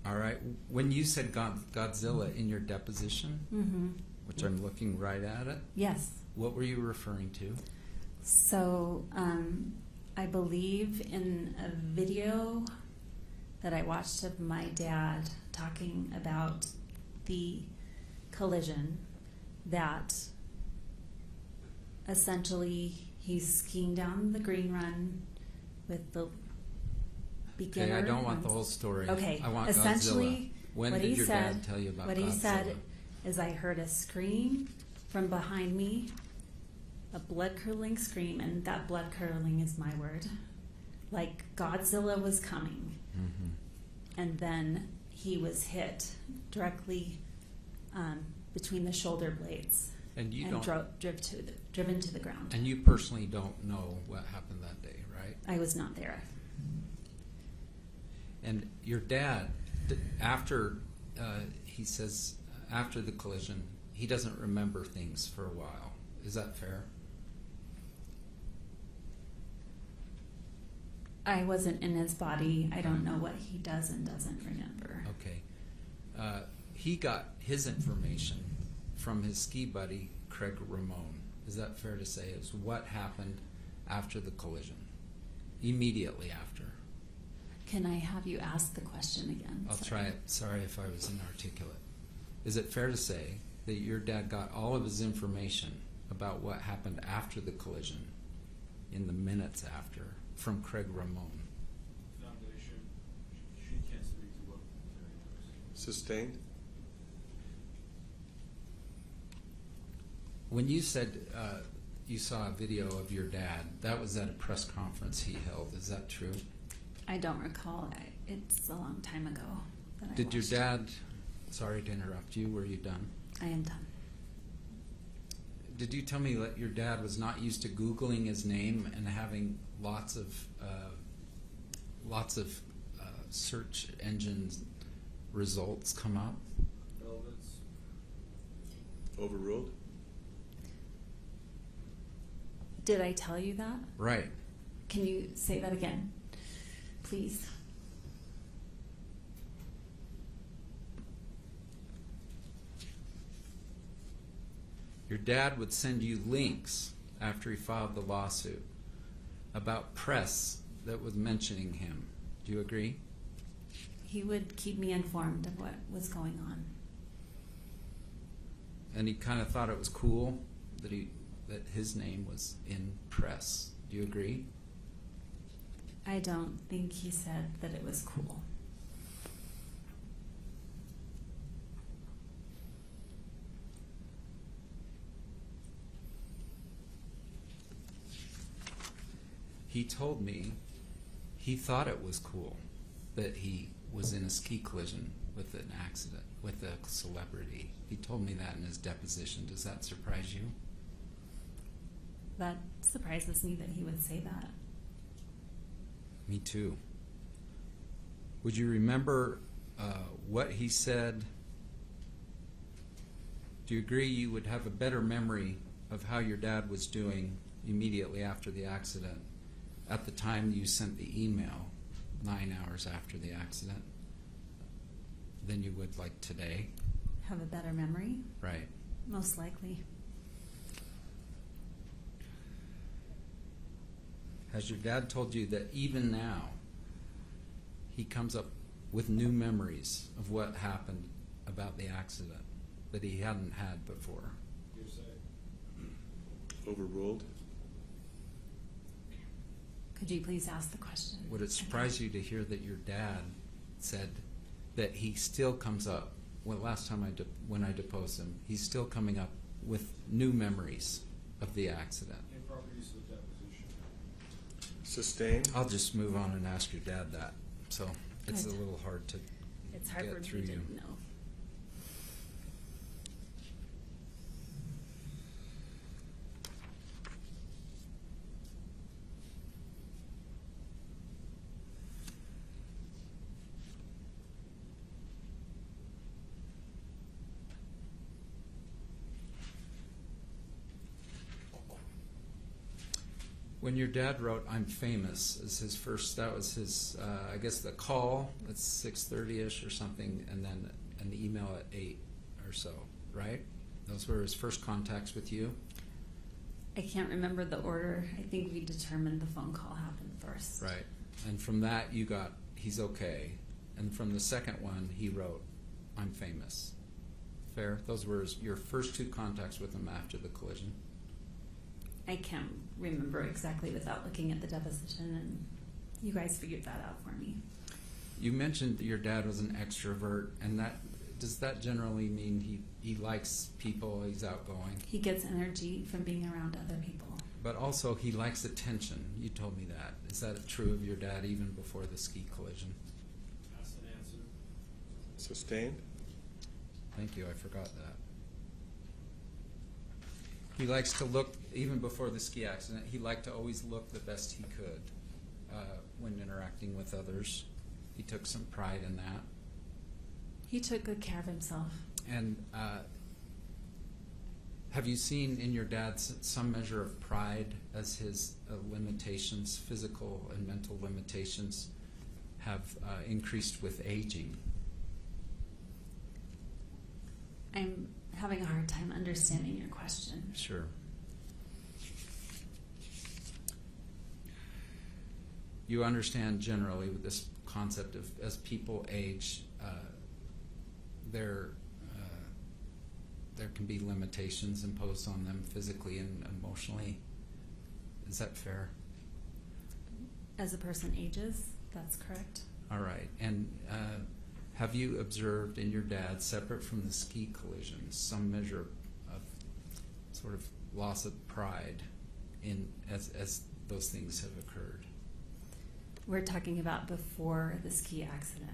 Speaker 14: All right. When you said Godzilla in your deposition, which I'm looking right at it,
Speaker 17: yes.
Speaker 14: What were you referring to?
Speaker 17: So, I believe in a video that I watched of my dad talking about the collision, that essentially he's skiing down the green run with the beginner.
Speaker 14: Okay, I don't want the whole story.
Speaker 17: Okay,
Speaker 14: I want
Speaker 17: essentially,
Speaker 14: Godzilla. When did your dad tell you about
Speaker 17: what
Speaker 14: Godzilla?
Speaker 17: he said is, I heard a scream from behind me, a blood-curdling scream, and that blood-curdling is my word, like Godzilla was coming. And then he was hit directly between the shoulder blades
Speaker 14: and
Speaker 17: driven to the ground.
Speaker 14: And you personally don't know what happened that day, right?
Speaker 17: I was not there.
Speaker 14: And your dad, after he says after the collision, he doesn't remember things for a while. Is that fair?
Speaker 17: I wasn't in his body. I don't know what he does and doesn't remember.
Speaker 14: Okay. He got his information from his ski buddy, Craig Ramone. Is that fair to say? It's what happened after the collision, immediately after.
Speaker 17: Can I have you ask the question again?
Speaker 14: I'll try it. Sorry if I was inarticulate. Is it fair to say that your dad got all of his information about what happened after the collision in the minutes after from Craig Ramone?
Speaker 19: She can't speak to what Terry knows.
Speaker 3: Sustained?
Speaker 14: When you said you saw a video of your dad, that was at a press conference he held. Is that true?
Speaker 17: I don't recall. It's a long time ago. That
Speaker 14: Did
Speaker 17: I
Speaker 14: your
Speaker 17: watched.
Speaker 14: dad, sorry to interrupt you, were you done?
Speaker 17: I am done.
Speaker 14: Did you tell me that your dad was not used to Googling his name and having lots of search engine results come up?
Speaker 19: Relevance.
Speaker 3: Overruled?
Speaker 17: Did I tell you that?
Speaker 14: Right.
Speaker 17: Can you say that again, please?
Speaker 14: Your dad would send you links after he filed the lawsuit about press that was mentioning him. Do you agree?
Speaker 17: He would keep me informed of what was going on.
Speaker 14: And he kind of thought it was cool that his name was in press. Do you agree?
Speaker 17: I don't think he said that it was cool.
Speaker 14: He told me he thought it was cool that he was in a ski collision with an accident, with a celebrity. He told me that in his deposition. Does that surprise you?
Speaker 17: That surprises me that he would say that.
Speaker 14: Me too. Would you remember what he said? Do you agree you would have a better memory of how your dad was doing immediately after the accident at the time you sent the email 9 hours after the accident than you would like today?
Speaker 17: Have a better memory?
Speaker 14: Right.
Speaker 17: Most likely.
Speaker 14: Has your dad told you that even now he comes up with new memories of what happened about the accident that he hadn't had before?
Speaker 3: Overruled?
Speaker 17: Could you please ask the question?
Speaker 14: Would it surprise you to hear that your dad said that he still comes up, well, last time when I deposed him, he's still coming up with new memories of the accident?
Speaker 19: Improper use of the deposition.
Speaker 3: Sustained?
Speaker 14: I'll just move on and ask your dad that. So it's
Speaker 17: Good.
Speaker 14: a little hard to
Speaker 17: It's hard
Speaker 14: get
Speaker 17: for
Speaker 14: through
Speaker 17: me to
Speaker 14: you.
Speaker 17: know.
Speaker 14: When your dad wrote "I'm famous" as his first, that was his, I guess, the call at 6:30ish or something, and then an email at 8 or so, right? Those were his first contacts with you.
Speaker 17: I can't remember the order. I think we determined the phone call happened first.
Speaker 14: Right. And from that you got "he's okay," and from the second one he wrote "I'm famous." Fair. Those were your first two contacts with him after the collision.
Speaker 17: I can't remember exactly without looking at the deposition, and you guys figured that out for me.
Speaker 14: You mentioned that your dad was an extrovert, and does that generally mean he likes people, he's outgoing?
Speaker 17: He gets energy from being around other people.
Speaker 14: But also he likes attention. You told me that. Is that true of your dad even before the ski collision?
Speaker 19: That's an answer.
Speaker 3: Sustained?
Speaker 14: Thank you, I forgot that. He likes to look, even before the ski accident, he liked to always look the best he could when interacting with others. He took some pride in that.
Speaker 17: He took good care of himself.
Speaker 14: And have you seen in your dad some measure of pride as his limitations, physical and mental limitations, have increased with aging?
Speaker 17: I'm having a hard time understanding your question.
Speaker 14: Sure. You understand generally with this concept of as people age, there can be limitations imposed on them physically and emotionally. Is that fair?
Speaker 17: As a person ages, that's correct.
Speaker 14: All right. And have you observed in your dad, separate from the ski collisions, some measure of sort of loss of pride as those things have occurred?
Speaker 17: We're talking about before the ski accident,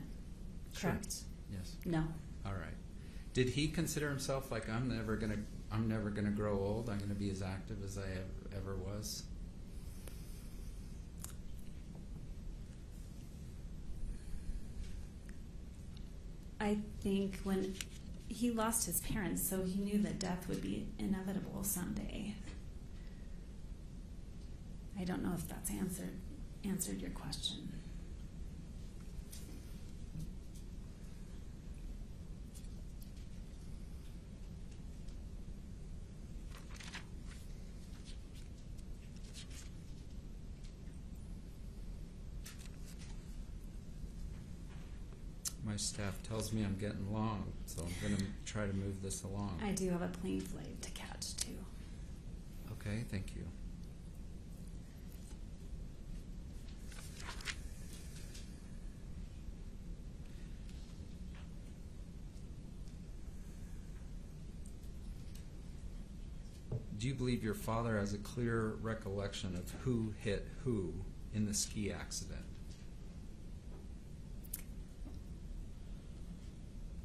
Speaker 17: correct?
Speaker 14: Sure. Yes.
Speaker 17: No.
Speaker 14: All right. Did he consider himself like, I'm never gonna grow old, I'm gonna be as active as I ever was?
Speaker 17: I think when he lost his parents, so he knew that death would be inevitable someday. I don't know if that's answered your question.
Speaker 14: My staff tells me I'm getting long, so I'm going to try to move this along.
Speaker 17: I do have a plane flight to catch too.
Speaker 14: Okay, thank you. Do you believe your father has a clear recollection of who hit who in the ski accident?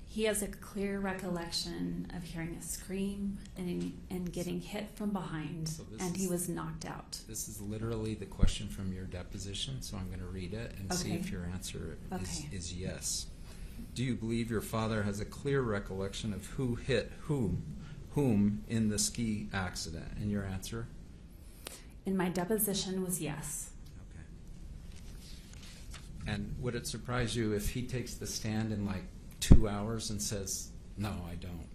Speaker 17: He has a clear recollection of hearing a scream and getting hit from behind,
Speaker 14: So
Speaker 17: and he was knocked out.
Speaker 14: This is literally the question from your deposition, so I'm going to read it and see
Speaker 17: Okay.
Speaker 14: if your answer
Speaker 17: Okay.
Speaker 14: is yes. Do you believe your father has a clear recollection of who hit whom in the ski accident? And your answer?
Speaker 17: And my deposition was yes.
Speaker 14: Okay. And would it surprise you if he takes the stand in like 2 hours and says, no, I don't?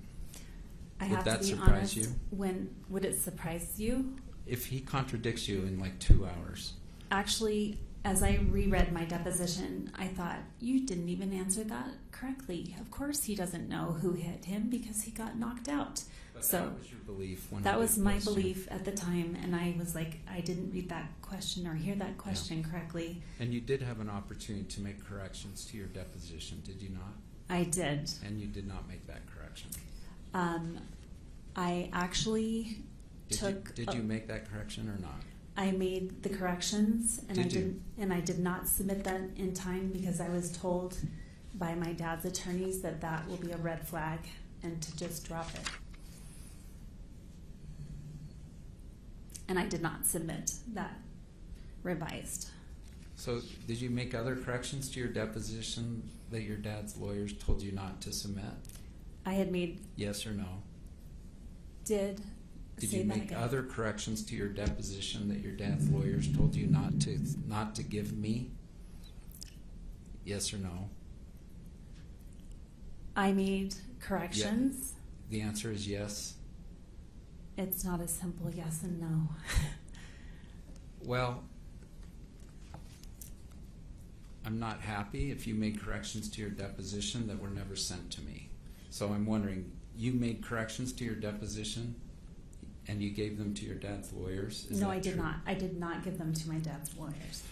Speaker 17: I
Speaker 14: Would
Speaker 17: have
Speaker 14: that
Speaker 17: to be
Speaker 14: surprise
Speaker 17: honest.
Speaker 14: you?
Speaker 17: When would it surprise you?
Speaker 14: If he contradicts you in like 2 hours.
Speaker 17: Actually, as I reread my deposition, I thought, you didn't even answer that correctly. Of course he doesn't know who hit him because he got knocked out.
Speaker 14: But
Speaker 17: So
Speaker 14: that was your belief when
Speaker 17: that
Speaker 14: he
Speaker 17: was
Speaker 14: did
Speaker 17: my
Speaker 14: question.
Speaker 17: belief at the time, and I was like, I didn't read that question or hear that question correctly.
Speaker 14: And you did have an opportunity to make corrections to your deposition, did you not?
Speaker 17: I did.
Speaker 14: And you did not make that correction.
Speaker 17: I actually
Speaker 14: Did
Speaker 17: took.
Speaker 14: you make that correction or not?
Speaker 17: I made the corrections, and
Speaker 14: Did you?
Speaker 17: I did not submit that in time because I was told by my dad's attorneys that that will be a red flag and to just drop it. And I did not submit that revised.
Speaker 14: So did you make other corrections to your deposition that your dad's lawyers told you not to submit?
Speaker 17: I had made,
Speaker 14: Yes or no?
Speaker 17: did
Speaker 14: Did
Speaker 17: say
Speaker 14: you
Speaker 17: that
Speaker 14: make
Speaker 17: again.
Speaker 14: other corrections to your deposition that your dad's lawyers told you not to give me? Yes or no?
Speaker 17: I made corrections.
Speaker 14: The answer is yes.
Speaker 17: It's not a simple yes and no.
Speaker 14: Well, I'm not happy if you made corrections to your deposition that were never sent to me. So I'm wondering, you made corrections to your deposition and you gave them to your dad's lawyers? Is
Speaker 17: No,
Speaker 14: that
Speaker 17: I did
Speaker 14: true?
Speaker 17: not. I did not give them to my dad's lawyers.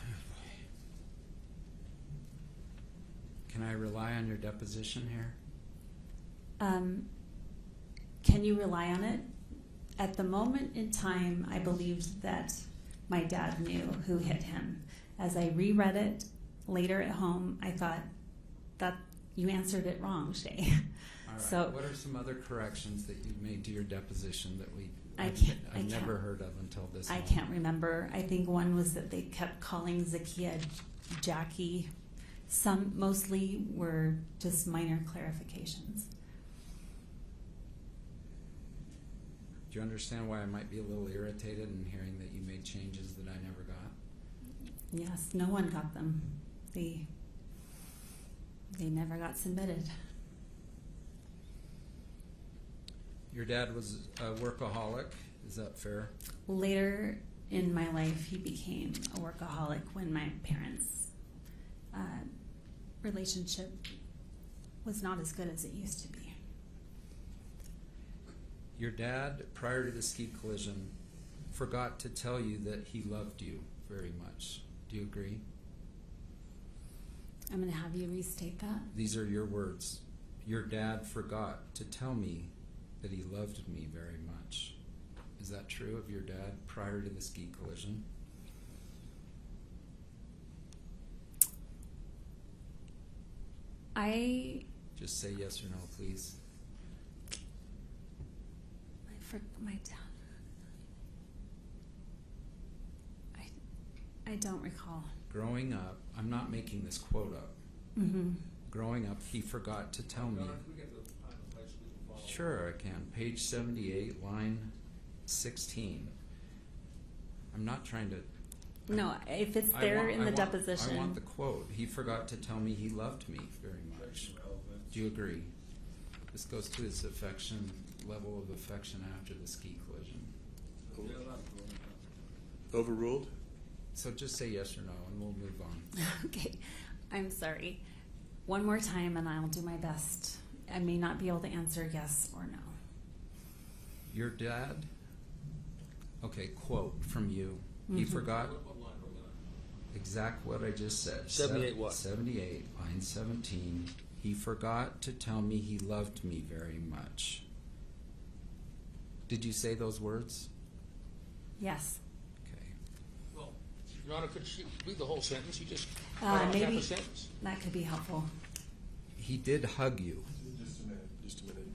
Speaker 14: Can I rely on your deposition here?
Speaker 17: Can you rely on it? At the moment in time, I believed that my dad knew who hit him. As I reread it later at home, I thought that you answered it wrong, Shay.
Speaker 14: All right.
Speaker 17: So
Speaker 14: what are some other corrections that you made to your deposition that I've never heard of until this
Speaker 17: I
Speaker 14: moment?
Speaker 17: can't remember. I think one was that they kept calling Zakia Jackie. Some mostly were just minor clarifications.
Speaker 14: Do you understand why I might be a little irritated in hearing that you made changes that I never got?
Speaker 17: Yes, no one got them. They never got submitted.
Speaker 14: Your dad was a workaholic, is that fair?
Speaker 17: Later in my life, he became a workaholic when my parents' relationship was not as good as it used to be.
Speaker 14: Your dad, prior to the ski collision, forgot to tell you that he loved you very much. Do you agree?
Speaker 17: I'm going to have you restate that.
Speaker 14: These are your words. Your dad forgot to tell me that he loved me very much. Is that true of your dad prior to the ski collision? Just say yes or no, please.
Speaker 17: My dad. I don't recall.
Speaker 14: Growing up, I'm not making this quote up.
Speaker 17: Mm-hmm.
Speaker 14: Growing up, he forgot to tell me. Sure, I can. Page 78, line 16. I'm not trying to.
Speaker 17: No, if it's there in the deposition.
Speaker 14: I want the quote. He forgot to tell me he loved me very much. Do you agree? This goes to his affection, level of affection after the ski collision.
Speaker 3: Overruled?
Speaker 14: So just say yes or no, and we'll move on.
Speaker 17: Okay, I'm sorry. One more time, and I'll do my best. I may not be able to answer yes or no.
Speaker 14: Your dad, okay, quote from you. He
Speaker 17: Mhm.
Speaker 14: forgot exact what I just said.
Speaker 5: 78 what?
Speaker 14: 78, line 17. He forgot to tell me he loved me very much. Did you say those words?
Speaker 17: Yes.
Speaker 14: Okay.
Speaker 5: Well, Your Honor, could she read the whole sentence? You just cut off half
Speaker 17: Maybe
Speaker 5: a sentence.
Speaker 17: that could be helpful.
Speaker 14: He did hug you.
Speaker 3: Just a minute. Just a minute.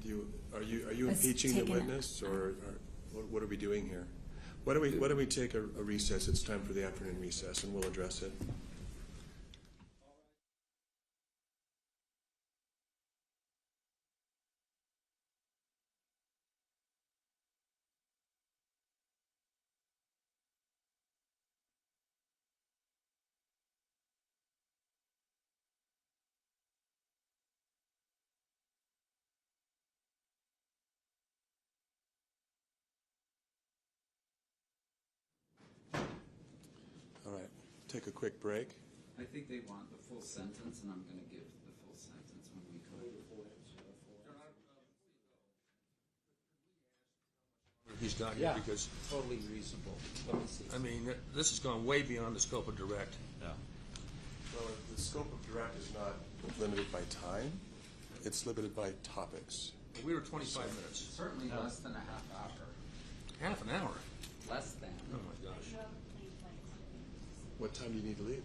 Speaker 3: Are you
Speaker 17: Let's
Speaker 3: impeaching the
Speaker 17: take it.
Speaker 3: witness, or what are we doing here? Why don't we take a recess? It's time for the afternoon recess, and we'll address it. All right. Take a quick break.
Speaker 14: I think they want the full sentence, and I'm going to give the full sentence when we come.
Speaker 5: He's got here because,
Speaker 14: totally reasonable. Let me see.
Speaker 5: I mean, this has gone way beyond the scope of direct.
Speaker 14: Yeah.
Speaker 3: Well, the scope of direct is not limited by time. It's limited by topics.
Speaker 5: We were 25 minutes.
Speaker 14: Certainly less than a half hour.
Speaker 5: Half an hour?
Speaker 14: Less than.
Speaker 5: Oh, my gosh.
Speaker 3: What time do you need to leave?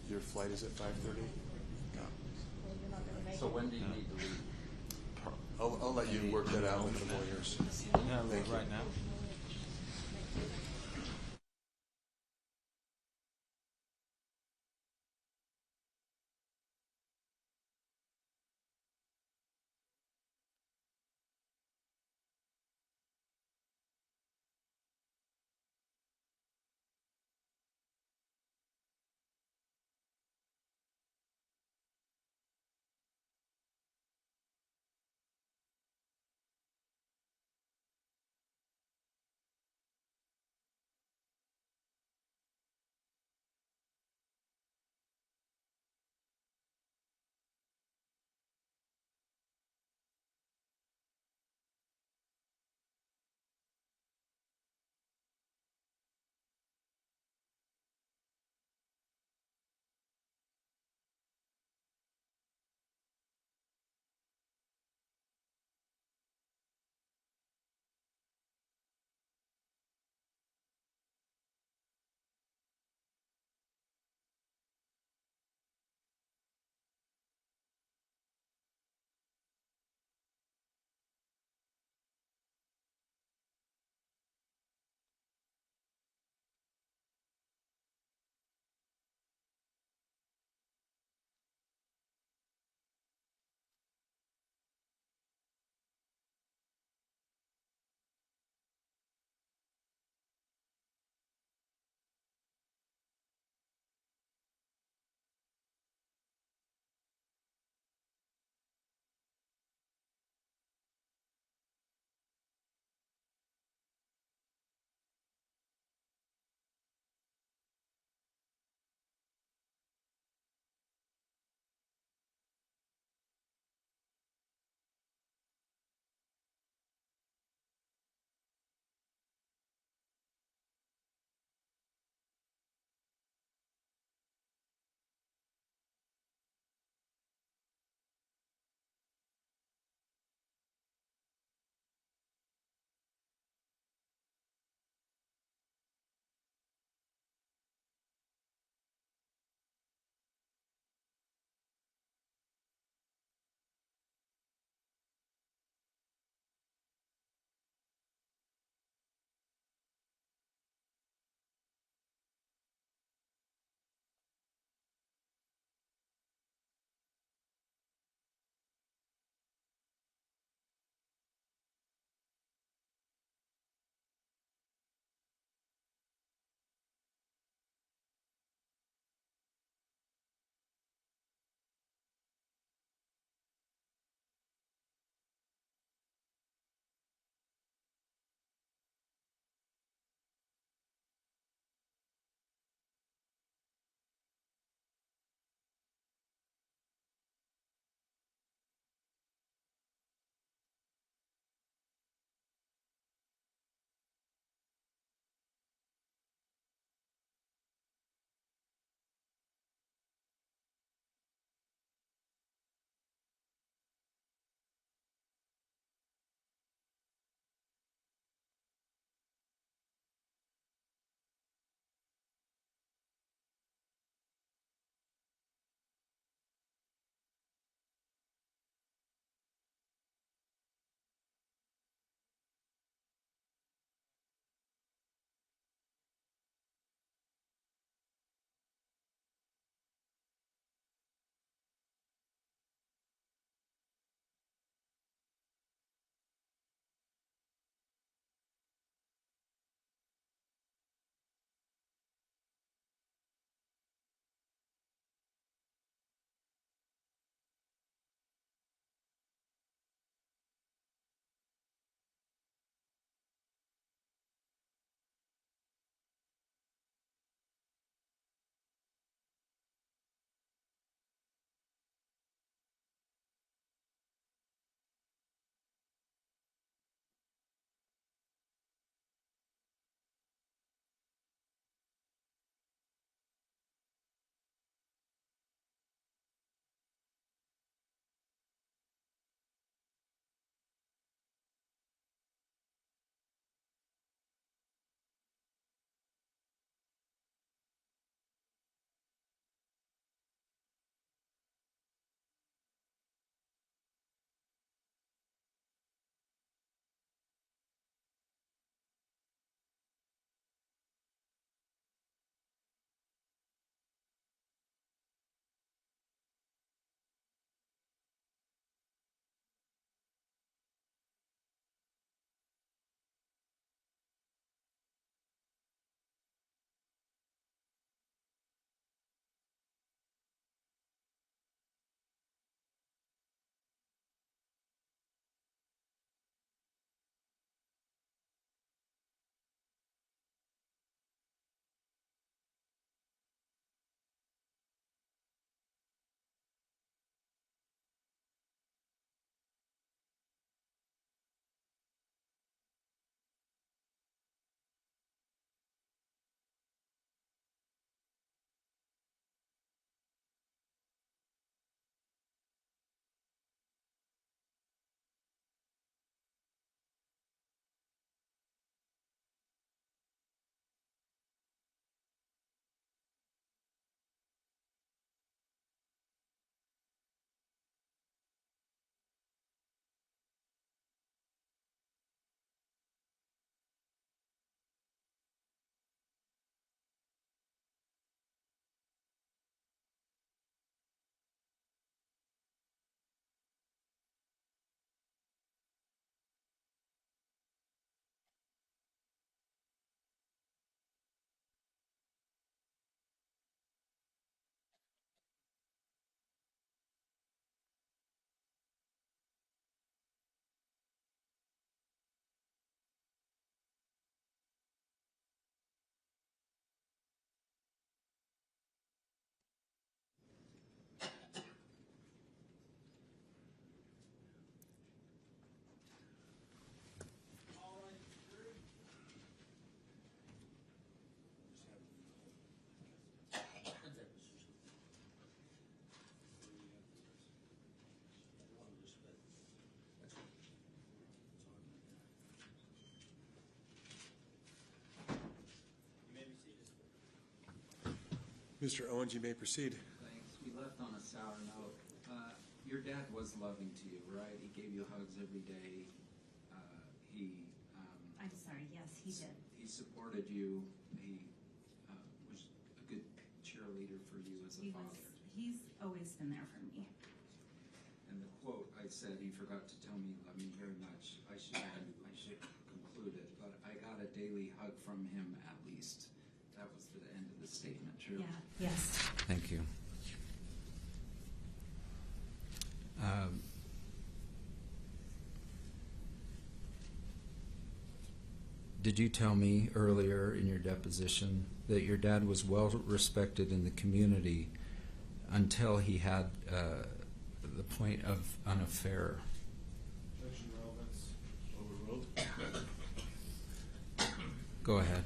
Speaker 3: Your flight is at 5:30?
Speaker 14: So when do you need to leave?
Speaker 3: I'll let you work that out with the lawyers. Thank you.
Speaker 19: Right now.
Speaker 3: Mr. Owens, you may proceed.
Speaker 14: Thanks. We left on a sour note. Your dad was loving to you, right? He gave you hugs every day.
Speaker 17: I'm sorry, yes, he did.
Speaker 14: He supported you. He was a good cheerleader for you as a father.
Speaker 17: He's always been there for me.
Speaker 14: And the quote I said, he forgot to tell me he loved me very much. I should conclude it, but I got a daily hug from him at least. That was the end of the statement, true?
Speaker 17: Yeah, yes.
Speaker 14: Thank you. Did you tell me earlier in your deposition that your dad was well respected in the community until he had the point of an affair?
Speaker 13: Objection, relevance, overruled.
Speaker 14: Go ahead.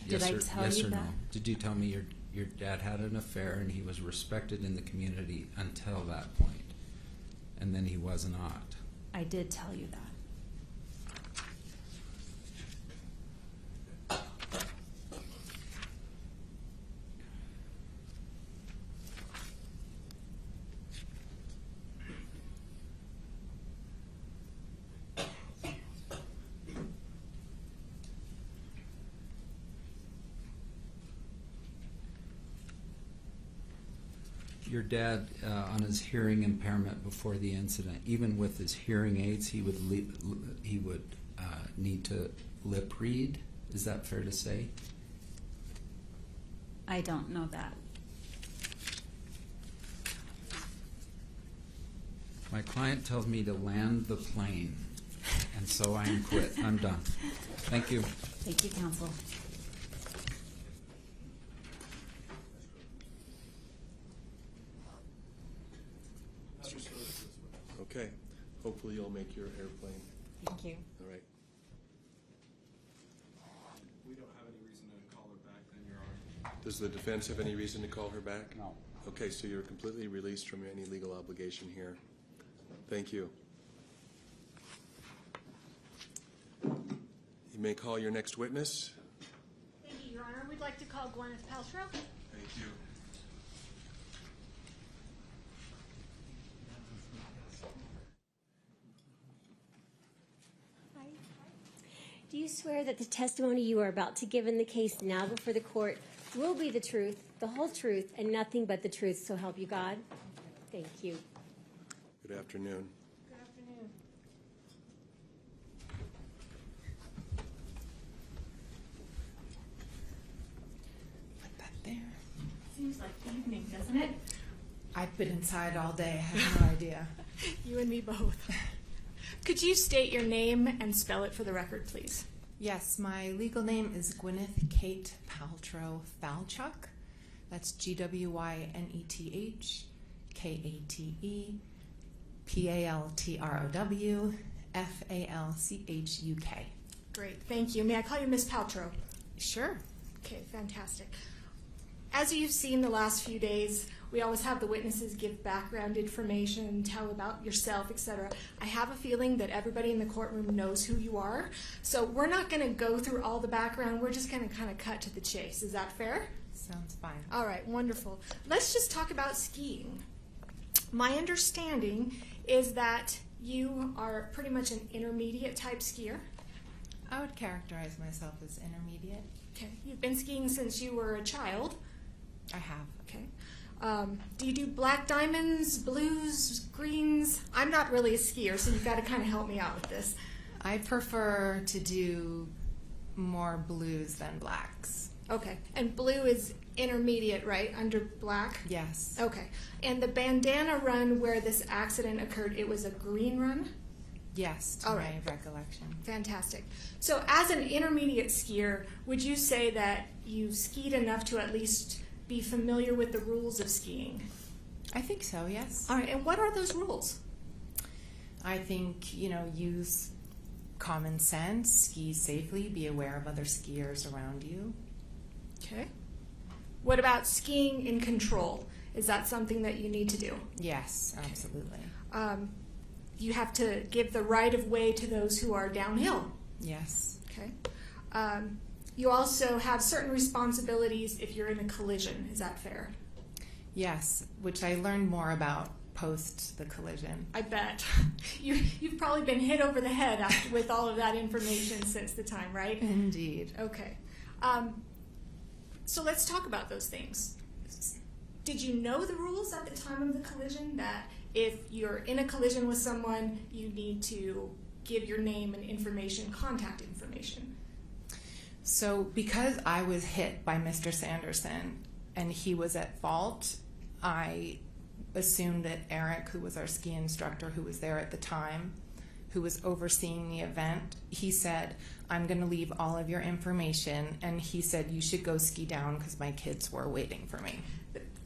Speaker 17: Did I tell
Speaker 14: yes
Speaker 17: you
Speaker 14: or
Speaker 17: that?
Speaker 14: no? Did you tell me your dad had an affair and he was respected in the community until that point, and then he was not?
Speaker 17: I did tell you that.
Speaker 14: Your dad, on his hearing impairment before the incident, even with his hearing aids, he would need to lip read. Is that fair to say?
Speaker 17: I don't know that.
Speaker 14: My client tells me to land the plane, and so I am quit. I'm done. Thank you.
Speaker 17: Thank you, counsel.
Speaker 3: Okay. Hopefully you'll make your airplane.
Speaker 2: Thank you.
Speaker 3: All right.
Speaker 19: We don't have any reason to call her back then, Your Honor.
Speaker 3: Does the defense have any reason to call her back?
Speaker 15: No.
Speaker 3: Okay, so you're completely released from any legal obligation here. Thank you. You may call your next witness.
Speaker 10: Thank you, Your Honor. We'd like to call Gwyneth Paltrow.
Speaker 3: Thank you.
Speaker 11: Do you swear that the testimony you are about to give in the case now before the court will be the truth, the whole truth, and nothing but the truth, so help you God? Thank you.
Speaker 3: Good afternoon.
Speaker 10: Good afternoon.
Speaker 2: Put that there.
Speaker 10: Seems like evening, doesn't it?
Speaker 2: I've been inside all day. I have no idea.
Speaker 10: You and me both. Could you state your name and spell it for the record, please?
Speaker 2: Yes, my legal name is Gwyneth Kate Paltrow Falchuk. That's Gwyneth Katepaltrow Falchuk.
Speaker 10: Great, thank you. May I call you Miss Paltrow?
Speaker 2: Sure.
Speaker 10: Okay, fantastic. As you've seen the last few days, we always have the witnesses give background information, tell about yourself, etc. I have a feeling that everybody in the courtroom knows who you are, so we're not going to go through all the background. We're just going to kind of cut to the chase. Is that fair?
Speaker 2: Sounds fine.
Speaker 10: All right, wonderful. Let's just talk about skiing. My understanding is that you are pretty much an intermediate type skier.
Speaker 2: I would characterize myself as intermediate.
Speaker 10: Okay, you've been skiing since you were a child.
Speaker 2: I have.
Speaker 10: Okay. Do you do black diamonds, blues, greens? I'm not really a skier, so you've got to kind of help me out with this.
Speaker 2: I prefer to do more blues than blacks.
Speaker 10: Okay. And blue is intermediate, right? Under black?
Speaker 2: Yes.
Speaker 10: Okay. And the bandana run where this accident occurred, it was a green run?
Speaker 2: Yes, to
Speaker 10: All
Speaker 2: my
Speaker 10: right.
Speaker 2: recollection.
Speaker 10: Fantastic. So as an intermediate skier, would you say that you skied enough to at least be familiar with the rules of skiing?
Speaker 2: I think so, yes.
Speaker 10: All right. And what are those rules?
Speaker 2: I think, use common sense, ski safely, be aware of other skiers around you.
Speaker 10: Okay. What about skiing in control? Is that something that you need to do?
Speaker 2: Yes, absolutely.
Speaker 10: You have to give the right of way to those who are downhill.
Speaker 2: Yes.
Speaker 10: Okay. You also have certain responsibilities if you're in a collision. Is that fair?
Speaker 2: Yes, which I learned more about post the collision.
Speaker 10: I bet. You've probably been hit over the head with all of that information since the time, right?
Speaker 2: Indeed.
Speaker 10: Okay. So let's talk about those things. Did you know the rules at the time of the collision, that if you're in a collision with someone, you need to give your name and information, contact information?
Speaker 2: So because I was hit by Mr. Sanderson and he was at fault, I assumed that Eric, who was our ski instructor, who was there at the time, who was overseeing the event, he said, I'm going to leave all of your information, and he said, you should go ski down because my kids were waiting for me.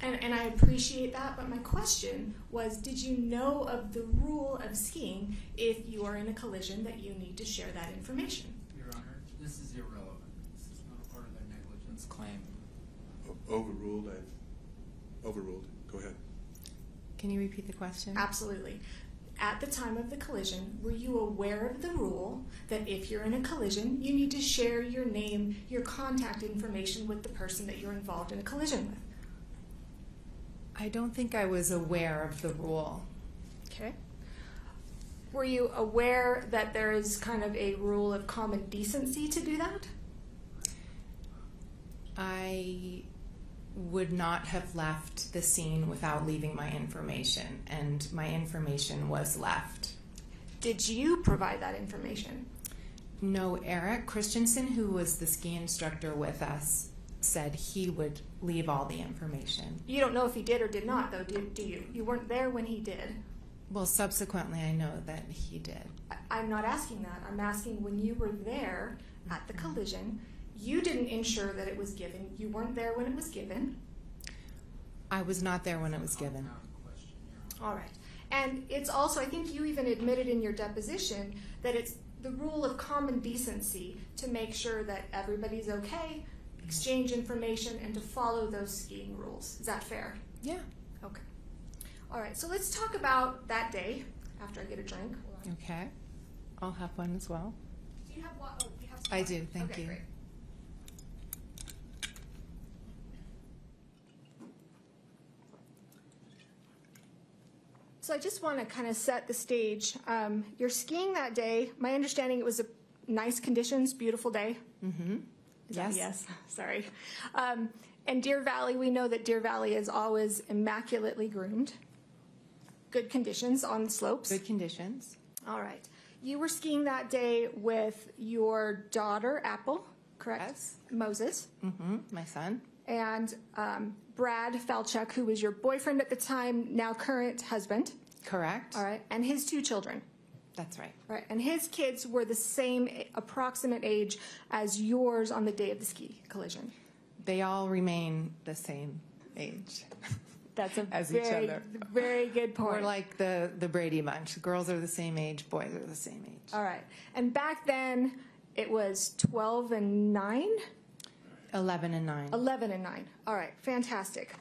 Speaker 10: And I appreciate that, but my question was, did you know of the rule of skiing if you are in a collision that you need to share that information?
Speaker 1: Your Honor, this is irrelevant. This is not part of their negligence claim.
Speaker 3: Overruled. Overruled. Go ahead.
Speaker 2: Can you repeat the question?
Speaker 10: Absolutely. At the time of the collision, were you aware of the rule that if you're in a collision, you need to share your name, your contact information with the person that you're involved in a collision with?
Speaker 2: I don't think I was aware of the rule.
Speaker 10: Okay. Were you aware that there is kind of a rule of common decency to do that?
Speaker 2: I would not have left the scene without leaving my information, and my information was left.
Speaker 10: Did you provide that information?
Speaker 2: No, Eric Christensen, who was the ski instructor with us, said he would leave all the information.
Speaker 10: You don't know if he did or did not, though, do you? You weren't there when he did.
Speaker 2: Well, subsequently, I know that he did.
Speaker 10: I'm not asking that. I'm asking when you were there at the collision, you didn't ensure that it was given. You weren't there when it was given.
Speaker 2: I was not there when it was given.
Speaker 10: All right. And it's also, I think you even admitted in your deposition that it's the rule of common decency to make sure that everybody's okay, exchange information, and to follow those skiing rules. Is that fair?
Speaker 2: Yeah.
Speaker 10: Okay. All right. So let's talk about that day after I get a drink.
Speaker 2: Okay. I'll have one as well.
Speaker 10: Do you have one? Oh, you have some
Speaker 2: I
Speaker 10: water?
Speaker 2: do. Thank
Speaker 10: Okay,
Speaker 2: you.
Speaker 10: Great. So I just want to kind of set the stage. You're skiing that day. My understanding, it was a nice conditions, beautiful day.
Speaker 2: Mm-hmm. Yes.
Speaker 10: Yes. Sorry. And Deer Valley, we know that Deer Valley is always immaculately groomed. Good conditions on the slopes.
Speaker 2: Good conditions.
Speaker 10: All right. You were skiing that day with your daughter, Apple, correct?
Speaker 2: Yes.
Speaker 10: Moses.
Speaker 2: Mm-hmm. My son.
Speaker 10: And Brad Falchuk, who was your boyfriend at the time, now current husband.
Speaker 2: Correct.
Speaker 10: All right. And his 2 children.
Speaker 2: That's right.
Speaker 10: Right. And his kids were the same approximate age as yours on the day of the ski collision.
Speaker 2: They all remain the same age.
Speaker 10: That's a
Speaker 2: as
Speaker 10: very,
Speaker 2: each other.
Speaker 10: very good point.
Speaker 2: We're like the Brady Bunch. Girls are the same age, boys are the same age.
Speaker 10: All right. And back then, it was 12 and 9?
Speaker 2: 11 and 9.
Speaker 10: 11 and 9. All right. Fantastic.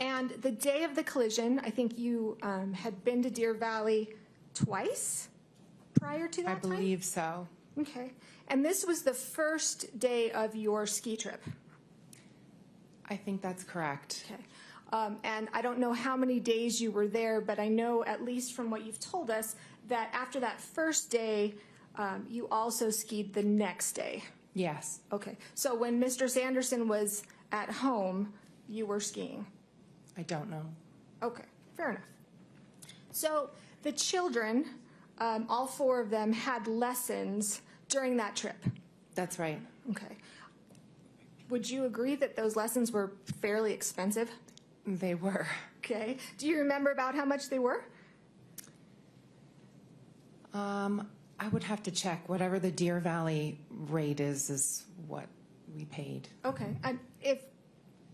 Speaker 10: And the day of the collision, I think you had been to Deer Valley twice prior to that
Speaker 2: I
Speaker 10: time?
Speaker 2: believe so.
Speaker 10: Okay. And this was the first day of your ski trip?
Speaker 2: I think that's correct.
Speaker 10: Okay. And I don't know how many days you were there, but I know, at least from what you've told us, that after that first day, you also skied the next day.
Speaker 2: Yes.
Speaker 10: Okay. So when Mr. Sanderson was at home, you were skiing?
Speaker 2: I don't know.
Speaker 10: Okay. Fair enough. So the children, all 4 of them, had lessons during that trip?
Speaker 2: That's right.
Speaker 10: Okay. Would you agree that those lessons were fairly expensive?
Speaker 2: They were.
Speaker 10: Okay. Do you remember about how much they were?
Speaker 2: I would have to check. Whatever the Deer Valley rate is what we paid.
Speaker 10: Okay.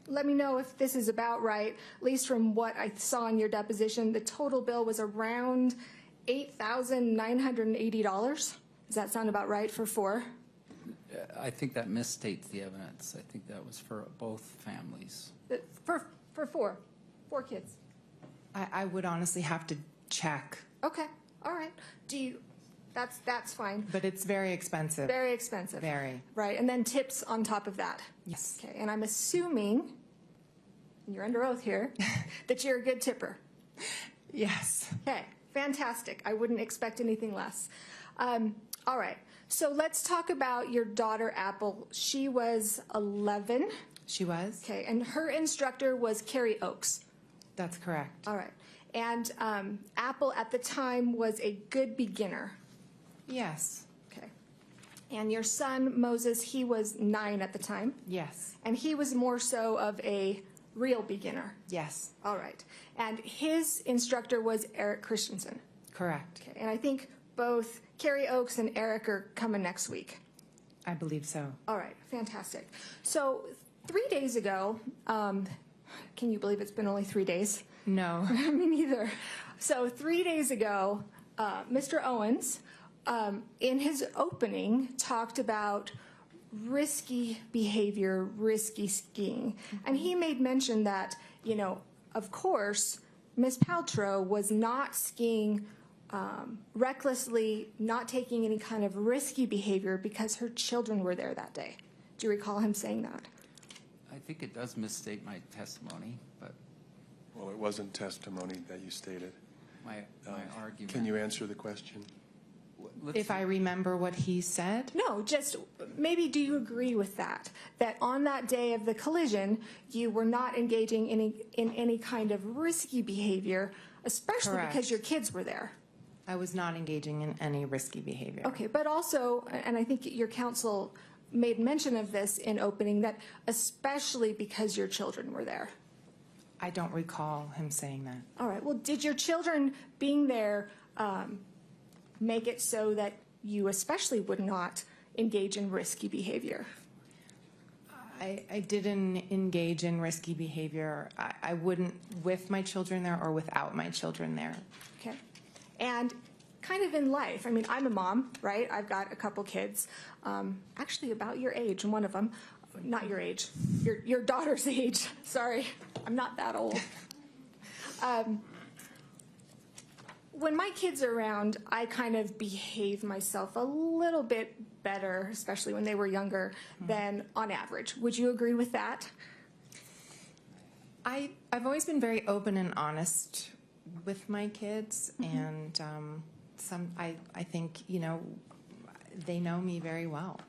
Speaker 10: Let me know if this is about right. At least from what I saw in your deposition, the total bill was around $8,980. Does that sound about right for 4?
Speaker 1: I think that misstates the evidence. I think that was for both families.
Speaker 10: For 4 kids.
Speaker 2: I would honestly have to check.
Speaker 10: Okay. All right. That's fine.
Speaker 2: But it's very expensive.
Speaker 10: Very expensive.
Speaker 2: Very.
Speaker 10: Right, and then tips on top of that.
Speaker 2: Yes.
Speaker 10: Okay, and I'm assuming, and you're under oath here, that you're a good tipper.
Speaker 2: Yes.
Speaker 10: Okay, fantastic. I wouldn't expect anything less. All right, so let's talk about your daughter, Apple. She was 11.
Speaker 2: She was.
Speaker 10: Okay, and her instructor was Carrie Oakes.
Speaker 2: That's correct.
Speaker 10: All right, and Apple at the time was a good beginner.
Speaker 2: Yes.
Speaker 10: Okay. And your son, Moses, he was 9 at the time.
Speaker 2: Yes.
Speaker 10: And he was more so of a real beginner.
Speaker 2: Yes.
Speaker 10: All right. And his instructor was Eric Christensen.
Speaker 2: Correct.
Speaker 10: Okay. And I think both Carrie Oakes and Eric are coming next week.
Speaker 2: I believe so.
Speaker 10: All right. Fantastic. So 3 days ago, can you believe it's been only 3 days?
Speaker 2: No.
Speaker 10: Me neither. So 3 days ago, Mr. Owens, in his opening, talked about risky behavior, risky skiing. And he made mention that, you know, of course, Ms. Paltrow was not skiing recklessly, not taking any kind of risky behavior because her children were there that day. Do you recall him saying that?
Speaker 1: I think it does misstate my testimony, but
Speaker 3: Well, it wasn't testimony that you stated.
Speaker 1: my argument.
Speaker 3: Can you answer the question?
Speaker 2: If I remember what he said?
Speaker 10: No, just maybe do you agree with that? That on that day of the collision, you were not engaging in any kind of risky behavior, especially
Speaker 2: Correct.
Speaker 10: because your kids were there.
Speaker 2: I was not engaging in any risky behavior.
Speaker 10: Okay, but also, and I think your counsel made mention of this in opening, that especially because your children were there.
Speaker 2: I don't recall him saying that.
Speaker 10: All right, well, did your children being there make it so that you especially would not engage in risky behavior?
Speaker 2: I didn't engage in risky behavior. I wouldn't with my children there or without my children there.
Speaker 10: Okay. And kind of in life, I mean, I'm a mom, right? I've got a couple kids, actually about your age, one of them, not your age, your daughter's age. Sorry, I'm not that old. When my kids are around, I kind of behave myself a little bit better, especially when they were younger, than on average. Would you agree with that?
Speaker 2: I've always been very open and honest with my kids, and I think, you know, they know me very well.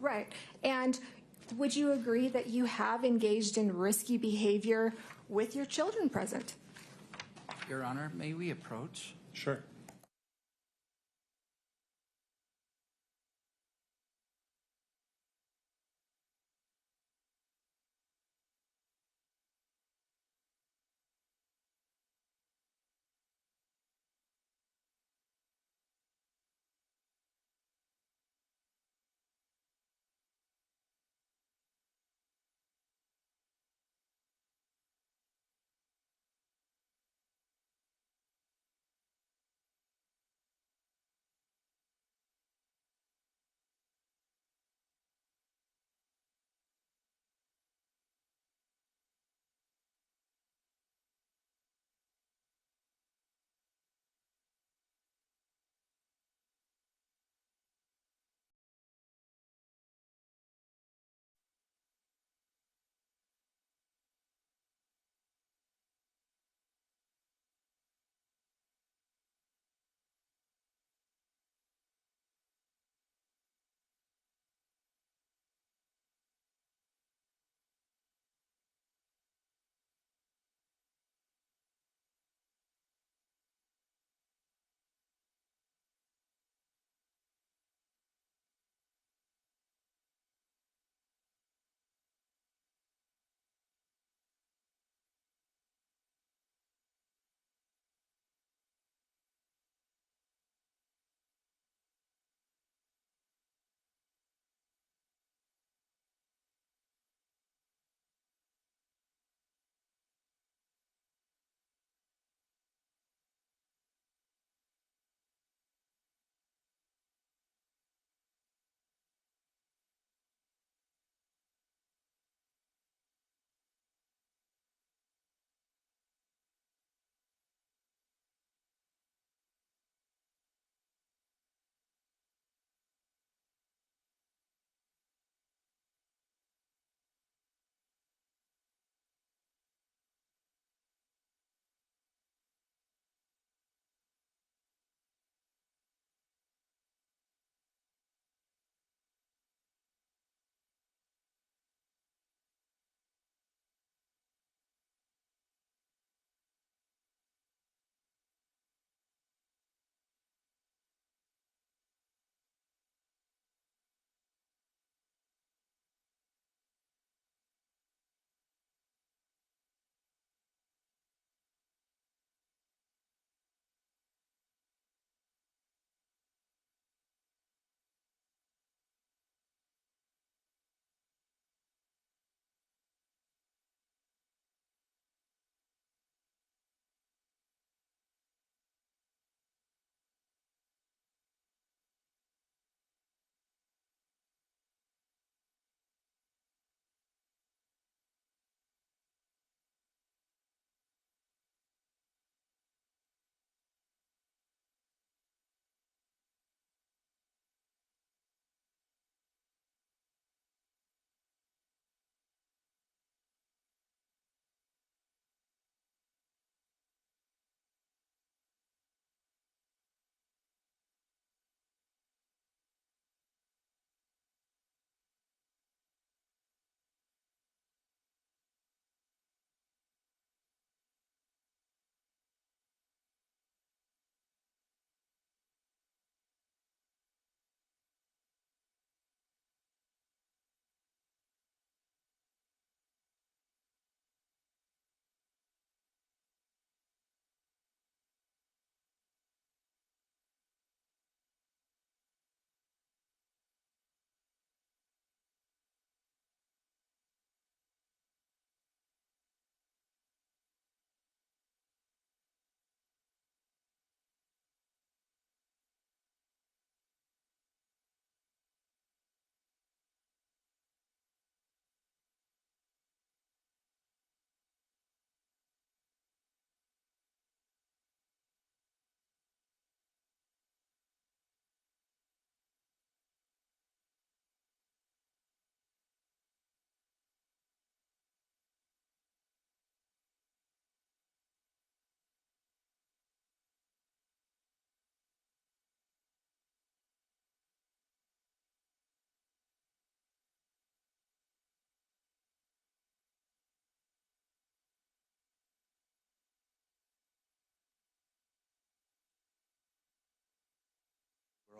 Speaker 10: Right. And would you agree that you have engaged in risky behavior with your children present?
Speaker 1: Your Honor, may we approach?
Speaker 3: Sure.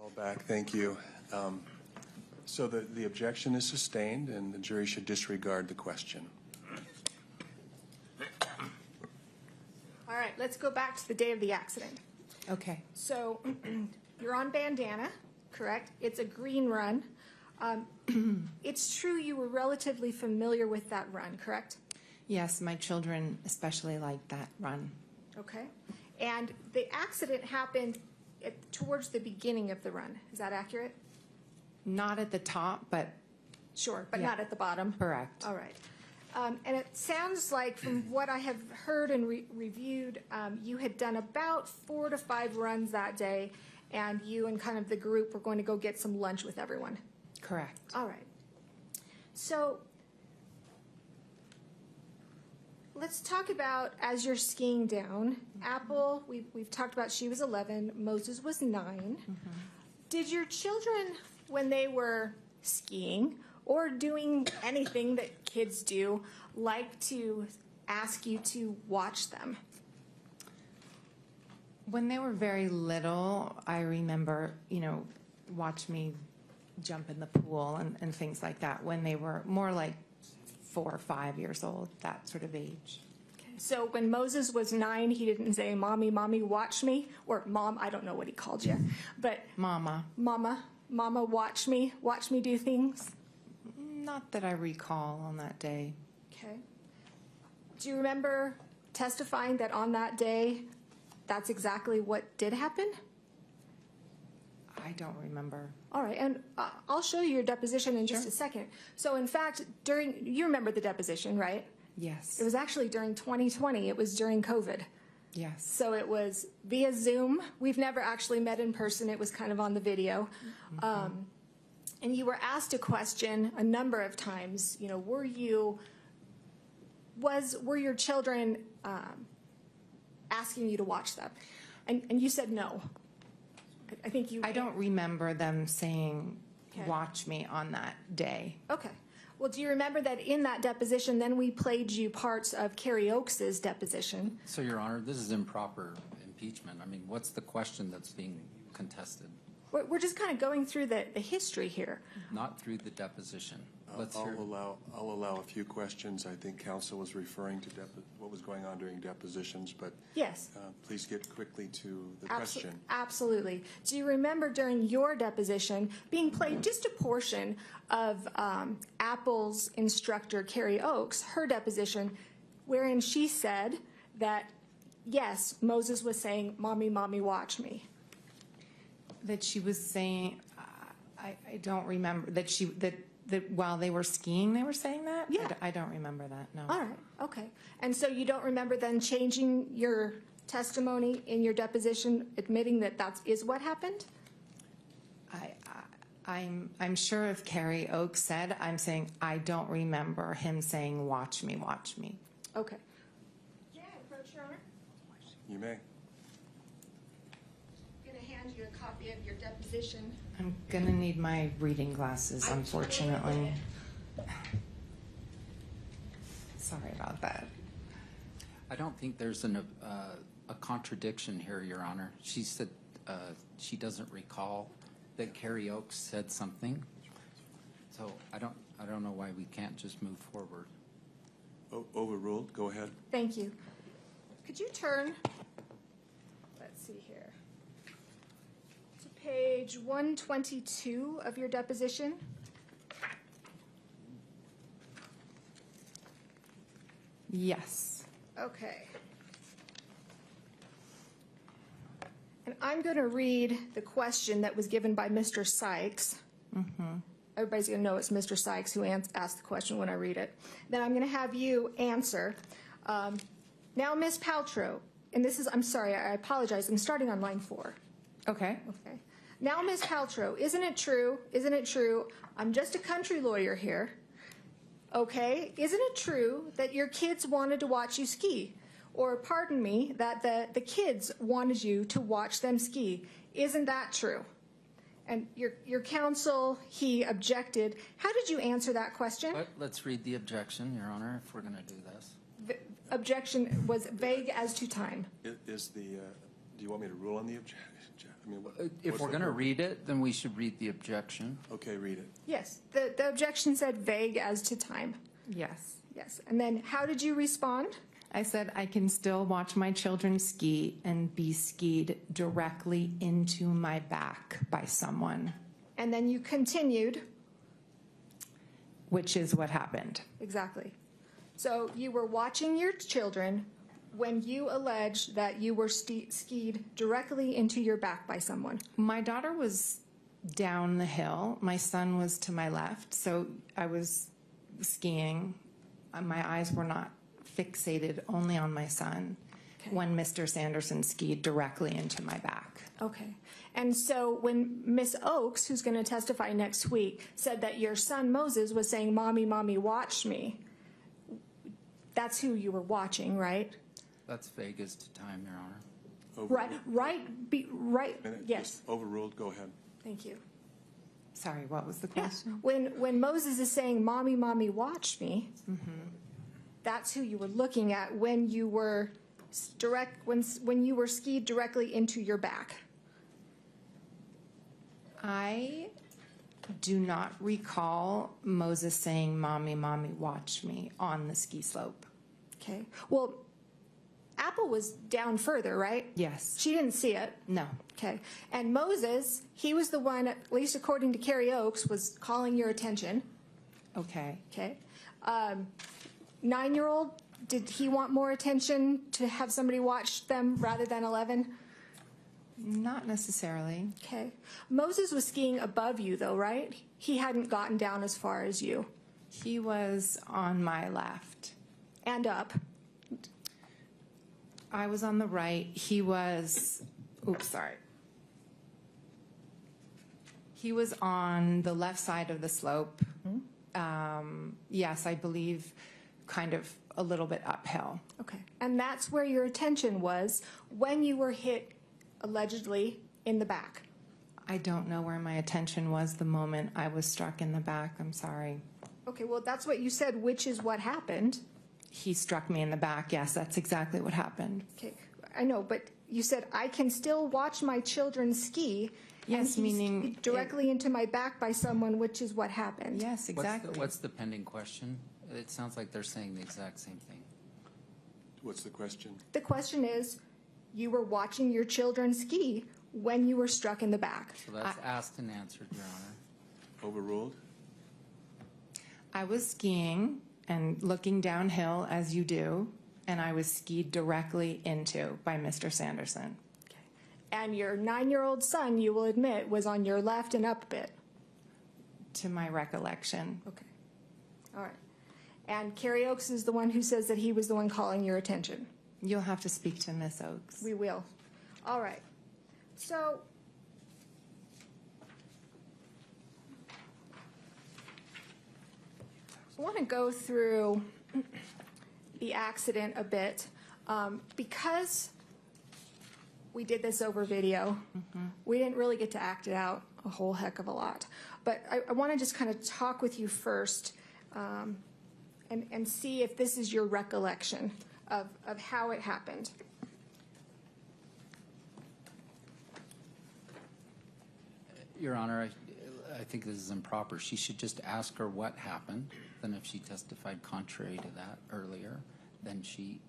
Speaker 3: All back, thank you. So the objection is sustained, and the jury should disregard the question.
Speaker 10: All right, let's go back to the day of the accident.
Speaker 2: Okay.
Speaker 10: So you're on Bandana, correct? It's a green run. It's true you were relatively familiar with that run, correct?
Speaker 2: Yes, my children especially like that run.
Speaker 10: Okay. And the accident happened towards the beginning of the run. Is that accurate?
Speaker 2: Not at the top, but
Speaker 10: Sure, but
Speaker 2: Yeah.
Speaker 10: not at the bottom?
Speaker 2: correct.
Speaker 10: All right. And it sounds like, from what I have heard and reviewed, you had done about 4 to 5 runs that day, and you and kind of the group were going to go get some lunch with everyone.
Speaker 2: Correct.
Speaker 10: All right. So let's talk about, as you're skiing down, Apple, we've talked about she was 11, Moses was 9. Did your children, when they were skiing or doing anything that kids do, like to ask you to watch them?
Speaker 2: When they were very little, I remember, watch me jump in the pool and things like that. When they were more like 4 or 5 years old, that sort of age.
Speaker 10: So when Moses was 9, he didn't say, "Mommy, mommy, watch me," or "Mom," I don't know what he called you, but
Speaker 2: Mama.
Speaker 10: Mama, watch me do things.
Speaker 2: Not that I recall on that day.
Speaker 10: Okay. Do you remember testifying that on that day, that's exactly what did happen?
Speaker 2: I don't remember.
Speaker 10: All right, and I'll show you your deposition in just a second. So in fact, you remember the deposition, right?
Speaker 2: Yes.
Speaker 10: It was actually during 2020. It was during COVID.
Speaker 2: Yes.
Speaker 10: So it was via Zoom. We've never actually met in person. It was kind of on the video. And you were asked a question a number of times. Were your children asking you to watch them? And you said no. I think you.
Speaker 2: I don't remember them saying,
Speaker 10: Okay.
Speaker 2: watch me on that day.
Speaker 10: Okay. Well, do you remember that in that deposition, then we played you parts of Carrie Oakes's deposition?
Speaker 1: So, Your Honor, this is improper impeachment. I mean, what's the question that's being contested?
Speaker 10: We're just kind of going through the history here.
Speaker 1: Not through the deposition. Let's hear.
Speaker 3: I'll allow a few questions. I think counsel was referring to what was going on during depositions, but
Speaker 10: Yes.
Speaker 3: Please get quickly to the question.
Speaker 10: Absolutely. Do you remember during your deposition being played just a portion of Apple's instructor, Carrie Oakes, her deposition, wherein she said that, yes, Moses was saying, "Mommy, mommy, watch me."
Speaker 2: That she was saying, I don't remember, that while they were skiing, they were saying that?
Speaker 10: Yeah.
Speaker 2: I don't remember that, no.
Speaker 10: All right, okay. And so you don't remember then changing your testimony in your deposition, admitting that is what happened?
Speaker 2: I'm sure if Carrie Oakes said, I'm saying, I don't remember him saying, watch me, watch me.
Speaker 10: Okay. Yeah, approach, Your Honor.
Speaker 3: You may.
Speaker 10: I'm going to hand you a copy of your deposition.
Speaker 2: I'm going to need my reading glasses, unfortunately. Sorry about that.
Speaker 1: I don't think there's a contradiction here, Your Honor. She said she doesn't recall that Carrie Oakes said something. So I don't know why we can't just move forward.
Speaker 3: Overruled. Go ahead.
Speaker 10: Thank you. Could you turn, let's see here, to page 122 of your deposition?
Speaker 2: Yes.
Speaker 10: Okay. And I'm going to read the question that was given by Mr. Sykes. Everybody's going to know it's Mr. Sykes who asked the question when I read it. Then I'm going to have you answer. Now, Ms. Paltrow, and this is, I'm sorry, I apologize, I'm starting on line 4.
Speaker 2: Okay.
Speaker 10: Okay. Now, Ms. Paltrow, isn't it true, I'm just a country lawyer here, okay? Isn't it true that your kids wanted to watch you ski? Or, pardon me, that the kids wanted you to watch them ski. Isn't that true? And your counsel, he objected. How did you answer that question?
Speaker 1: Let's read the objection, Your Honor, if we're going to do this.
Speaker 10: The objection was vague as to time.
Speaker 3: Do you want me to rule on the I mean,
Speaker 1: If we're going to read it, then we should read the objection.
Speaker 3: Okay, read it.
Speaker 10: Yes, the objection said vague as to time.
Speaker 2: Yes.
Speaker 10: Yes, and then how did you respond?
Speaker 2: I said I can still watch my children ski and be skied directly into my back by someone,
Speaker 10: And then you continued.
Speaker 2: which is what happened.
Speaker 10: Exactly. So you were watching your children when you alleged that you were skied directly into your back by someone.
Speaker 2: My daughter was down the hill. My son was to my left. So I was skiing. My eyes were not fixated only on my son when Mr. Sanderson skied directly into my back.
Speaker 10: Okay. And so when Miss Oakes, who's going to testify next week, said that your son Moses was saying, "Mommy, Mommy, watch me," that's who you were watching, right?
Speaker 1: That's vague as to time, Your Honor.
Speaker 10: Right, yes.
Speaker 3: Just overruled. Go ahead.
Speaker 10: Thank you.
Speaker 2: Sorry, what was the question?
Speaker 10: When Moses is saying, "Mommy, Mommy, watch me," that's who you were looking at when you were when you were skied directly into your back.
Speaker 2: I do not recall Moses saying, "Mommy, Mommy, watch me" on the ski slope.
Speaker 10: Okay. Well, Apple was down further, right?
Speaker 2: Yes.
Speaker 10: She didn't see it.
Speaker 2: No.
Speaker 10: Okay. And Moses, he was the one, at least according to Carrie Oakes, was calling your attention.
Speaker 2: Okay.
Speaker 10: Okay. 9-year-old, did he want more attention to have somebody watch them rather than 11?
Speaker 2: Not necessarily.
Speaker 10: Okay. Moses was skiing above you, though, right? He hadn't gotten down as far as you.
Speaker 2: He was on my left.
Speaker 10: And up.
Speaker 2: I was on the right. He was, oops, sorry. He was on the left side of the slope. Yes, I believe kind of a little bit uphill.
Speaker 10: Okay. And that's where your attention was when you were hit, allegedly, in the back.
Speaker 2: I don't know where my attention was the moment I was struck in the back. I'm sorry.
Speaker 10: Okay, well, that's what you said, which is what happened.
Speaker 2: He struck me in the back. Yes, that's exactly what happened.
Speaker 10: Okay, I know, but you said, "I can still watch my children ski."
Speaker 2: Yes,
Speaker 10: and he's
Speaker 2: meaning
Speaker 10: directly into my back by someone, which is what happened.
Speaker 2: Yes, exactly.
Speaker 1: What's the pending question? It sounds like they're saying the exact same thing.
Speaker 3: What's the question?
Speaker 10: The question is, you were watching your children ski when you were struck in the back.
Speaker 1: So that's asked and answered, Your Honor.
Speaker 3: Overruled?
Speaker 2: I was skiing and looking downhill as you do, and I was skied directly into by Mr. Sanderson.
Speaker 10: And your 9-year-old son, you will admit, was on your left and up a bit.
Speaker 2: To my recollection.
Speaker 10: Okay. All right. And Carrie Oakes is the one who says that he was the one calling your attention.
Speaker 2: You'll have to speak to Miss Oakes.
Speaker 10: We will. All right. So I want to go through the accident a bit. Because we did this over video, we didn't really get to act it out a whole heck of a lot. But I want to just kind of talk with you first and see if this is your recollection of how it happened.
Speaker 1: Your Honor, I think this is improper. She should just ask her what happened. Then if she testified contrary to that earlier, then she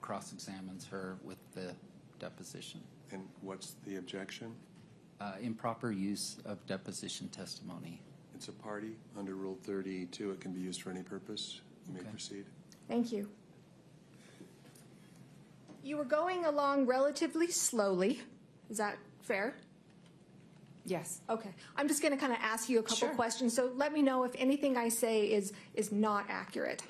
Speaker 1: cross-examines her with the deposition.
Speaker 3: And what's the objection?
Speaker 1: Improper use of deposition testimony.
Speaker 3: It's a party under Rule 32. It can be used for any purpose. You may proceed.
Speaker 10: Thank you. You were going along relatively slowly. Is that fair?
Speaker 2: Yes.
Speaker 10: Okay. I'm just going to kind of ask you a couple questions. So let me know if anything I say is not accurate.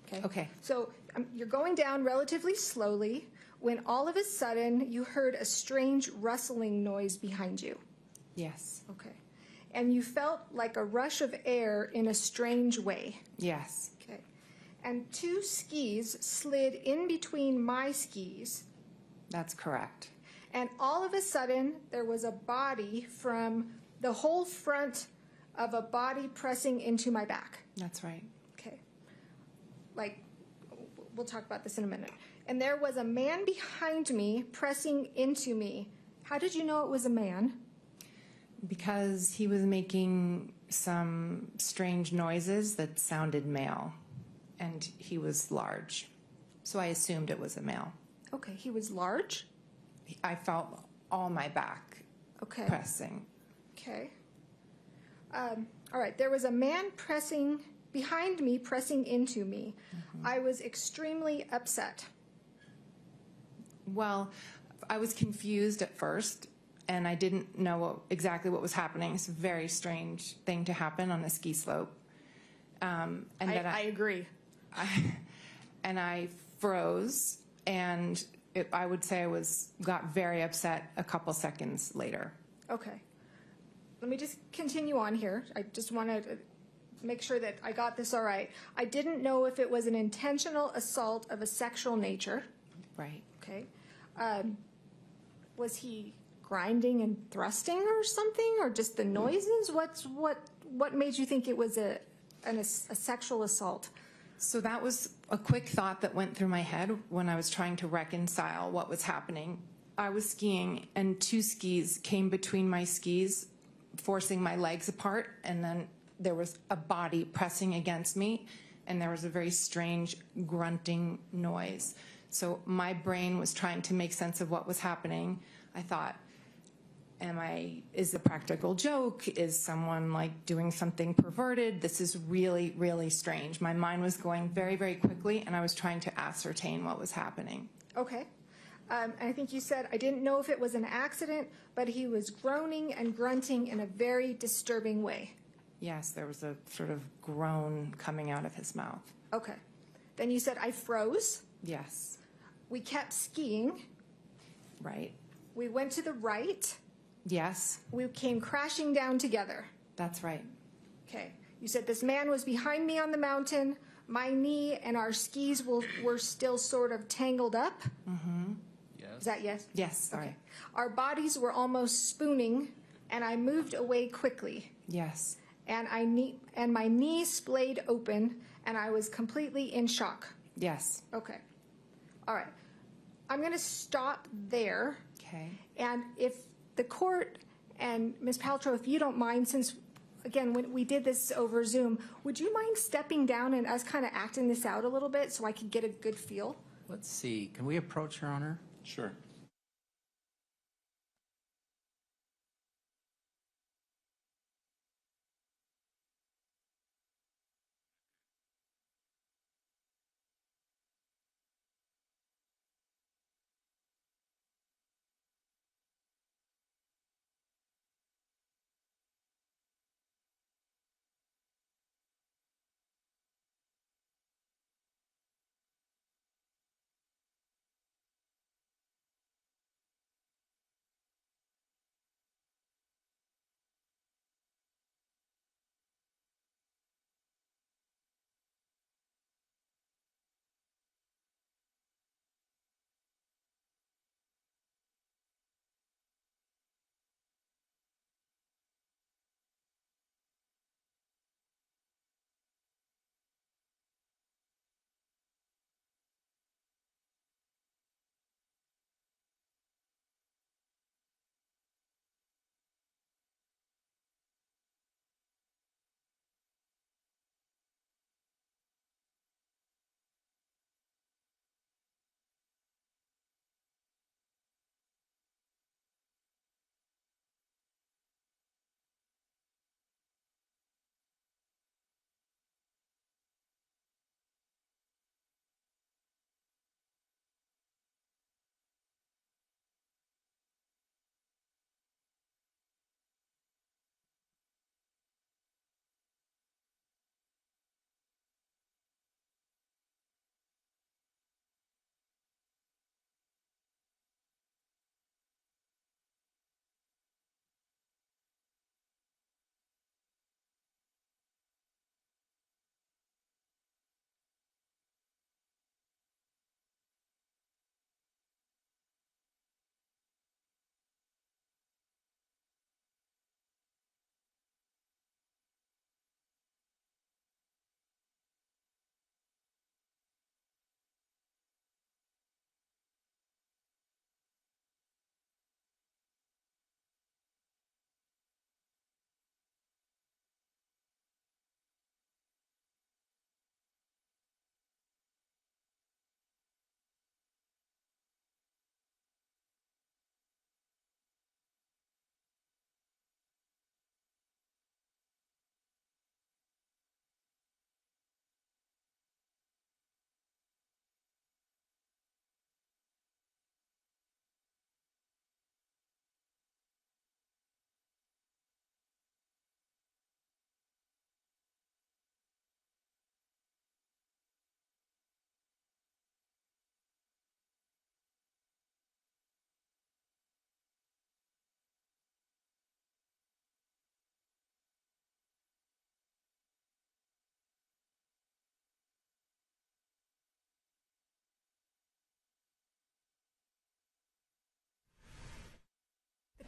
Speaker 10: Okay.
Speaker 2: Okay.
Speaker 10: So you're going down relatively slowly when all of a sudden you heard a strange rustling noise behind you.
Speaker 2: Yes.
Speaker 10: Okay. And you felt like a rush of air in a strange way.
Speaker 2: Yes.
Speaker 10: Okay. And 2 skis slid in between my skis.
Speaker 2: That's correct.
Speaker 10: And all of a sudden, there was a body from the whole front of a body pressing into my back.
Speaker 2: That's right.
Speaker 10: Okay. Like, we'll talk about this in a minute. And there was a man behind me pressing into me. How did you know it was a man?
Speaker 2: Because he was making some strange noises that sounded male, and he was large. So I assumed it was a male.
Speaker 10: Okay, he was large?
Speaker 2: I felt all my back pressing.
Speaker 10: Okay. All right, there was a man pressing behind me, pressing into me. I was extremely upset.
Speaker 2: Well, I was confused at first, and I didn't know exactly what was happening. It's a very strange thing to happen on a ski slope.
Speaker 10: I agree.
Speaker 2: And I froze, and I would say I got very upset a couple seconds later.
Speaker 10: Okay. Let me just continue on here. I just want to make sure that I got this all right. I didn't know if it was an intentional assault of a sexual nature.
Speaker 2: Right.
Speaker 10: Okay. Was he grinding and thrusting or something, or just the noises? What made you think it was a sexual assault?
Speaker 2: So that was a quick thought that went through my head when I was trying to reconcile what was happening. I was skiing, and two skis came between my skis, forcing my legs apart, and then there was a body pressing against me, and there was a very strange grunting noise. So my brain was trying to make sense of what was happening. I thought, is it a practical joke? Is someone like doing something perverted? This is really, really strange. My mind was going very, very quickly, and I was trying to ascertain what was happening.
Speaker 10: Okay. I think you said, I didn't know if it was an accident, but he was groaning and grunting in a very disturbing way.
Speaker 2: Yes, there was a sort of groan coming out of his mouth.
Speaker 10: Okay. Then you said, I froze.
Speaker 2: Yes.
Speaker 10: We kept skiing.
Speaker 2: Right.
Speaker 10: We went to the right.
Speaker 2: Yes.
Speaker 10: We came crashing down together.
Speaker 2: That's right.
Speaker 10: Okay. You said this man was behind me on the mountain. My knee and our skis were still sort of tangled up.
Speaker 2: Mm-hmm.
Speaker 1: Yes.
Speaker 10: Is that yes?
Speaker 2: Yes, sorry.
Speaker 10: Okay. Our bodies were almost spooning, and I moved away quickly.
Speaker 2: Yes.
Speaker 10: And my knee splayed open, and I was completely in shock.
Speaker 2: Yes.
Speaker 10: Okay. All right. I'm going to stop there.
Speaker 2: Okay.
Speaker 10: And if the court and Ms. Paltrow, if you don't mind, since, again, when we did this over Zoom, would you mind stepping down and us kind of acting this out a little bit so I could get a good feel?
Speaker 1: Let's see. Can we approach, Your Honor?
Speaker 3: Sure.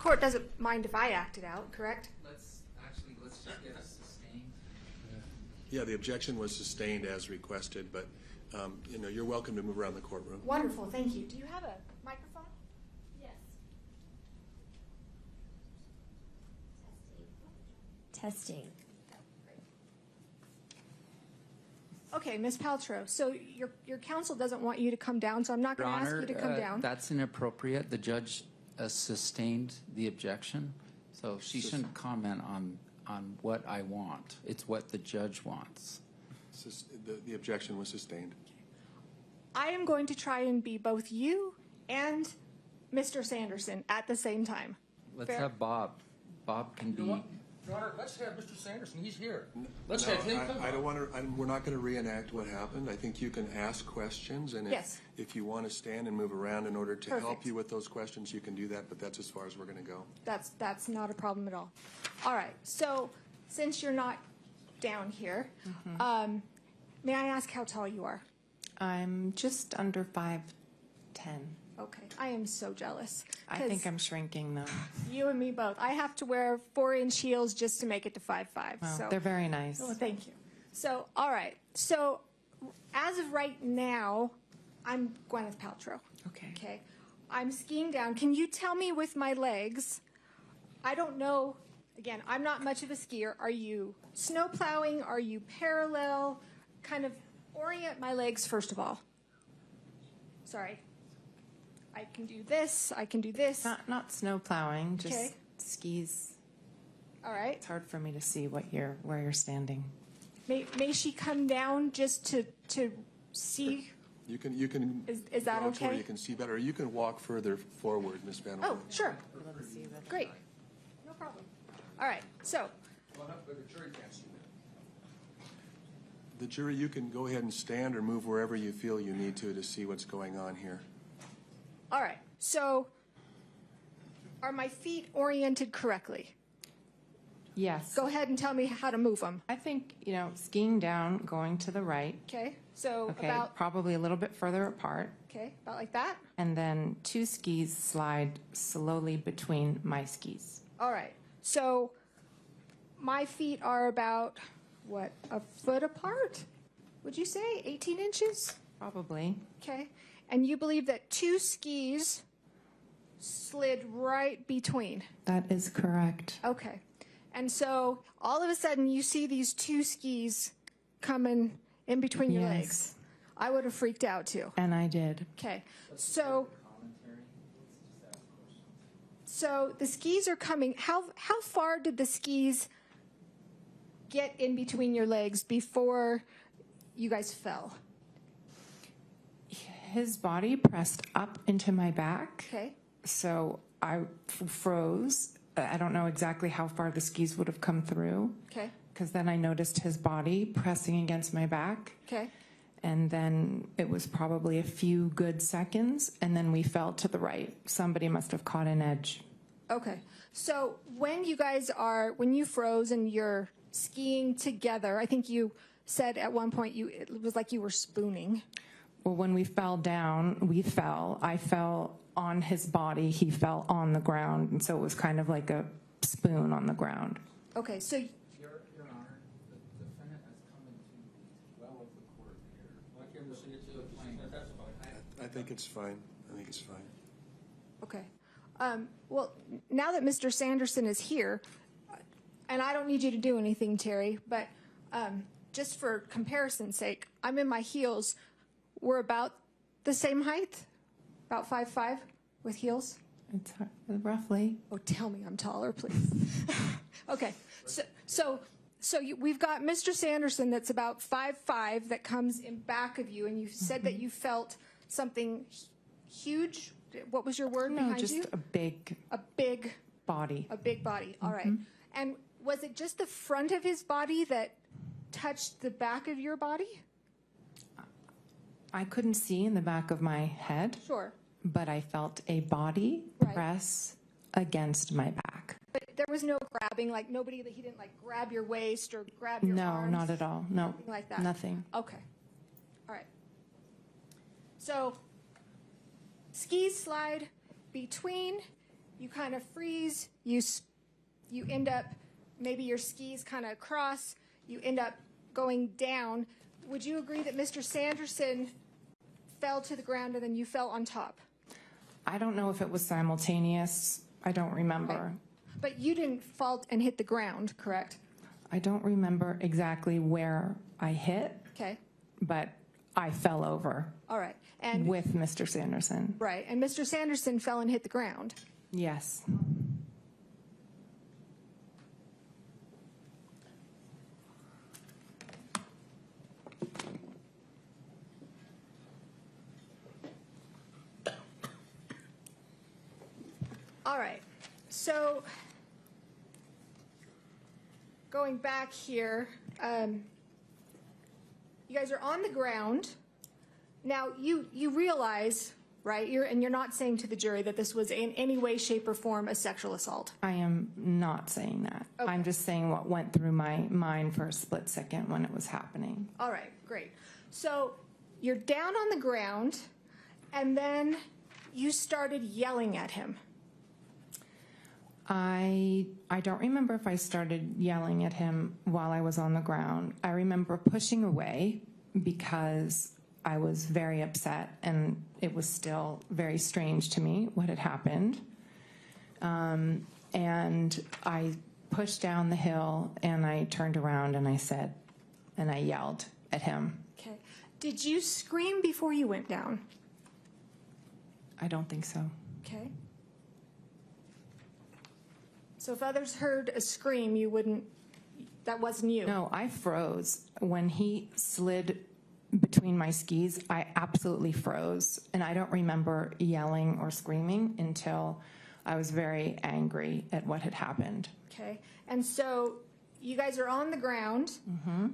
Speaker 10: court doesn't mind if I act it out, correct?
Speaker 14: Let's just get a sustained.
Speaker 3: Yeah, the objection was sustained as requested, but you're welcome to move around the courtroom.
Speaker 10: Wonderful, thank you. Do you have a microphone?
Speaker 11: Yes. Testing.
Speaker 10: Okay, Ms. Paltrow, so your counsel doesn't want you to come down, so I'm not
Speaker 1: Your
Speaker 10: going to ask
Speaker 1: Honor,
Speaker 10: you to come down.
Speaker 1: that's inappropriate. The judge sustained the objection, so she shouldn't comment on what I want. It's what the judge wants.
Speaker 3: The objection was sustained.
Speaker 10: I am going to try and be both you and Mr. Sanderson at the same time.
Speaker 1: Let's
Speaker 10: Fair?
Speaker 1: have Bob. Bob can be.
Speaker 5: Your Honor, let's have Mr. Sanderson. He's here. Let's have him come.
Speaker 3: I don't want to. We're not going to reenact what happened. I think you can ask questions, and
Speaker 10: Yes.
Speaker 3: if you want to stand and move around in order to help
Speaker 10: Perfect.
Speaker 3: you with those questions, you can do that. But that's as far as we're going to go.
Speaker 10: That's not a problem at all. All right, so since you're not down here, may I ask how tall you are?
Speaker 2: I'm just under 5'10".
Speaker 10: Okay, I am so jealous.
Speaker 2: I
Speaker 10: 'cause
Speaker 2: think I'm shrinking though.
Speaker 10: you and me both. I have to wear 4-inch heels just to make it to 5'5".
Speaker 2: Well,
Speaker 10: So
Speaker 2: they're very nice.
Speaker 10: Oh, thank you. So, all right. So, as of right now, I'm Gwyneth Paltrow.
Speaker 2: Okay.
Speaker 10: Okay. I'm skiing down. Can you tell me with my legs? I don't know. Again, I'm not much of a skier. Are you snow plowing? Are you parallel? Kind of orient my legs first of all. Sorry. I can do this. I can do this.
Speaker 2: Not snow plowing, just
Speaker 10: Okay.
Speaker 2: skis.
Speaker 10: All right.
Speaker 2: It's hard for me to see where you're standing.
Speaker 10: May she come down just to see?
Speaker 3: You can.
Speaker 10: Is that
Speaker 3: go to where
Speaker 10: okay?
Speaker 3: you can see better. Or you can walk further forward, Ms. Van.
Speaker 10: Oh, sure. Great. No problem. All right. So,
Speaker 3: The jury, you can go ahead and stand or move wherever you feel you need to see what's going on here.
Speaker 10: all right. So, are my feet oriented correctly?
Speaker 2: Yes.
Speaker 10: Go ahead and tell me how to move them.
Speaker 2: I think, skiing down, going to the right.
Speaker 10: Okay. So
Speaker 2: Okay,
Speaker 10: about
Speaker 2: probably a little bit further apart.
Speaker 10: about like that.
Speaker 2: And then 2 skis slide slowly between my skis.
Speaker 10: All right. So my feet are about what, a foot apart? Would you say 18 inches?
Speaker 2: Probably.
Speaker 10: Okay. And you believe that 2 skis slid right between?
Speaker 2: That is correct.
Speaker 10: Okay. And so all of a sudden you see these 2 skis coming in between your
Speaker 2: Yes.
Speaker 10: legs. I would have freaked out too.
Speaker 2: And I did.
Speaker 10: Okay. So the skis are coming. How far did the skis get in between your legs before you guys fell?
Speaker 2: His body pressed up into my back.
Speaker 10: Okay.
Speaker 2: So I froze. I don't know exactly how far the skis would have come through.
Speaker 10: Okay.
Speaker 2: Because then I noticed his body pressing against my back.
Speaker 10: Okay.
Speaker 2: And then it was probably a few good seconds, and then we fell to the right. Somebody must have caught an edge.
Speaker 10: Okay. So when you froze and you're skiing together, I think you said at one point it was like you were spooning.
Speaker 2: Well, when we fell down, we fell. I fell on his body. He fell on the ground. And so it was kind of like a spoon on the ground.
Speaker 10: Okay. So
Speaker 1: Your Honor, the defendant has come into the well of the court here.
Speaker 3: I think it's fine. I think it's fine.
Speaker 10: okay. Well, now that Mr. Sanderson is here, and I don't need you to do anything, Terry, but just for comparison's sake, I'm in my heels. We're about the same height, about 5'5" with heels.
Speaker 2: It's roughly.
Speaker 10: Oh, tell me I'm taller, please. Okay, so we've got Mr. Sanderson that's about 5'5" that comes in back of you, and you said that you felt something huge. What was your word behind
Speaker 2: just
Speaker 10: you?
Speaker 2: a big body.
Speaker 10: A big body. All right. And was it just the front of his body that touched the back of your body?
Speaker 2: I couldn't see in the back of my head.
Speaker 10: Sure.
Speaker 2: But I felt a body press against my back.
Speaker 10: But there was no grabbing, like he didn't like grab your waist or grab your
Speaker 2: No,
Speaker 10: arms?
Speaker 2: not at all. No.
Speaker 10: Nothing like that?
Speaker 2: Nothing.
Speaker 10: Okay. All right. So skis slide between you kind of freeze, you end up, maybe your skis kind of cross, you end up going down. Would you agree that Mr. Sanderson fell to the ground and then you fell on top?
Speaker 2: I don't know if it was simultaneous. I don't remember.
Speaker 10: Right. But you didn't fall and hit the ground, correct?
Speaker 2: I don't remember exactly where I hit,
Speaker 10: Okay.
Speaker 2: but I fell over
Speaker 10: All right. And
Speaker 2: with Mr. Sanderson.
Speaker 10: right. And Mr. Sanderson fell and hit the ground.
Speaker 2: Yes.
Speaker 10: All right. So going back here, you guys are on the ground. Now you realize, right? You're not saying to the jury that this was in any way, shape, or form a sexual assault.
Speaker 2: I am not saying that.
Speaker 10: Okay.
Speaker 2: I'm just saying what went through my mind for a split second when it was happening.
Speaker 10: All right, great. So you're down on the ground, and then you started yelling at him.
Speaker 2: I don't remember if I started yelling at him while I was on the ground. I remember pushing away because I was very upset, and it was still very strange to me what had happened. And I pushed down the hill, and I turned around, and I yelled at him.
Speaker 10: Okay. Did you scream before you went down?
Speaker 2: I don't think so.
Speaker 10: Okay. So if others heard a scream, you wouldn't, that wasn't you?
Speaker 2: No, I froze. When he slid between my skis, I absolutely froze. And I don't remember yelling or screaming until I was very angry at what had happened.
Speaker 10: Okay. And so you guys are on the ground,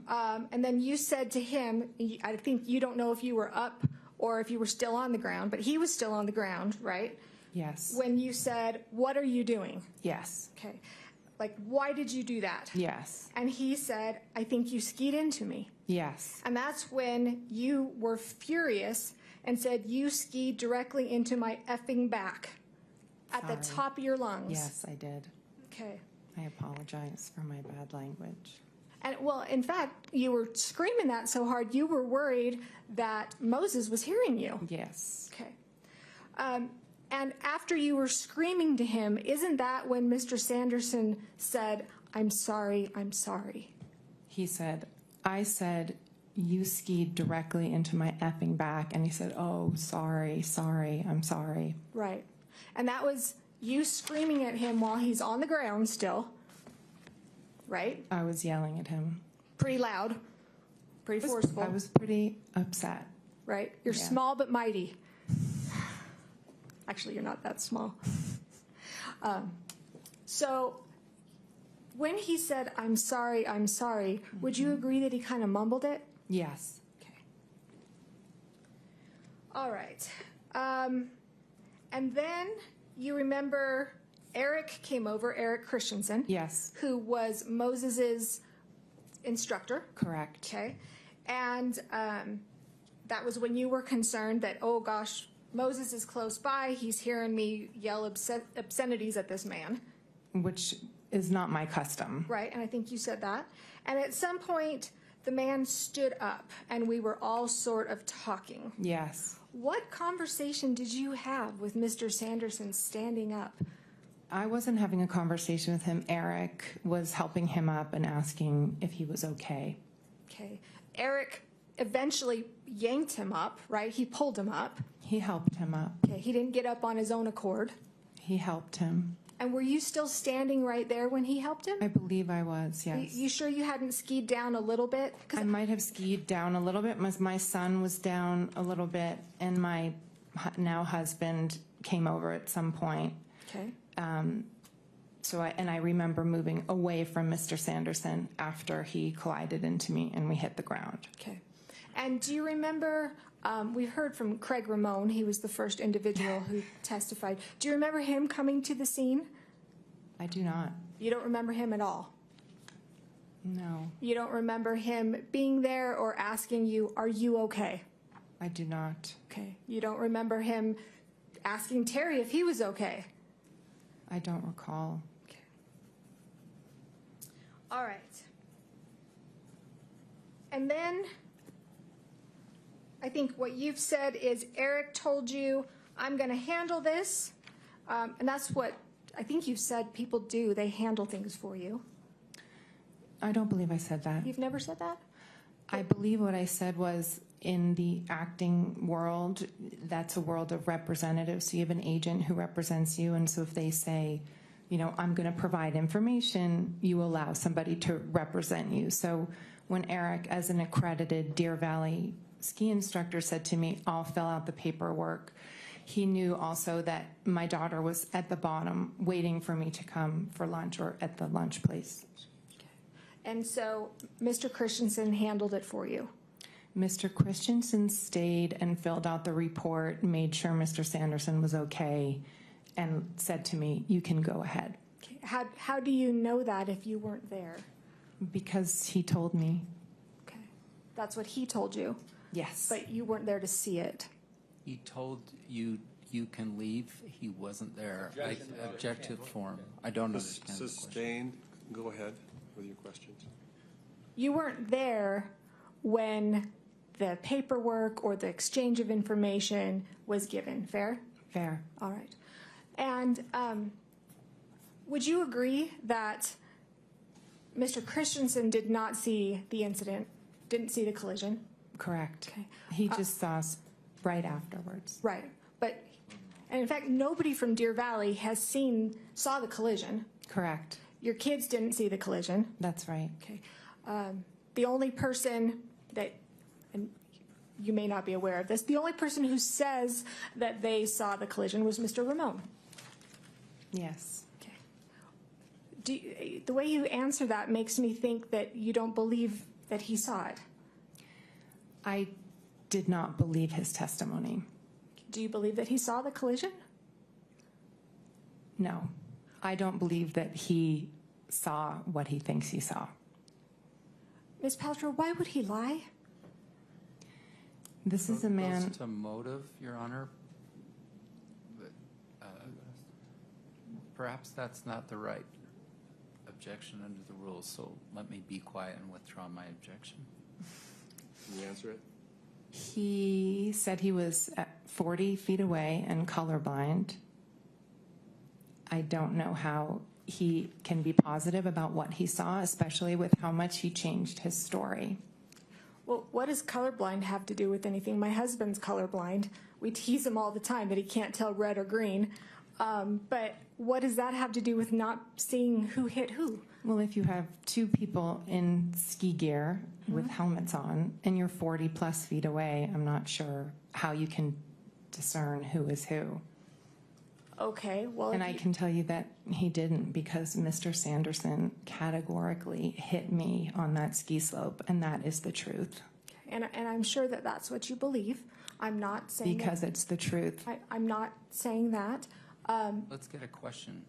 Speaker 10: and then you said to him, I think you don't know if you were up or if you were still on the ground, but he was still on the ground, right?
Speaker 2: Yes.
Speaker 10: When you said, "What are you doing?"
Speaker 2: Yes.
Speaker 10: Okay. Like, why did you do that?
Speaker 2: Yes.
Speaker 10: And he said, "I think you skied into me."
Speaker 2: Yes.
Speaker 10: And that's when you were furious and said, "You skied directly into my effing back," at the
Speaker 2: Sorry.
Speaker 10: top of your lungs.
Speaker 2: Yes, I did.
Speaker 10: Okay.
Speaker 2: I apologize for my bad language.
Speaker 10: And well, in fact, you were screaming that so hard, you were worried that Moses was hearing you.
Speaker 2: Yes.
Speaker 10: Okay. And after you were screaming to him, isn't that when Mr. Sanderson said, "I'm sorry, I'm sorry"?
Speaker 2: He said, I said, "You skied directly into my effing back." And he said, "Oh, sorry, I'm sorry."
Speaker 10: Right. And that was you screaming at him while he's on the ground still, right?
Speaker 2: I was yelling at him.
Speaker 10: Pretty loud, pretty forceful.
Speaker 2: I was pretty upset.
Speaker 10: Right? You're
Speaker 2: Yeah.
Speaker 10: small but mighty. Actually, you're not that small. So when he said, "I'm sorry, would you agree that he kind of mumbled it?
Speaker 2: Yes.
Speaker 10: Okay. All right. And then you remember Eric came over, Eric Christensen.
Speaker 2: Yes.
Speaker 10: Who was Moses's instructor.
Speaker 2: Correct.
Speaker 10: Okay. And that was when you were concerned that, oh gosh, Moses is close by. He's hearing me yell obscenities at this man.
Speaker 2: Which is not my custom.
Speaker 10: Right. And I think you said that. And at some point, the man stood up and we were all sort of talking.
Speaker 2: Yes.
Speaker 10: What conversation did you have with Mr. Sanderson standing up?
Speaker 2: I wasn't having a conversation with him. Eric was helping him up and asking if he was okay.
Speaker 10: Okay. Eric eventually yanked him up, right? He pulled him up.
Speaker 2: He helped him up.
Speaker 10: Okay. He didn't get up on his own accord.
Speaker 2: He helped him.
Speaker 10: And were you still standing right there when he helped him?
Speaker 2: I believe I was, yes.
Speaker 10: You sure you hadn't skied down a little bit?
Speaker 2: I might have skied down a little bit. My son was down a little bit, and my now husband came over at some point.
Speaker 10: Okay.
Speaker 2: I remember moving away from Mr. Sanderson after he collided into me and we hit the ground.
Speaker 10: Okay. And do you remember, we heard from Craig Ramone, he was the first individual who testified. Do you remember him coming to the scene?
Speaker 2: I do not.
Speaker 10: You don't remember him at all?
Speaker 2: No.
Speaker 10: You don't remember him being there or asking you, "Are you okay?"
Speaker 2: I do not.
Speaker 10: Okay. You don't remember him asking Terry if he was okay?
Speaker 2: I don't recall.
Speaker 10: All right. And then I think what you've said is Eric told you, I'm going to handle this. And that's what I think you've said people do. They handle things for you.
Speaker 2: I don't believe I said that.
Speaker 10: You've never said that?
Speaker 2: I believe what I said was in the acting world, that's a world of representatives. So you have an agent who represents you. And so if they say, you know, I'm going to provide information, you allow somebody to represent you. So when Eric, as an accredited Deer Valley ski instructor, said to me, I'll fill out the paperwork, he knew also that my daughter was at the bottom waiting for me to come for lunch or at the lunch place.
Speaker 10: And so Mr. Christensen handled it for you?
Speaker 2: Mr. Christensen stayed and filled out the report, made sure Mr. Sanderson was okay, and said to me, you can go ahead.
Speaker 10: Okay. How do you know that if you weren't there?
Speaker 2: Because he told me.
Speaker 10: Okay. That's what he told you?
Speaker 2: Yes.
Speaker 10: But you weren't there to see it?
Speaker 1: He told you you can leave. He wasn't there. Objective form. I don't understand the question.
Speaker 3: Sustained. Go ahead with your questions.
Speaker 10: You weren't there when the paperwork or the exchange of information was given, fair?
Speaker 2: Fair.
Speaker 10: All right. And would you agree that Mr. Christensen did not see the incident, didn't see the collision?
Speaker 2: Correct.
Speaker 10: Okay.
Speaker 2: He just saw us right afterwards.
Speaker 10: Right. But, and in fact, nobody from Deer Valley saw the collision.
Speaker 2: Correct.
Speaker 10: Your kids didn't see the collision.
Speaker 2: That's right.
Speaker 10: Okay. The only person that, and you may not be aware of this, the only person who says that they saw the collision was Mr. Ramon.
Speaker 2: Yes.
Speaker 10: Okay. The way you answer that makes me think that you don't believe that he saw it.
Speaker 2: I did not believe his testimony.
Speaker 10: Do you believe that he saw the collision?
Speaker 2: No. I don't believe that he saw what he thinks he saw.
Speaker 10: Ms. Paltrow, why would he lie?
Speaker 2: This is a man...
Speaker 1: Goes to motive, Your Honor. But, perhaps that's not the right objection under the rules, so let me be quiet and withdraw my objection.
Speaker 3: Can you answer it?
Speaker 2: He said he was at 40 feet away and colorblind. I don't know how he can be positive about what he saw, especially with how much he changed his story.
Speaker 10: Well, what does colorblind have to do with anything? My husband's colorblind. We tease him all the time that he can't tell red or green. But what does that have to do with not seeing who hit who?
Speaker 2: Well, if you have two people in ski gear with helmets on and you're 40 plus feet away, I'm not sure how you can discern who is who.
Speaker 10: Okay, well...
Speaker 2: And I can tell you that he didn't, because Mr. Sanderson categorically hit me on that ski slope, and that is the truth.
Speaker 10: And I'm sure that that's what you believe. I'm not saying
Speaker 2: because it's the truth.
Speaker 10: I'm not saying that.
Speaker 1: Let's get a question.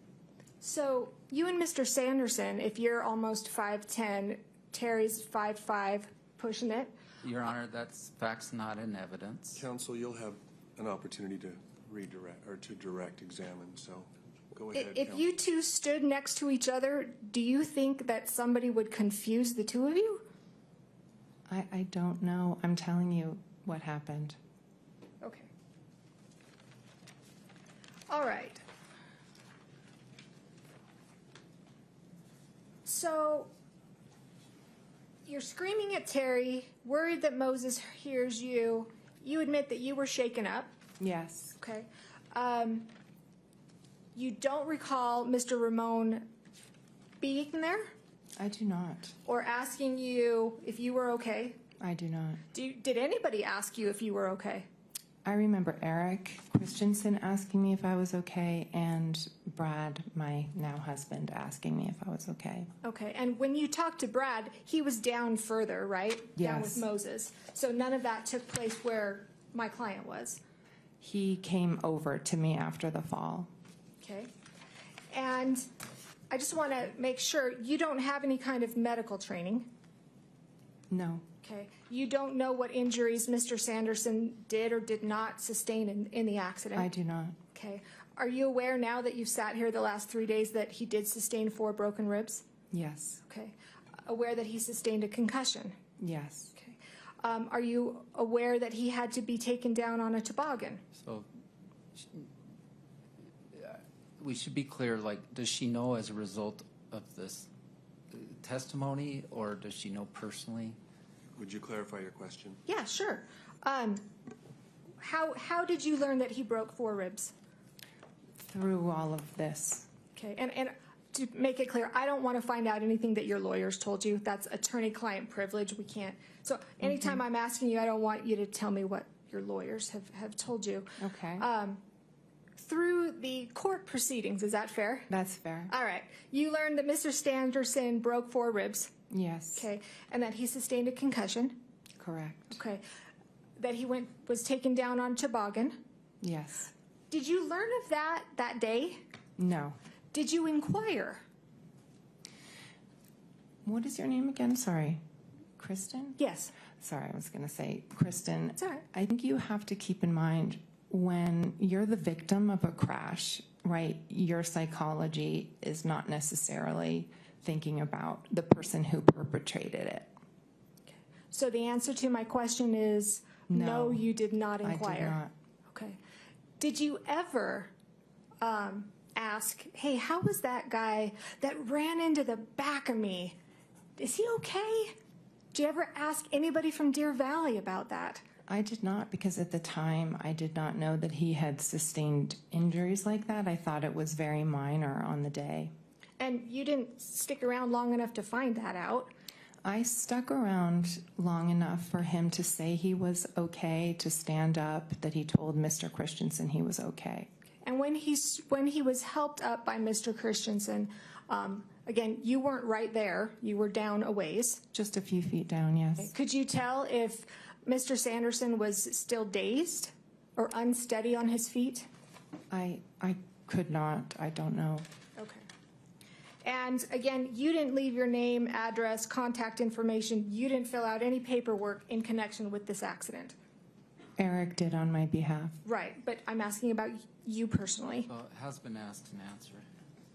Speaker 10: So you and Mr. Sanderson, if you're almost 5'10", Terry's 5'5", pushing it.
Speaker 1: Your Honor, that's facts not in evidence.
Speaker 3: Counsel, you'll have an opportunity to redirect or to direct examine, so go ahead.
Speaker 10: If
Speaker 3: counsel.
Speaker 10: you two stood next to each other, do you think that somebody would confuse the two of you?
Speaker 2: I don't know. I'm telling you what happened.
Speaker 10: Okay. All right. So you're screaming at Terry, worried that Moses hears you. You admit that you were shaken up.
Speaker 2: Yes.
Speaker 10: Okay. You don't recall Mr. Ramon being there?
Speaker 2: I do not.
Speaker 10: Or asking you if you were okay?
Speaker 2: I do not.
Speaker 10: Did anybody ask you if you were okay?
Speaker 2: I remember Eric Christensen asking me if I was okay, and Brad, my now husband, asking me if I was okay.
Speaker 10: Okay, and when you talked to Brad, he was down further, right?
Speaker 2: Yes.
Speaker 10: Down with Moses. So none of that took place where my client was?
Speaker 2: He came over to me after the fall.
Speaker 10: Okay. And I just want to make sure you don't have any kind of medical training.
Speaker 2: No.
Speaker 10: Okay. You don't know what injuries Mr. Sanderson did or did not sustain in the accident?
Speaker 2: I do not.
Speaker 10: Okay. Are you aware now that you've sat here the last 3 days that he did sustain 4 broken ribs?
Speaker 2: Yes.
Speaker 10: Okay. Aware that he sustained a concussion?
Speaker 2: Yes.
Speaker 10: Okay. Are you aware that he had to be taken down on a toboggan?
Speaker 1: So we should be clear, like, does she know as a result of this testimony, or does she know personally?
Speaker 3: Would you clarify your question?
Speaker 10: Yeah, sure. How did you learn that he broke 4 ribs?
Speaker 2: Through all of this.
Speaker 10: Okay, and to make it clear, I don't want to find out anything that your lawyers told you. That's attorney-client privilege. We can't. So anytime I'm asking you, I don't want you to tell me what your lawyers have told you.
Speaker 2: Okay.
Speaker 10: Through the court proceedings, is that fair?
Speaker 2: That's fair.
Speaker 10: All right. You learned that Mr. Sanderson broke 4 ribs.
Speaker 2: Yes.
Speaker 10: Okay, and that he sustained a concussion.
Speaker 2: Correct.
Speaker 10: Okay, that he was taken down on a toboggan.
Speaker 2: Yes.
Speaker 10: Did you learn of that day?
Speaker 2: No.
Speaker 10: Did you inquire?
Speaker 2: What is your name again? Sorry. Kristen?
Speaker 10: Yes.
Speaker 2: Sorry, I was going to say Kristen.
Speaker 10: It's all right.
Speaker 2: I think you have to keep in mind when you're the victim of a crash, right, your psychology is not necessarily thinking about the person who perpetrated it.
Speaker 10: So the answer to my question is no, you did not inquire.
Speaker 2: I did not.
Speaker 10: Okay. Did you ever ask, hey, how was that guy that ran into the back of me? Is he okay? Did you ever ask anybody from Deer Valley about that?
Speaker 2: I did not, because at the time I did not know that he had sustained injuries like that. I thought it was very minor on the day.
Speaker 10: And you didn't stick around long enough to find that out.
Speaker 2: I stuck around long enough for him to say he was okay, to stand up, that he told Mr. Christensen he was okay.
Speaker 10: And when he was helped up by Mr. Christensen, again, you weren't right there. You were down a ways.
Speaker 2: Just a few feet down, yes.
Speaker 10: Okay. Could you tell if Mr. Sanderson was still dazed or unsteady on his feet?
Speaker 2: I could not. I don't know.
Speaker 10: Okay. And again, you didn't leave your name, address, contact information. You didn't fill out any paperwork in connection with this accident.
Speaker 2: Eric did on my behalf.
Speaker 10: Right, but I'm asking about you personally.
Speaker 1: Well, it has been asked and answered.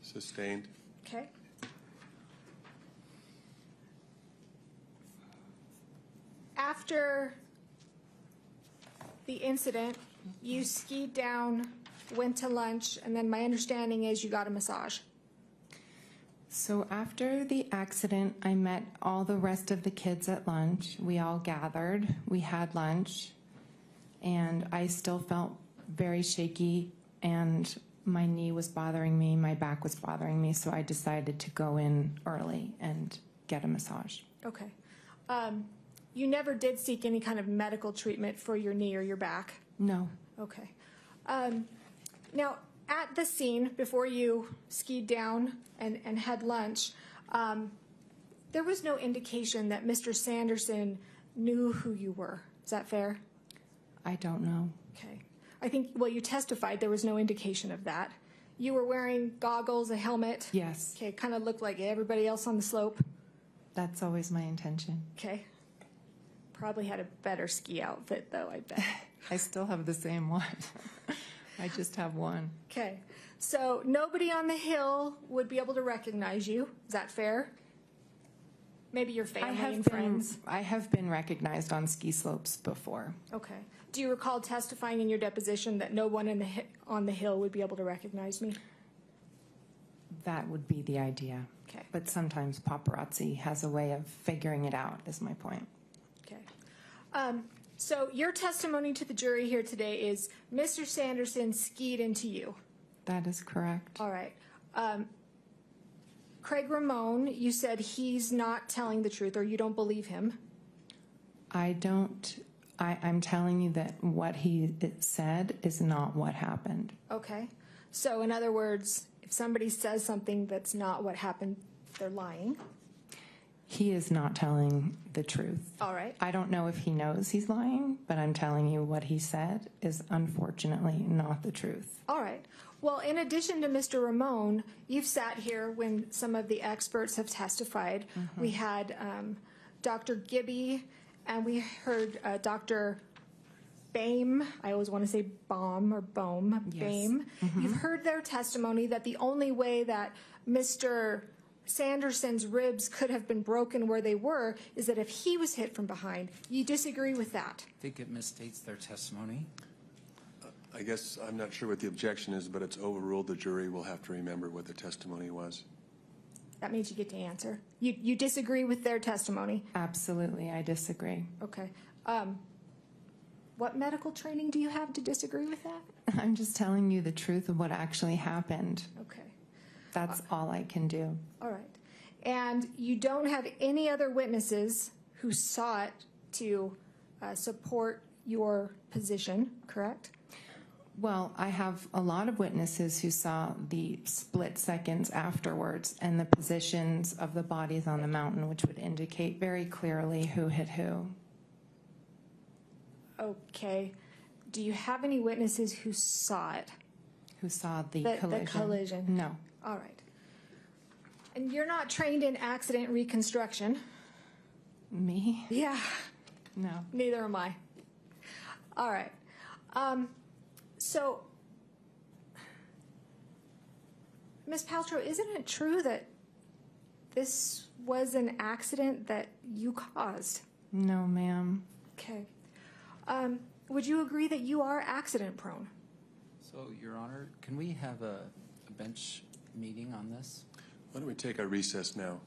Speaker 3: Sustained.
Speaker 10: Okay. After the incident, you skied down, went to lunch, and then my understanding is you got a massage.
Speaker 2: So after the accident, I met all the rest of the kids at lunch. We all gathered, we had lunch, and I still felt very shaky, and my knee was bothering me, my back was bothering me, so I decided to go in early and get a massage.
Speaker 10: Okay. You never did seek any kind of medical treatment for your knee or your back?
Speaker 2: No.
Speaker 10: Okay. Now, at the scene, before you skied down and had lunch, there was no indication that Mr. Sanderson knew who you were. Is that fair?
Speaker 2: I don't know.
Speaker 10: Okay. I think, well, you testified there was no indication of that. You were wearing goggles, a helmet?
Speaker 2: Yes.
Speaker 10: Okay, kind of looked like everybody else on the slope?
Speaker 2: That's always my intention.
Speaker 10: Okay. Probably had a better ski outfit, though, I bet.
Speaker 2: I still have the same one. I just have one.
Speaker 10: Okay. So nobody on the hill would be able to recognize you. Is that fair? Maybe your family and friends?
Speaker 2: I have been recognized on ski slopes before.
Speaker 10: Okay. Do you recall testifying in your deposition that no one on the hill would be able to recognize me?
Speaker 2: That would be the idea.
Speaker 10: Okay.
Speaker 2: But sometimes paparazzi has a way of figuring it out, is my point.
Speaker 10: Okay. So your testimony to the jury here today is Mr. Sanderson skied into you.
Speaker 2: That is correct.
Speaker 10: All right. Craig Ramone, you said he's not telling the truth, or you don't believe him.
Speaker 2: I'm telling you that what he said is not what happened.
Speaker 10: Okay. So in other words, if somebody says something that's not what happened, they're lying.
Speaker 2: He is not telling the truth.
Speaker 10: All right.
Speaker 2: I don't know if he knows he's lying, but I'm telling you what he said is unfortunately not the truth.
Speaker 10: All right. Well, in addition to Mr. Ramone, you've sat here when some of the experts have testified.
Speaker 2: Mm-hmm.
Speaker 10: We had Dr. Gibby, and we heard Dr. BAME, I always want to say BOM or BOM,
Speaker 2: Yes.
Speaker 10: BAME. You've heard their testimony that the only way that Mr. Sanderson's ribs could have been broken where they were is that if he was hit from behind. You disagree with that?
Speaker 1: I think it misstates their testimony.
Speaker 3: I guess I'm not sure what the objection is, but it's overruled. The jury will have to remember what the testimony was.
Speaker 10: That means you get to answer. You disagree with their testimony?
Speaker 2: Absolutely, I disagree.
Speaker 10: Okay. What medical training do you have to disagree with that?
Speaker 2: I'm just telling you the truth of what actually happened.
Speaker 10: Okay.
Speaker 2: That's all I can do.
Speaker 10: All right. And you don't have any other witnesses who sought to support your position, correct?
Speaker 2: Well, I have a lot of witnesses who saw the split seconds afterwards and the positions of the bodies on the mountain, which would indicate very clearly who hit who.
Speaker 10: Okay. Do you have any witnesses who saw it?
Speaker 2: Who saw the collision?
Speaker 10: The collision?
Speaker 2: No.
Speaker 10: All right. And you're not trained in accident reconstruction?
Speaker 2: Me?
Speaker 10: Yeah.
Speaker 2: No.
Speaker 10: Neither am I. All right. So, Ms. Paltrow, isn't it true that this was an accident that you caused?
Speaker 2: No, ma'am.
Speaker 10: Okay. Would you agree that you are accident prone?
Speaker 1: So, Your Honor, can we have a bench meeting on this?
Speaker 3: Why don't we take our recess now?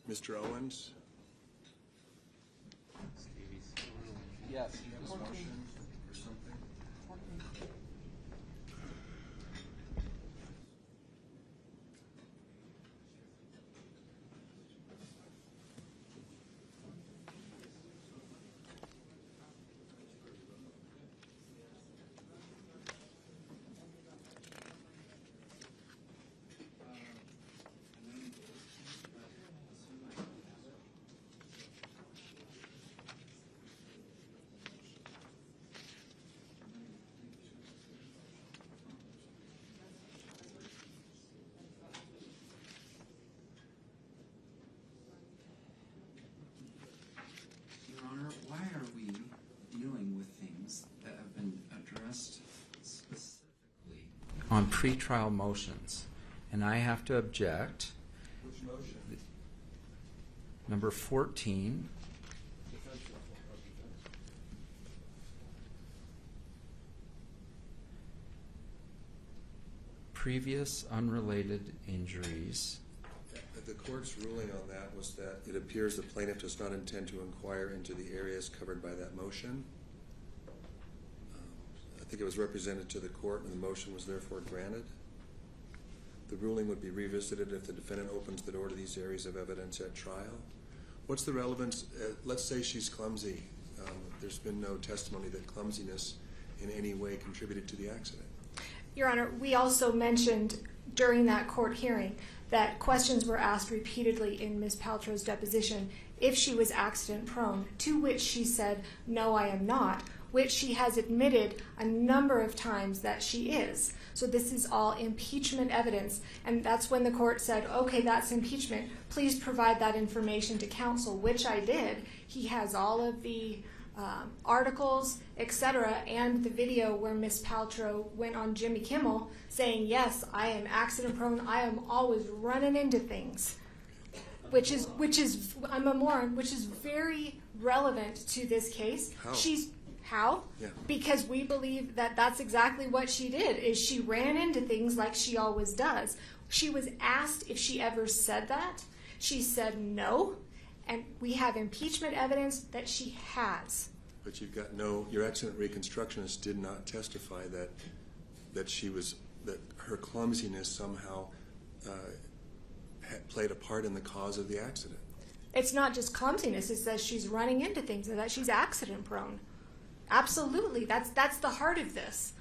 Speaker 3: Mr. Owens?
Speaker 15: Yes.
Speaker 14: Your Honor, why are we dealing with things that have been addressed specifically on pretrial motions? And I have to object.
Speaker 3: Which motion?
Speaker 14: Number 14. Previous unrelated injuries.
Speaker 3: The court's ruling on that was that it appears the plaintiff does not intend to inquire into the areas covered by that motion. I think it was represented to the court and the motion was therefore granted. The ruling would be revisited if the defendant opens the door to these areas of evidence at trial. What's the relevance? Let's say she's clumsy. There's been no testimony that clumsiness in any way contributed to the accident.
Speaker 10: Your Honor, we also mentioned during that court hearing that questions were asked repeatedly in Ms. Paltrow's deposition if she was accident prone, to which she said, no, I am not, which she has admitted a number of times that she is. So this is all impeachment evidence, and that's when the court said, okay, that's impeachment. Please provide that information to counsel, which I did. He has all of the articles, etc., and the video where Ms. Paltrow went on Jimmy Kimmel saying, yes, I am accident prone, I am always running into things, which is I'm a moron, which is very relevant to this case. How?
Speaker 3: Yeah.
Speaker 10: Because we believe that that's exactly what she did, is she ran into things like she always does. She was asked if she ever said that. She said no, and we have impeachment evidence that she has.
Speaker 3: But you've got your accident reconstructionist did not testify that her clumsiness somehow had played a part in the cause of the accident.
Speaker 10: It's not just clumsiness, it's that she's running into things and that she's accident prone. Absolutely, that's the heart of this.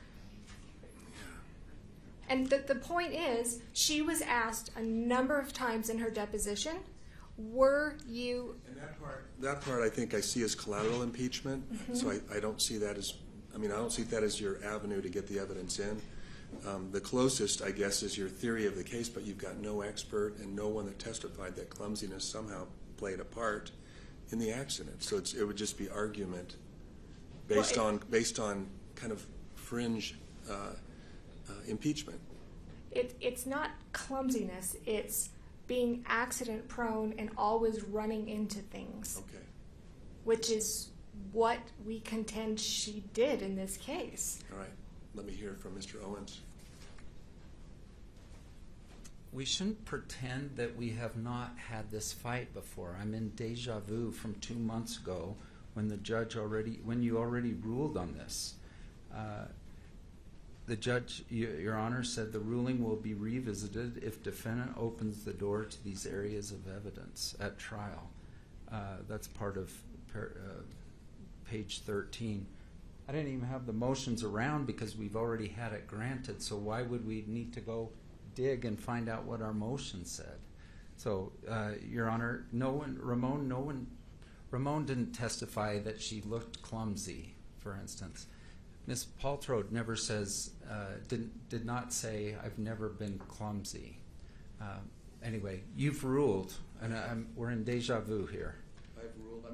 Speaker 10: And the point is, she was asked a number of times in her deposition, were you...
Speaker 3: And that part I think I see as collateral impeachment, so I don't see that as, I don't see that as your avenue to get the evidence in. The closest, I guess, is your theory of the case, but you've got no expert and no one that testified that clumsiness somehow played a part in the accident. So it would just be argument based on kind of fringe impeachment.
Speaker 10: It's not clumsiness, it's being accident prone and always running into things.
Speaker 3: Okay.
Speaker 10: Which is what we contend she did in this case.
Speaker 3: All right. Let me hear from Mr. Owens.
Speaker 14: We shouldn't pretend that we have not had this fight before. I'm in deja vu from 2 months ago when when you already ruled on this. The judge, Your Honor, said the ruling will be revisited if defendant opens the door to these areas of evidence at trial. That's part of page 13. I didn't even have the motions around because we've already had it granted, so why would we need to go dig and find out what our motion said? So, Your Honor, Ramon didn't testify that she looked clumsy, for instance. Ms. Paltrow never says, did not say, I've never been clumsy. Anyway, you've ruled, and we're in deja vu here.
Speaker 3: I've ruled,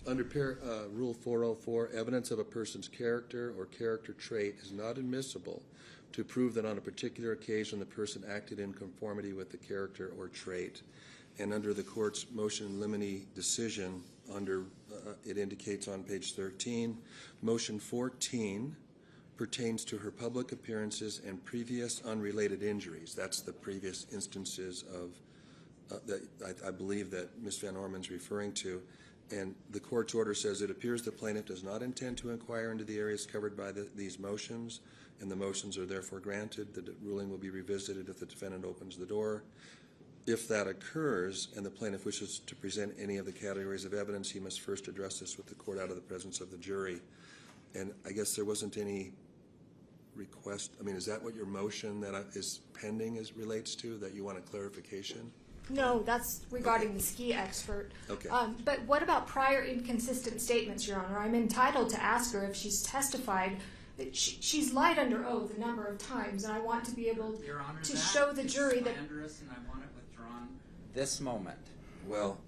Speaker 3: under Rule 404, evidence of a person's character or character trait is not admissible to prove that on a particular occasion the person acted in conformity with the character or trait. And under the court's motion in limine decision, it indicates on page 13, motion 14 pertains to her public appearances and previous unrelated injuries. That's the previous instances of that I believe that Ms. Van Orman's referring to. And the court's order says it appears the plaintiff does not intend to inquire into the areas covered by these motions, and the motions are therefore granted. The ruling will be revisited if the defendant opens the door. If that occurs and the plaintiff wishes to present any of the categories of evidence, he must first address this with the court out of the presence of the jury. And I guess there wasn't any request. Is that what your motion that is pending relates to, that you want a clarification?
Speaker 10: No, that's regarding the ski expert.
Speaker 3: Okay.
Speaker 10: But what about prior inconsistent statements, Your Honor? I'm entitled to ask her if she's testified. She's lied under oath a number of times, and I want to be able
Speaker 14: Your Honor,
Speaker 10: to show the jury that...
Speaker 14: slanderous, and I want it withdrawn this moment.
Speaker 3: Well,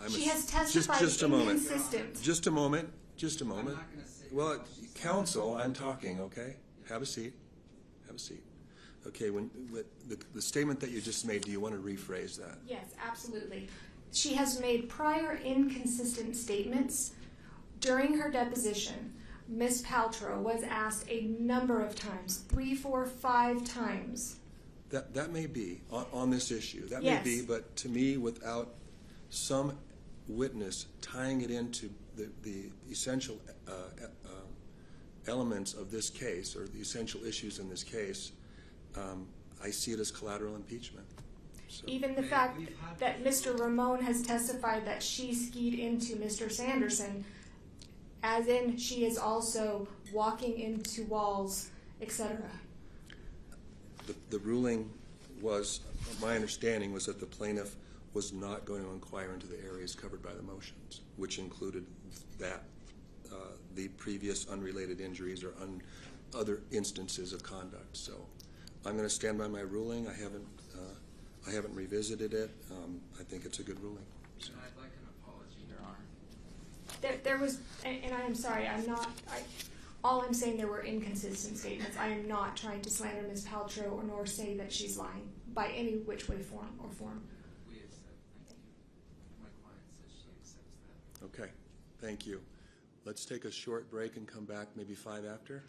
Speaker 10: she has testified inconsistent.
Speaker 3: Just a moment. Well, counsel, I'm talking, okay? Have a seat. Okay, when the statement that you just made, do you want to rephrase that?
Speaker 10: Yes, absolutely. She has made prior inconsistent statements. During her deposition, Ms. Paltrow was asked a number of times, 3, 4, 5 times.
Speaker 3: That may be on this issue. That
Speaker 10: Yes.
Speaker 3: may be, but to me, without some witness tying it into the essential elements of this case, or the essential issues in this case, I see it as collateral impeachment. So.
Speaker 10: Even the fact that Mr. Ramon has testified that she skied into Mr. Sanderson, as in she is also walking into walls, etc.
Speaker 3: The ruling was, my understanding was that the plaintiff was not going to inquire into the areas covered by the motions, which included that the previous unrelated injuries or other instances of conduct. So I'm going to stand by my ruling. I haven't revisited it. I think it's a good ruling. So.
Speaker 14: I'd like an apology, Your Honor.
Speaker 10: There was, and I am sorry, all I'm saying there were inconsistent statements. I am not trying to slander Ms. Paltrow or nor say that she's lying by any which way, form.
Speaker 14: We accept. Thank you. My client says she accepts that.
Speaker 3: Okay, thank you. Let's take a short break and come back maybe 5 after.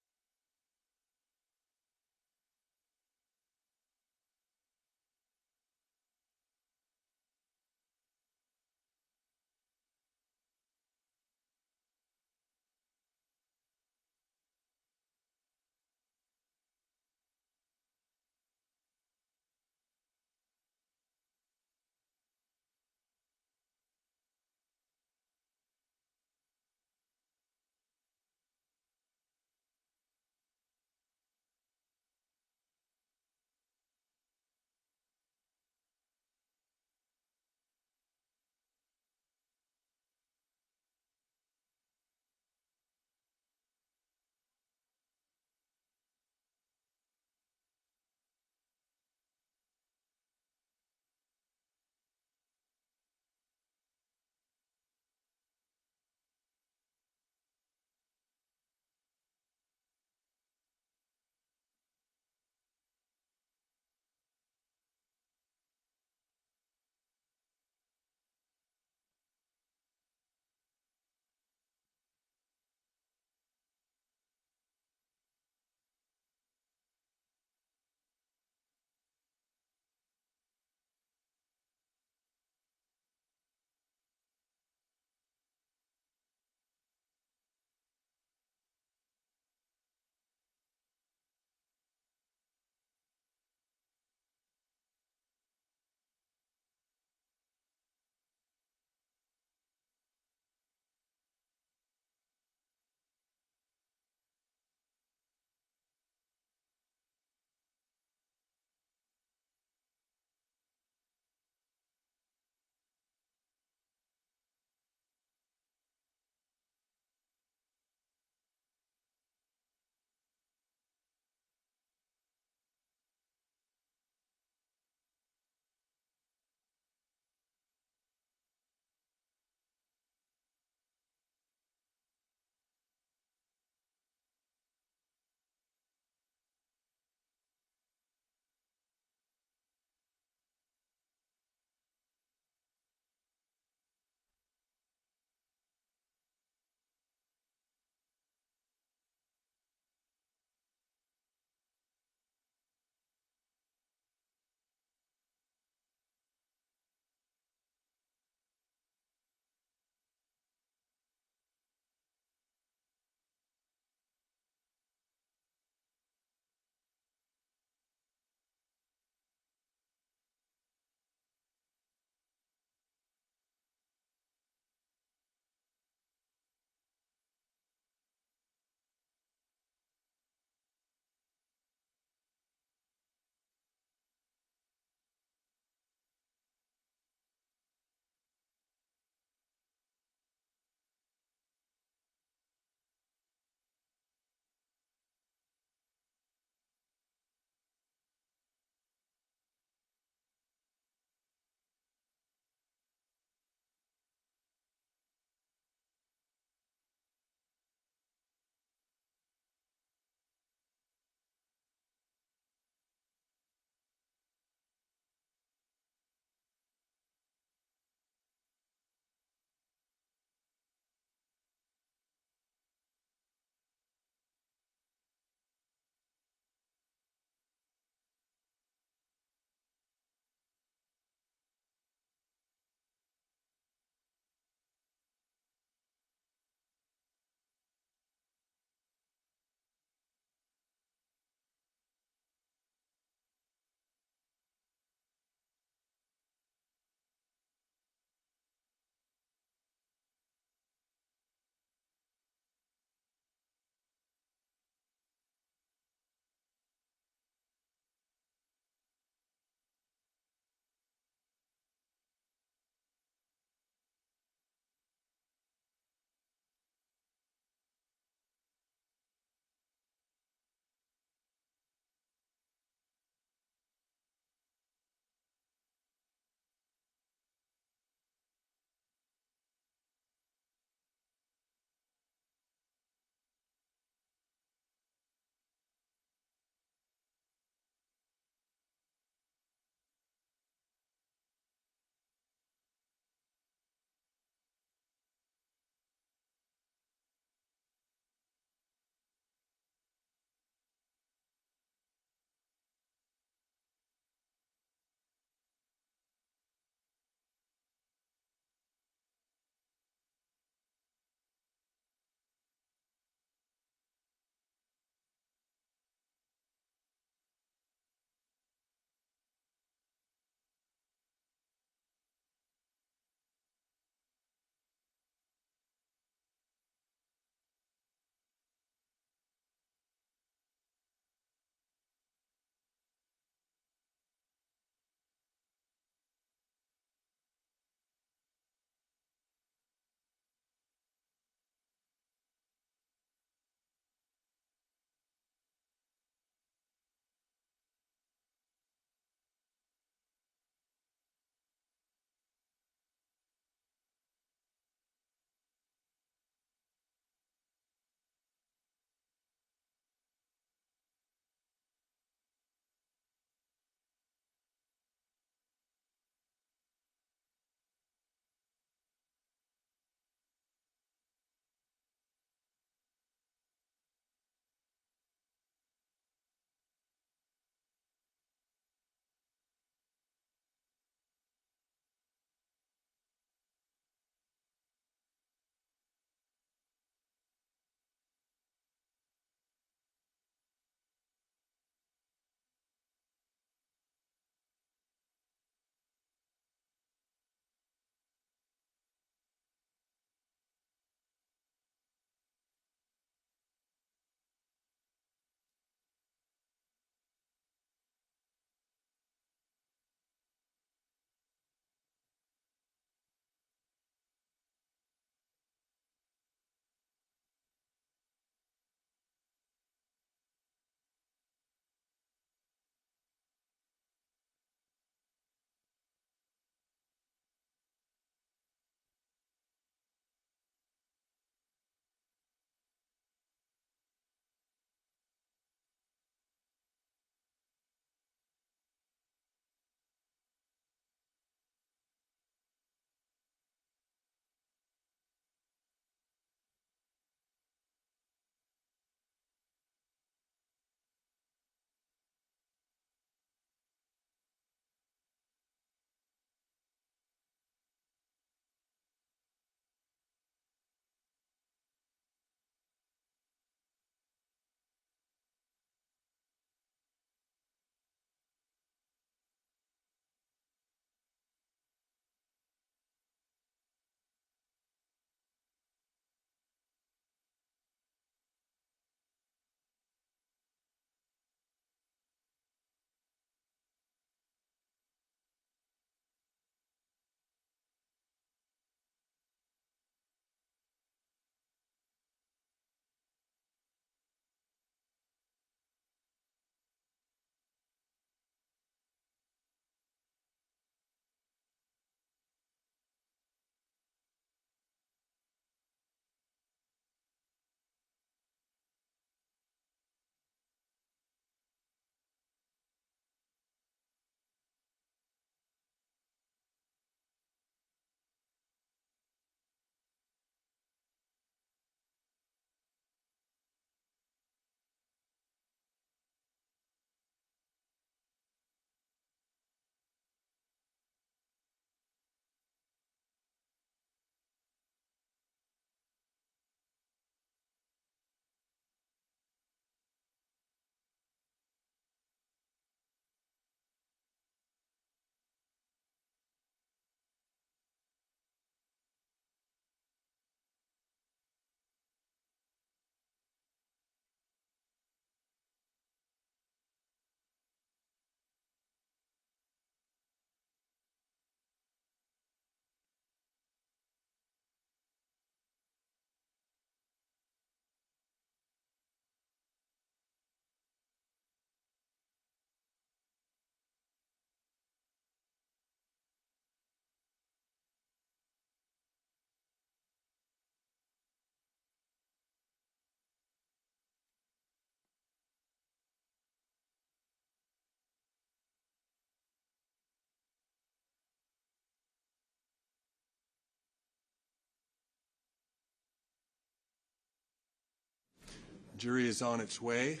Speaker 3: Jury is on its way.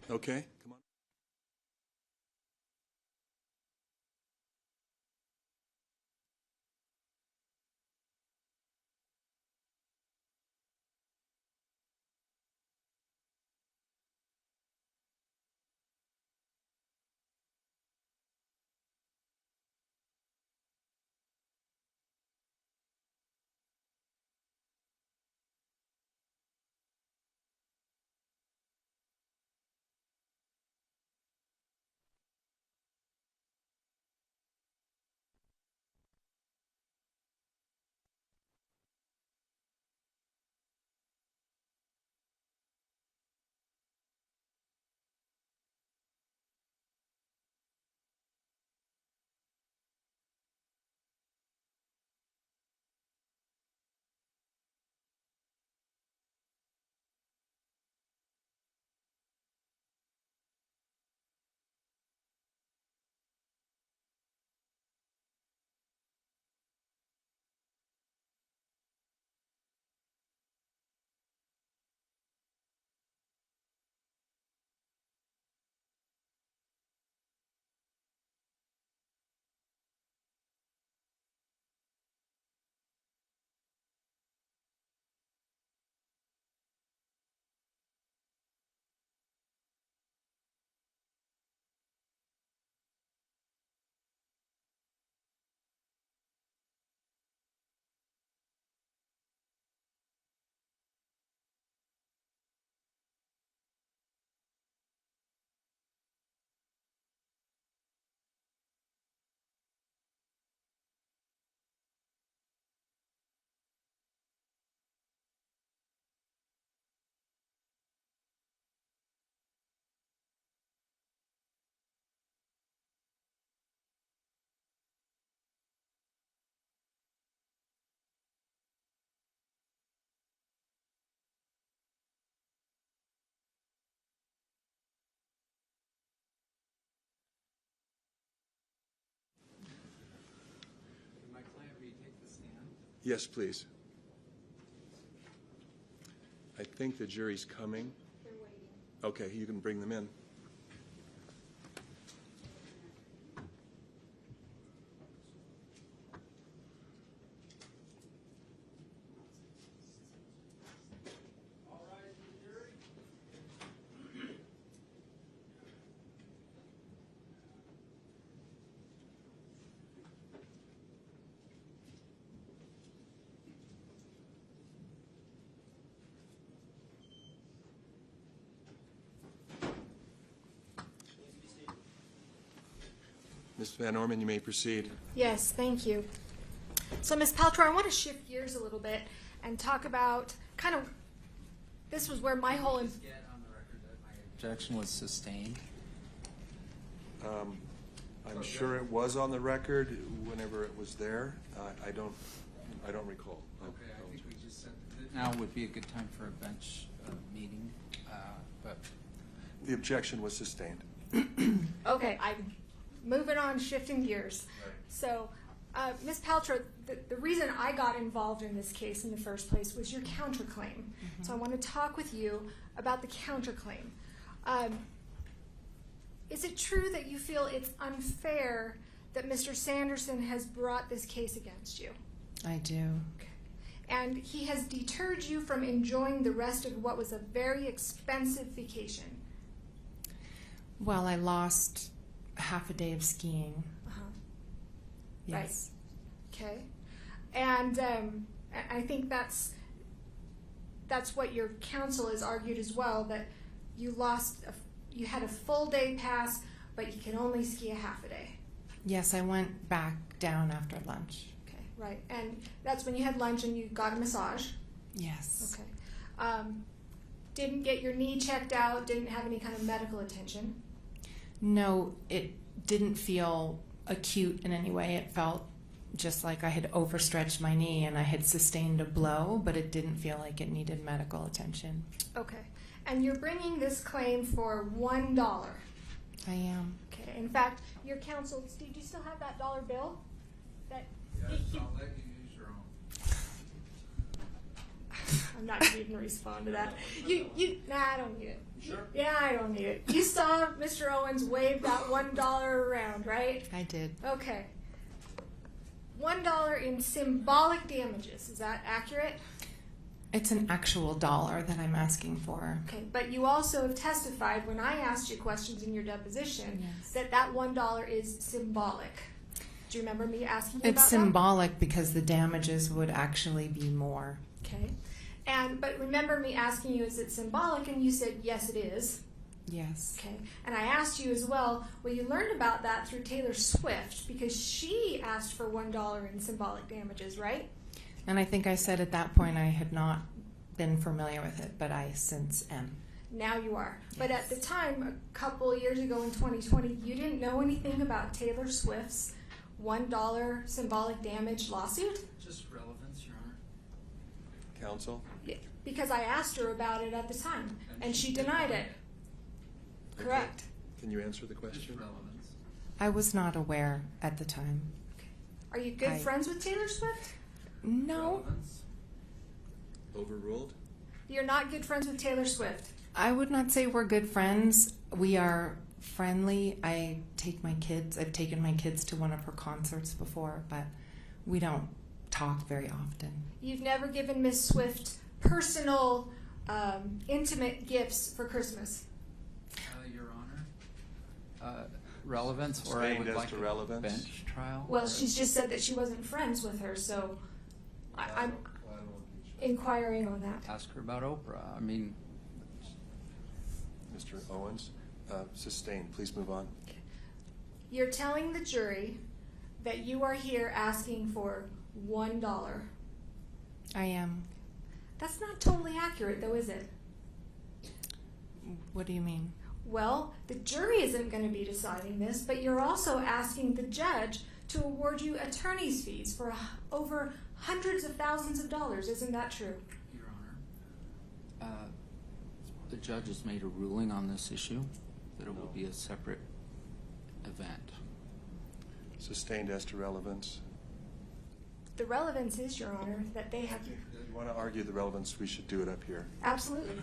Speaker 3: Okay, come on. Yes, please. I think the jury's coming.
Speaker 10: They're waiting.
Speaker 3: Okay, you can bring them in. Ms. Van Orman, you may proceed.
Speaker 10: Yes, thank you. So, Ms. Paltrow, I want to shift gears a little bit and talk about kind of, this was where my whole...
Speaker 1: Get on the record that my objection was sustained.
Speaker 3: I'm sure it was on the record whenever it was there. I don't recall.
Speaker 1: Okay, I think we just said that now would be a good time for a bench meeting, but
Speaker 3: The objection was sustained.
Speaker 10: Okay, I'm moving on, shifting gears.
Speaker 3: Right.
Speaker 10: So, Ms. Paltrow, the reason I got involved in this case in the first place was your counterclaim. So I want to talk with you about the counterclaim. Is it true that you feel it's unfair that Mr. Sanderson has brought this case against you?
Speaker 2: I do.
Speaker 10: Okay. And he has deterred you from enjoying the rest of what was a very expensive vacation?
Speaker 2: Well, I lost half a day of skiing.
Speaker 10: Uh-huh.
Speaker 2: Yes.
Speaker 10: Right. Okay. And I think that's what your counsel has argued as well, that you you had a full day pass, but you can only ski a half a day.
Speaker 2: Yes, I went back down after lunch.
Speaker 10: Okay, right. And that's when you had lunch and you got a massage?
Speaker 2: Yes.
Speaker 10: Okay. Didn't get your knee checked out, didn't have any kind of medical attention?
Speaker 2: No, it didn't feel acute in any way. It felt just like I had overstretched my knee and I had sustained a blow, but it didn't feel like it needed medical attention.
Speaker 10: Okay. And you're bringing this claim for $1.
Speaker 2: I am.
Speaker 10: Okay. In fact, your counsel, Steve, do you still have that dollar bill? That
Speaker 1: yes, I'll let you use your own.
Speaker 10: not going to even respond to that. Nah, I don't need it. Sure. Yeah, I don't need it. You saw Mr. Owens wave that $1 around, right?
Speaker 2: I did.
Speaker 10: Okay. $1 in symbolic damages. Is that accurate?
Speaker 2: It's an actual dollar that I'm asking for.
Speaker 10: Okay, but you also have testified when I asked you questions in your deposition that $1 is symbolic. Do you remember me asking you about that?
Speaker 2: It's symbolic because the damages would actually be more.
Speaker 10: Okay. But remember me asking you, is it symbolic? And you said, yes, it is.
Speaker 2: Yes.
Speaker 10: Okay. And I asked you as well, you learned about that through Taylor Swift because she asked for $1 in symbolic damages, right?
Speaker 2: And I think I said at that point I had not been familiar with it, but I since am.
Speaker 10: Now you are. Yes. But at the time, a couple years ago in 2020, you didn't know anything about Taylor Swift's $1 symbolic damage lawsuit?
Speaker 14: Just relevance, Your Honor.
Speaker 3: Counsel?
Speaker 10: Yeah, because I asked her about it at the time, and she denied it.
Speaker 3: Okay.
Speaker 10: Correct.
Speaker 3: Can you answer the question?
Speaker 2: I was not aware at the time.
Speaker 10: Are you good friends with Taylor Swift?
Speaker 2: No.
Speaker 3: Overruled?
Speaker 10: You're not good friends with Taylor Swift?
Speaker 2: I would not say we're good friends. We are friendly. I've taken my kids to one of her concerts before, but we don't talk very often.
Speaker 10: You've never given Miss Swift personal, intimate gifts for Christmas?
Speaker 15: Your Honor. Relevance, or I would like a bench trial?
Speaker 10: Well, she's just said that she wasn't friends with her, so I'm inquiring on that.
Speaker 15: Ask her about Oprah. I mean,
Speaker 3: Mr. Owens, sustained. Please move on.
Speaker 10: You're telling the jury that you are here asking for $1.
Speaker 2: I am.
Speaker 10: That's not totally accurate, though, is it?
Speaker 2: What do you mean?
Speaker 10: Well, the jury isn't going to be deciding this, but you're also asking the judge to award you attorney's fees for over hundreds of thousands of dollars. Isn't that true?
Speaker 1: Your Honor, the judge has made a ruling on this issue that it will be a separate event.
Speaker 3: Sustained as to relevance.
Speaker 10: The relevance is, Your Honor, that they have...
Speaker 3: If you want to argue the relevance, we should do it up here.
Speaker 10: Absolutely.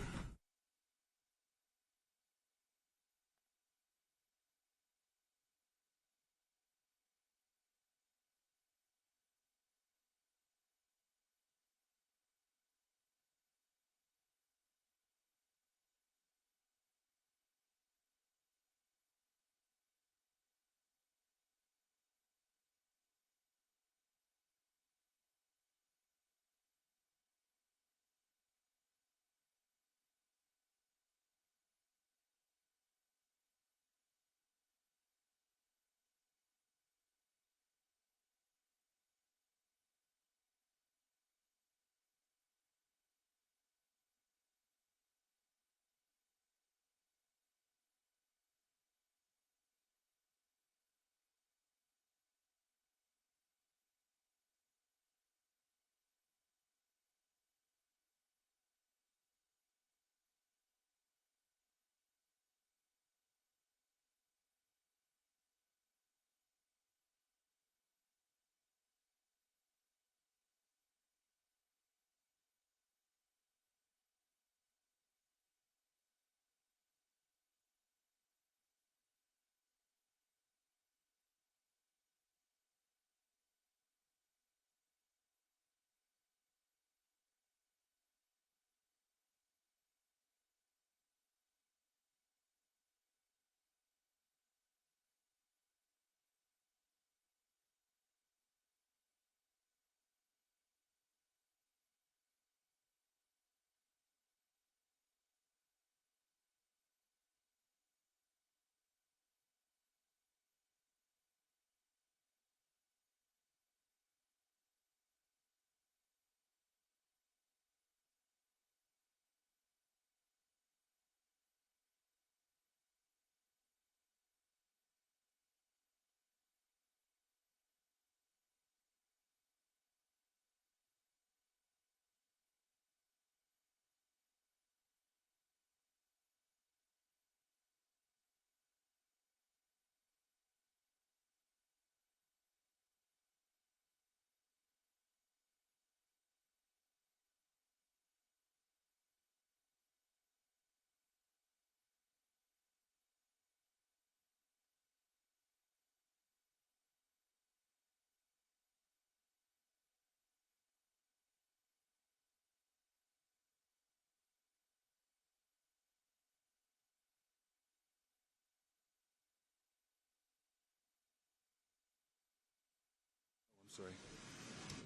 Speaker 3: Sorry.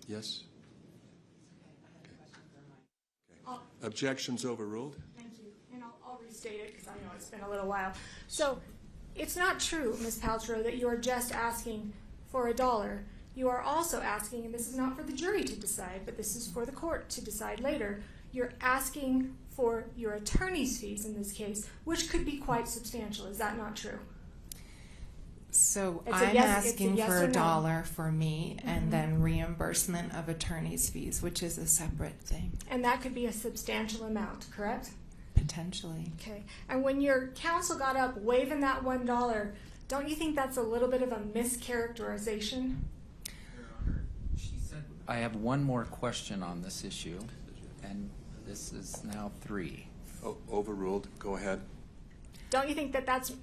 Speaker 3: Yes? Okay. Objections overruled?
Speaker 10: Thank you. And I'll restate it because I know it's been a little while. So it's not true, Ms. Paltrow, that you are just asking for $1. You are also asking, and this is not for the jury to decide, but this is for the court to decide later, you're asking for your attorney's fees in this case, which could be quite substantial. Is that not true?
Speaker 2: So
Speaker 10: It's a
Speaker 2: I'm
Speaker 10: yes- it's a
Speaker 2: asking
Speaker 10: yes
Speaker 2: for
Speaker 10: or no.
Speaker 2: $1 for me and
Speaker 10: Mhm.
Speaker 2: then reimbursement of attorney's fees, which is a separate thing,
Speaker 10: And that could be a substantial amount, correct?
Speaker 2: potentially.
Speaker 10: Okay. And when your counsel got up waving that $1, don't you think that's a little bit of a mischaracterization?
Speaker 1: I have one more question on this issue, and this is now 3.
Speaker 3: Overruled. Go ahead.
Speaker 10: Don't you think that that's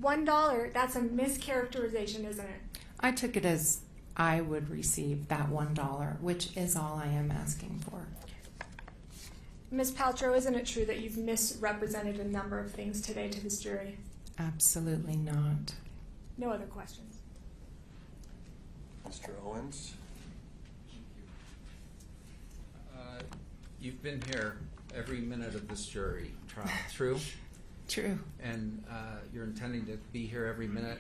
Speaker 10: $1? That's a mischaracterization, isn't it?
Speaker 2: I took it as I would receive that $1, which is all I am asking for.
Speaker 10: Ms. Paltrow, isn't it true that you've misrepresented a number of things today to this jury?
Speaker 2: Absolutely not.
Speaker 10: No other questions.
Speaker 3: Mr. Owens?
Speaker 14: You've been here every minute of this jury trial, true?
Speaker 2: True.
Speaker 14: And you're intending to be here every minute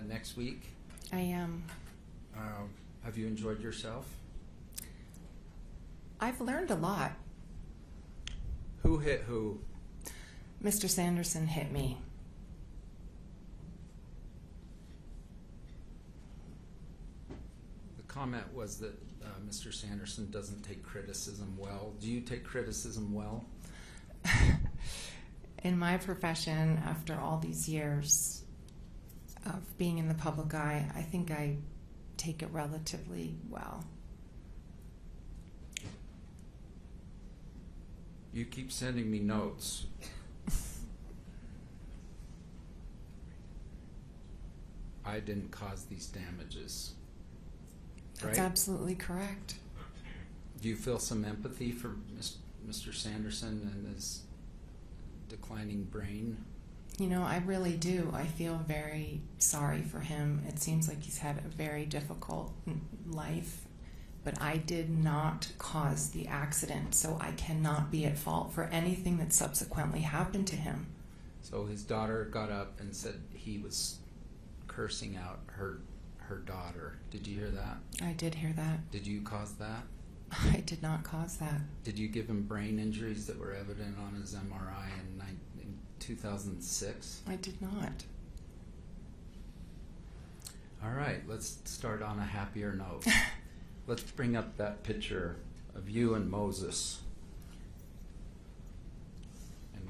Speaker 14: next week?
Speaker 2: I am.
Speaker 14: Have you enjoyed yourself?
Speaker 2: I've learned a lot.
Speaker 14: Who hit who?
Speaker 2: Mr. Sanderson hit me.
Speaker 14: The comment was that Mr. Sanderson doesn't take criticism well. Do you take criticism well?
Speaker 2: In my profession, after all these years of being in the public eye, I think I take it relatively well.
Speaker 14: You keep sending me notes. I didn't cause these damages.
Speaker 2: That's
Speaker 14: right?
Speaker 2: absolutely correct.
Speaker 14: Do you feel some empathy for Mr. Sanderson and his declining brain?
Speaker 2: You know, I really do. I feel very sorry for him. It seems like he's had a very difficult life, but I did not cause the accident, so I cannot be at fault for anything that subsequently happened to him.
Speaker 14: So his daughter got up and said he was cursing out her daughter. Did you hear that?
Speaker 2: I did hear that.
Speaker 14: Did you cause that?
Speaker 2: I did not cause that.
Speaker 14: Did you give him brain injuries that were evident on his MRI in 2006?
Speaker 2: I did not.
Speaker 14: All right, let's start on a happier note. Let's bring up that picture of you and Moses. And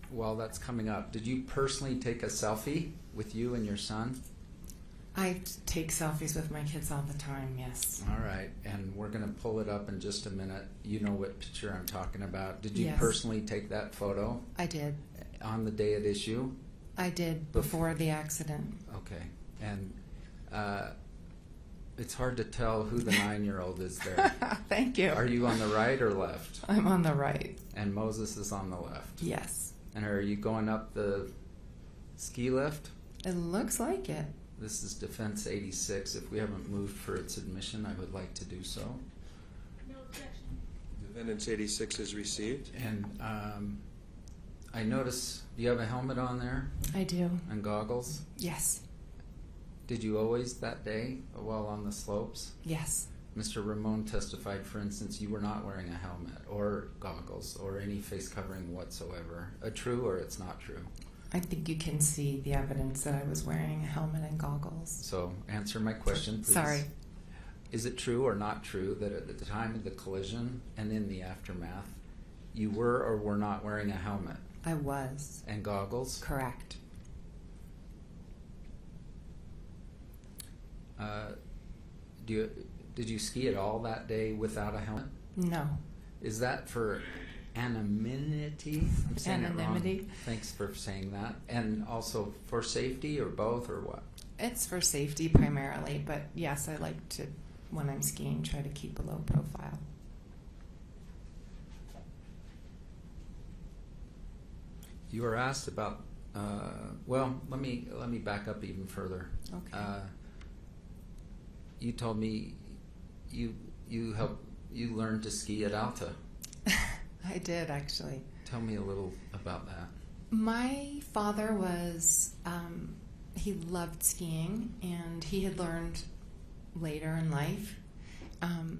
Speaker 14: while that's coming up, did you personally take a selfie with you and your son?
Speaker 2: I take selfies with my kids all the time, yes.
Speaker 14: All right, and we're going to pull it up in just a minute. You know what picture I'm talking about. Did you
Speaker 2: Yes.
Speaker 14: personally take that photo?
Speaker 2: I did.
Speaker 14: On the day at issue?
Speaker 2: I did, before the accident.
Speaker 14: Okay, and it's hard to tell who the 9-year-old is there.
Speaker 2: Thank you.
Speaker 14: Are you on the right or left?
Speaker 2: I'm on the right.
Speaker 14: And Moses is on the left?
Speaker 2: Yes.
Speaker 14: And are you going up the ski lift?
Speaker 2: It looks like it.
Speaker 14: This is Defense 86. If we haven't moved for its admission, I would like to do so.
Speaker 10: No objection.
Speaker 3: Defendant's 86 is received.
Speaker 14: And I notice, do you have a helmet on there?
Speaker 2: I do.
Speaker 14: And goggles?
Speaker 2: Yes.
Speaker 14: Did you always that day while on the slopes?
Speaker 2: Yes.
Speaker 14: Mr. Ramon testified, for instance, you were not wearing a helmet or goggles or any face covering whatsoever. True or it's not true?
Speaker 2: I think you can see the evidence that I was wearing a helmet and goggles.
Speaker 14: So answer my question, please.
Speaker 2: Sorry.
Speaker 14: Is it true or not true that at the time of the collision and in the aftermath, you were or were not wearing a helmet?
Speaker 2: I was.
Speaker 14: And goggles?
Speaker 2: Correct.
Speaker 14: Did you ski at all that day without a helmet?
Speaker 2: No.
Speaker 14: Is that for anonymity? I'm saying
Speaker 2: Anonymity.
Speaker 14: it wrong. Thanks for saying that. And also for safety or both or what?
Speaker 2: It's for safety primarily, but yes, I like to, when I'm skiing, try to keep a low profile.
Speaker 14: You were asked about, well, let me back up even further.
Speaker 2: Okay.
Speaker 14: you told me you learned to ski at Alta.
Speaker 2: I did, actually.
Speaker 14: Tell me a little about that.
Speaker 2: My father was, he loved skiing, and he had learned later in life.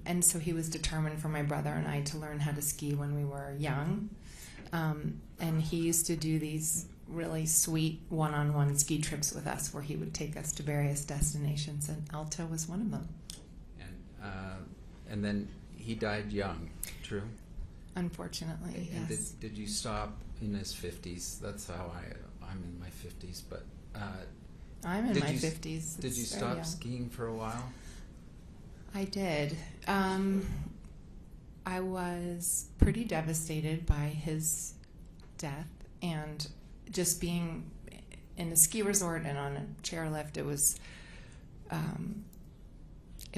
Speaker 2: And so he was determined for my brother and I to learn how to ski when we were young. And he used to do these really sweet one-on-one ski trips with us where he would take us to various destinations, and Alta was one of them.
Speaker 14: And then he died young, true?
Speaker 2: Unfortunately,
Speaker 14: And
Speaker 2: yes.
Speaker 14: did you stop in his 50s? That's how I'm in my 50s, but
Speaker 2: I'm in my 50s.
Speaker 14: Did you
Speaker 2: It's very
Speaker 14: stop
Speaker 2: young.
Speaker 14: skiing for a while?
Speaker 2: I did. I was pretty devastated by his death, and just being in a ski resort and on a chairlift, it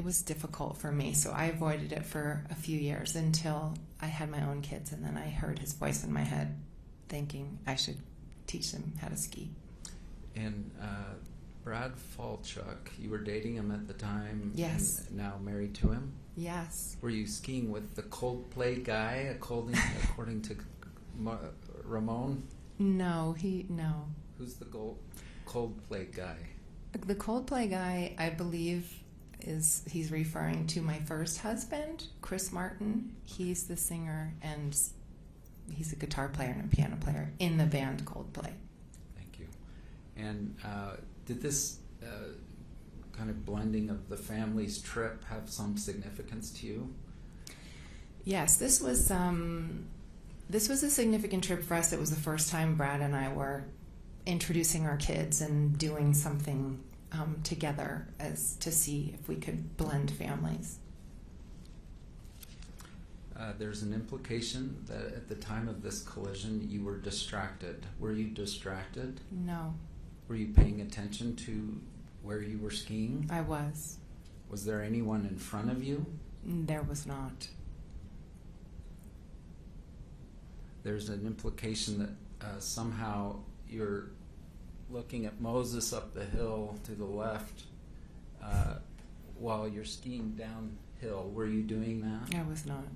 Speaker 2: was difficult for me. So I avoided it for a few years until I had my own kids, and then I heard his voice in my head thinking I should teach them how to ski.
Speaker 14: And Brad Falchuk, you were dating him at the time.
Speaker 2: Yes.
Speaker 14: And now married to him?
Speaker 2: Yes.
Speaker 14: Were you skiing with the Coldplay guy, according to Ramon?
Speaker 2: No.
Speaker 14: Who's the Coldplay guy?
Speaker 2: The Coldplay guy, I believe, he's referring to my first husband, Chris Martin. He's the singer, and he's a guitar player and a piano player in the band Coldplay.
Speaker 14: Thank you. And did this kind of blending of the family's trip have some significance to you?
Speaker 2: Yes, this was a significant trip for us. It was the first time Brad and I were introducing our kids and doing something together as to see if we could blend families.
Speaker 14: There's an implication that at the time of this collision you were distracted. Were you distracted?
Speaker 2: No.
Speaker 14: Were you paying attention to where you were skiing?
Speaker 2: I was.
Speaker 14: Was there anyone in front of you?
Speaker 2: There was not.
Speaker 14: There's an implication that somehow you're looking at Moses up the hill to the left while you're skiing downhill. Were you doing that?
Speaker 2: I was not.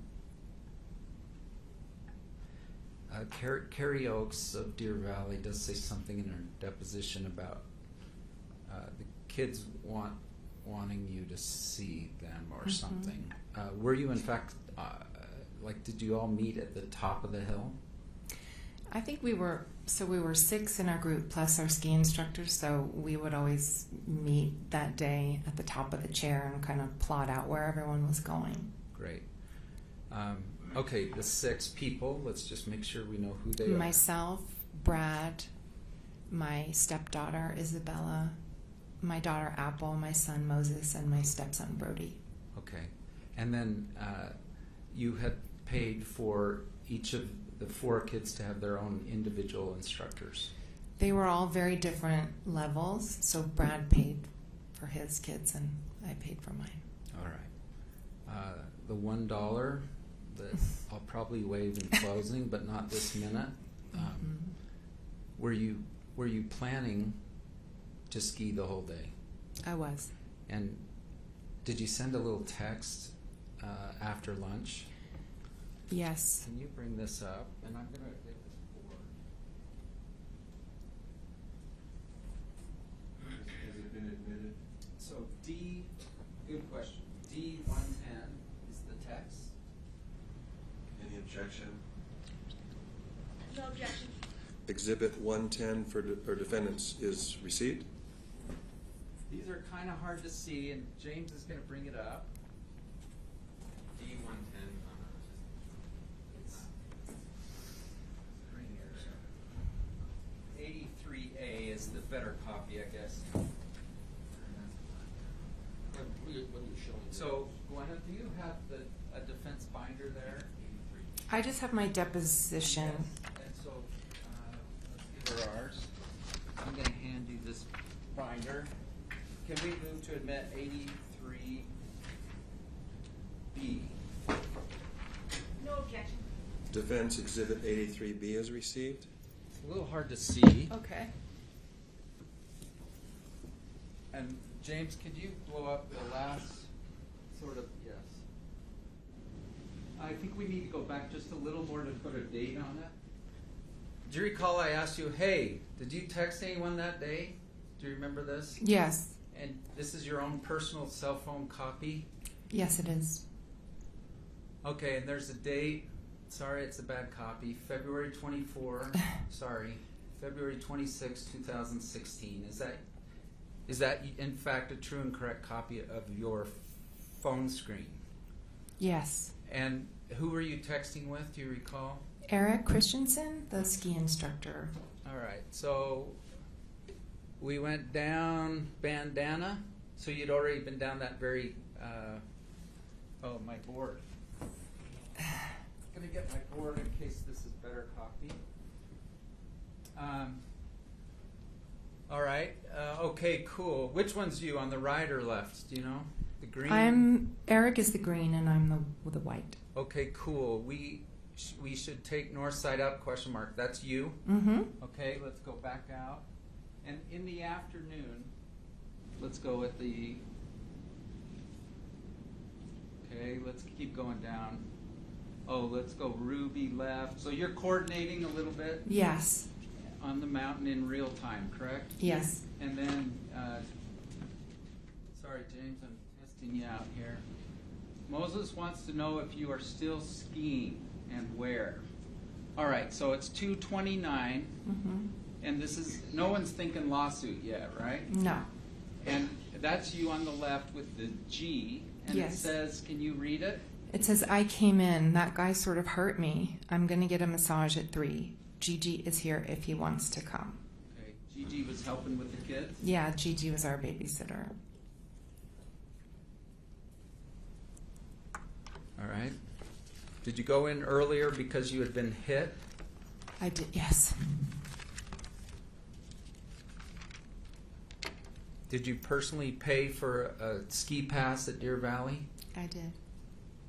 Speaker 14: Carrie Oakes of Deer Valley does say something in her deposition about the kids wanting you to see them or something. Were you, in fact, did you all meet at the top of the hill?
Speaker 2: I think we were 6 in our group plus our ski instructors, so we would always meet that day at the top of the chair and kind of plot out where everyone was going.
Speaker 14: Great. Okay, the 6 people, let's just make sure we know who they are.
Speaker 2: Myself, Brad, my stepdaughter Isabella, my daughter Apple, my son Moses, and my stepson Brody.
Speaker 14: Okay. And then you had paid for each of the 4 kids to have their own individual instructors.
Speaker 2: They were all very different levels, so Brad paid for his kids and I paid for mine.
Speaker 14: All right. The $1 that I'll probably waive in closing, but not this minute. Were you planning to ski the whole day?
Speaker 2: I was.
Speaker 14: And did you send a little text after lunch?
Speaker 2: Yes.
Speaker 14: Can you bring this up? And I'm going to get this board. Has it been admitted? So good question. D110 is the text.
Speaker 3: Any objection?
Speaker 18: No objection.
Speaker 3: Exhibit 110 for defendants is received.
Speaker 14: These are kind of hard to see, and James is going to bring it up.
Speaker 16: D110.
Speaker 14: It's right here. 83A is the better copy, I guess.
Speaker 5: What are you showing?
Speaker 14: So, Gwyneth, do you have a defense binder there?
Speaker 2: I just have my deposition.
Speaker 14: And so, let's give her ours. I'm going to hand you this binder. Can we move to admit 83B?
Speaker 18: No objection.
Speaker 3: Defense Exhibit 83B is received.
Speaker 14: It's a little hard to see.
Speaker 2: Okay.
Speaker 14: And James, could you blow up the last sort of, yes. I think we need to go back just a little more to put a date on it. Do you recall I asked you, hey, did you text anyone that day? Do you remember this?
Speaker 2: Yes.
Speaker 14: And this is your own personal cell phone copy?
Speaker 2: Yes, it is.
Speaker 14: Okay, and there's a date. Sorry, it's a bad copy. February 24, sorry, February 26, 2016. Is that in fact a true and correct copy of your phone screen?
Speaker 2: Yes.
Speaker 14: And who were you texting with, do you recall?
Speaker 2: Eric Christensen, the ski instructor.
Speaker 14: All right, so we went down Bandana. So you'd already been down that very, oh, my board. I'm going to get my board in case this is better copy. All right, okay, cool. Which one's you, on the right or left? Do you know? The green?
Speaker 2: Eric is the green and I'm the white.
Speaker 14: Okay, cool. We should take north side up, question mark. That's you?
Speaker 2: Mm-hmm.
Speaker 14: Okay, let's go back out. And in the afternoon, let's go with the, okay, let's keep going down. Oh, let's go Ruby left. So you're coordinating a little bit?
Speaker 2: Yes.
Speaker 14: On the mountain in real time, correct?
Speaker 2: Yes.
Speaker 14: And then, sorry, James, I'm testing you out here. Moses wants to know if you are still skiing and where. All right, so it's 2:29, and this is, no one's thinking lawsuit yet, right?
Speaker 2: No.
Speaker 14: And that's you on the left with the G, and
Speaker 2: Yes.
Speaker 14: it says, can you read it?
Speaker 2: It says, I came in. That guy sort of hurt me. I'm going to get a massage at 3. Gigi is here if he wants to come.
Speaker 14: Okay, Gigi was helping with the kids?
Speaker 2: Yeah, Gigi was our babysitter.
Speaker 14: All right. Did you go in earlier because you had been hit?
Speaker 2: I did, yes.
Speaker 14: Did you personally pay for a ski pass at Deer Valley?
Speaker 2: I did.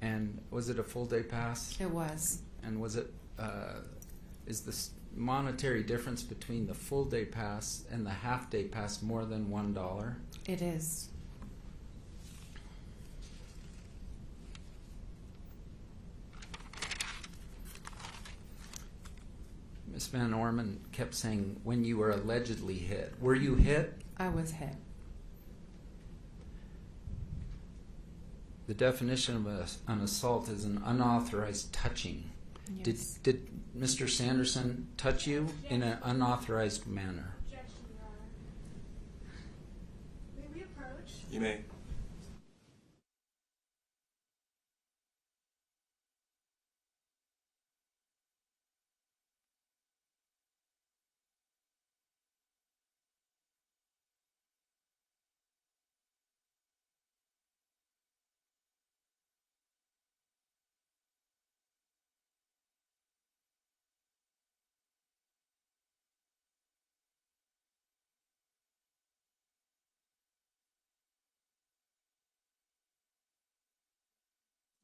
Speaker 14: And was it a full day pass?
Speaker 2: It was.
Speaker 14: And was it, is the monetary difference between the full day pass and the half day pass more than $1?
Speaker 2: It is.
Speaker 14: Ms. Van Orman kept saying when you were allegedly hit. Were you hit?
Speaker 2: I was hit.
Speaker 14: The definition of an assault is an unauthorized touching.
Speaker 2: Yes.
Speaker 14: Did Mr. Sanderson touch you in an unauthorized manner?
Speaker 10: Objection, Your Honor. May we approach?
Speaker 3: You may.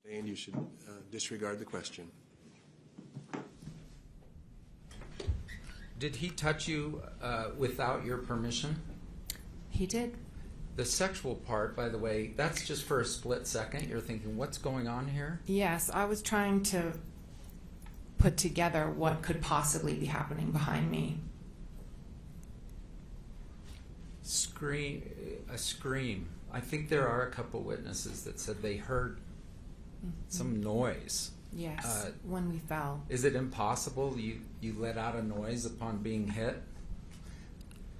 Speaker 3: And you should disregard the question.
Speaker 14: Did he touch you without your permission?
Speaker 2: He did.
Speaker 14: The sexual part, by the way, that's just for a split second. You're thinking, what's going on here?
Speaker 2: Yes, I was trying to put together what could possibly be happening behind me.
Speaker 14: A scream. I think there are a couple witnesses that said they heard some noise.
Speaker 2: Yes, when we fell.
Speaker 14: Is it impossible you let out a noise upon being hit?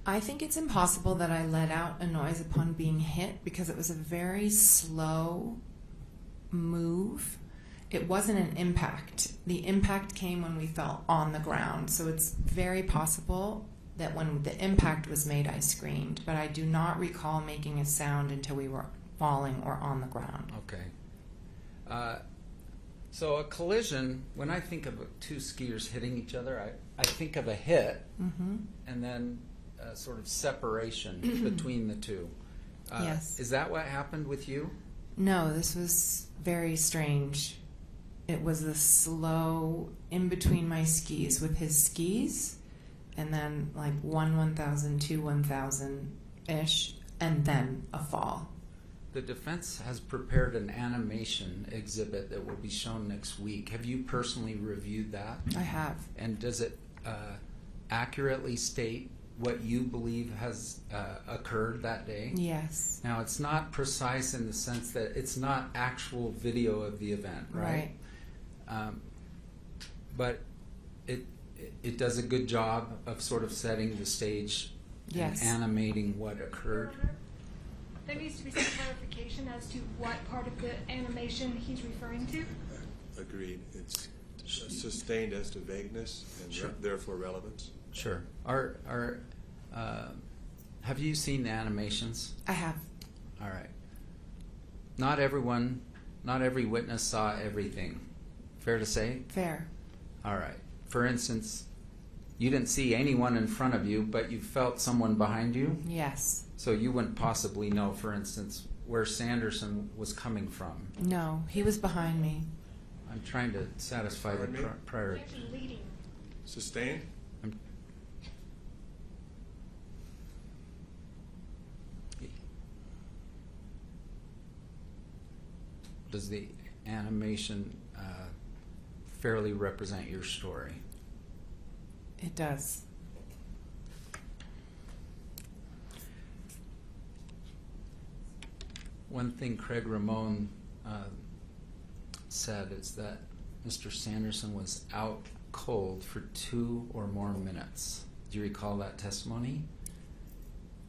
Speaker 2: I think it's impossible that I let out a noise upon being hit because it was a very slow move. It wasn't an impact. The impact came when we fell on the ground. So it's very possible that when the impact was made, I screamed. But I do not recall making a sound until we were falling or on the ground.
Speaker 14: Okay. So a collision, when I think of two skiers hitting each other, I think of a hit and then a sort of separation between the two.
Speaker 2: Yes.
Speaker 14: Is that what happened with you?
Speaker 2: No, this was very strange. It was a slow in between my skis with his skis, and then like 1,000, 2,000-ish. and then a fall.
Speaker 14: The defense has prepared an animation exhibit that will be shown next week. Have you personally reviewed that?
Speaker 2: I have.
Speaker 14: And does it accurately state what you believe has occurred that day?
Speaker 2: Yes.
Speaker 14: Now, it's not precise in the sense that it's not actual video of the event, right? But it does a good job of sort of setting the stage
Speaker 2: Yes.
Speaker 14: and animating what occurred.
Speaker 10: Your Honor, there needs to be some clarification as to what part of the animation he's referring to.
Speaker 3: Agreed. It's sustained as to vagueness and
Speaker 14: Sure.
Speaker 3: therefore relevance.
Speaker 14: Sure. Have you seen the animations?
Speaker 2: I have.
Speaker 14: All right. Not every witness saw everything. Fair to say?
Speaker 2: Fair.
Speaker 14: All right. For instance, you didn't see anyone in front of you, but you felt someone behind you?
Speaker 2: Yes.
Speaker 14: So you wouldn't possibly know, for instance, where Sanderson was coming from.
Speaker 2: No, he was behind me.
Speaker 14: I'm trying to satisfy the
Speaker 3: Pardon me?
Speaker 14: prior.
Speaker 10: Leading.
Speaker 3: Sustained?
Speaker 14: Does the animation fairly represent your story?
Speaker 2: It does.
Speaker 14: One thing Craig Ramon said is that Mr. Sanderson was out cold for 2 or more minutes. Do you recall that testimony?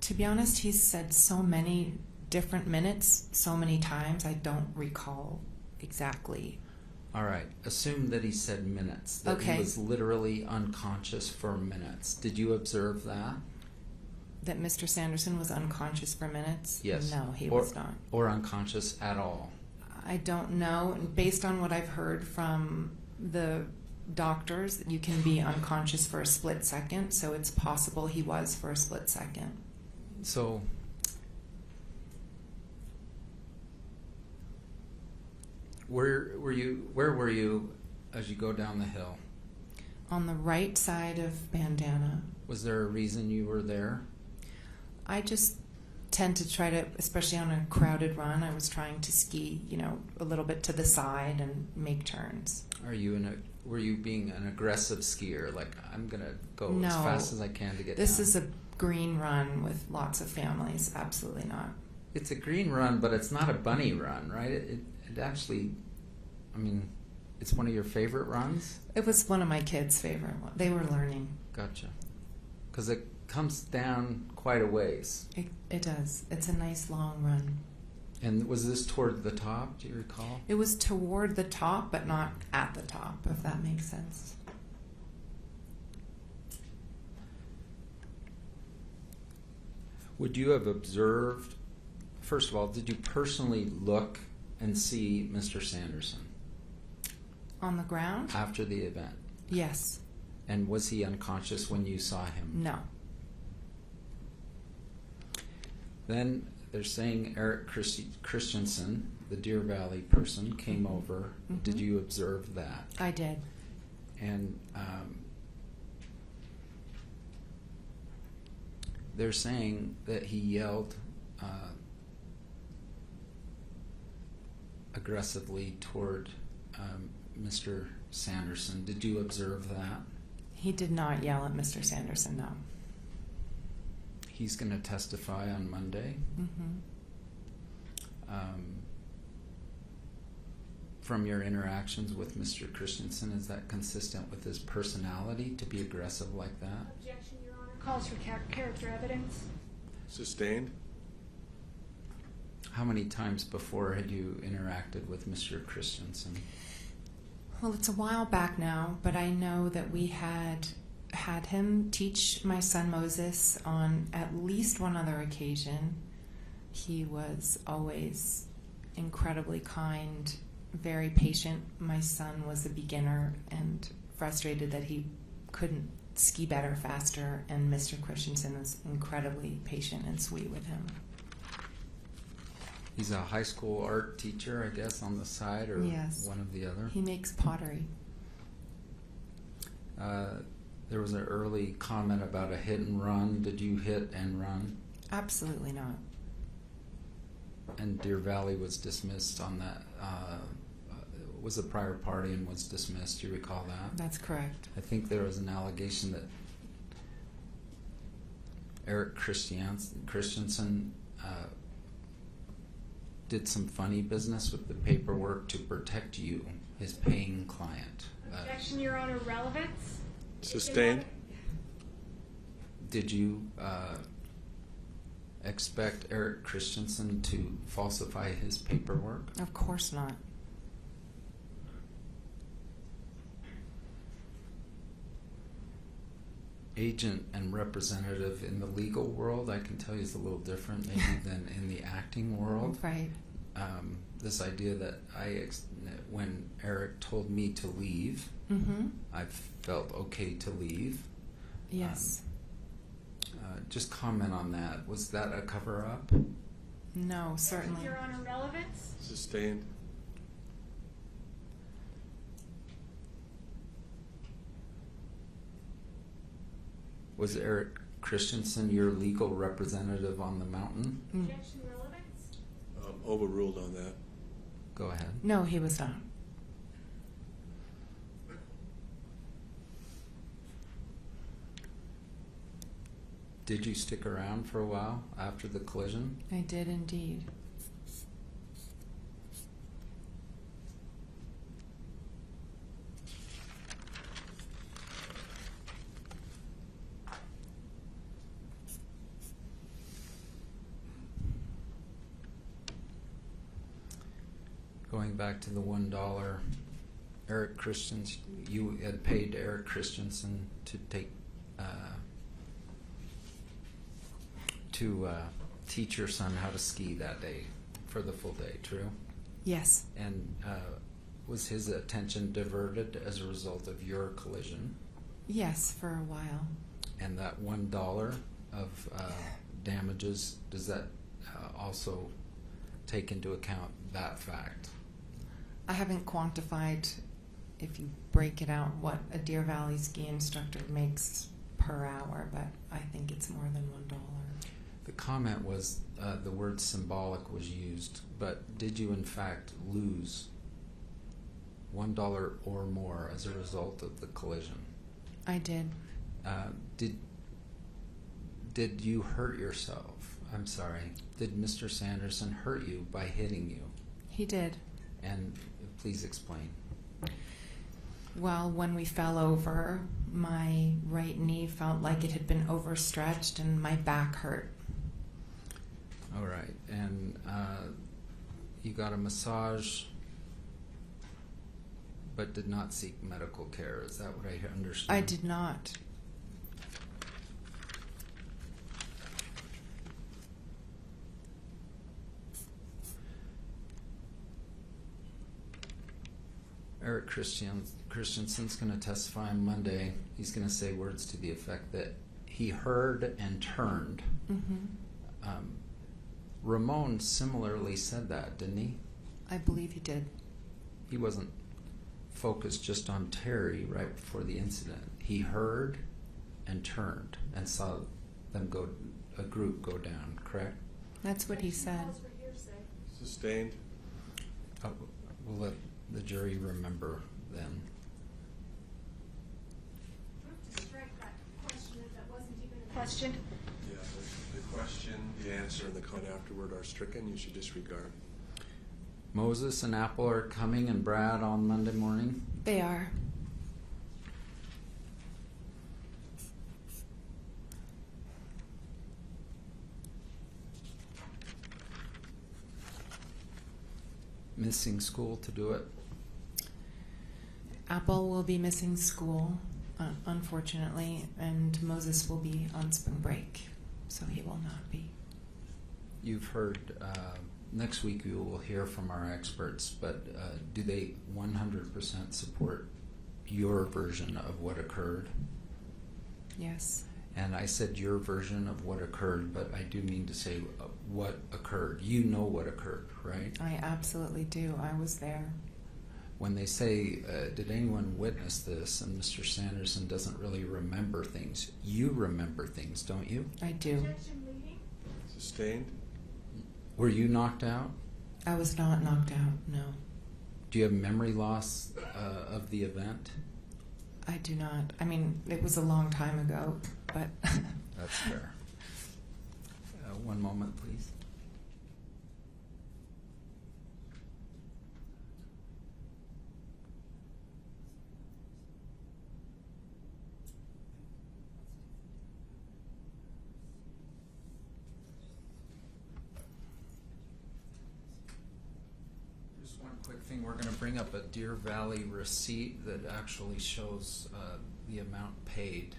Speaker 2: To be honest, he's said so many different minutes so many times, I don't recall exactly.
Speaker 14: All right. Assume that he said minutes, that
Speaker 2: Okay.
Speaker 14: he was literally unconscious for minutes. Did you observe that?
Speaker 2: That Mr. Sanderson was unconscious for minutes?
Speaker 14: Yes.
Speaker 2: No, he
Speaker 14: Or-
Speaker 2: was not.
Speaker 14: Or unconscious at all?
Speaker 2: I don't know. Based on what I've heard from the doctors, you can be unconscious for a split second, so it's possible he was for a split second.
Speaker 14: So, where were you as you go down the hill?
Speaker 2: On the right side of Bandana.
Speaker 14: Was there a reason you were there?
Speaker 2: I just tend to try to, especially on a crowded run, I was trying to ski, a little bit to the side and make turns.
Speaker 14: Were you being an aggressive skier? Like, I'm gonna go
Speaker 2: No.
Speaker 14: as fast as I can to get
Speaker 2: This
Speaker 14: down?
Speaker 2: is a green run with lots of families. Absolutely not.
Speaker 14: It's a green run, but it's not a bunny run, right? It actually, it's one of your favorite runs?
Speaker 2: It was one of my kids' favorite ones. They were learning.
Speaker 14: Gotcha. Because it comes down quite a ways.
Speaker 2: It does. It's a nice long run.
Speaker 14: And was this toward the top, do you recall?
Speaker 2: It was toward the top, but not at the top, if that makes sense.
Speaker 14: Would you have observed, first of all, did you personally look and see Mr. Sanderson?
Speaker 2: On the ground?
Speaker 14: After the event?
Speaker 2: Yes.
Speaker 14: And was he unconscious when you saw him?
Speaker 2: No.
Speaker 14: Then they're saying Eric Christensen, the Deer Valley person, came over.
Speaker 2: Mhm.
Speaker 14: Did you observe that?
Speaker 2: I did.
Speaker 14: And they're saying that he yelled aggressively toward Mr. Sanderson. Did you observe that?
Speaker 2: He did not yell at Mr. Sanderson, no.
Speaker 14: He's going to testify on Monday.
Speaker 2: Mm-hmm.
Speaker 14: From your interactions with Mr. Christensen, is that consistent with his personality to be aggressive like that?
Speaker 10: Objection, Your Honor. Calls for character evidence.
Speaker 3: Sustained?
Speaker 14: How many times before had you interacted with Mr. Christensen?
Speaker 2: Well, it's a while back now, but I know that we had him teach my son Moses on at least one other occasion. He was always incredibly kind, very patient. My son was a beginner and frustrated that he couldn't ski better faster, and Mr. Christensen was incredibly patient and sweet with him.
Speaker 14: He's a high school art teacher, I guess, on the side, or
Speaker 2: Yes.
Speaker 14: one of the other.
Speaker 2: He makes pottery.
Speaker 14: There was an early comment about a hit and run. Did you hit and run?
Speaker 2: Absolutely not.
Speaker 14: and Deer Valley was dismissed on that, was a prior party and was dismissed. Do you recall that?
Speaker 2: That's correct.
Speaker 14: I think there was an allegation that Eric Christensen did some funny business with the paperwork to protect you, his paying client.
Speaker 10: Objection, Your Honor. Relevance?
Speaker 3: Sustained.
Speaker 14: Did you expect Eric Christensen to falsify his paperwork?
Speaker 2: Of course not.
Speaker 14: Agent and representative in the legal world, I can tell you, is a little different maybe than in the acting world.
Speaker 2: Right.
Speaker 14: This idea that when Eric told me to leave, I felt okay to leave.
Speaker 2: Yes.
Speaker 14: Just comment on that. Was that a cover-up?
Speaker 2: No, certainly.
Speaker 10: Your Honor. Relevance?
Speaker 3: Sustained.
Speaker 14: Was Eric Christensen your legal representative on the mountain?
Speaker 10: Objection. Relevance?
Speaker 3: Overruled on that.
Speaker 14: Go ahead.
Speaker 2: No, he was not.
Speaker 14: Did you stick around for a while after the collision?
Speaker 2: I did indeed.
Speaker 14: Going back to the $1, Eric Christensen, you had paid Eric Christensen to take teach your son how to ski that day for the full day. True.
Speaker 2: Yes.
Speaker 14: And was his attention diverted as a result of your collision?
Speaker 2: Yes, for a while.
Speaker 14: And that $1 of damages, does that also take into account that fact?
Speaker 2: I haven't quantified, if you break it out, what a Deer Valley ski instructor makes per hour, but I think it's more than $1.
Speaker 14: The comment was the word symbolic was used, but did you in fact lose $1 or more as a result of the collision?
Speaker 2: I did.
Speaker 14: Did you hurt yourself? I'm sorry. Did Mr. Sanderson hurt you by hitting you?
Speaker 2: He did.
Speaker 14: And please explain.
Speaker 2: Well, when we fell over, my right knee felt like it had been overstretched and my back hurt.
Speaker 14: All right. And you got a massage but did not seek medical care. Is that what I understand?
Speaker 2: I did not.
Speaker 14: Eric Christensen's going to testify on Monday. He's going to say words to the effect that he heard and turned. Ramon similarly said that, didn't he?
Speaker 2: I believe he did.
Speaker 14: He wasn't focused just on Terry right before the incident. He heard and turned and saw them a group go down, correct?
Speaker 2: That's what he said.
Speaker 3: Sustained.
Speaker 14: We'll let the jury remember then.
Speaker 10: To strike that question if that wasn't even a question.
Speaker 3: Yeah, the question, the answer, and the comment afterward are stricken. You should disregard.
Speaker 14: Moses and Apple are coming, and Brad on Monday morning?
Speaker 2: They are.
Speaker 14: Missing school to do it?
Speaker 2: Apple will be missing school, unfortunately, and Moses will be on spring break, so he will not be.
Speaker 14: You've heard, next week you will hear from our experts, but do they 100% support your version of what occurred?
Speaker 2: Yes.
Speaker 14: And I said your version of what occurred, but I do mean to say what occurred. You know what occurred, right?
Speaker 2: I absolutely do. I was there.
Speaker 14: When they say, did anyone witness this, and Mr. Sanderson doesn't really remember things, you remember things, don't you?
Speaker 2: I do.
Speaker 3: Sustained.
Speaker 14: Were you knocked out?
Speaker 2: I was not knocked out, no.
Speaker 14: Do you have memory loss of the event?
Speaker 2: I do not. I mean, it was a long time ago, but...
Speaker 14: That's fair. One moment, please. Just one quick thing. We're going to bring up a Deer Valley receipt that actually shows the amount paid.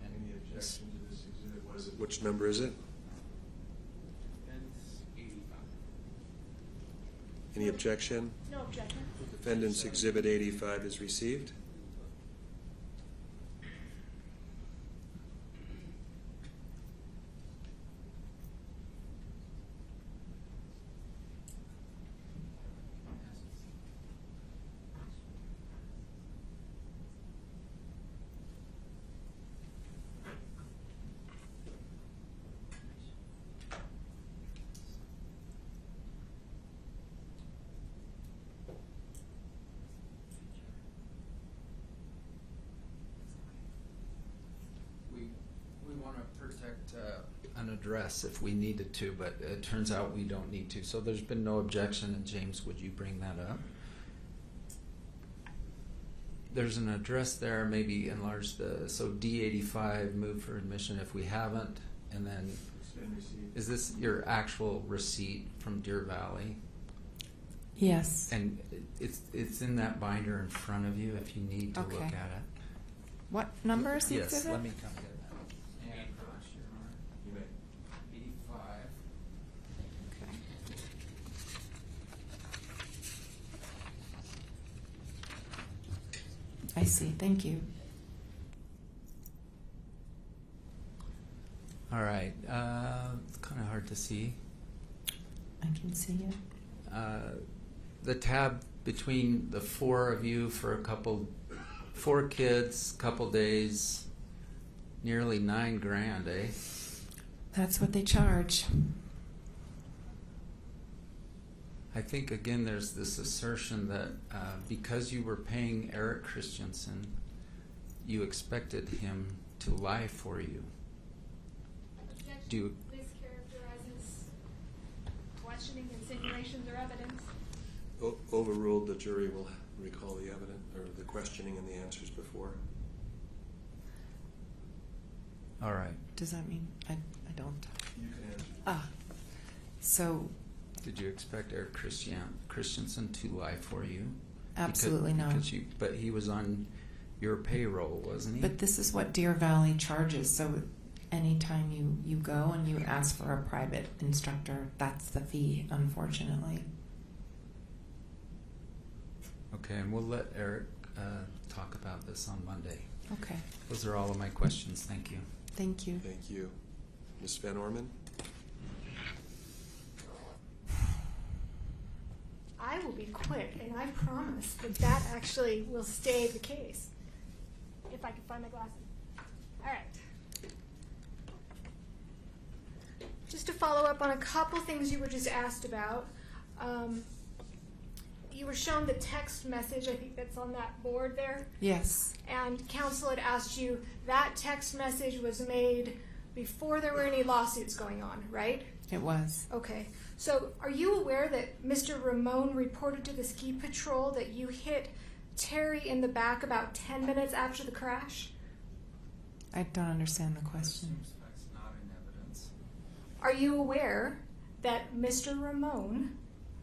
Speaker 3: Any objection to this exhibit? What is it? Which number is it? Any objection?
Speaker 10: No objection.
Speaker 3: Defendant's Exhibit 85 is received.
Speaker 14: We want to protect an address if we needed to, but it turns out we don't need to. So there's been no objection, and James, would you bring that up? There's an address there, maybe enlarge so D85, move for admission if we haven't, and then, is this your actual receipt from Deer Valley?
Speaker 2: Yes.
Speaker 14: And it's in that binder in front of you if you need to look at it.
Speaker 2: What number is the
Speaker 14: Yes,
Speaker 2: exhibit?
Speaker 14: let me come get that. And cross your arm.
Speaker 3: You may.
Speaker 14: B5.
Speaker 2: Okay. I see. Thank you.
Speaker 14: All right. It's kind of hard to see.
Speaker 2: I can see it.
Speaker 14: The tab between the four of you for 4 kids, couple days, nearly $9,000, eh?
Speaker 2: That's what they charge.
Speaker 14: I think, again, there's this assertion that because you were paying Eric Christensen, you expected him to lie for you. Do you,
Speaker 10: Mischaracterizes questioning, insinuations, or evidence.
Speaker 3: Overruled, the jury will recall the evidence or the questioning and the answers before.
Speaker 14: all right.
Speaker 2: Does that mean I don't?
Speaker 3: You can answer.
Speaker 2: Ah. So.
Speaker 14: Did you expect Eric Christensen to lie for you?
Speaker 2: Absolutely not.
Speaker 14: But he was on your payroll, wasn't he?
Speaker 2: But this is what Deer Valley charges. So anytime you go and you ask for a private instructor, that's the fee, unfortunately.
Speaker 14: Okay, and we'll let Eric talk about this on Monday.
Speaker 2: Okay.
Speaker 14: Those are all of my questions. Thank you.
Speaker 2: Thank you.
Speaker 3: Thank you. Ms. Van Orman?
Speaker 10: I will be quick, and I promise that actually will stay the case. If I can find my glasses. All right. Just to follow up on a couple things you were just asked about. You were shown the text message, I think that's on that board there.
Speaker 2: Yes.
Speaker 10: And counsel had asked you, that text message was made before there were any lawsuits going on, right?
Speaker 2: It was.
Speaker 10: Okay. So are you aware that Mr. Ramon reported to the ski patrol that you hit Terry in the back about 10 minutes after the crash?
Speaker 2: I don't understand the question.
Speaker 14: That's not in evidence.
Speaker 10: Are you aware that Mr. Ramon,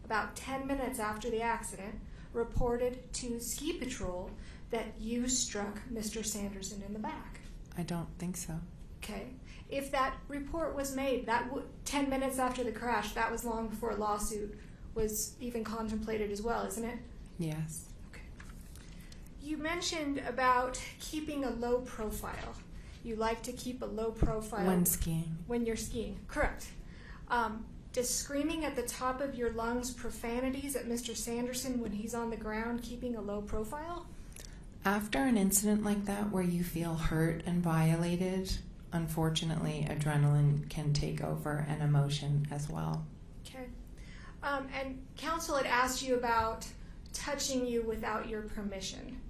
Speaker 10: about 10 minutes after the accident, reported to ski patrol that you struck Mr. Sanderson in the back?
Speaker 2: I don't think so.
Speaker 10: Okay. If that report was made 10 minutes after the crash, that was long before a lawsuit was even contemplated as well, isn't it?
Speaker 2: Yes.
Speaker 10: Okay. You mentioned about keeping a low profile. You like to keep a low profile
Speaker 2: When skiing.
Speaker 10: When you're skiing, correct. Does screaming at the top of your lungs profanities at Mr. Sanderson when he's on the ground keeping a low profile?
Speaker 2: After an incident like that where you feel hurt and violated, unfortunately, adrenaline can take over and emotion as well.
Speaker 10: Okay. And counsel had asked you about touching you without your permission.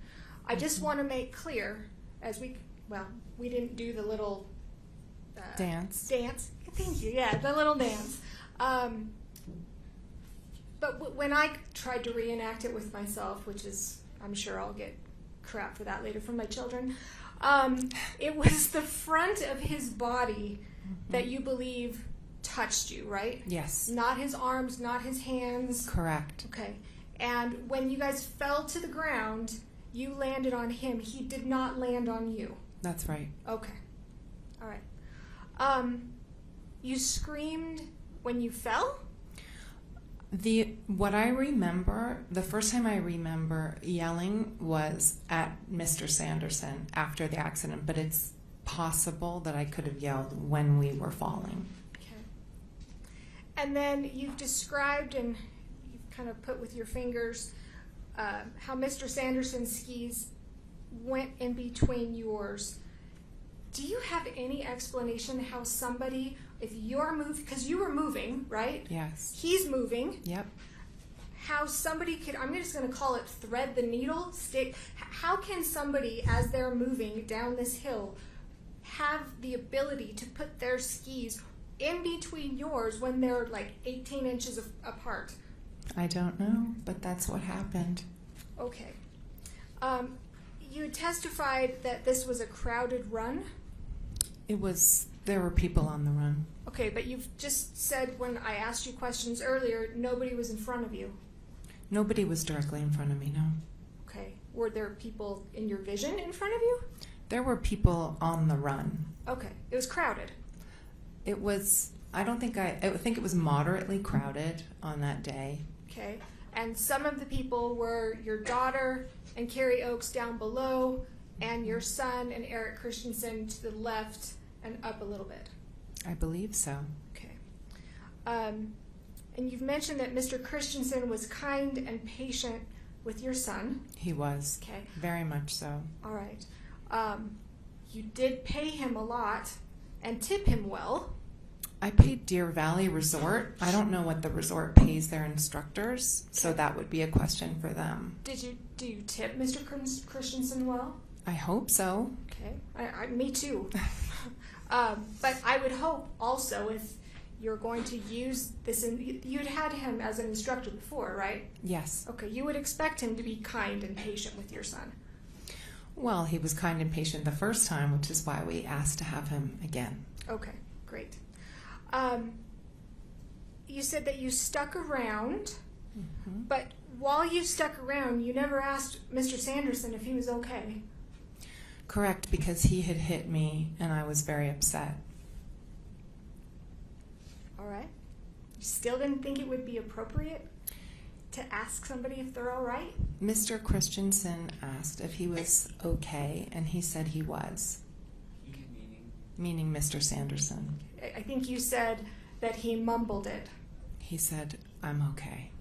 Speaker 10: I just want to make clear, as we didn't do the little
Speaker 2: Dance.
Speaker 10: Thank you. Yeah, the little dance. But when I tried to reenact it with myself, which is, I'm sure I'll get crap for that later from my children, it was the front of his body that you believe touched you, right?
Speaker 2: Yes.
Speaker 10: Not his arms, not his hands.
Speaker 2: Correct.
Speaker 10: Okay. And when you guys fell to the ground, you landed on him. He did not land on you.
Speaker 2: That's right.
Speaker 10: Okay. All right. You screamed when you fell?
Speaker 2: What I remember, the first time I remember yelling was at Mr. Sanderson after the accident, but it's possible that I could have yelled when we were falling.
Speaker 10: Okay. And then you've described and you've kind of put with your fingers how Mr. Sanderson's skis went in between yours. Do you have any explanation how somebody, if you're moving, because you were moving, right?
Speaker 2: Yes.
Speaker 10: He's moving.
Speaker 2: Yep.
Speaker 10: How somebody could, I'm just going to call it thread the needle, stick. How can somebody, as they're moving down this hill, have the ability to put their skis in between yours when they're like 18 inches apart?
Speaker 2: I don't know, but that's what happened.
Speaker 10: Okay. You testified that this was a crowded run?
Speaker 2: There were people on the run.
Speaker 10: Okay, but you've just said when I asked you questions earlier, nobody was in front of you.
Speaker 2: Nobody was directly in front of me, no.
Speaker 10: Okay. Were there people in your vision in front of you?
Speaker 2: There were people on the run.
Speaker 10: Okay. It was crowded.
Speaker 2: It was, I think it was moderately crowded on that day.
Speaker 10: Okay. And some of the people were your daughter and Carrie Oakes down below, and your son and Eric Christensen to the left and up a little bit.
Speaker 2: I believe so.
Speaker 10: Okay. And you've mentioned that Mr. Christensen was kind and patient with your son.
Speaker 2: He was.
Speaker 10: Okay.
Speaker 2: Very much so.
Speaker 10: All right. You did pay him a lot and tip him well.
Speaker 2: I paid Deer Valley Resort. I don't know what the resort pays their instructors, so that would be a question for them.
Speaker 10: Do you tip Mr. Christensen well?
Speaker 2: I hope so.
Speaker 10: Okay. Me too. But I would hope also if you're going to use this, you'd had him as an instructor before, right?
Speaker 2: Yes.
Speaker 10: Okay. You would expect him to be kind and patient with your son.
Speaker 2: Well, he was kind and patient the first time, which is why we asked to have him again.
Speaker 10: Okay. Great. You said that you stuck around, but while you stuck around, you never asked Mr. Sanderson if he was okay.
Speaker 2: Correct, because he had hit me and I was very upset.
Speaker 10: All right. You still didn't think it would be appropriate to ask somebody if they're all right?
Speaker 2: Mr. Christensen asked if he was okay, and he said he was. Meaning Mr. Sanderson.
Speaker 10: I think you said that he mumbled it.
Speaker 2: He said, I'm okay.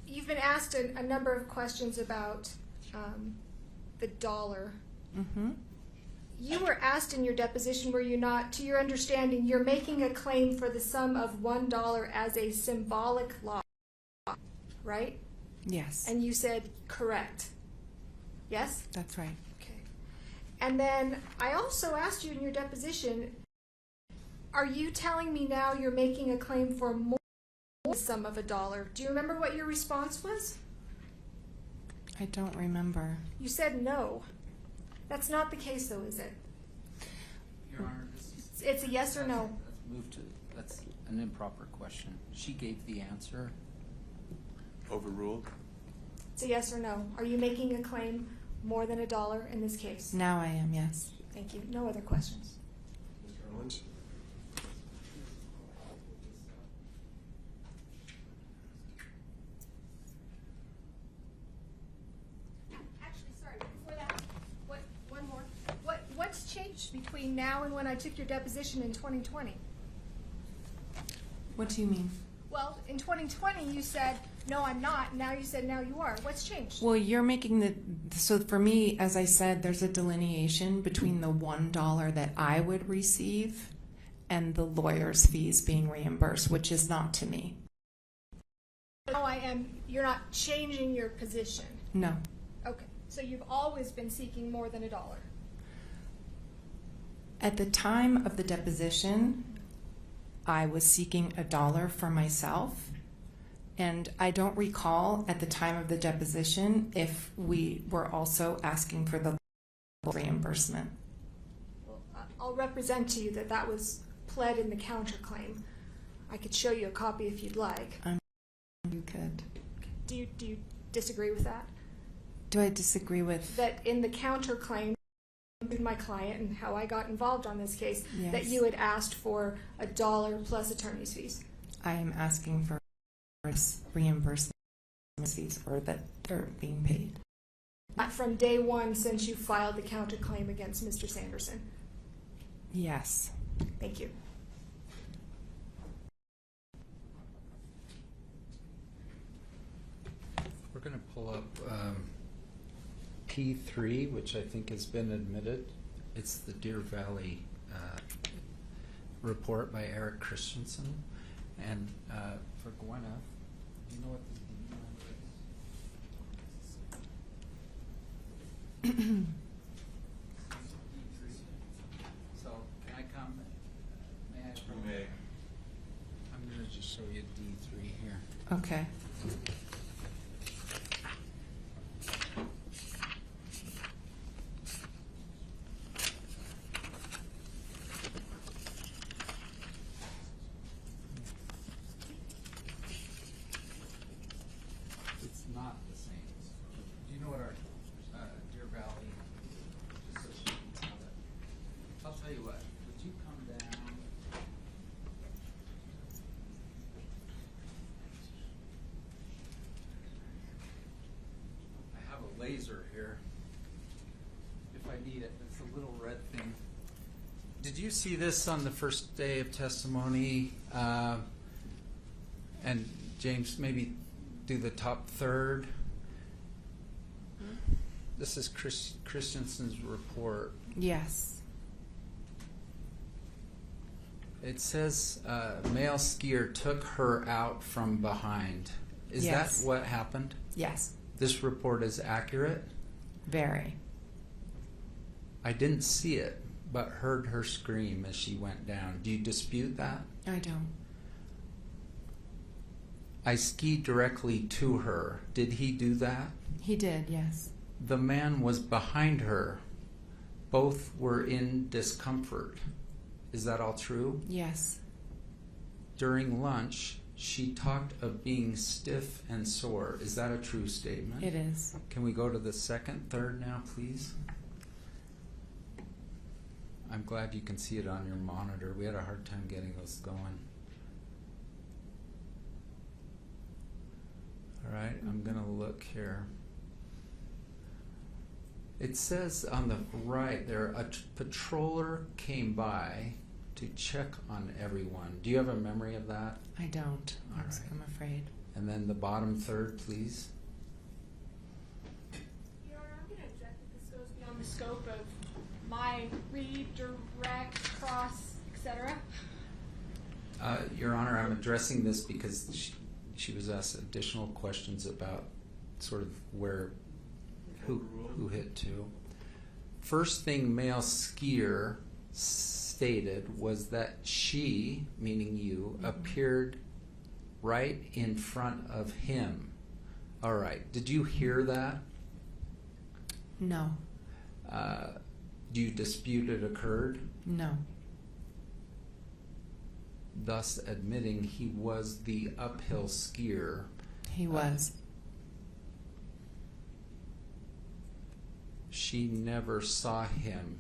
Speaker 10: You've been asked a number of questions about the dollar. You were asked in your deposition, were you not, to your understanding, you're making a claim for the sum of $1 as a symbolic loss, right?
Speaker 2: Yes.
Speaker 10: And you said correct. Yes?
Speaker 2: That's right.
Speaker 10: Okay. And then I also asked you in your deposition, are you telling me now you're making a claim for more than the sum of $1? Do you remember what your response was?
Speaker 2: I don't remember.
Speaker 10: You said no. That's not the case, though, is it?
Speaker 1: Your Honor,
Speaker 10: it's a yes or no.
Speaker 1: That's an improper question. She gave the answer.
Speaker 3: Overruled?
Speaker 10: It's a yes or no. Are you making a claim more than $1 in this case?
Speaker 2: Now I am, yes.
Speaker 10: Thank you. No other questions.
Speaker 3: Mr. Owens?
Speaker 10: Actually, sorry, before that, one more. What's changed between now and when I took your deposition in 2020?
Speaker 2: What do you mean?
Speaker 10: Well, in 2020, you said No, I'm not. Now you said now you are. What's changed?
Speaker 2: Well, you're making so for me, as I said, there's a delineation between the $1 that I would receive and the lawyer's fees being reimbursed, which is not to me.
Speaker 10: No, I am. You're not changing your position.
Speaker 2: No.
Speaker 10: Okay. So you've always been seeking more than $1.
Speaker 2: At the time of the deposition, I was seeking $1 for myself. And I don't recall at the time of the deposition if we were also asking for the reimbursement.
Speaker 10: Well, I'll represent to you that that was pled in the counterclaim. I could show you a copy if you'd like.
Speaker 2: You could.
Speaker 10: Do you disagree with that?
Speaker 2: Do I disagree with?
Speaker 10: That in the counterclaim, with my client and how I got involved on this case,
Speaker 2: Yes.
Speaker 10: that you had asked for $1 plus attorney's fees.
Speaker 2: I am asking for reimbursement fees or that are being paid.
Speaker 10: From day one since you filed the counterclaim against Mr. Sanderson.
Speaker 2: Yes.
Speaker 10: Thank you.
Speaker 14: We're going to pull up T3, which I think has been admitted. It's the Deer Valley report by Eric Christensen. And for Gwyneth, do you know what the email is? So, can I come? May I?
Speaker 13: You may.
Speaker 14: I'm going to just show you D3 here.
Speaker 2: Okay.
Speaker 14: It's not the same. Do you know what our Deer Valley, just so she can tell it. I'll tell you what, would you come down? I have a laser here, if I need it. It's a little red thing. Did you see this on the first day of testimony? And James, maybe do the top third. This is Christensen's report.
Speaker 2: Yes.
Speaker 14: It says male skier took her out from behind. Is
Speaker 2: Yes.
Speaker 14: that what happened?
Speaker 2: Yes.
Speaker 14: This report is accurate?
Speaker 2: Very.
Speaker 14: I didn't see it, but heard her scream as she went down. Do you dispute that?
Speaker 2: I don't.
Speaker 14: I skied directly to her. Did he do that?
Speaker 2: He did, yes.
Speaker 14: The man was behind her. Both were in discomfort. Is that all true?
Speaker 2: Yes.
Speaker 14: During lunch, she talked of being stiff and sore. Is that a true statement?
Speaker 2: It is.
Speaker 14: Can we go to the second, third now, please? I'm glad you can see it on your monitor. We had a hard time getting those going. All right, I'm going to look here. It says on the right there, a patroller came by to check on everyone. Do you have a memory of that?
Speaker 2: I don't.
Speaker 14: All right.
Speaker 2: I'm afraid.
Speaker 14: And then the bottom third, please.
Speaker 10: Your Honor, I'm going to object that this goes beyond the scope of my read, direct, cross, etc.
Speaker 14: Your Honor, I'm addressing this because she was asked additional questions about sort of who hit to. First thing male skier stated was that she, meaning you, appeared right in front of him. All right. Did you hear that?
Speaker 2: No.
Speaker 14: Do you dispute it occurred?
Speaker 2: No.
Speaker 14: Thus admitting he was the uphill skier.
Speaker 2: He was.
Speaker 14: She never saw him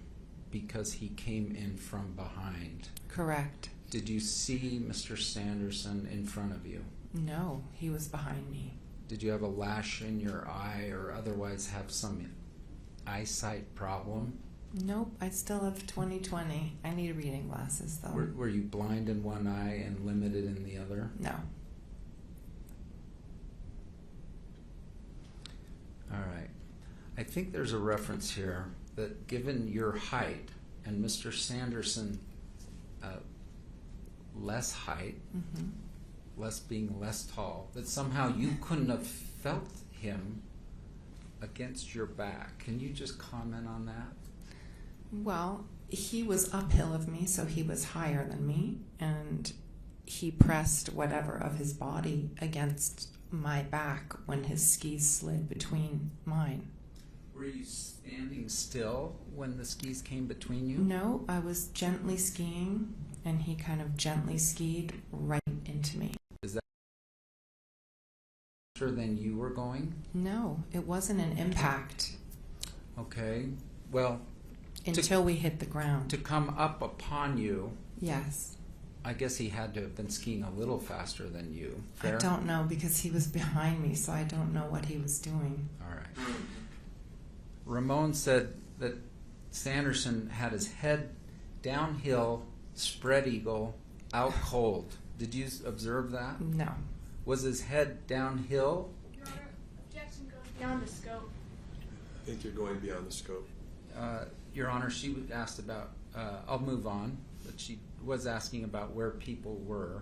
Speaker 14: because he came in from behind.
Speaker 2: Correct.
Speaker 14: Did you see Mr. Sanderson in front of you?
Speaker 2: No, he was behind me.
Speaker 14: Did you have a lash in your eye or otherwise have some eyesight problem?
Speaker 2: Nope, I still have 20/20. I need reading glasses though.
Speaker 14: Were you blind in one eye and limited in the other?
Speaker 2: No.
Speaker 14: think there's a reference here that given your height and Mr. Sanderson less height, being less tall, that somehow you couldn't have felt him against your back. Can you just comment on that?
Speaker 2: Well, he was uphill of me, so he was higher than me, and he pressed whatever of his body against my back when his skis slid between mine.
Speaker 14: Were you standing still when the skis came between you?
Speaker 2: No, I was gently skiing, and he kind of gently skied right into me.
Speaker 14: Is that faster than you were going?
Speaker 2: No, it wasn't an impact.
Speaker 14: Okay, well...
Speaker 2: Until we hit the ground.
Speaker 14: To come up upon you...
Speaker 2: Yes.
Speaker 14: I guess he had to have been skiing a little faster than you. Fair?
Speaker 2: I don't know, because he was behind me, so I don't know what he was doing.
Speaker 14: All right. Ramon said that Sanderson had his head downhill, spread eagle, out cold. Did you observe that?
Speaker 2: No.
Speaker 14: Was his head downhill?
Speaker 10: Your Honor, objection goes beyond the scope.
Speaker 3: I think you're going beyond the scope.
Speaker 14: Your Honor, she asked about, I'll move on, but she was asking about where people were.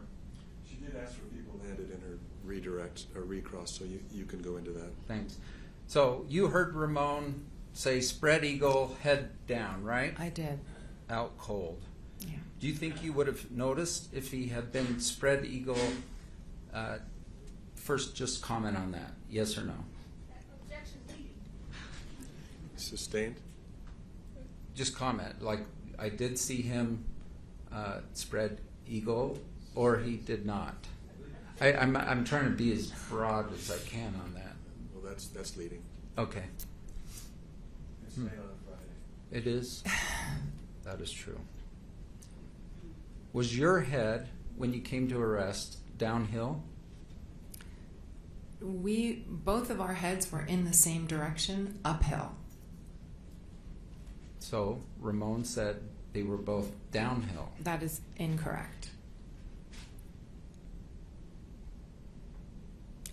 Speaker 3: She did ask for people landed in her redirect or recross, so you can go into that.
Speaker 14: Thanks. So you heard Ramon say spread eagle, head down, right?
Speaker 2: I did.
Speaker 14: Out cold.
Speaker 2: Yeah.
Speaker 14: Do you think you would have noticed if he had been spread eagle? First, just comment on that. Yes or no?
Speaker 10: Objection leading.
Speaker 3: Sustained?
Speaker 14: Just comment. Like, I did see him spread eagle, or he did not. I'm trying to be as broad as I can on that.
Speaker 3: Well, that's leading.
Speaker 14: Okay.
Speaker 3: It's made on Friday.
Speaker 14: It is? That is true. Was your head, when you came to arrest, downhill?
Speaker 2: Both of our heads were in the same direction, uphill.
Speaker 14: So Ramon said they were both downhill.
Speaker 2: That is incorrect.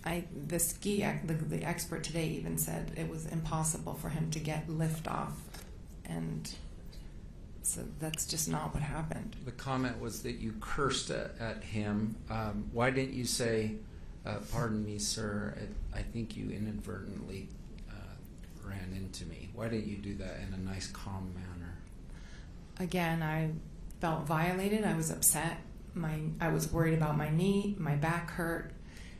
Speaker 2: The expert today even said it was impossible for him to get lift off, and so that's just not what happened.
Speaker 14: The comment was that you cursed at him. Why didn't you say, pardon me, sir, I think you inadvertently ran into me? Why didn't you do that in a nice, calm manner?
Speaker 2: Again, I felt violated. I was upset. I was worried about my knee. My back hurt.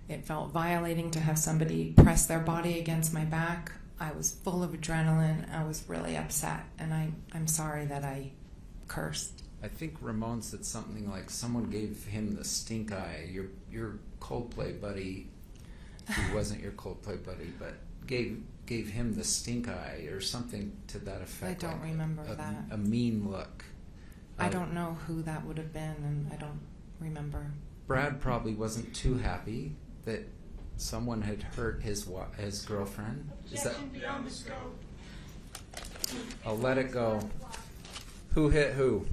Speaker 2: It felt violating to have somebody press their body against my back. I was full of adrenaline. I was really upset, and I'm sorry that I cursed.
Speaker 14: I think Ramon said something like someone gave him the stink eye. Your Coldplay buddy, who wasn't your Coldplay buddy, but gave him the stink eye or something to that effect.
Speaker 2: I don't remember that.
Speaker 14: A mean look.
Speaker 2: I don't know who that would have been, and I don't remember.
Speaker 14: Brad probably wasn't too happy that someone had hurt his girlfriend. Is that?
Speaker 10: Beyond the scope.
Speaker 14: I'll let it go. Who hit who?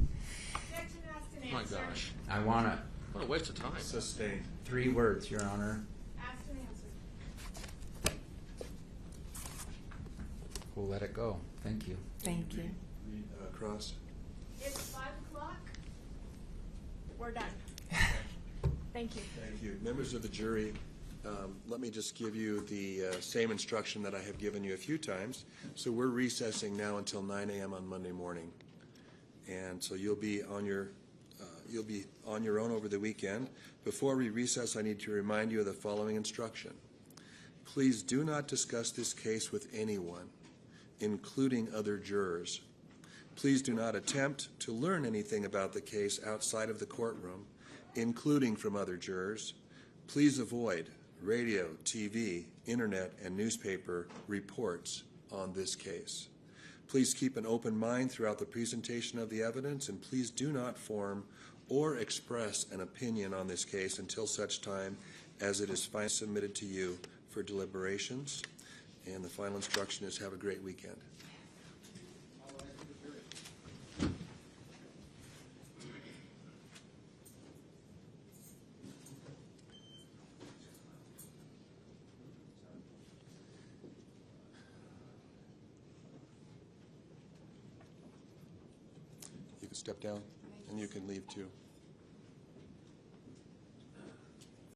Speaker 10: Objection asked and
Speaker 5: Oh my
Speaker 10: answered.
Speaker 5: gosh.
Speaker 14: I want it.
Speaker 5: What a waste of time.
Speaker 3: Sustained.
Speaker 14: 3 words, Your Honor.
Speaker 10: Asked and answered.
Speaker 14: We'll let it go. Thank you.
Speaker 2: Thank you.
Speaker 3: Cross.
Speaker 10: It's 5 o'clock. We're done. Thank you.
Speaker 3: Thank you. Members of the jury, let me just give you the same instruction that I have given you a few times. So we're recessing now until 9 a.m. on Monday morning. And so you'll be on your own over the weekend. Before we recess, I need to remind you of the following instruction. Please do not discuss this case with anyone, including other jurors. Please do not attempt to learn anything about the case outside of the courtroom, including from other jurors. Please avoid radio, TV, internet, and newspaper reports on this case. Please keep an open mind throughout the presentation of the evidence, and please do not form or express an opinion on this case until such time as it is finally submitted to you for deliberations. And the final instruction is have a great weekend. step down, and you can leave too.